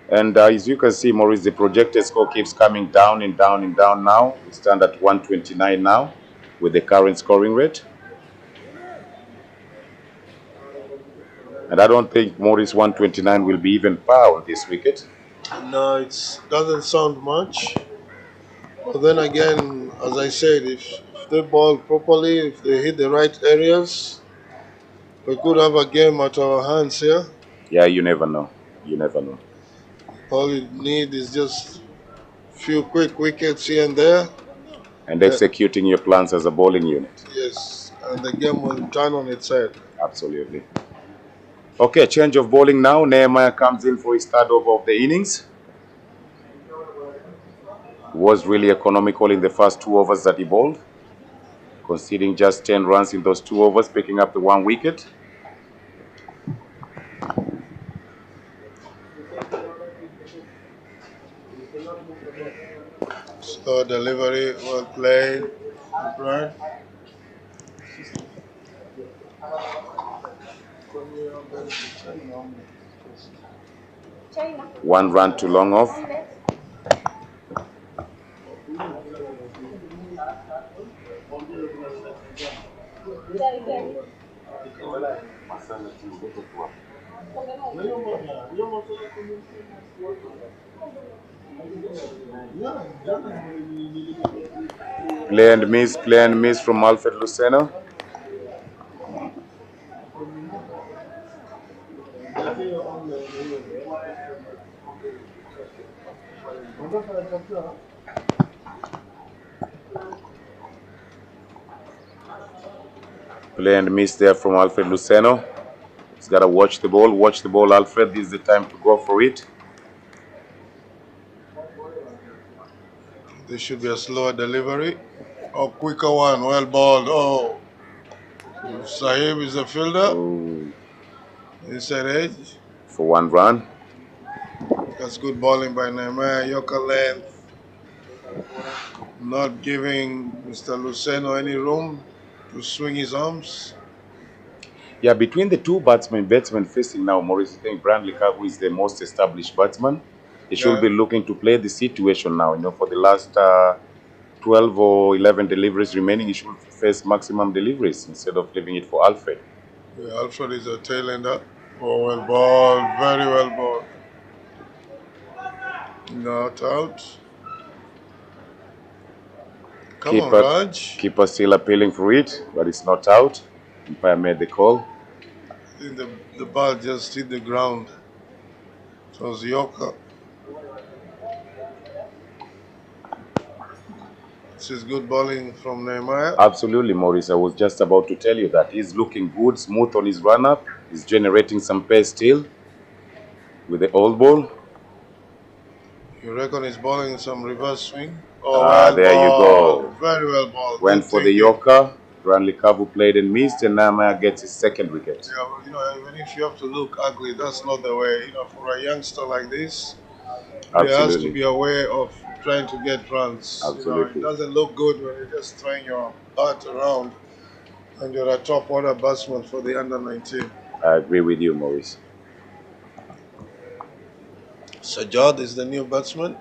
K: And as you can see, Maurice, the projected score keeps coming down and down and down now. We stand at 129 now with the current scoring rate. And I don't think Morris 129 will be even par on this wicket.
L: No, it doesn't sound much. But then again, as I said, if they ball properly, if they hit the right areas, we could have a game at our hands here.
K: Yeah, you never know. You never know.
L: All you need is just a few quick wickets here and there.
K: And executing your plans as a bowling unit.
L: Yes, and the game will turn on its head.
K: Absolutely. Okay, change of bowling now. Nehemiah comes in for his third over of the innings. Was really economical in the first 2 overs that he bowled, conceding just 10 runs in those 2 overs, picking up the 1 wicket.
L: So delivery, well played, right?
K: 1 run to long off. Play and miss from Alfred Luceno. Play and miss there from Alfred Luceno. He's got to watch the ball, Alfred. This is the time to go for it.
L: This should be a slower delivery. Oh, quicker one, well balled. Oh, Sahib is a fielder.
K: Ooh.
L: Inside edge.
K: For 1 run.
L: That's good bowling by Nehemiah. Yorker length. Not giving Mr. Luceno any room to swing his arms.
K: Yeah, between the 2 batsmen facing now, Maurice, I think Brandley Kagu is the most established batsman. He should be looking to play the situation now. You know, for the last 12 or 11 deliveries remaining, he should face maximum deliveries instead of leaving it for Alfred.
L: Yeah, Alfred is a tail ender. Oh, well balled, very well balled. Not out. Come on, Raj.
K: Keeper still appealing for it, but it's not out. Umpire made the call.
L: I think the ball just hit the ground. It was Yorker. This is good bowling from Nehemiah.
K: Absolutely, Maurice. I was just about to tell you that. He's looking good, smooth on his run-up. He's generating some pace still with the old ball.
L: You reckon he's bowling some reverse swing? Oh, well
K: there you go.
L: Very well balled.
K: Went for the Yorker. Brandley Kavu played and missed, and Nehemiah gets his 2nd wicket.
L: Yeah, you know, even if you have to look ugly, that's not the way. You know, for a youngster like this, he has to be aware of trying to get runs.
K: Absolutely.
L: You know, it doesn't look good when you're just throwing your bat around and you're a top order batsman for the under-19.
K: I agree with you, Maurice.
L: Sajjad is the new batsman.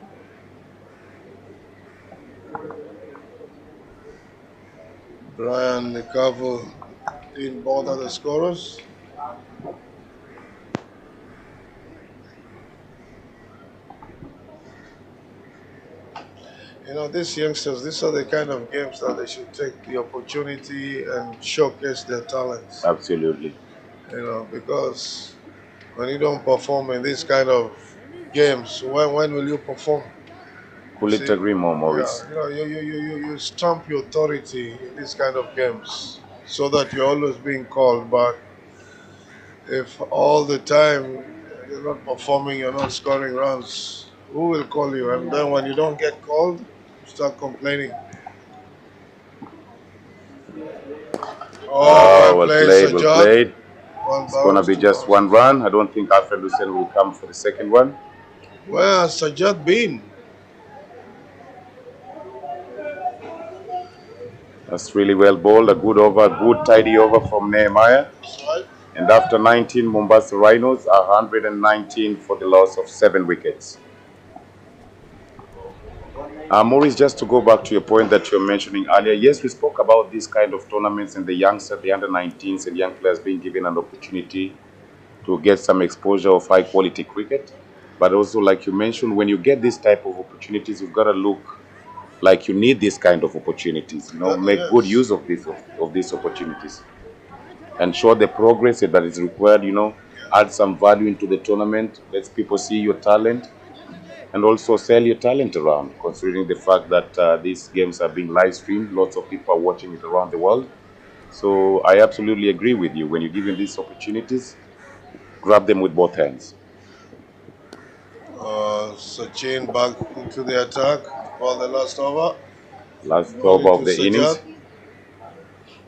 L: Brian Nikavu didn't bother the scorers. You know, these youngsters, these are the kind of games that they should take the opportunity and showcase their talents.
K: Absolutely.
L: You know, because when you don't perform in these kind of games, when will you perform?
K: Couldn't agree more, Maurice.
L: Yeah, you know, you stamp your authority in these kind of games so that you're always being called. But if all the time you're not performing, you're not scoring runs, who will call you? And then when you don't get called, you start complaining.
K: Oh, well played. It's going to be just 1 run. I don't think Alfred Luceno will come for the 2nd one.
L: Where has Sajjad been?
K: That's really well bowled. A good over, good tidy over from Nehemiah. And after 19, Mombasa Rhinos are 119 for the loss of 7 wickets. Maurice, just to go back to your point that you were mentioning earlier, yes, we spoke about these kind of tournaments and the youngsters, the under-19s and young players being given an opportunity to get some exposure of high quality cricket. But also, like you mentioned, when you get this type of opportunities, you've got to look like you need this kind of opportunities. You know, make good use of these opportunities, and show the progress that is required. You know, add some value into the tournament. Let people see your talent, and also sell your talent around. Considering the fact that these games are being live streamed, lots of people are watching it around the world. So I absolutely agree with you. When you're given these opportunities, grab them with both hands.
L: Sachin back into the attack for the last over.
K: Last
L: Ball
K: over of
L: into
K: the innings.
L: Sajjad.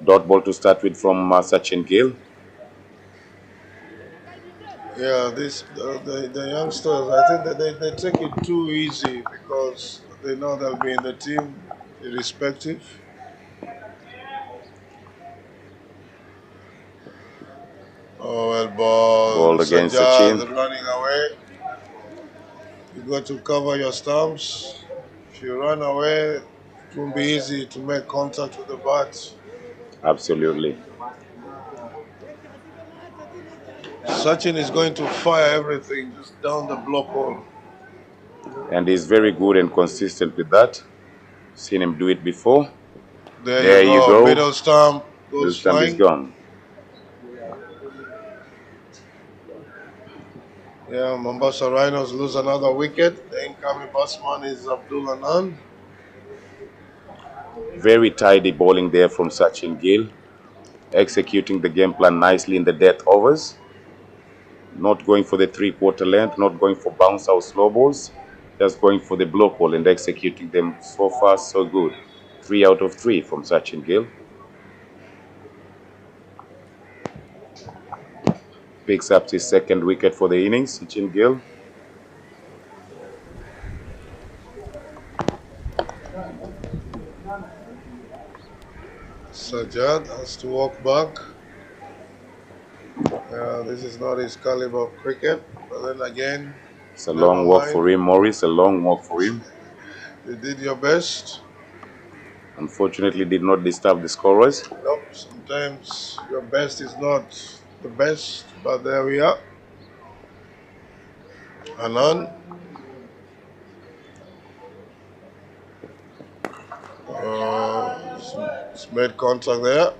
K: Dot ball to start with from Sachin Gill.
L: Yeah, the youngsters, I think that they take it too easy because they know they'll be in the team irrespective. Oh, well,
K: Ball against
L: Sajjad
K: Sachin.
L: running away. You got to cover your stumps. If you run away, it won't be easy to make contact with the bat.
K: Absolutely.
L: Sachin is going to fire everything just down the block hole.
K: And he's very good and consistent with that. Seen him do it before.
L: There you go. Middle stump
K: Middle
L: goes
K: stump is
L: flying.
K: gone.
L: Yeah, Mombasa Rhinos lose another wicket. The incoming batsman is Abdul Anand.
K: Very tidy bowling there from Sachin Gill. Executing the game plan nicely in the death overs. Not going for the three-quarter length, not going for bounce out slow balls. Just going for the block ball and executing them so far, so good. 3 out of 3 from Sachin Gill. Picks up his second wicket for the innings, Sachin Gill.
L: Sajjad has to walk back. This is not his caliber of cricket, but then again,
K: it's a long walk
L: mind.
K: for him, Morris. A long walk for him.
L: You did your best.
K: Unfortunately, did not disturb the scorers.
L: Nope, sometimes your best is not the best, but there we are. Anand. It's made contact there.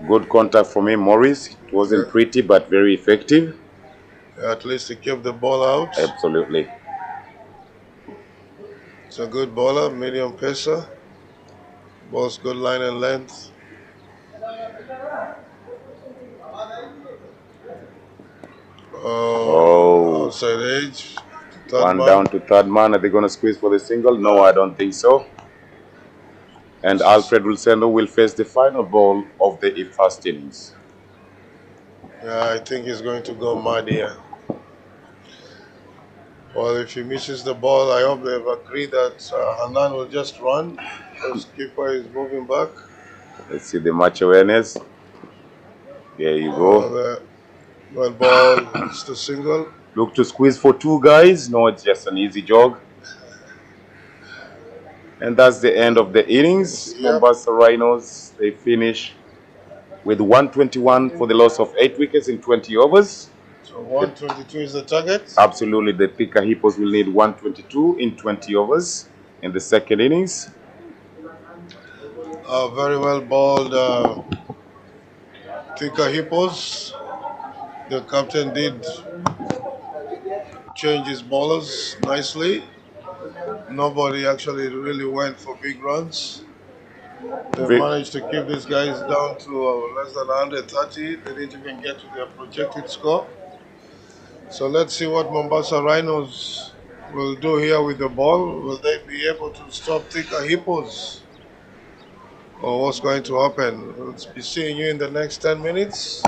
K: Good contact from him, Morris. It wasn't pretty, but very effective.
L: At least he kept the ball out.
K: Absolutely.
L: It's a good bowler, medium pacer. Ball's good line and length. Outside edge.
K: One down to third man. Are they going to squeeze for the single? No, I don't think so. And Alfred Wilsendo will face the final ball of the first innings.
L: Yeah, I think he's going to go mad here. Well, if he misses the ball, I hope they've agreed that Hanan will just run. The keeper is moving back.
K: Let's see the match awareness. There you go.
L: Well, ball, it's the single.
K: Look to squeeze for two guys. No, it's just an easy jog. And that's the end of the innings.
L: Yep.
K: Mombasa Rhinos, they finish with 121 for the loss of 8 wickets in 20 overs.
L: So 122 is the target?
K: Absolutely. The Thika Hippos will need 122 in 20 overs in the second innings.
L: Very well bowled Thika Hippos. The captain did change his bowlers nicely. Nobody actually really went for big runs. They managed to keep these guys down to less than 130. They didn't even get to their projected score. So let's see what Mombasa Rhinos will do here with the ball. Will they be able to stop Thika Hippos? Or what's going to happen? We'll be seeing you in the next 10 minutes.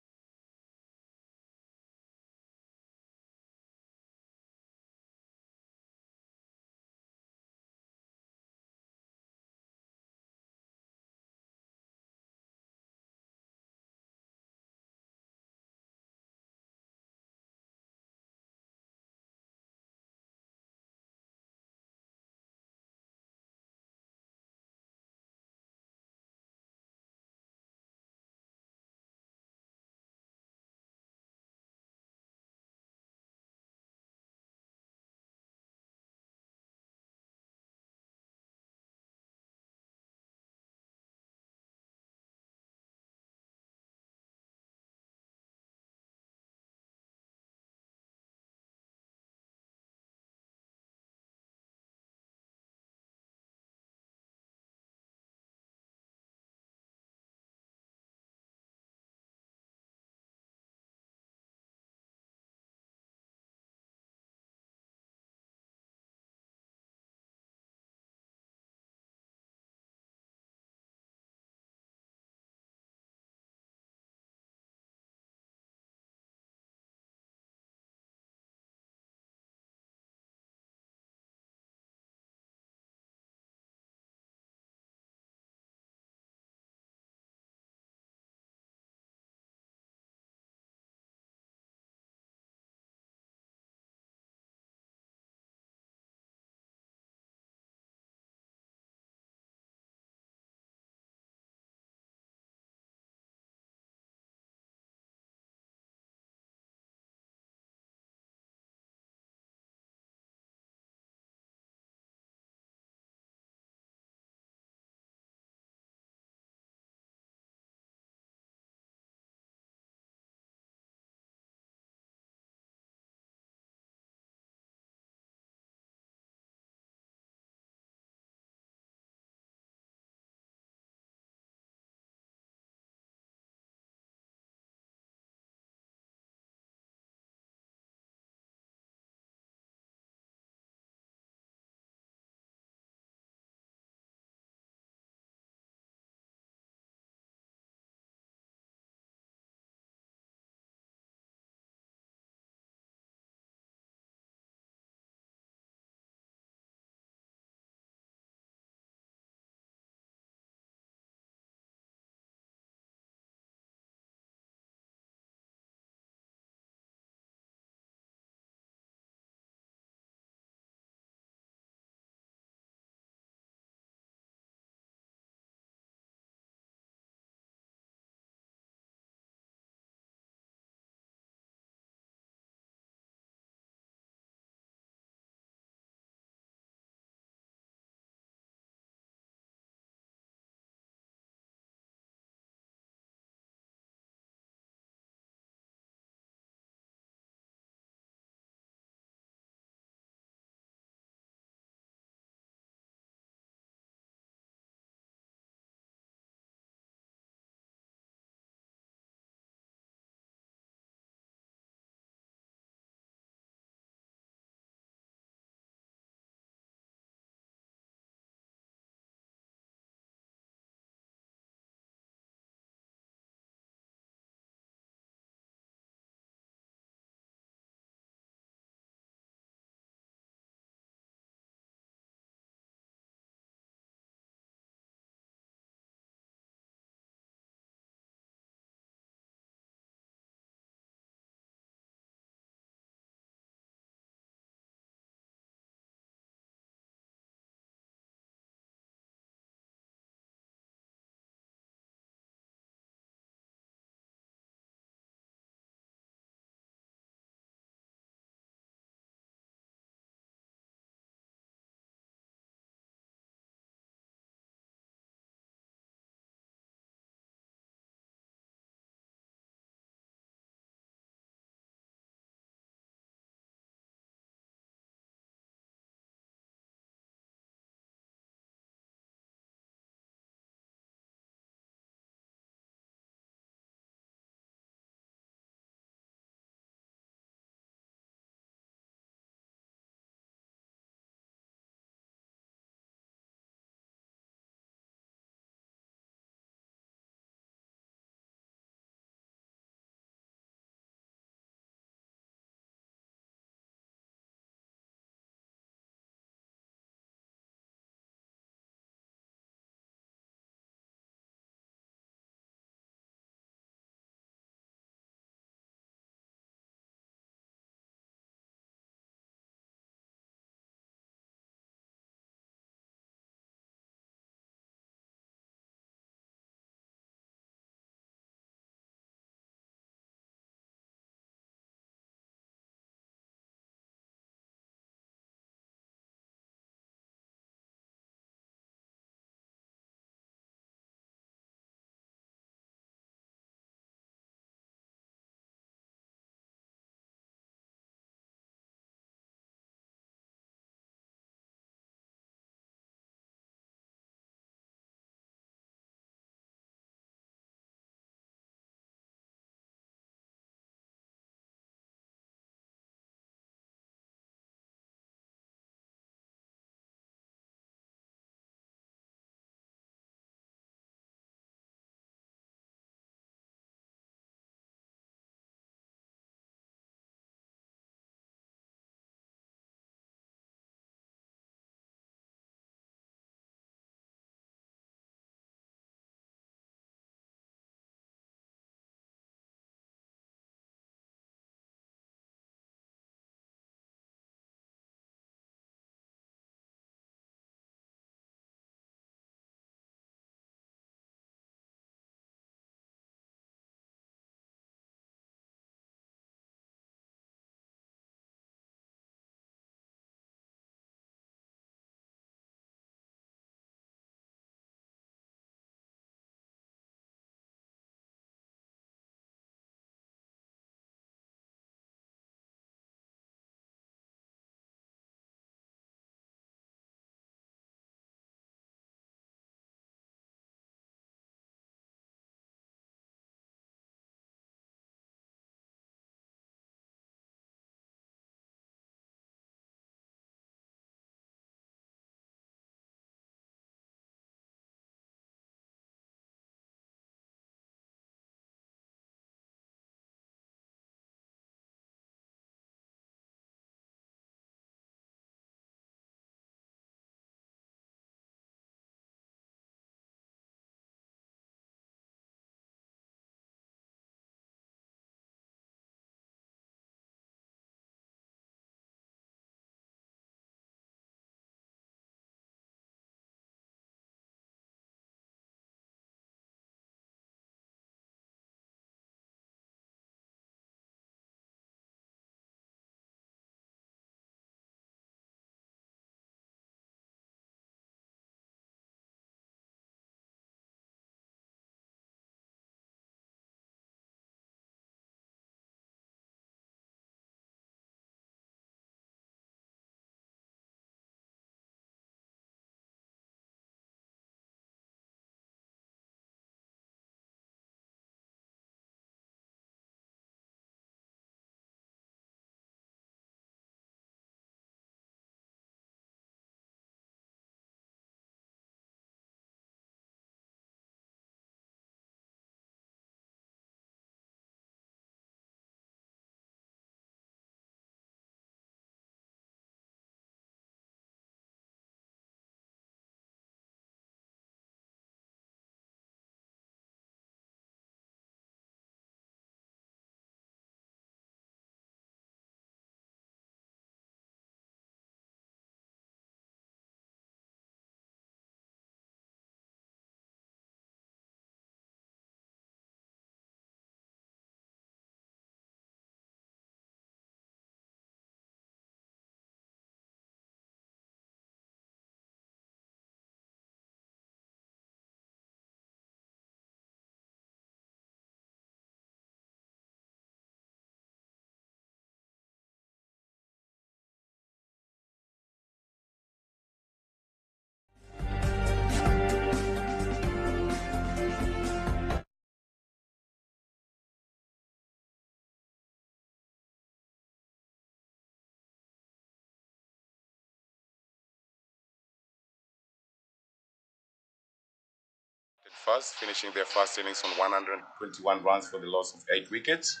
K: first, finishing their first innings on 121 runs for the loss of 8 wickets.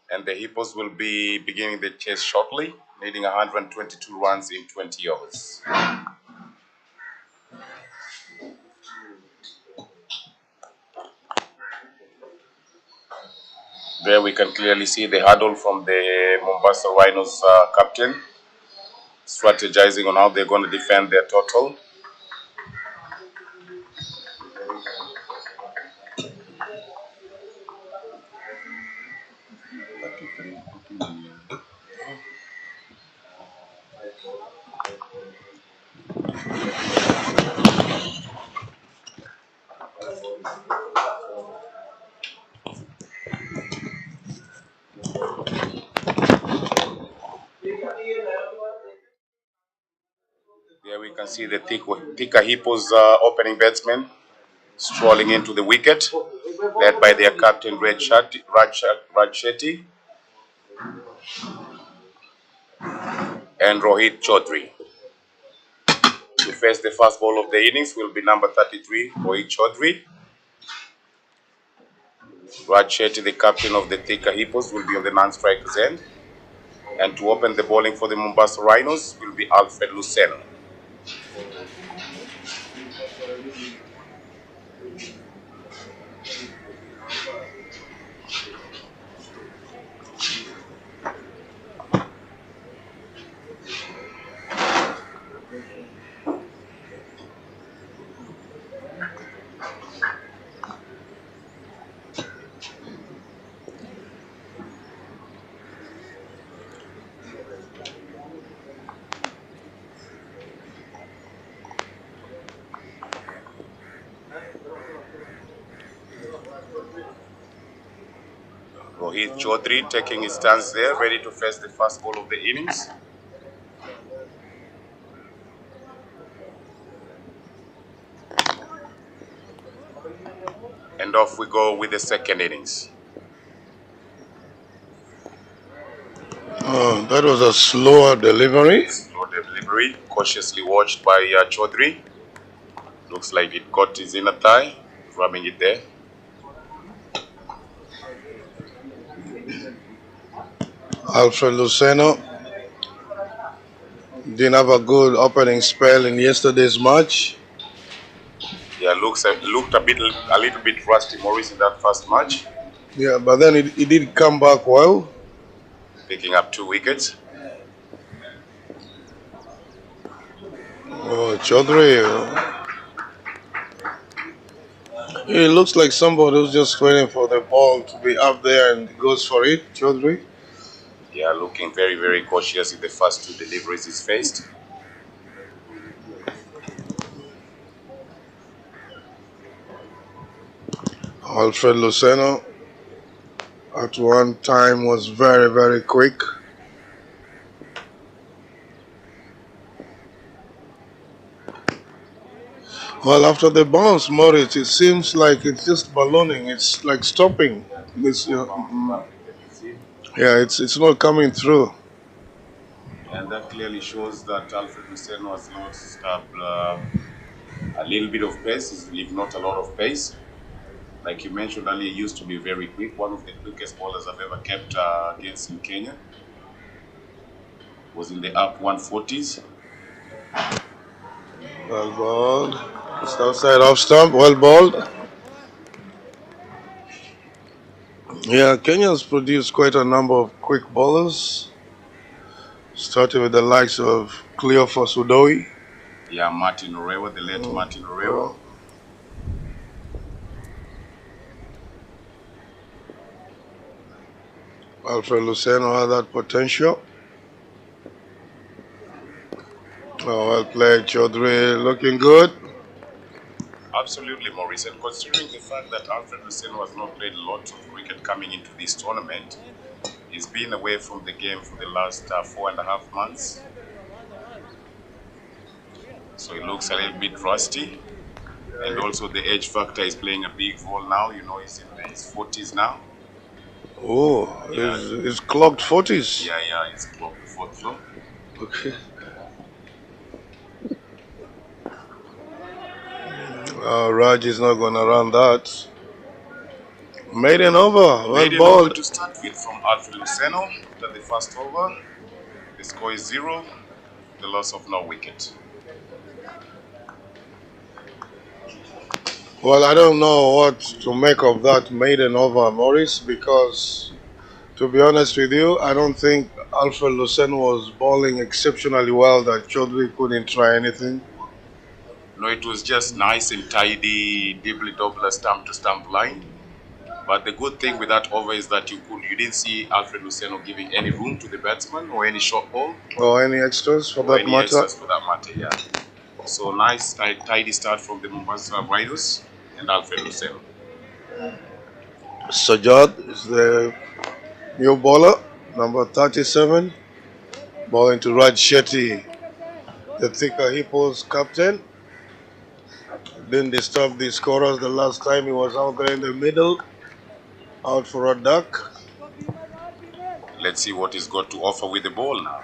K: And the Hippos will be beginning the chase shortly, needing 122 runs in 20 overs. There we can clearly see the hurdle from the Mombasa Rhinos captain, strategizing on how they're going to defend their total. There we can see the Thika Hippos opening batsman strolling into the wicket, led by their captain Raj Shetty and Rohit Chaudhary. To face the first ball of the innings will be number 33, Rohit Chaudhary. Raj Shetty, the captain of the Thika Hippos, will be on the non-striker's end. And to open the bowling for the Mombasa Rhinos will be Alfred Luceno. Rohit Chaudhary taking his stance there, ready to face the first ball of the innings. And off we go with the second innings.
L: Oh, that was a slower delivery.
K: Slow delivery, cautiously watched by Chaudhary. Looks like it caught his inner thigh, rubbing it there.
L: Alfred Luceno didn't have a good opening spell in yesterday's match.
K: Yeah, looked a little bit rusty, Maurice, in that first match.
L: Yeah, but then he did come back well.
K: Picking up 2 wickets.
L: Oh, Chaudhary. It looks like somebody who's just waiting for the ball to be up there and goes for it, Chaudhary.
K: Yeah, looking very, very cautious in the first 2 deliveries he's faced.
L: Alfred Luceno at one time was very, very quick. Well, after the bounce, Moritz, it seems like it's just ballooning. It's like stopping. It's, yeah, it's not coming through.
K: And that clearly shows that Alfred Luceno has lost a little bit of pace, if not a lot of pace. Like you mentioned earlier, he used to be very quick. One of the quickest bowlers I've ever kept against in Kenya. Was in the up 140s.
L: Well bowled. Just outside off stump. Well bowled. Yeah, Kenya's produced quite a number of quick bowlers. Starting with the likes of Cleophas Udoi.
K: Yeah, Martin Orewa, the late Martin Orewa.
L: Alfred Luceno had that potential. Oh, well played, Chaudhary, looking good.
K: Absolutely, Maurice. And considering the fact that Alfred Luceno has not played a lot of cricket coming into this tournament, he's been away from the game for the last 4.5 months. So he looks a little bit rusty. And also the age factor is playing a big role now. You know, he's in his 40s now.
L: Oh, yeah. He's clocked 40s.
K: Yeah, he's clocked the 4th floor.
L: Okay. Raj is not going to run that. Maiden over. Well
K: Maiden over
L: bowled.
K: to start with from Alfred Luceno. After the first over, the score is 0. The loss of no wicket.
L: Well, I don't know what to make of that maiden over, Morris, because to be honest with you, I don't think Alfred Luceno was bowling exceptionally well that Chaudhry couldn't try anything.
K: No, it was just nice and tidy, dibbly-dobbler, stump-to-stump line. But the good thing with that over is that you didn't see Alfred Luceno giving any room to the batsman or any short ball.
L: Or any extras for that matter.
K: Extras for that matter, yeah. So nice, tidy start from the Mombasa Riders and Alfred Luceno.
L: Sajjad is the new bowler, number 37, bowling to Raj Shetty, the thicker hippos captain. Didn't disturb the scorers the last time he was out there in the middle, out for a duck.
K: Let's see what he's got to offer with the ball now.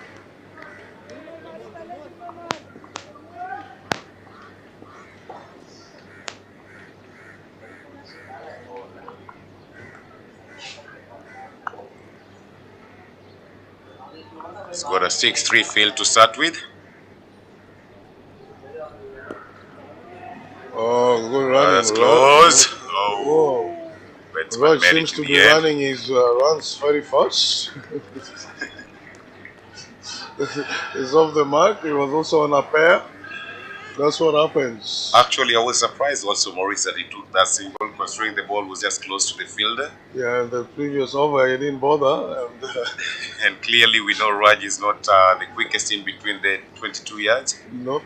K: He's got a 6-3 field to start with.
L: Oh, good running.
K: That's close.
L: Oh. Raj seems to be running his runs very fast. He's off the mark. He was also on a pair. That's what happens.
K: Actually, I was surprised also, Maurice, that he took that single, considering the ball was just close to the fielder.
L: Yeah, the previous over, he didn't bother.
K: And clearly, we know Raj is not the quickest in between the 22 yards.
L: Nope.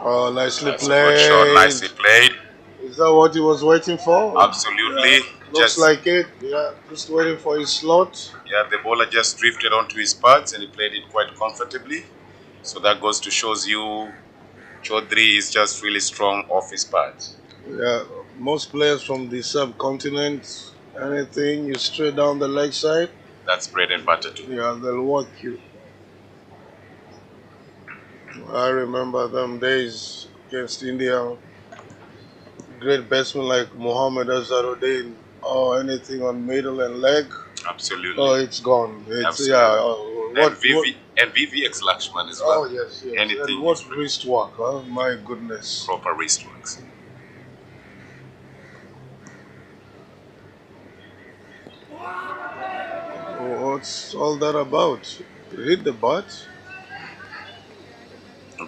L: Oh, nicely played.
K: Good shot, nicely played.
L: Is that what he was waiting for?
K: Absolutely.
L: Yeah, looks like it. Yeah, just waiting for his slot.
K: Yeah, the bowler just drifted onto his pads and he played it quite comfortably. So that goes to shows you Chaudhry is just really strong off his pads.
L: Yeah, most players from the subcontinent, anything you straight down the leg side.
K: That's bread and butter too.
L: Yeah, they'll work you. I remember them days against India. Great batsmen like Mohammad Azharuddin or anything on middle and leg.
K: Absolutely.
L: Oh, it's gone. It's
K: absolutely. And VVX Lakshman as well.
L: Oh yes, yes.
K: Anything.
L: And what wrist work? Huh? My goodness.
K: Proper wrist works.
L: What's all that about? Hit the bat.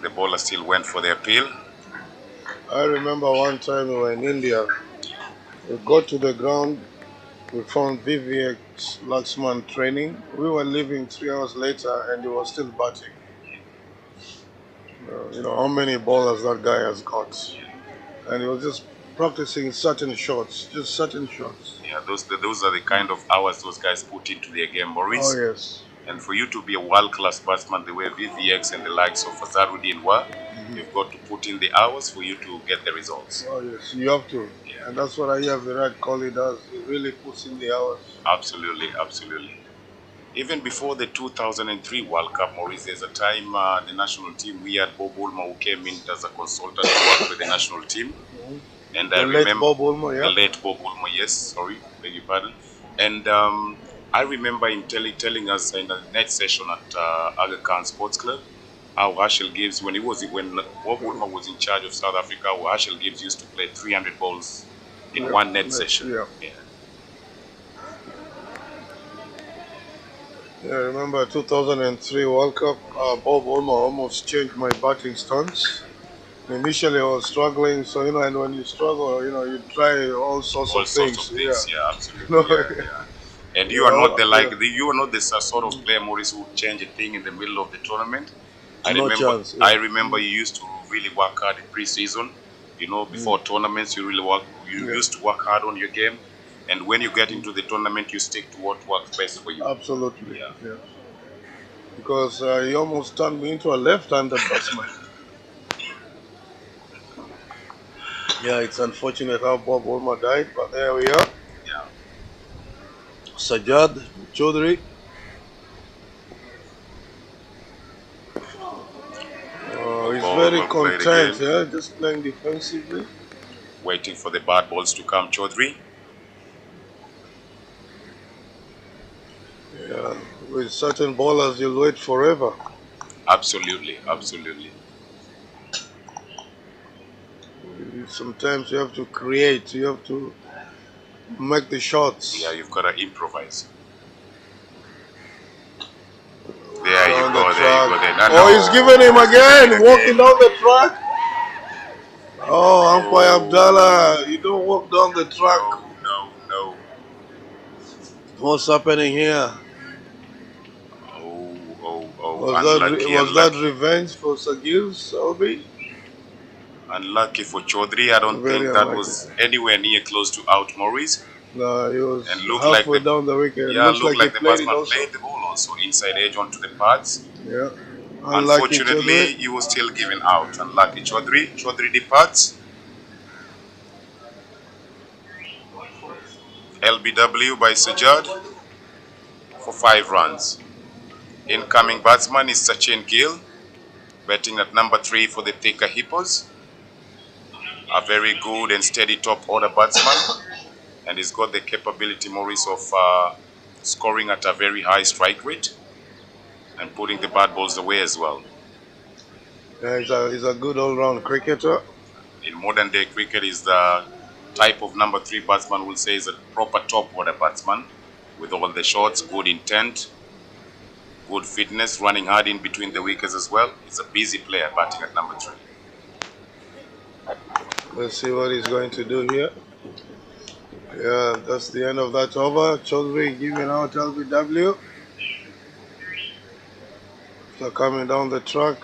K: The bowler still went for the appeal.
L: I remember one time we were in India. We got to the ground. We found VVX Lakshman training. We were leaving 3 hours later and he was still batting. You know how many bowlers that guy has got. And he was just practicing certain shots, just certain shots.
K: Yeah, those are the kind of hours those guys put into their game, Maurice.
L: Oh, yes.
K: And for you to be a world-class batsman the way VVX and the likes of Azharuddin were, you've got to put in the hours for you to get the results.
L: Oh, yes, you have to. Yeah. And that's what I hear Virat Kohli does. He really puts in the hours.
K: Absolutely, absolutely. Even before the 2003 World Cup, Maurice, there's a time the national team, we had Bob Woolmer who came in as a consultant to work with the national team. And I remember
L: Bob Woolmer, yeah.
K: The late Bob Woolmer, yes, sorry, beg your pardon. And I remember him telling us in a net session at Aga Khan Sports Club how Herschel Gibbs, when Bob Woolmer was in charge of South Africa, how Herschel Gibbs used to play 300 balls in one net session.
L: Yeah. Yeah, I remember 2003 World Cup, Bob Woolmer almost changed my batting stance. Initially I was struggling, so and when you struggle, you try all sorts of things.
K: Yeah, absolutely. Yeah. And you are not you are not the sort of player, Maurice, who would change a thing in the middle of the tournament. I remember you used to really work hard in pre-season. Before tournaments, you used to work hard on your game. And when you get into the tournament, you stick to what works best for you.
L: Absolutely. Yeah. Because he almost turned me into a left-handed batsman. Yeah, it's unfortunate how Bob Orma died, but there we are.
K: Yeah.
L: Sajjad Chaudhary. He's
K: Ball
L: very
K: well played
L: content,
K: again.
L: yeah, just playing defensively.
K: Waiting for the bad balls to come, Chaudhary.
L: Yeah, with certain bowlers, you'll wait forever.
K: Absolutely, absolutely.
L: Sometimes you have to create, you have to make the shots.
K: Yeah, you've got to improvise. There you go, there you go.
L: Oh, he's giving him again, walking down the track. Oh, Umpire Abdallah, you don't walk down the track.
K: No.
L: What's happening here?
K: Unlucky,
L: Was that revenge for Sagir Salbi?
K: Unlucky for Chaudhary. I don't
L: Very
K: think that
L: unlucky.
K: was anywhere near close to out Maurice.
L: No, he was
K: And looked
L: halfway
K: like
L: down the wicket.
K: Yeah,
L: Looks
K: looked
L: like
K: like the
L: he played it
K: batsman
L: also.
K: played the ball also inside edge onto the pads.
L: Yeah.
K: Unfortunately, he was still given out. Unlucky Chaudhary. Chaudhary departs. LBW by Sajjad for 5 runs. Incoming batsman is Sachin Gill, batting at number 3 for the Thika Hippos. A very good and steady top order batsman, and he's got the capability, Maurice, of scoring at a very high strike rate and putting the bad balls away as well.
L: Yeah, he's a good all-round cricketer.
K: In modern day cricket, is the type of number 3 batsman we'll say is a proper top order batsman with all the shots, good intent, good fitness, running hard in between the wickets as well. He's a busy player batting at number 3.
L: Let's see what he's going to do here. Yeah, that's the end of that over. Chaudhary giving out LBW. So coming down the track.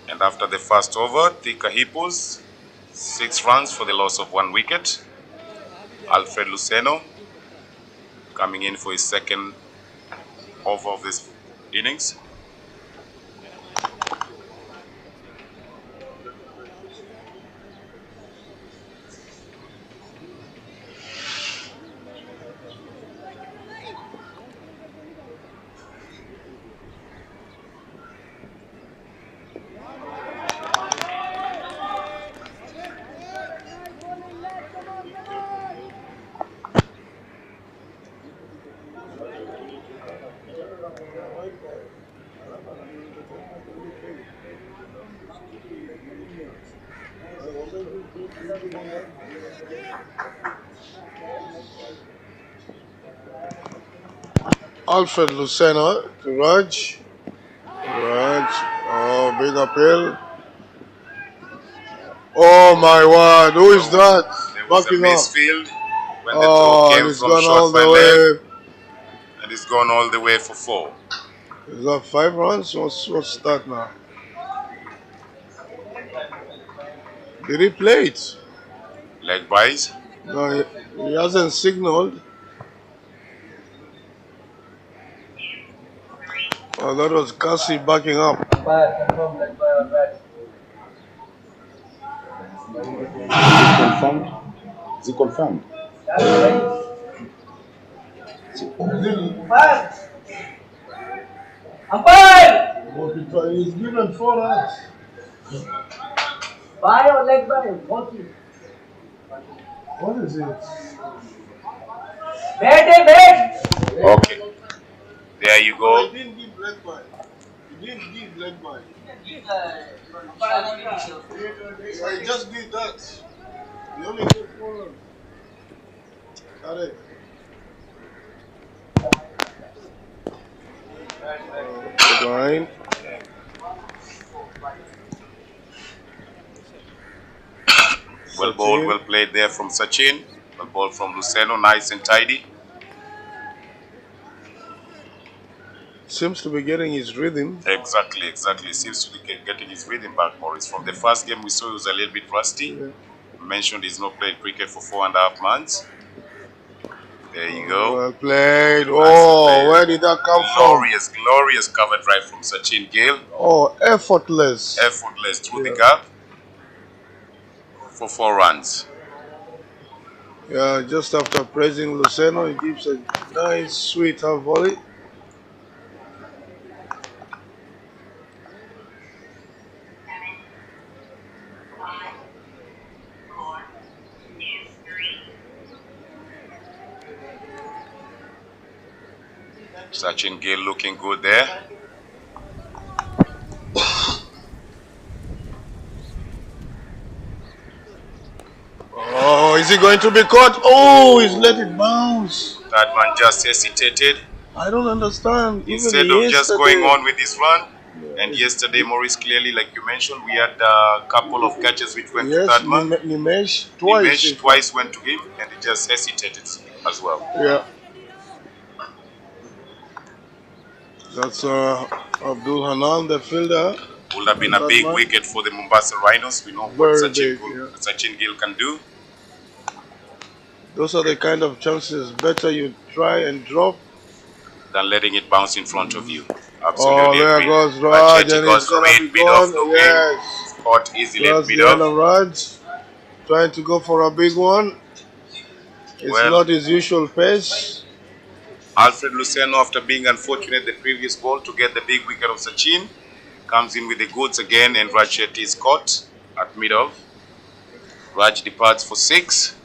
K: And after the first over, Thika Hippos, 6 runs for the loss of 1 wicket. Alfred Luceno coming in for his second over of this innings.
L: Alfred Lucena to Raj. Oh, big appeal. Oh my word, who is that?
K: There was a
L: Backing up.
K: misfield when the throw came
L: it's
K: from
L: gone
K: short
L: all
K: by
L: the
K: leg,
L: way.
K: and it's gone all the way for 4.
L: Is that 5 runs? What's that now? Did he play it?
K: Leg buys.
L: No, he hasn't signaled. Oh, that was Cassie backing up.
K: Confirmed? Is it confirmed?
L: Umpire! He's given 4 runs.
C: Bye or leg bye? What
L: What is it?
K: Okay. There you go.
L: He didn't give leg by. He didn't give leg by. He just did that. He only gave 4 runs. Correct. Line.
K: Well ball, well played there from Sachin. Well ball from Luceno, nice and tidy.
L: Seems to be getting his rhythm.
K: Exactly. Seems to be getting his rhythm back, Maurice. From the first game we saw he was a little bit rusty.
L: Yeah.
K: Mentioned he's not played cricket for 4.5 months. There you go.
L: Well played.
K: Nice
L: Oh,
K: played.
L: where did that come
K: Glorious cover drive from Sachin Gill.
L: from? Oh, effortless.
K: Effortless through the gap. for 4 runs.
L: Yeah, just after praising Luceno, he gives a nice, sweet half volley.
K: Sachin Gill looking good there.
L: Oh, is he going to be caught? Oh, he's let it bounce.
K: That man just hesitated.
L: I don't understand.
K: Instead
L: Even
K: of just going
L: yesterday-
K: on with his run. And yesterday, Maurice, clearly, like you mentioned, we had a couple of catches which went to
L: Yes,
K: that man.
L: Nimesh twice.
K: Nimesh twice went to him, and he just hesitated as well.
L: Yeah. That's Abdul Hanan, the fielder.
K: Would have been a big wicket for the Mombasa Rhinos. We know what
L: Very
K: Sachin Gill can do.
L: Those are the kind of chances better you try and drop
K: than letting it bounce in front of you.
L: Oh,
K: Absolutely
L: there
K: agree.
L: goes Raj, and
K: goes
L: he's gonna
K: great
L: be
K: bit off
L: gone.
K: looking.
L: Yes.
K: Caught easily
L: That's
K: mid
L: the end
K: off.
L: of Raj. Trying to go for a big one. It's
K: Well,
L: not his usual pace.
K: Alfred Luceno, after being unfortunate the previous ball to get the big wicket of Sachin, comes in with the goods again, and Raj Shetty is caught at mid off. Raj departs for 6.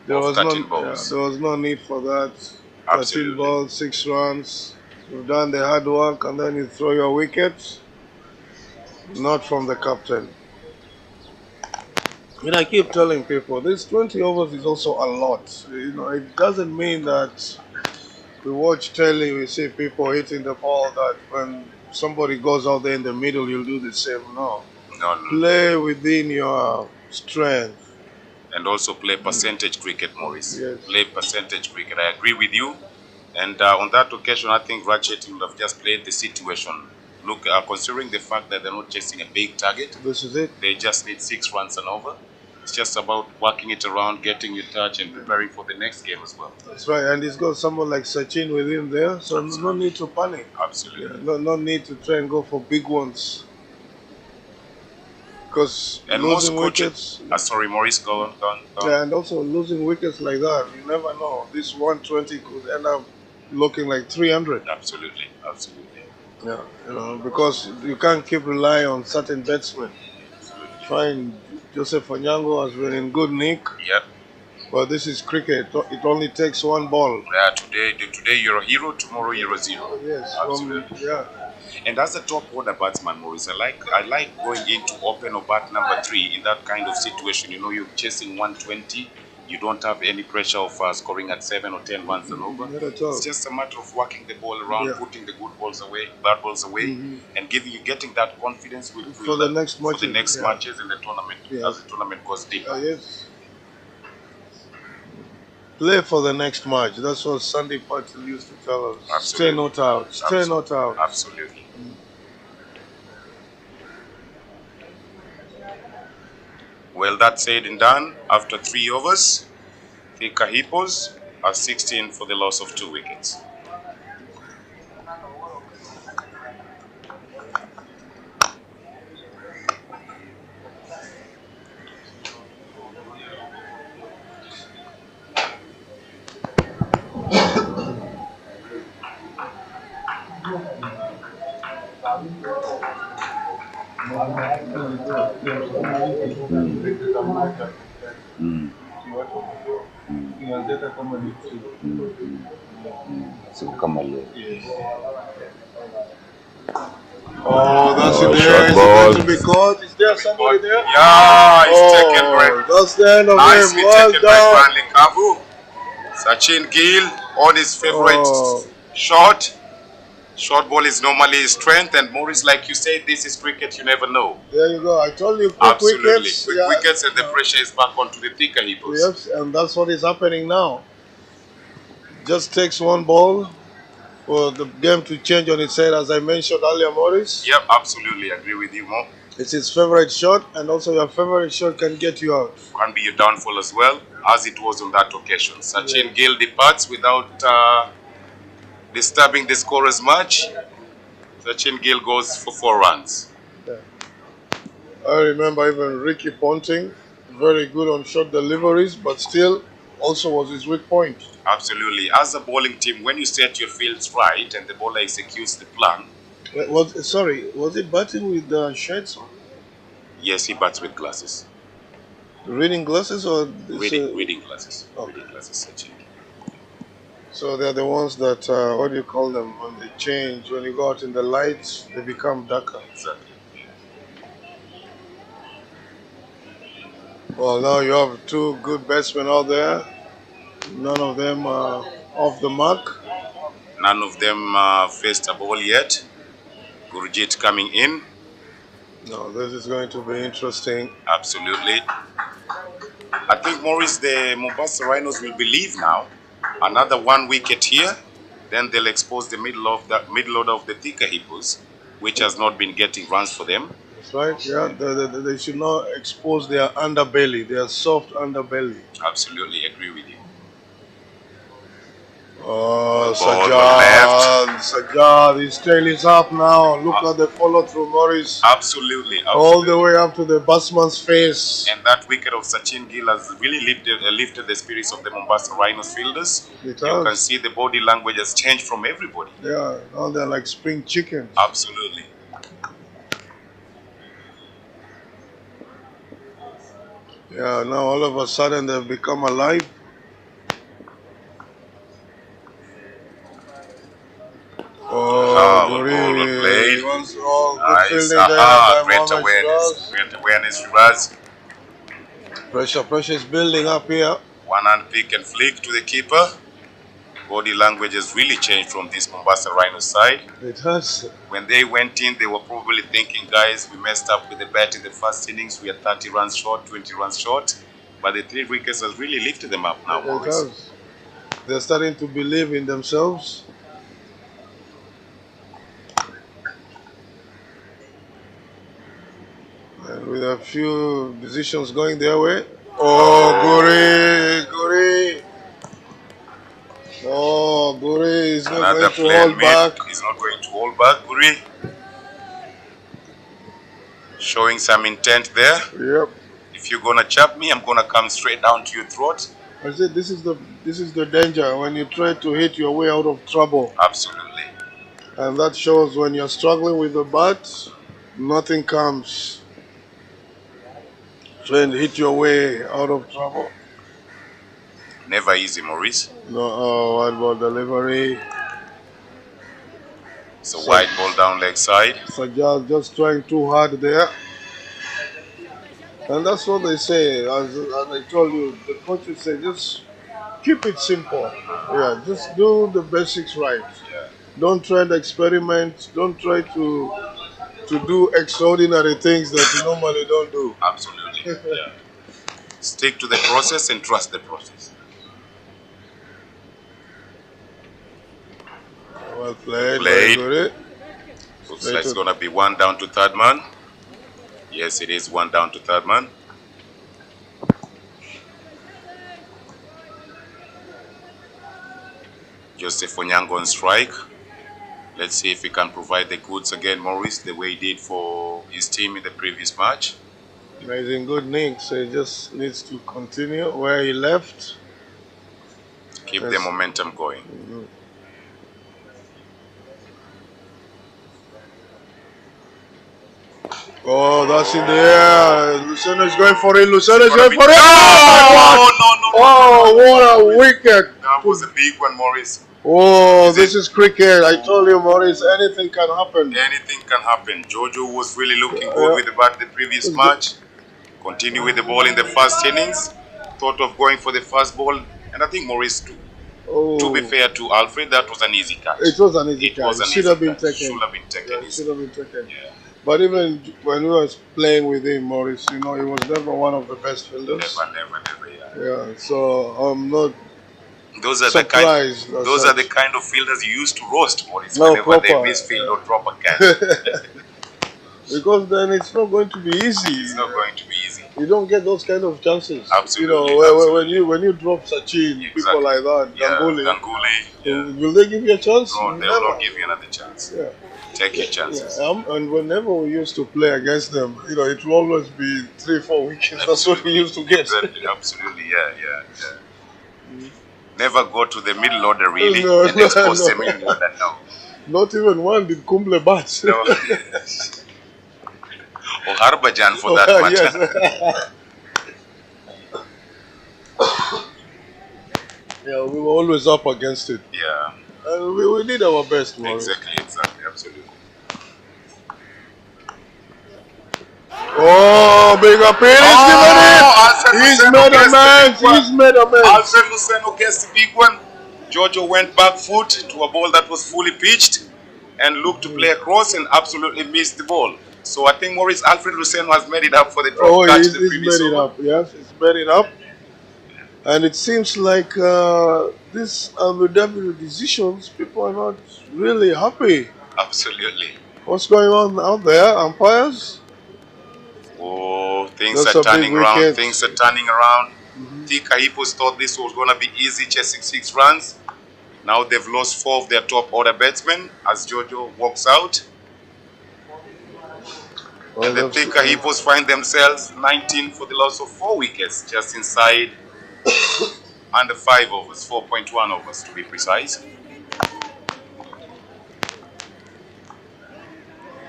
L: There was, no,
K: balls.
L: there was no need for that.
K: Absolutely.
L: 13 balls, 6 runs. You've done the hard work, and then you throw your wicket. Not from the captain. And I keep telling people, this 20 overs is also a lot. You know, it doesn't mean that we watch telly, we see people hitting the ball, that when somebody goes out there in the middle, you'll do the same. No.
K: No.
L: Play within your strength.
K: And also play percentage cricket, Maurice.
L: Yes.
K: Play percentage cricket. I agree with you. And on that occasion, I think Raj Shetty would have just played the situation. Look, considering the fact that they're not chasing a big target,
L: this is it.
K: They just need 6 runs and over. It's just about working it around, getting your touch, and preparing for the next game as well.
L: That's right, and he's got someone like Sachin with him there, so no need to panic.
K: Absolutely.
L: Yeah, no need to try and go for big ones. Because
K: And most
L: losing
K: coaches,
L: wickets,
K: sorry, Maurice, go on.
L: yeah, and also losing wickets like that, you never know. This 120 could end up looking like 300.
K: Absolutely, absolutely.
L: Yeah, you know, because you can't keep relying on certain batsmen. Fine, Joseph Onyango has been in good nick.
K: Yep.
L: But this is cricket. It only takes one ball.
K: Yeah, today you're a hero, tomorrow you're a zero.
L: Yes,
K: absolutely.
L: Yeah.
K: And as a top order batsman, Maurice, I like going into open or bat number 3 in that kind of situation. You know, you're chasing 120. You don't have any pressure of scoring at 7 or 10 runs and over.
L: Not at all.
K: It's just a matter of working the ball around,
L: Yeah.
K: putting the good balls away, bad balls away, and getting that confidence
L: For the next matches.
K: matches in the tournament as the tournament goes deeper.
L: Yes. Play for the next match. That's what Sandy Patel used to tell us.
K: Absolutely.
L: Stay not out. Stay not out.
K: Absolutely. Well, that's said and done. After 3 overs, the Kahipos are 16 for the loss of 2 wickets.
L: Oh, that's in there.
K: short
L: Is
K: ball.
L: it going to be caught? Is there somebody there?
K: Yeah, it's taken great.
L: That's the end of
K: Nicely
L: him. Well
K: taken by
L: done.
K: Branley Kabu. Sachin Gill on his favorite
L: Oh.
K: shot. Short ball is normally his strength, and Maurice, like you said, this is cricket, you never know.
L: There you go. I told you quick
K: Absolutely.
L: wickets.
K: Quick
L: Yeah.
K: wickets, and the pressure is back onto the thicker hippos.
L: Yes, and that's what is happening now. Just takes one ball for the game to change on its head, as I mentioned earlier, Maurice.
K: Yep, absolutely. Agree with you, Mo.
L: It's his favorite shot, and also your favorite shot can get you out.
K: Can be your downfall as well, as it was on that occasion. Sachin Gill departs without disturbing the scorers much. Sachin Gill goes for 4 runs.
L: I remember even Ricky Ponting very good on short deliveries, but still also was his weak point.
K: Absolutely. As a bowling team, when you set your fields right and the bowler executes the plan.
L: Was he batting with shades on?
K: Yes, he bats with glasses.
L: Reading glasses or
K: reading glasses?
L: Oh.
K: Reading glasses, Sachin.
L: So they're the ones that what do you call them when they change? When you go out in the lights, they become darker.
K: Exactly.
L: Well, now you have two good batsmen out there. None of them are off the mark.
K: None of them faced a ball yet. Gurjit coming in.
L: No, this is going to be interesting.
K: Absolutely. I think, Maurice, the Mombasa Rhinos will believe now. Another 1 wicket here. Then they'll expose the middle order of the Thika Hippos, which has not been getting runs for them.
L: That's right. Yeah, they should not expose their underbelly, their soft underbelly.
K: Absolutely agree with you.
L: Oh, Sajjad, his tail is up now. Look at the follow through, Maurice.
K: Absolutely.
L: All the way up to the batsman's face.
K: And that wicket of Sachin Gill has really lifted the spirits of the Mombasa Rhinos fielders. You can see the body language has changed from everybody.
L: Yeah, now they're like spring chickens.
K: Absolutely.
L: Yeah, now all of a sudden they've become alive.
K: Oh, good played. Nice. Great awareness, Shiraz.
L: Pressure is building up here.
K: One hand pick and flick to the keeper. Body language has really changed from this Mombasa Rhino side.
L: It has.
K: When they went in, they were probably thinking, guys, we messed up with the bat in the first innings. We are 30 runs short, 20 runs short. But the 3 wickets has really lifted them up now.
L: It has. They're starting to believe in themselves. And with a few decisions going their way. Oh, Guri! Oh, Guri is not going to hold back.
K: He's not going to hold back, Guri. Showing some intent there.
L: Yep.
K: If you're gonna chop me, I'm gonna come straight down to your throat.
L: I said this is the danger when you try to hit your way out of trouble.
K: Absolutely.
L: And that shows when you're struggling with the bat, nothing comes. Try and hit your way out of trouble.
K: Never easy, Maurice.
L: No, wide ball delivery.
K: It's a wide ball down leg side.
L: Sajjad just trying too hard there. And that's what they say. As I told you, the coaches say just keep it simple. Yeah, just do the basics right.
K: Yeah.
L: Don't try to experiment. Don't try to do extraordinary things that you normally don't do.
K: Absolutely. Yeah. Stick to the process and trust the process.
L: Well played.
K: Played.
L: Very good.
K: Looks like it's gonna be 1 down to third man. Yes, it is 1 down to third man. Joseph Onyango on strike. Let's see if he can provide the goods again, Maurice, the way he did for his team in the previous match.
L: Amazing good innings. So he just needs to continue where he left.
K: Keep the momentum going.
L: Oh, that's in the air. Luceno is going for it. Luceno is going for it.
K: No.
L: Oh, what a wicket.
K: That was a big one, Maurice.
L: Oh, this is cricket. I told you, Maurice, anything can happen.
K: Anything can happen. Jojo was really looking good with the bat the previous match. Continue with the ball in the first innings. Thought of going for the first ball. And I think Maurice, to be fair to Alfred, that was an easy catch.
L: It was an easy catch. It should have been taken.
K: Should have been taken.
L: Should have been taken.
K: Yeah.
L: But even when we was playing with him, Maurice, you know, he was never one of the best fielders.
K: Never,
L: yeah. So I'm not
K: those are
L: surprised.
K: Those are the kind of fielders you used to roast, Maurice, whenever they misfield or drop a catch.
L: Because then it's not going to be easy.
K: It's not going to be easy.
L: You don't get those kind of chances.
K: Absolutely.
L: You know, when you drop Sachin, people like that,
K: yeah,
L: Ganguly,
K: will
L: they give you a chance?
K: No, they'll not give you another chance.
L: Yeah.
K: Take your chances.
L: And whenever we used to play against them, it will always be 3-4 wickets. That's what we used to get.
K: Exactly, absolutely, yeah. Never go to the middle order, really.
L: No,
K: The next post the middle order, no.
L: Not even one did Kumble bat.
K: No. Or Harbajan for that matter.
L: Yes. Yeah, we were always up against it.
K: Yeah.
L: And we did our best.
K: Exactly, absolutely.
L: Oh, big appeal! He's made a man. He's made a man.
K: Alfred Luceno gets the big one. Giorgio went back foot to a ball that was fully pitched and looked to play across and absolutely missed the ball. So I think Maurice Alfred Luceno has made it up for the drop catch the previous
L: made it
K: over.
L: up. Yes, he's made it up. And it seems like these LBW decisions, people are not really happy.
K: Absolutely.
L: What's going on out there, umpires?
K: Oh, things are turning around. Things are turning around. Tika Hippos thought this was going to be easy, chasing 6 runs. Now they've lost 4 of their top order batsmen as Giorgio walks out.
L: Well,
K: and the Tika Hippos find themselves 19 for the loss of 4 wickets, just inside under 5 overs, 4.1 overs to be precise.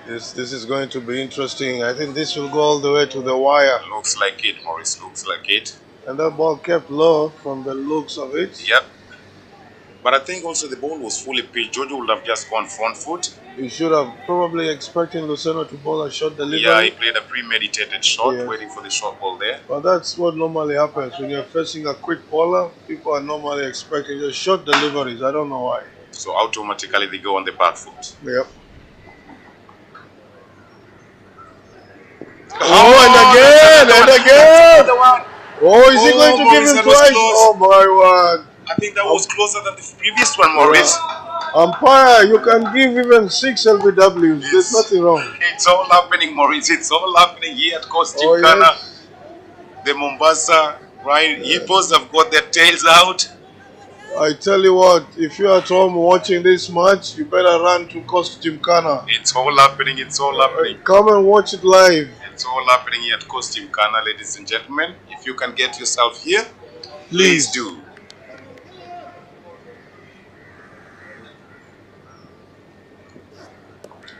L: This is going to be interesting. I think this will go all the way to the wire.
K: Looks like it, Maurice, looks like it.
L: And that ball kept low from the looks of it.
K: Yep. But I think also the ball was fully pitched. Giorgio would have just gone front foot.
L: He should have probably expecting Luceno to bowl a short delivery.
K: Yeah, he played a premeditated shot, waiting for the short ball there.
L: But that's what normally happens. When you're facing a quick bowler, people are normally expecting just short deliveries. I don't know why.
K: So automatically they go on the back foot.
L: Yep. And again! Oh, is he going to give him twice? Oh my word.
K: I think that was closer than the previous one, Maurice.
L: Umpire, you can give even 6 LBWs. There's nothing wrong.
K: It's all happening, Maurice. It's all happening here at Coast Gymkhana.
L: Yes.
K: The Mombasa Hippos have got their tails out.
L: I tell you what, if you're at home watching this match, you better run to Coast Gymkhana.
K: It's all happening. It's all happening.
L: Come and watch it live.
K: It's all happening here at Coast Gymkhana, ladies and gentlemen. If you can get yourself here, please do.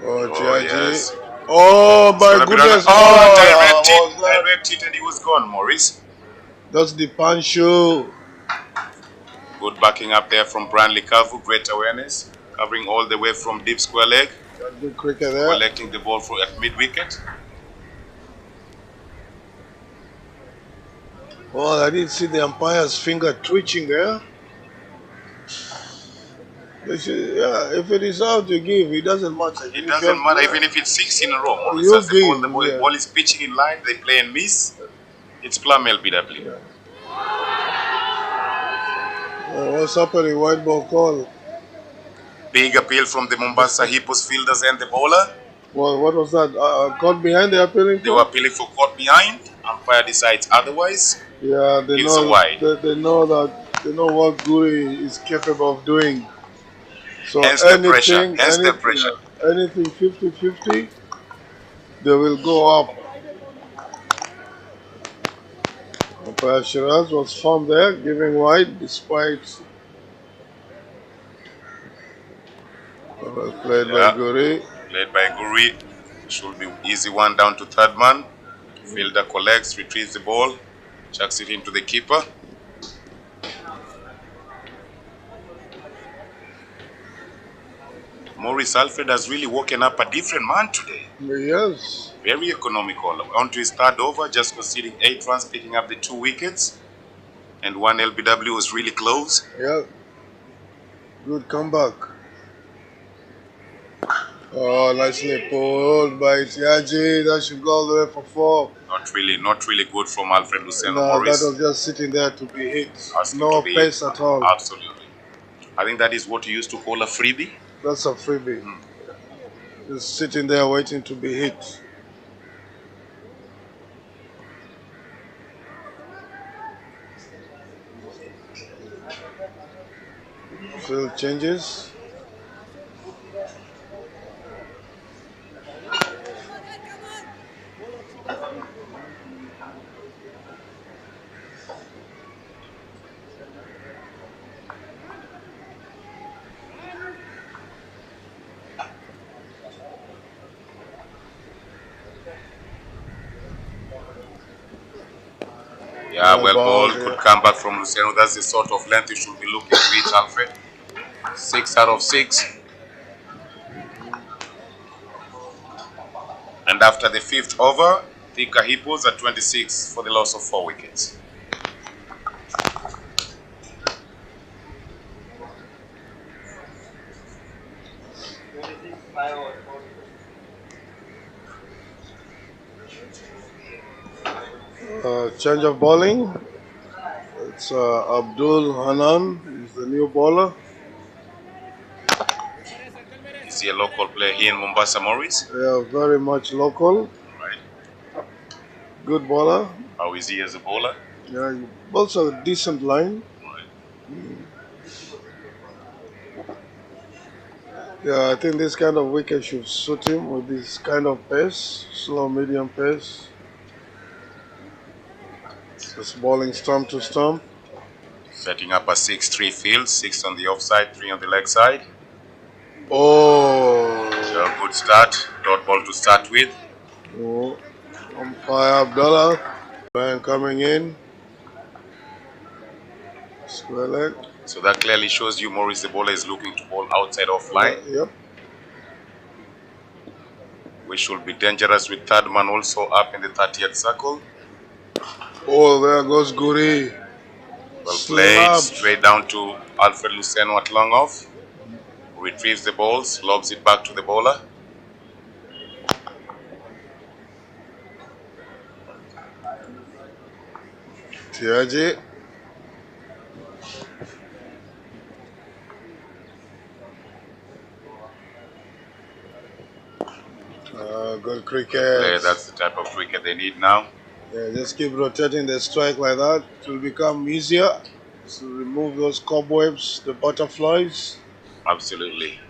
L: Oh, yes. Oh, my goodness.
K: Direct hit and he was gone, Maurice.
L: That's the Pancho.
K: Good backing up there from Branley Kavu. Great awareness. Covering all the way from deep square leg.
L: Good cricket there.
K: Collecting the ball at mid-wicket.
L: Well, I didn't see the umpire's finger twitching there. If it is out, you give. It doesn't matter.
K: It doesn't matter even if it's 6 in a row.
L: You
K: As
L: give.
K: The ball is pitching in line, they play and miss. It's plum LBW.
L: Yeah. Oh, what's happening? White ball call.
K: Big appeal from the Mombasa Hippos fielders and the bowler.
L: Well, what was that? Caught behind the appealing?
K: They were appealing for caught behind. Umpire decides otherwise.
L: Yeah, they
K: Gives
L: know
K: a wide.
L: They know that. They know what Guri is capable of doing. So
K: hence the pressure.
L: Anything 50-50, they will go up. Umpire Shiraz was found there, giving wide despite. Played by Guri.
K: Played by Guri. Should be easy one down to third man. Fielder collects, retrieves the ball, chucks it into the keeper. Maurice Alfred has really woken up a different man today.
L: Yes.
K: Very economical. On to his third over, just conceding 8 runs, picking up the 2 wickets. And 1 LBW was really close.
L: Yeah. Good comeback. Oh, nicely pulled by Tiaji. That should go all the way for 4.
K: Not really good from Alfred Luceno,
L: no,
K: Maurice.
L: That was just sitting there to be hit.
K: Asking
L: no pace at all.
K: Absolutely. I think that is what you used to call a freebie.
L: That's a freebie. Just sitting there waiting to be hit. Field changes.
K: Yeah, well ball. Good comeback from Luciano. That's the sort of length you should be looking to reach, Alfred. 6 out of 6. And after the 5th over, Thika Hippos at 26 for the loss of 4 wickets.
L: Change of bowling. It's Abdul Hanan. He's the new bowler.
K: Is he a local player here in Mombasa, Maurice?
L: Yeah, very much local.
K: Right.
L: Good bowler.
K: How is he as a bowler?
L: Yeah, he bowls a decent line. Yeah, I think this kind of wicket should suit him with this kind of pace, slow medium pace. Just bowling stump to stump.
K: Setting up a 6-3 field, 6 on the offside, 3 on the leg side.
L: Oh!
K: So a good start, dot ball to start with.
L: Oh. Umpire Abdullah. Man coming in. Square leg.
K: So that clearly shows you Maurice the bowler is looking to bowl outside off line.
L: Yep.
K: Which will be dangerous with third man also up in the 30th circle.
L: Oh, there goes Guri.
K: Well played, straight down to Alfred Luceno at long off. Retrieves the balls, lobs it back to the bowler.
L: Tiaji. Good cricket.
K: Yeah, that's the type of cricket they need now.
L: Yeah, just keep rotating the strike like that. It will become easier to remove those cobwebs, the butterflies.
K: Absolutely.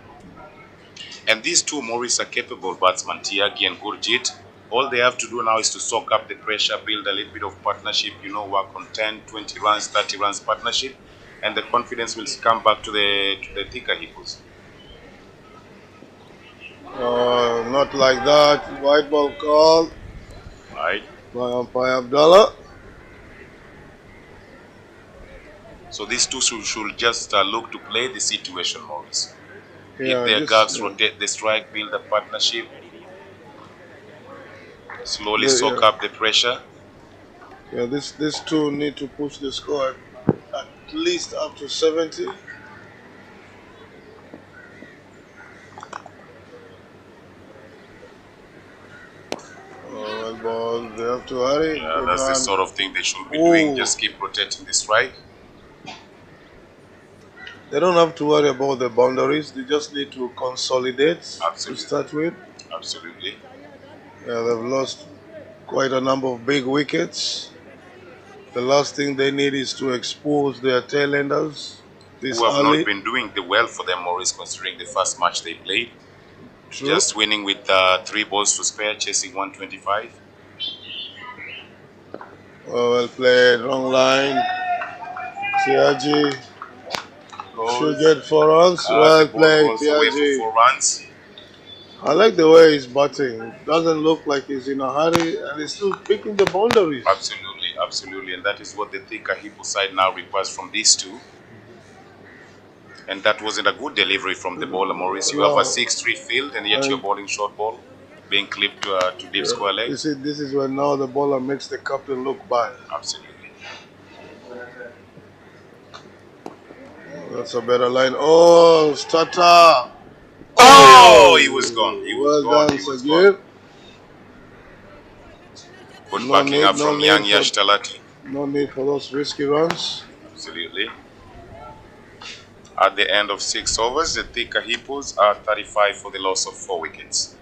K: And these two Maurice are capable batsmen, Tiagi and Gurjit. All they have to do now is to soak up the pressure, build a little bit of partnership, you know, work on 10, 20 runs, 30 runs partnership, and the confidence will come back to the Thika Hippos.
L: Not like that. White ball call.
K: Right.
L: By umpire Abdullah.
K: So these two should just look to play the situation, Maurice.
L: Yeah,
K: Hit their gaps, rotate the strike, build a partnership. Slowly soak up the pressure.
L: Yeah, these two need to push the score at least up to 70. Well, ball, they have to hurry.
K: Yeah, that's the sort of thing they should be doing. Just keep rotating the strike.
L: They don't have to worry about the boundaries. They just need to consolidate to start with.
K: Absolutely.
L: Yeah, they've lost quite a number of big wickets. The last thing they need is to expose their tail-enders.
K: Who have not been doing well for them, Maurice, considering the first match they played.
L: True.
K: Just winning with 3 balls to spare, chasing 125.
L: Oh, well played, wrong line. Tiaji should get 4 runs. Well played, Tiaji.
K: 4 runs.
L: I like the way he's batting. It doesn't look like he's in a hurry, and he's still picking the boundaries.
K: Absolutely, absolutely. And that is what the Thika Hippo side now requires from these two. And that wasn't a good delivery from the bowler, Maurice. You have a 6-3 field, and yet you're bowling short ball, being clipped to deep square leg.
L: You see, this is when now the bowler makes the captain look bad.
K: Absolutely.
L: That's a better line. Oh, starter.
K: Oh, he was gone. He was
L: well
K: gone.
L: done,
K: He was
L: Sagir.
K: gone. Good backing up from young Yash Talati.
L: No need for those risky runs.
K: Absolutely. At the end of 6 overs, the Thika Hippos are 35 for the loss of 4 wickets.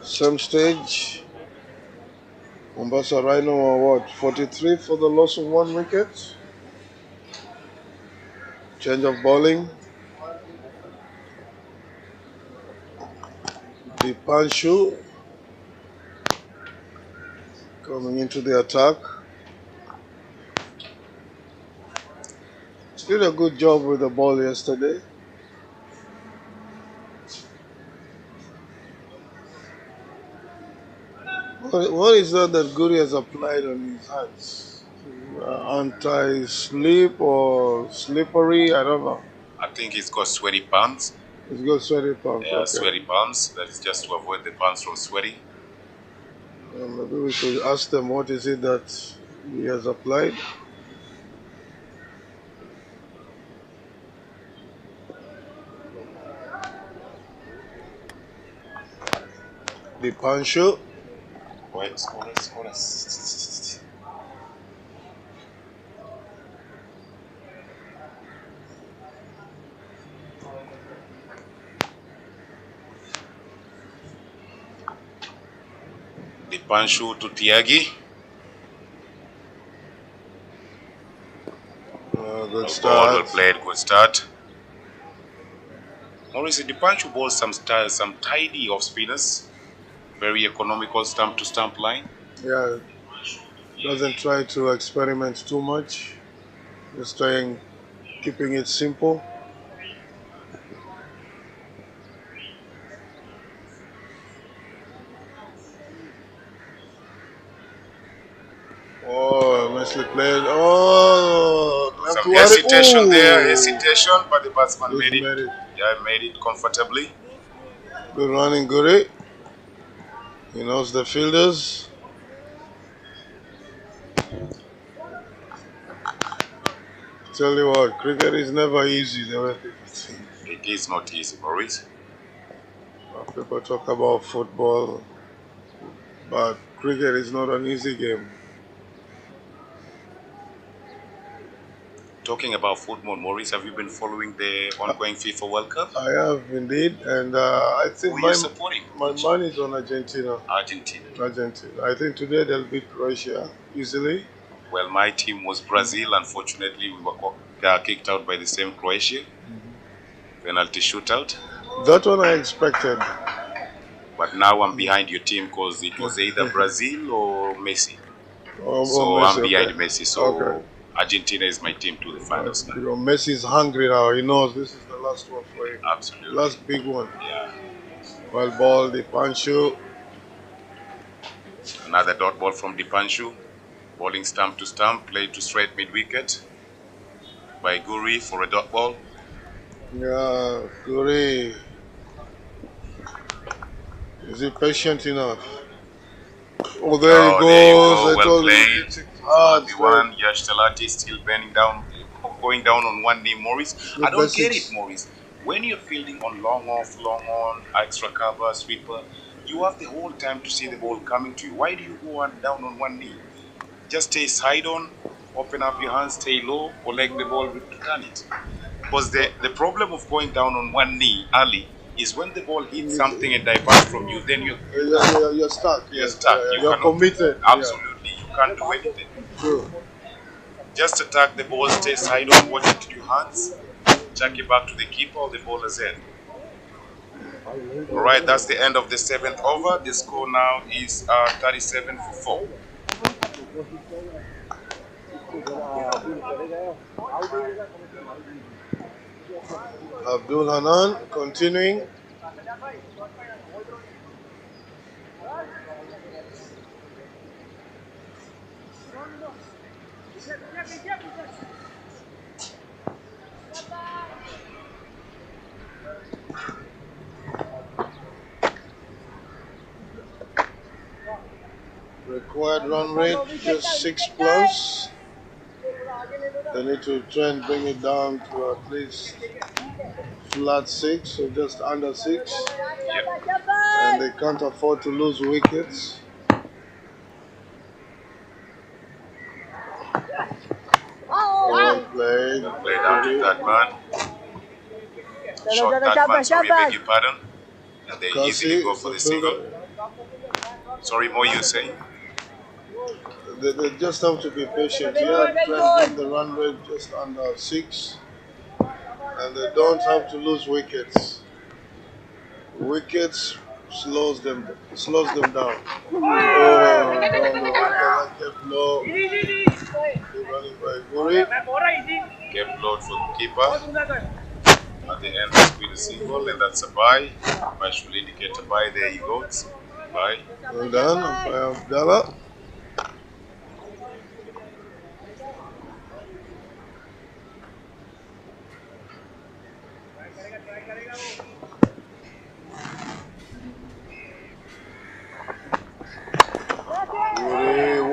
L: Same stage. Mombasa Rhino are what? 43 for the loss of 1 wicket. Change of bowling. Dipanshu coming into the attack. did a good job with the ball yesterday. What is that Guri has applied on his hands? Anti-slip or slippery? I don't know.
K: I think he's got sweaty palms.
L: He's got sweaty palms.
K: Yeah,
L: Okay.
K: sweaty palms. That is just to avoid the palms from sweating.
L: Maybe we should ask them what is it that he has applied. The pancho.
K: Wait, score. The Pancho to Tiagi.
L: Good start.
K: Well played, good start. Maurice, the Pancho bowls some tidy off spinners. Very economical stump to stump line.
L: Yeah, doesn't try to experiment too much. Just keeping it simple. Oh, nicely played. Oh,
K: some hesitation there, but the batsman made it. Yeah, made it comfortably.
L: Good running, Guri. He knows the fielders. Tell you what, cricket is never easy the way people think.
K: It is not easy, Maurice.
L: People talk about football, but cricket is not an easy game.
K: Talking about football, Maurice, have you been following the ongoing FIFA World Cup?
L: I have indeed, and I think
K: Who are you supporting?
L: My money is on Argentina.
K: Argentina.
L: I think today they'll beat Croatia easily.
K: Well, my team was Brazil. Unfortunately, we were kicked out by the same Croatia. Penalty shootout.
L: That one I expected.
K: But now I'm behind your team because it was either Brazil or Messi. So
L: Messi,
K: I'm behind Messi. So
L: okay.
K: Argentina is my team to the finals now.
L: You know, Messi is hungry now. He knows this is the last one for him.
K: Absolutely.
L: Last big one.
K: Yeah.
L: Well ball, the Pancho.
K: Another dot ball from Dipanshu. Bowling stump to stump, played to straight mid-wicket by Guri for a dot ball.
L: Yeah, Guri. Is he patient enough? Oh, there he goes.
K: Well played. The one, Yash Talati still going down on one knee, Maurice. I don't get it, Maurice. When you're fielding on long off, long on, extra cover, sweeper, you have the whole time to see the ball coming to you. Why do you go down on one knee? Just stay side on, open up your hands, stay low, or leg the ball to turn it. Because the problem of going down on one knee early is when the ball hits something and diverts from you, then you're
L: stuck.
K: You're stuck.
L: You're committed.
K: Absolutely. You can't do anything.
L: True.
K: Just attack the ball, stay side on, watch it to your hands, chuck it back to the keeper or the bowler's end. Alright, that's the end of the 7th over. The score now is 37 for 4.
L: Abdul Hanan continuing. Required run rate just 6+. They need to try and bring it down to at least flat 6, so just under 6. And they can't afford to lose wickets. Well played.
K: Well played out to that man. Shot that man, sorry, beg your pardon. And they easily go for the single. Sorry, Mo, you saying?
L: They just have to be patient here, try and get the run rate just under 6, and they don't have to lose wickets. Wickets slows them down. Oh, Kept low. Running by Guri.
K: Kept low for the keeper. At the end, it's been a single, and that's a bye. I should indicate a bye. There he goes. Bye.
L: Well done, Umpire Abdallah.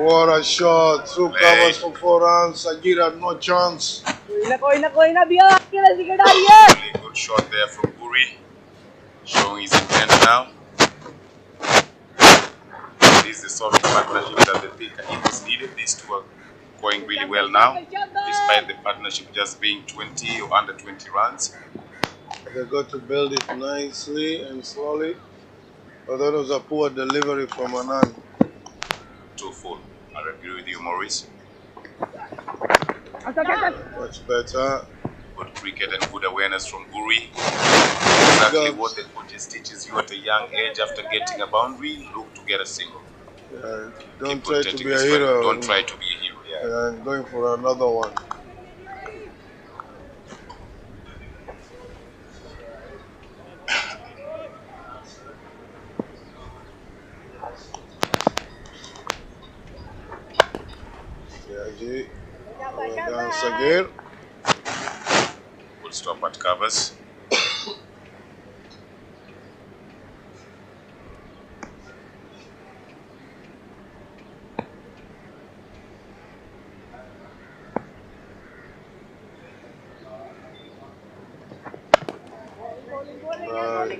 L: What a shot! Through covers for 4 runs. Sagir had no chance.
K: Really good shot there from Guri, showing his intent now. This is the sort of partnership that the Thika Eagles needed. These two are going really well now, despite the partnership just being 20 or under 20 runs.
L: They got to build it nicely and slowly. But that was a poor delivery from Anand.
K: Too full. I agree with you, Maurice.
L: Much better.
K: Good cricket and good awareness from Guri. Exactly what the coaches teaches you at a young age. After getting a boundary, look to get a single.
L: Yeah, don't try to be a hero.
K: Don't try to be a hero. Yeah.
L: And going for another one. Well done, Sagir.
K: Good stop at covers.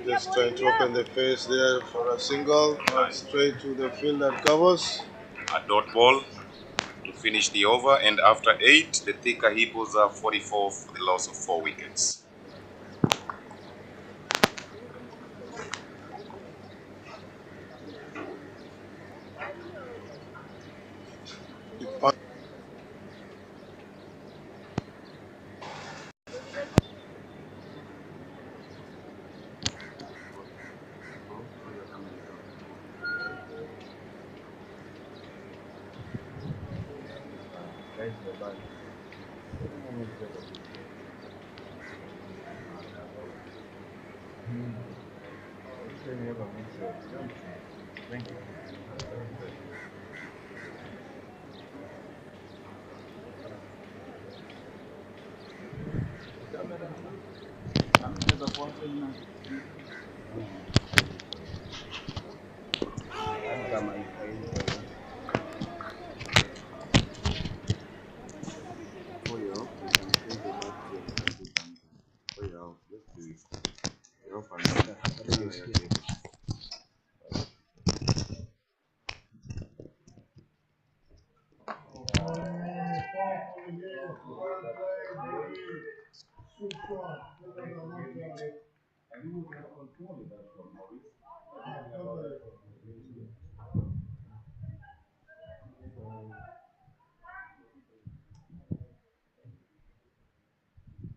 L: Just trying to open the face there for a single. Straight to the field that covers.
K: A dot ball to finish the over, and after 8, the Thika Hippos are 44 for the loss of 4 wickets.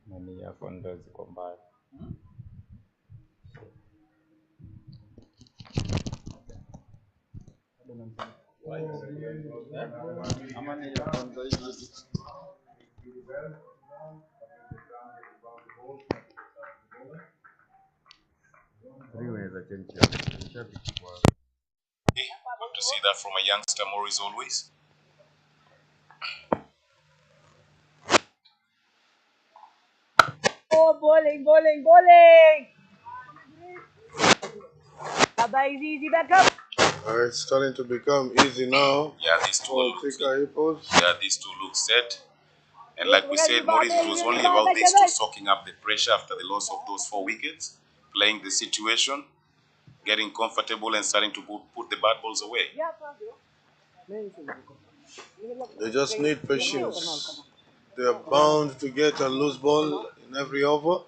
M: Nani ya fondo ziko mbaya.
K: Good to see that from a youngster, Maurice, always.
G: Oh, bowling. Baba, easy, back up.
L: It's starting to become easy now.
K: Yeah, these two look set. And like we said, Maurice, it was only about these two soaking up the pressure after the loss of those 4 wickets, playing the situation, getting comfortable and starting to put the bad balls away.
L: They just need patience. They are bound to get a loose ball in every over.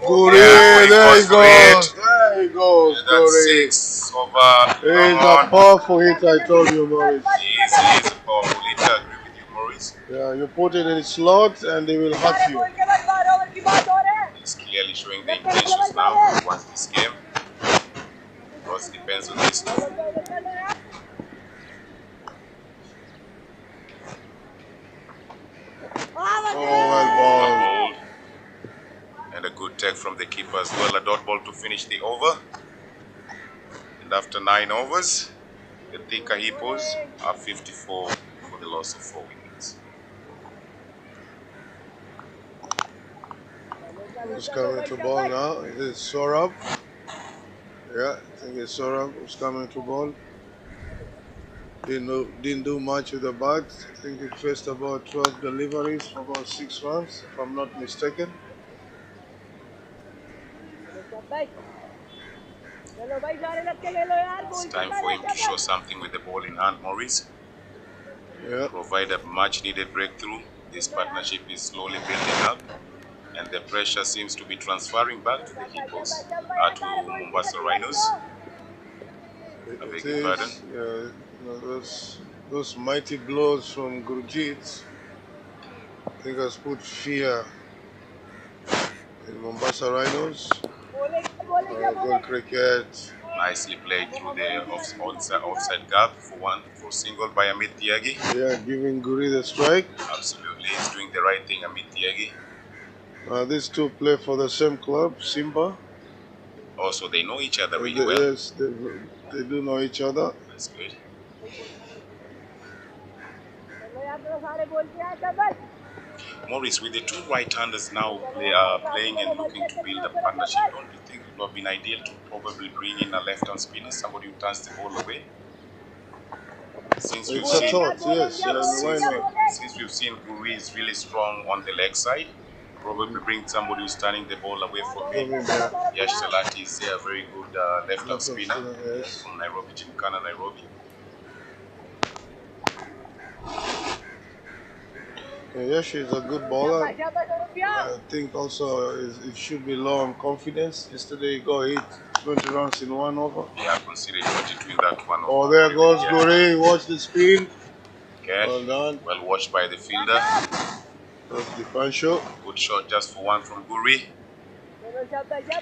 L: Guri, there he goes. There he goes.
K: Yeah, that's 6 over.
L: He's a powerful hit, I told you, Maurice.
K: He is a powerful hitter. I agree with you, Maurice.
L: Yeah, you put it in slot and they will hurt you.
K: It's clearly showing the intentions now he wants this game. Of course, depends on this too.
L: well ball.
K: And a good take from the keeper as well. A dot ball to finish the over. And after 9 overs, the Thika Hippos are 54 for the loss of 4 wickets.
L: Who's coming to ball now? Is it Sorab? Yeah, I think it's Sorab who's coming to ball. Didn't do much with the bat. I think he faced about 12 deliveries for about 6 runs, if I'm not mistaken.
K: It's time for him to show something with the ball in hand, Maurice.
L: Yeah.
K: Provide a much needed breakthrough. This partnership is slowly building up, and the pressure seems to be transferring back to the Hippos, to Mombasa Rhinos. I beg your pardon.
L: You know, those mighty blows from Gurjit, I think, has put fear in Mombasa Rhinos. Good cricket.
K: Nicely played through the offside gap for single by Amit Tyagi.
L: Yeah, giving Guri the strike.
K: Absolutely, he's doing the right thing, Amit Tyagi.
L: These two play for the same club, Simba.
K: Also, they know each other really well.
L: Yes, they do know each other.
K: That's good. Maurice, with the two right-handers now playing and looking to build a partnership, don't you think it would have been ideal to probably bring in a left-hand spinner, somebody who turns the ball away? Since we've seen Guri is really strong on the leg side, probably bring somebody who's turning the ball away from him. Yash Salati is a very good left-hand spinner from Nairobi, Gymkhana, Nairobi.
L: Yash is a good bowler. I think also it should be low on confidence. Yesterday he got hit 20 runs in 1 over.
K: Yeah, considered 22 in that one.
L: Oh, there goes Guri. Watch the spin.
K: Okay.
L: Well done.
K: Well watched by the fielder.
L: That's the Pancho.
K: Good shot just for 1 from Guri.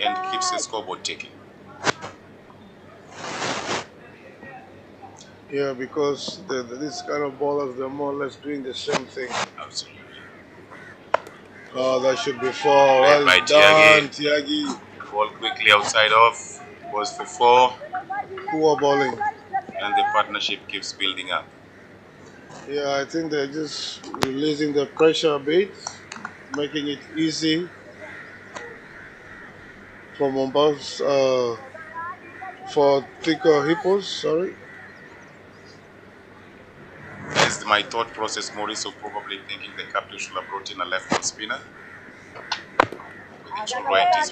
K: And keeps the scoreboard ticking.
L: Yeah, because this kind of bowlers, they're more or less doing the same thing.
K: Absolutely.
L: Oh, that should be 4. Well
K: by
L: done, Tyagi.
K: Ball quickly outside off. Goes for 4.
L: Poor bowling.
K: And the partnership keeps building up.
L: Yeah, I think they're just releasing the pressure a bit, making it easy for Mombasa, for Thika Hippos, sorry.
K: That's my thought process, Maurice, of probably thinking the captain should have brought in a left-hand spinner. With the two righties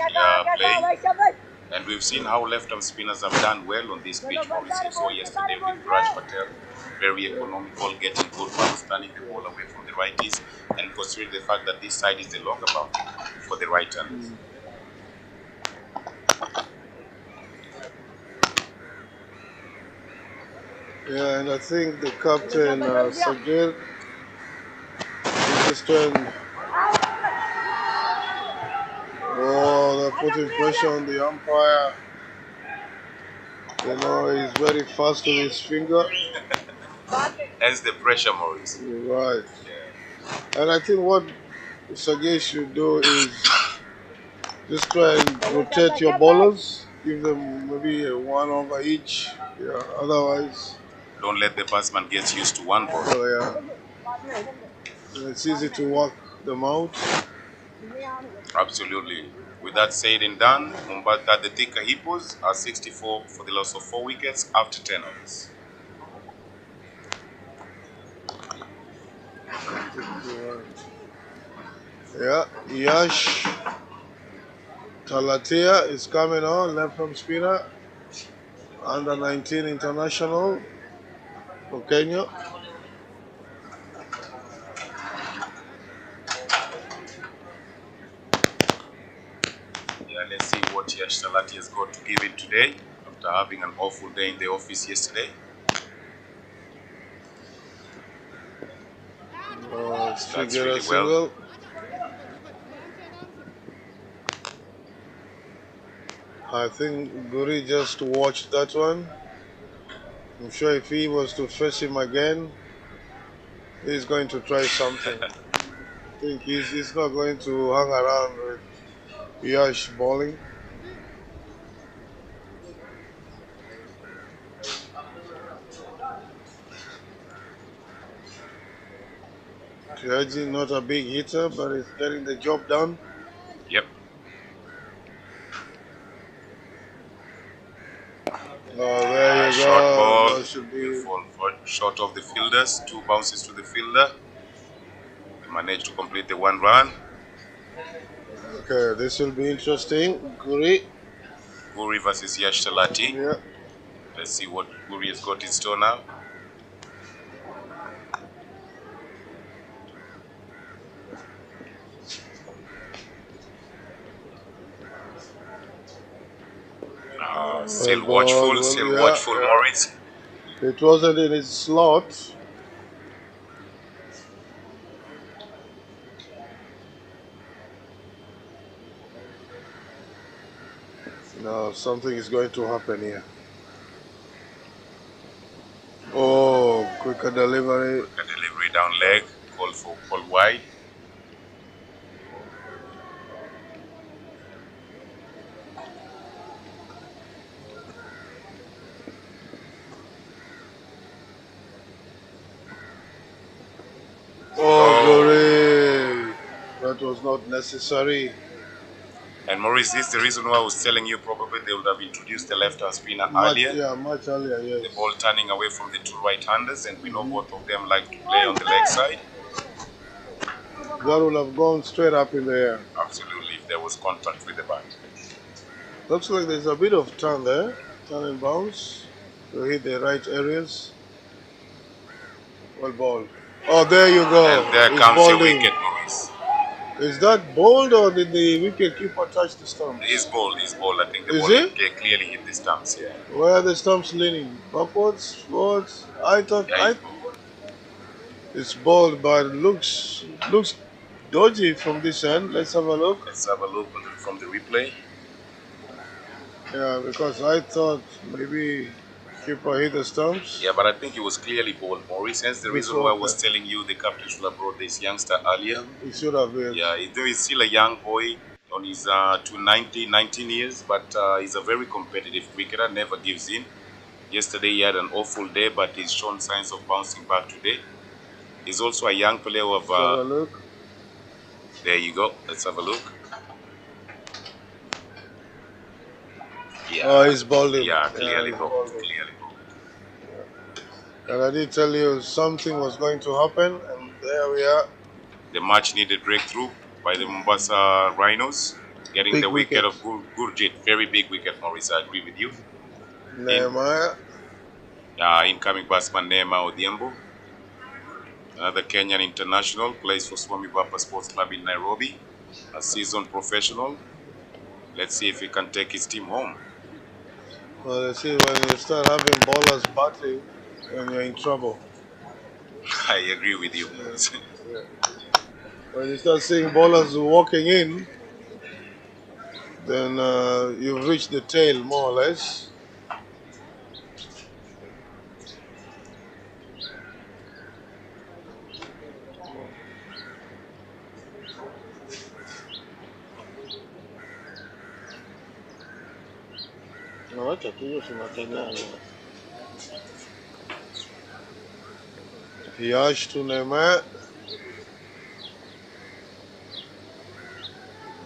K: playing. And we've seen how left-arm spinners have done well on this pitch. Maurice, you saw yesterday with Raj Patel. Very economical, getting good balls, turning the ball away from the righties. And considering the fact that this side is the longer boundary for the right-handers.
L: Yeah, and I think the captain, Sagir, is just trying. Oh, they're putting pressure on the umpire. You know, he's very fast with his finger.
K: Hence the pressure, Maurice.
L: Right. Yeah. And I think what Sagir should do is just try and rotate your bowlers. Give them maybe 1 over each. Yeah, otherwise.
K: Don't let the batsman get used to 1 ball.
L: Oh, yeah. And it's easy to work them out.
K: Absolutely. With that said and done, the Thika Hippos are 64 for the loss of 4 wickets after 10 overs.
L: Yeah, Yash Talatia is coming on, left-arm spinner, under 19 international for Kenya.
K: Yeah, let's see what Yash Talati has got to give it today after having an awful day in the office yesterday.
L: Starts really well. I think Guri just watched that one. I'm sure if he was to face him again, he's going to try something. I think he's not going to hang around with Yash bowling. Kiaji not a big hitter, but he's getting the job done.
K: Yep.
L: Oh, there you
K: Short
L: go.
K: ball.
L: That should be
K: Will fall short of the fielders. 2 bounces to the fielder. We managed to complete the 1 run.
L: okay. This will be interesting. Guri.
K: Guri versus Yash Talati.
L: Yeah.
K: Let's see what Guri has got in store now. Still watchful, Maurice.
L: It wasn't in his slot. No, something is going to happen here. Oh, quicker delivery.
K: Quicker delivery down leg. Call wide.
L: Oh, Guri. That was not necessary.
K: And Maurice, this is the reason why I was telling you probably they would have introduced the left-hand spinner
L: Much,
K: earlier.
L: yeah, much earlier, yes.
K: The ball turning away from the 2 right-handers, and we know both of them like to play on the leg side.
L: That would have gone straight up in the air.
K: Absolutely, if there was contact with the bat.
L: Looks like there's a bit of turn there. Turn and bounce to hit the right areas. Well ball. Oh, there you go.
K: And there
L: He's
K: comes your
L: bowling.
K: wicket, Maurice.
L: Is that bowled or did the wicket keeper touch the stumps?
K: He's bowled. I think the
L: Is
K: ball
L: it?
K: clearly hit the stumps, yeah.
L: Where are the stumps leaning? Backwards? Forwards? I thought it's bowled, but looks dodgy from this end. Let's have a look.
K: Let's have a look from the replay.
L: Yeah, because I thought maybe keeper hit the stumps.
K: Yeah, but I think it was clearly bowled, Maurice. Hence the reason why I was telling you the captain should have brought this youngster earlier.
L: He should have been.
K: Yeah, though he's still a young boy on his 19 years, but he's a very competitive cricketer, never gives in. Yesterday he had an awful day, but he's shown signs of bouncing back today. He's also a young player of...
L: Let's have a look.
K: There you go. Let's have a look. Yeah.
L: Oh, he's bowled him.
K: Yeah, clearly bowled.
L: And I did tell you something was going to happen, and there we are.
K: The match needed breakthrough by the Mombasa Rhinos, getting
L: Big
K: the wicket
L: wicket.
K: of Gurjit. Very big wicket, Maurice. I agree with you.
L: Nehemiah.
K: Incoming batsman Nehemiah Odhiambo. Another Kenyan international, plays for Swami Bapa Sports Club in Nairobi. A seasoned professional. Let's see if he can take his team home.
L: Well, you see, when you start having bowlers battling, then you're in trouble.
K: I agree with you.
L: Yeah. When you start seeing bowlers walking in, then you've reached the tail, more or less. No, acha tu hiyo tunatengana. Yash to Nehemiah.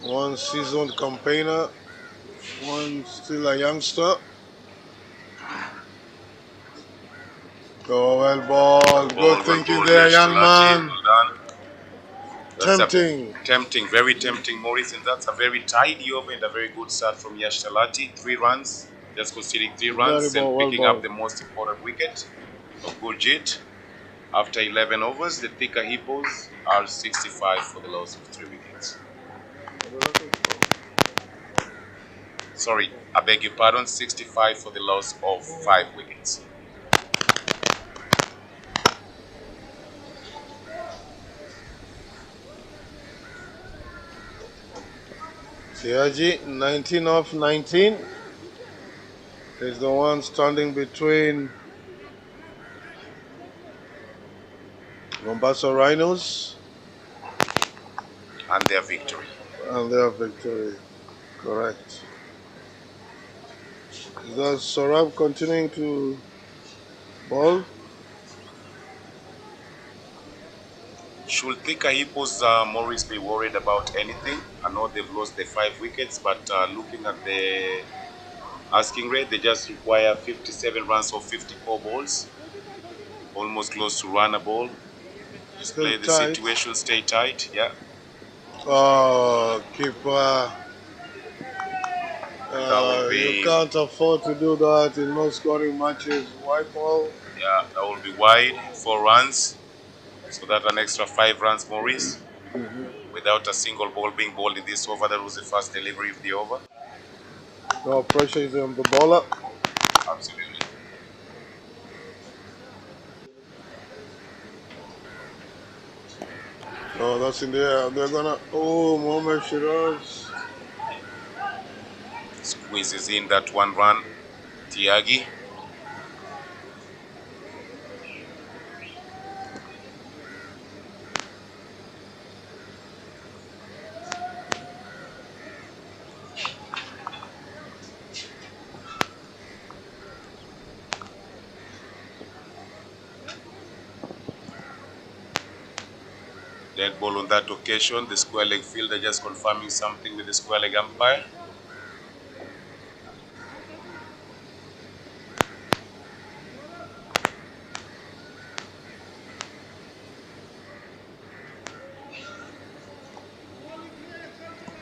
L: One seasoned campaigner, one still a youngster. Oh, well ball. Good thinking there, young man. Tempting.
K: Tempting, very tempting, Maurice. And that's a very tidy over and a very good start from Yash Talati. 3 runs, just conceding 3 runs and picking up the most important wicket of Gurjit. After 11 overs, the Thika Hippos are 65 for the loss of 3 wickets. Sorry, I beg your pardon, 65 for the loss of 5 wickets.
L: Tiaji, 19 of 19, is the one standing between Mombasa Rhinos
K: And their victory.
L: and their victory. Correct. Is that Sorab continuing to ball?
K: Should Thika Hippos Morris be worried about anything? I know they've lost the 5 wickets, but looking at the asking rate, they just require 57 runs of 54 balls. Almost close to run a ball. Just
L: Still
K: play the
L: tight.
K: situation, stay tight, yeah.
L: Oh, keeper. You can't afford to do that in no scoring matches. White ball.
K: Yeah, that will be wide, 4 runs. So that's an extra 5 runs, Maurice. Without a single ball being bowled in this over, that was the first delivery of the over.
L: No pressure is on the bowler.
K: Absolutely.
L: Oh, that's in the air. They're gonna. Oh, Mohamed Shiraz.
K: Squeezes in that 1 run. Tiagi. Dead ball on that occasion. The square leg fielder just confirming something with the square leg umpire.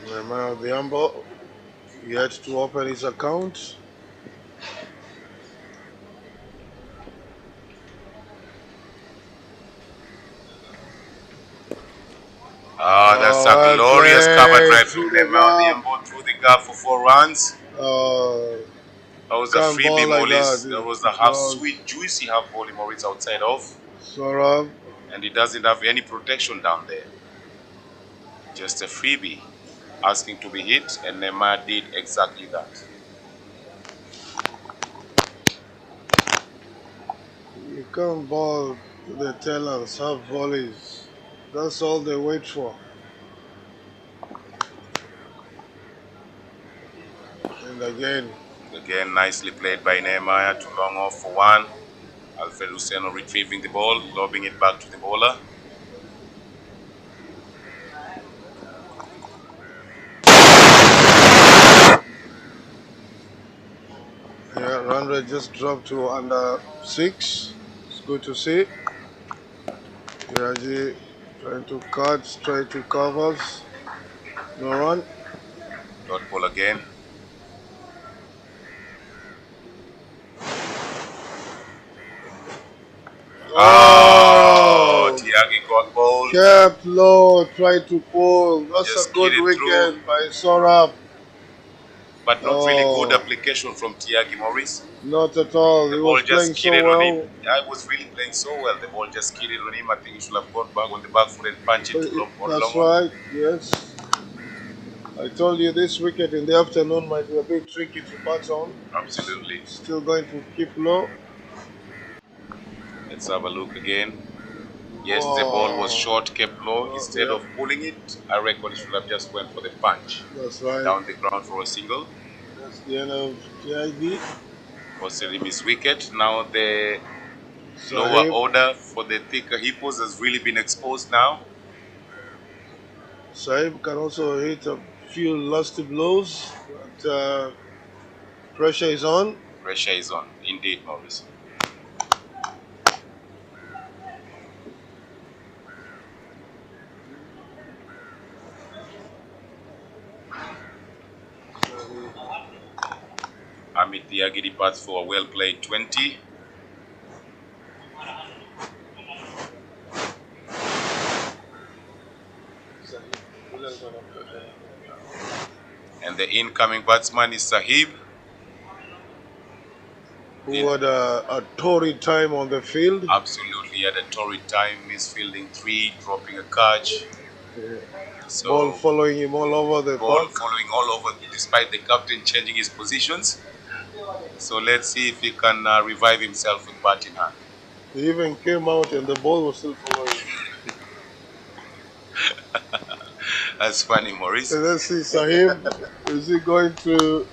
L: Remember the umpire yet to open his account.
K: Ah, that's a glorious cover drive from Neymar through the gap for 4 runs. That was a freebie, Mollis. That was a half sweet, juicy half volley Moritz outside off.
L: Sorab.
K: And he doesn't have any protection down there. Just a freebie asking to be hit, and Neymar did exactly that.
L: You can't ball to the talents, have volleys. That's all they wait for. And
K: again, nicely played by Nehemiah. Too long off for 1. Alfred Luceno retrieving the ball, lobbing it back to the bowler.
L: Yeah, run rate just dropped to under 6. It's good to see. Yaji trying to cut straight to covers. No run.
K: Dot ball again. Oh, Tiagi got bowled.
L: Kept low, tried to pull. That's
K: Just
L: a good wicket
K: through.
L: by Sorab.
K: But not really good application from Tiagi Morris.
L: Not at all.
K: The
L: he
K: ball
L: was
K: just
L: playing
K: skidded
L: so well.
K: on him. I was really playing so well. The ball just skidded on him. I think he should have gone back on the back foot and punched it to
L: That's right, yes. I told you this wicket in the afternoon might be a bit tricky to bat on.
K: Absolutely.
L: Still going to keep low.
K: Let's have a look again. Yes, the ball was short, kept low. Instead of pulling it, I reckon he should have just went for the punch.
L: That's right.
K: Down the ground for a single.
L: That's the end of TIB.
K: Costed him his wicket. Now the lower order for the thicker hippos has really been exposed now.
L: Saib can also hit a few lusty blows, but pressure is on.
K: Pressure is on, indeed, Maurice. Amit Tiagi departs for a well-played 20. And the incoming batsman is Sahib.
L: Who had a torrid time on the field.
K: Absolutely, had a torrid time, misfielding 3, dropping a catch. So
L: Ball following him all over the
K: ball
L: park.
K: following all over, despite the captain changing his positions. So let's see if he can revive himself with bat in hand.
L: He even came out and the ball was still following him.
K: That's funny, Maurice.
L: And let's see, Sahib, is he going to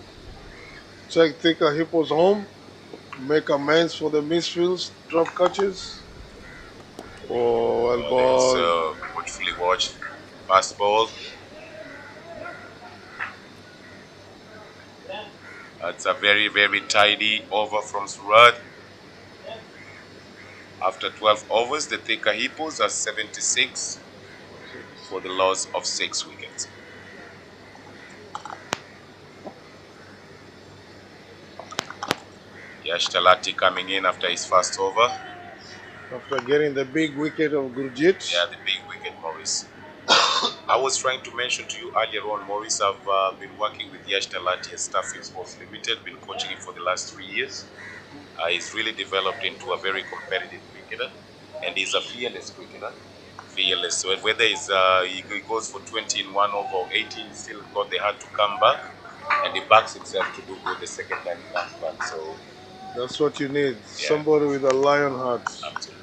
L: take a Hippo's home, make amends for the misfields, drop catches? Oh, well, ball.
K: So watchfully watched. Fast ball. That's a very, very tidy over from Surat. After 12 overs, the Thika Hippos are 76 for the loss of 6 wickets. Yash Talati coming in after his first over.
L: After getting the big wicket of Gurjit.
K: Yeah, the big wicket, Maurice. I was trying to mention to you earlier on, Maurice, I've been working with Yash Talati at Starfield Sports Limited, been coaching him for the last 3 years. He's really developed into a very competitive cricketer, and he's a fearless cricketer. Fearless. So whether he goes for 20 in 1 over or 18, still got the heart to come back, and he backs himself to do good the second time he comes back. So
L: that's what you need. Yeah. Somebody with a lion heart.
K: Absolutely.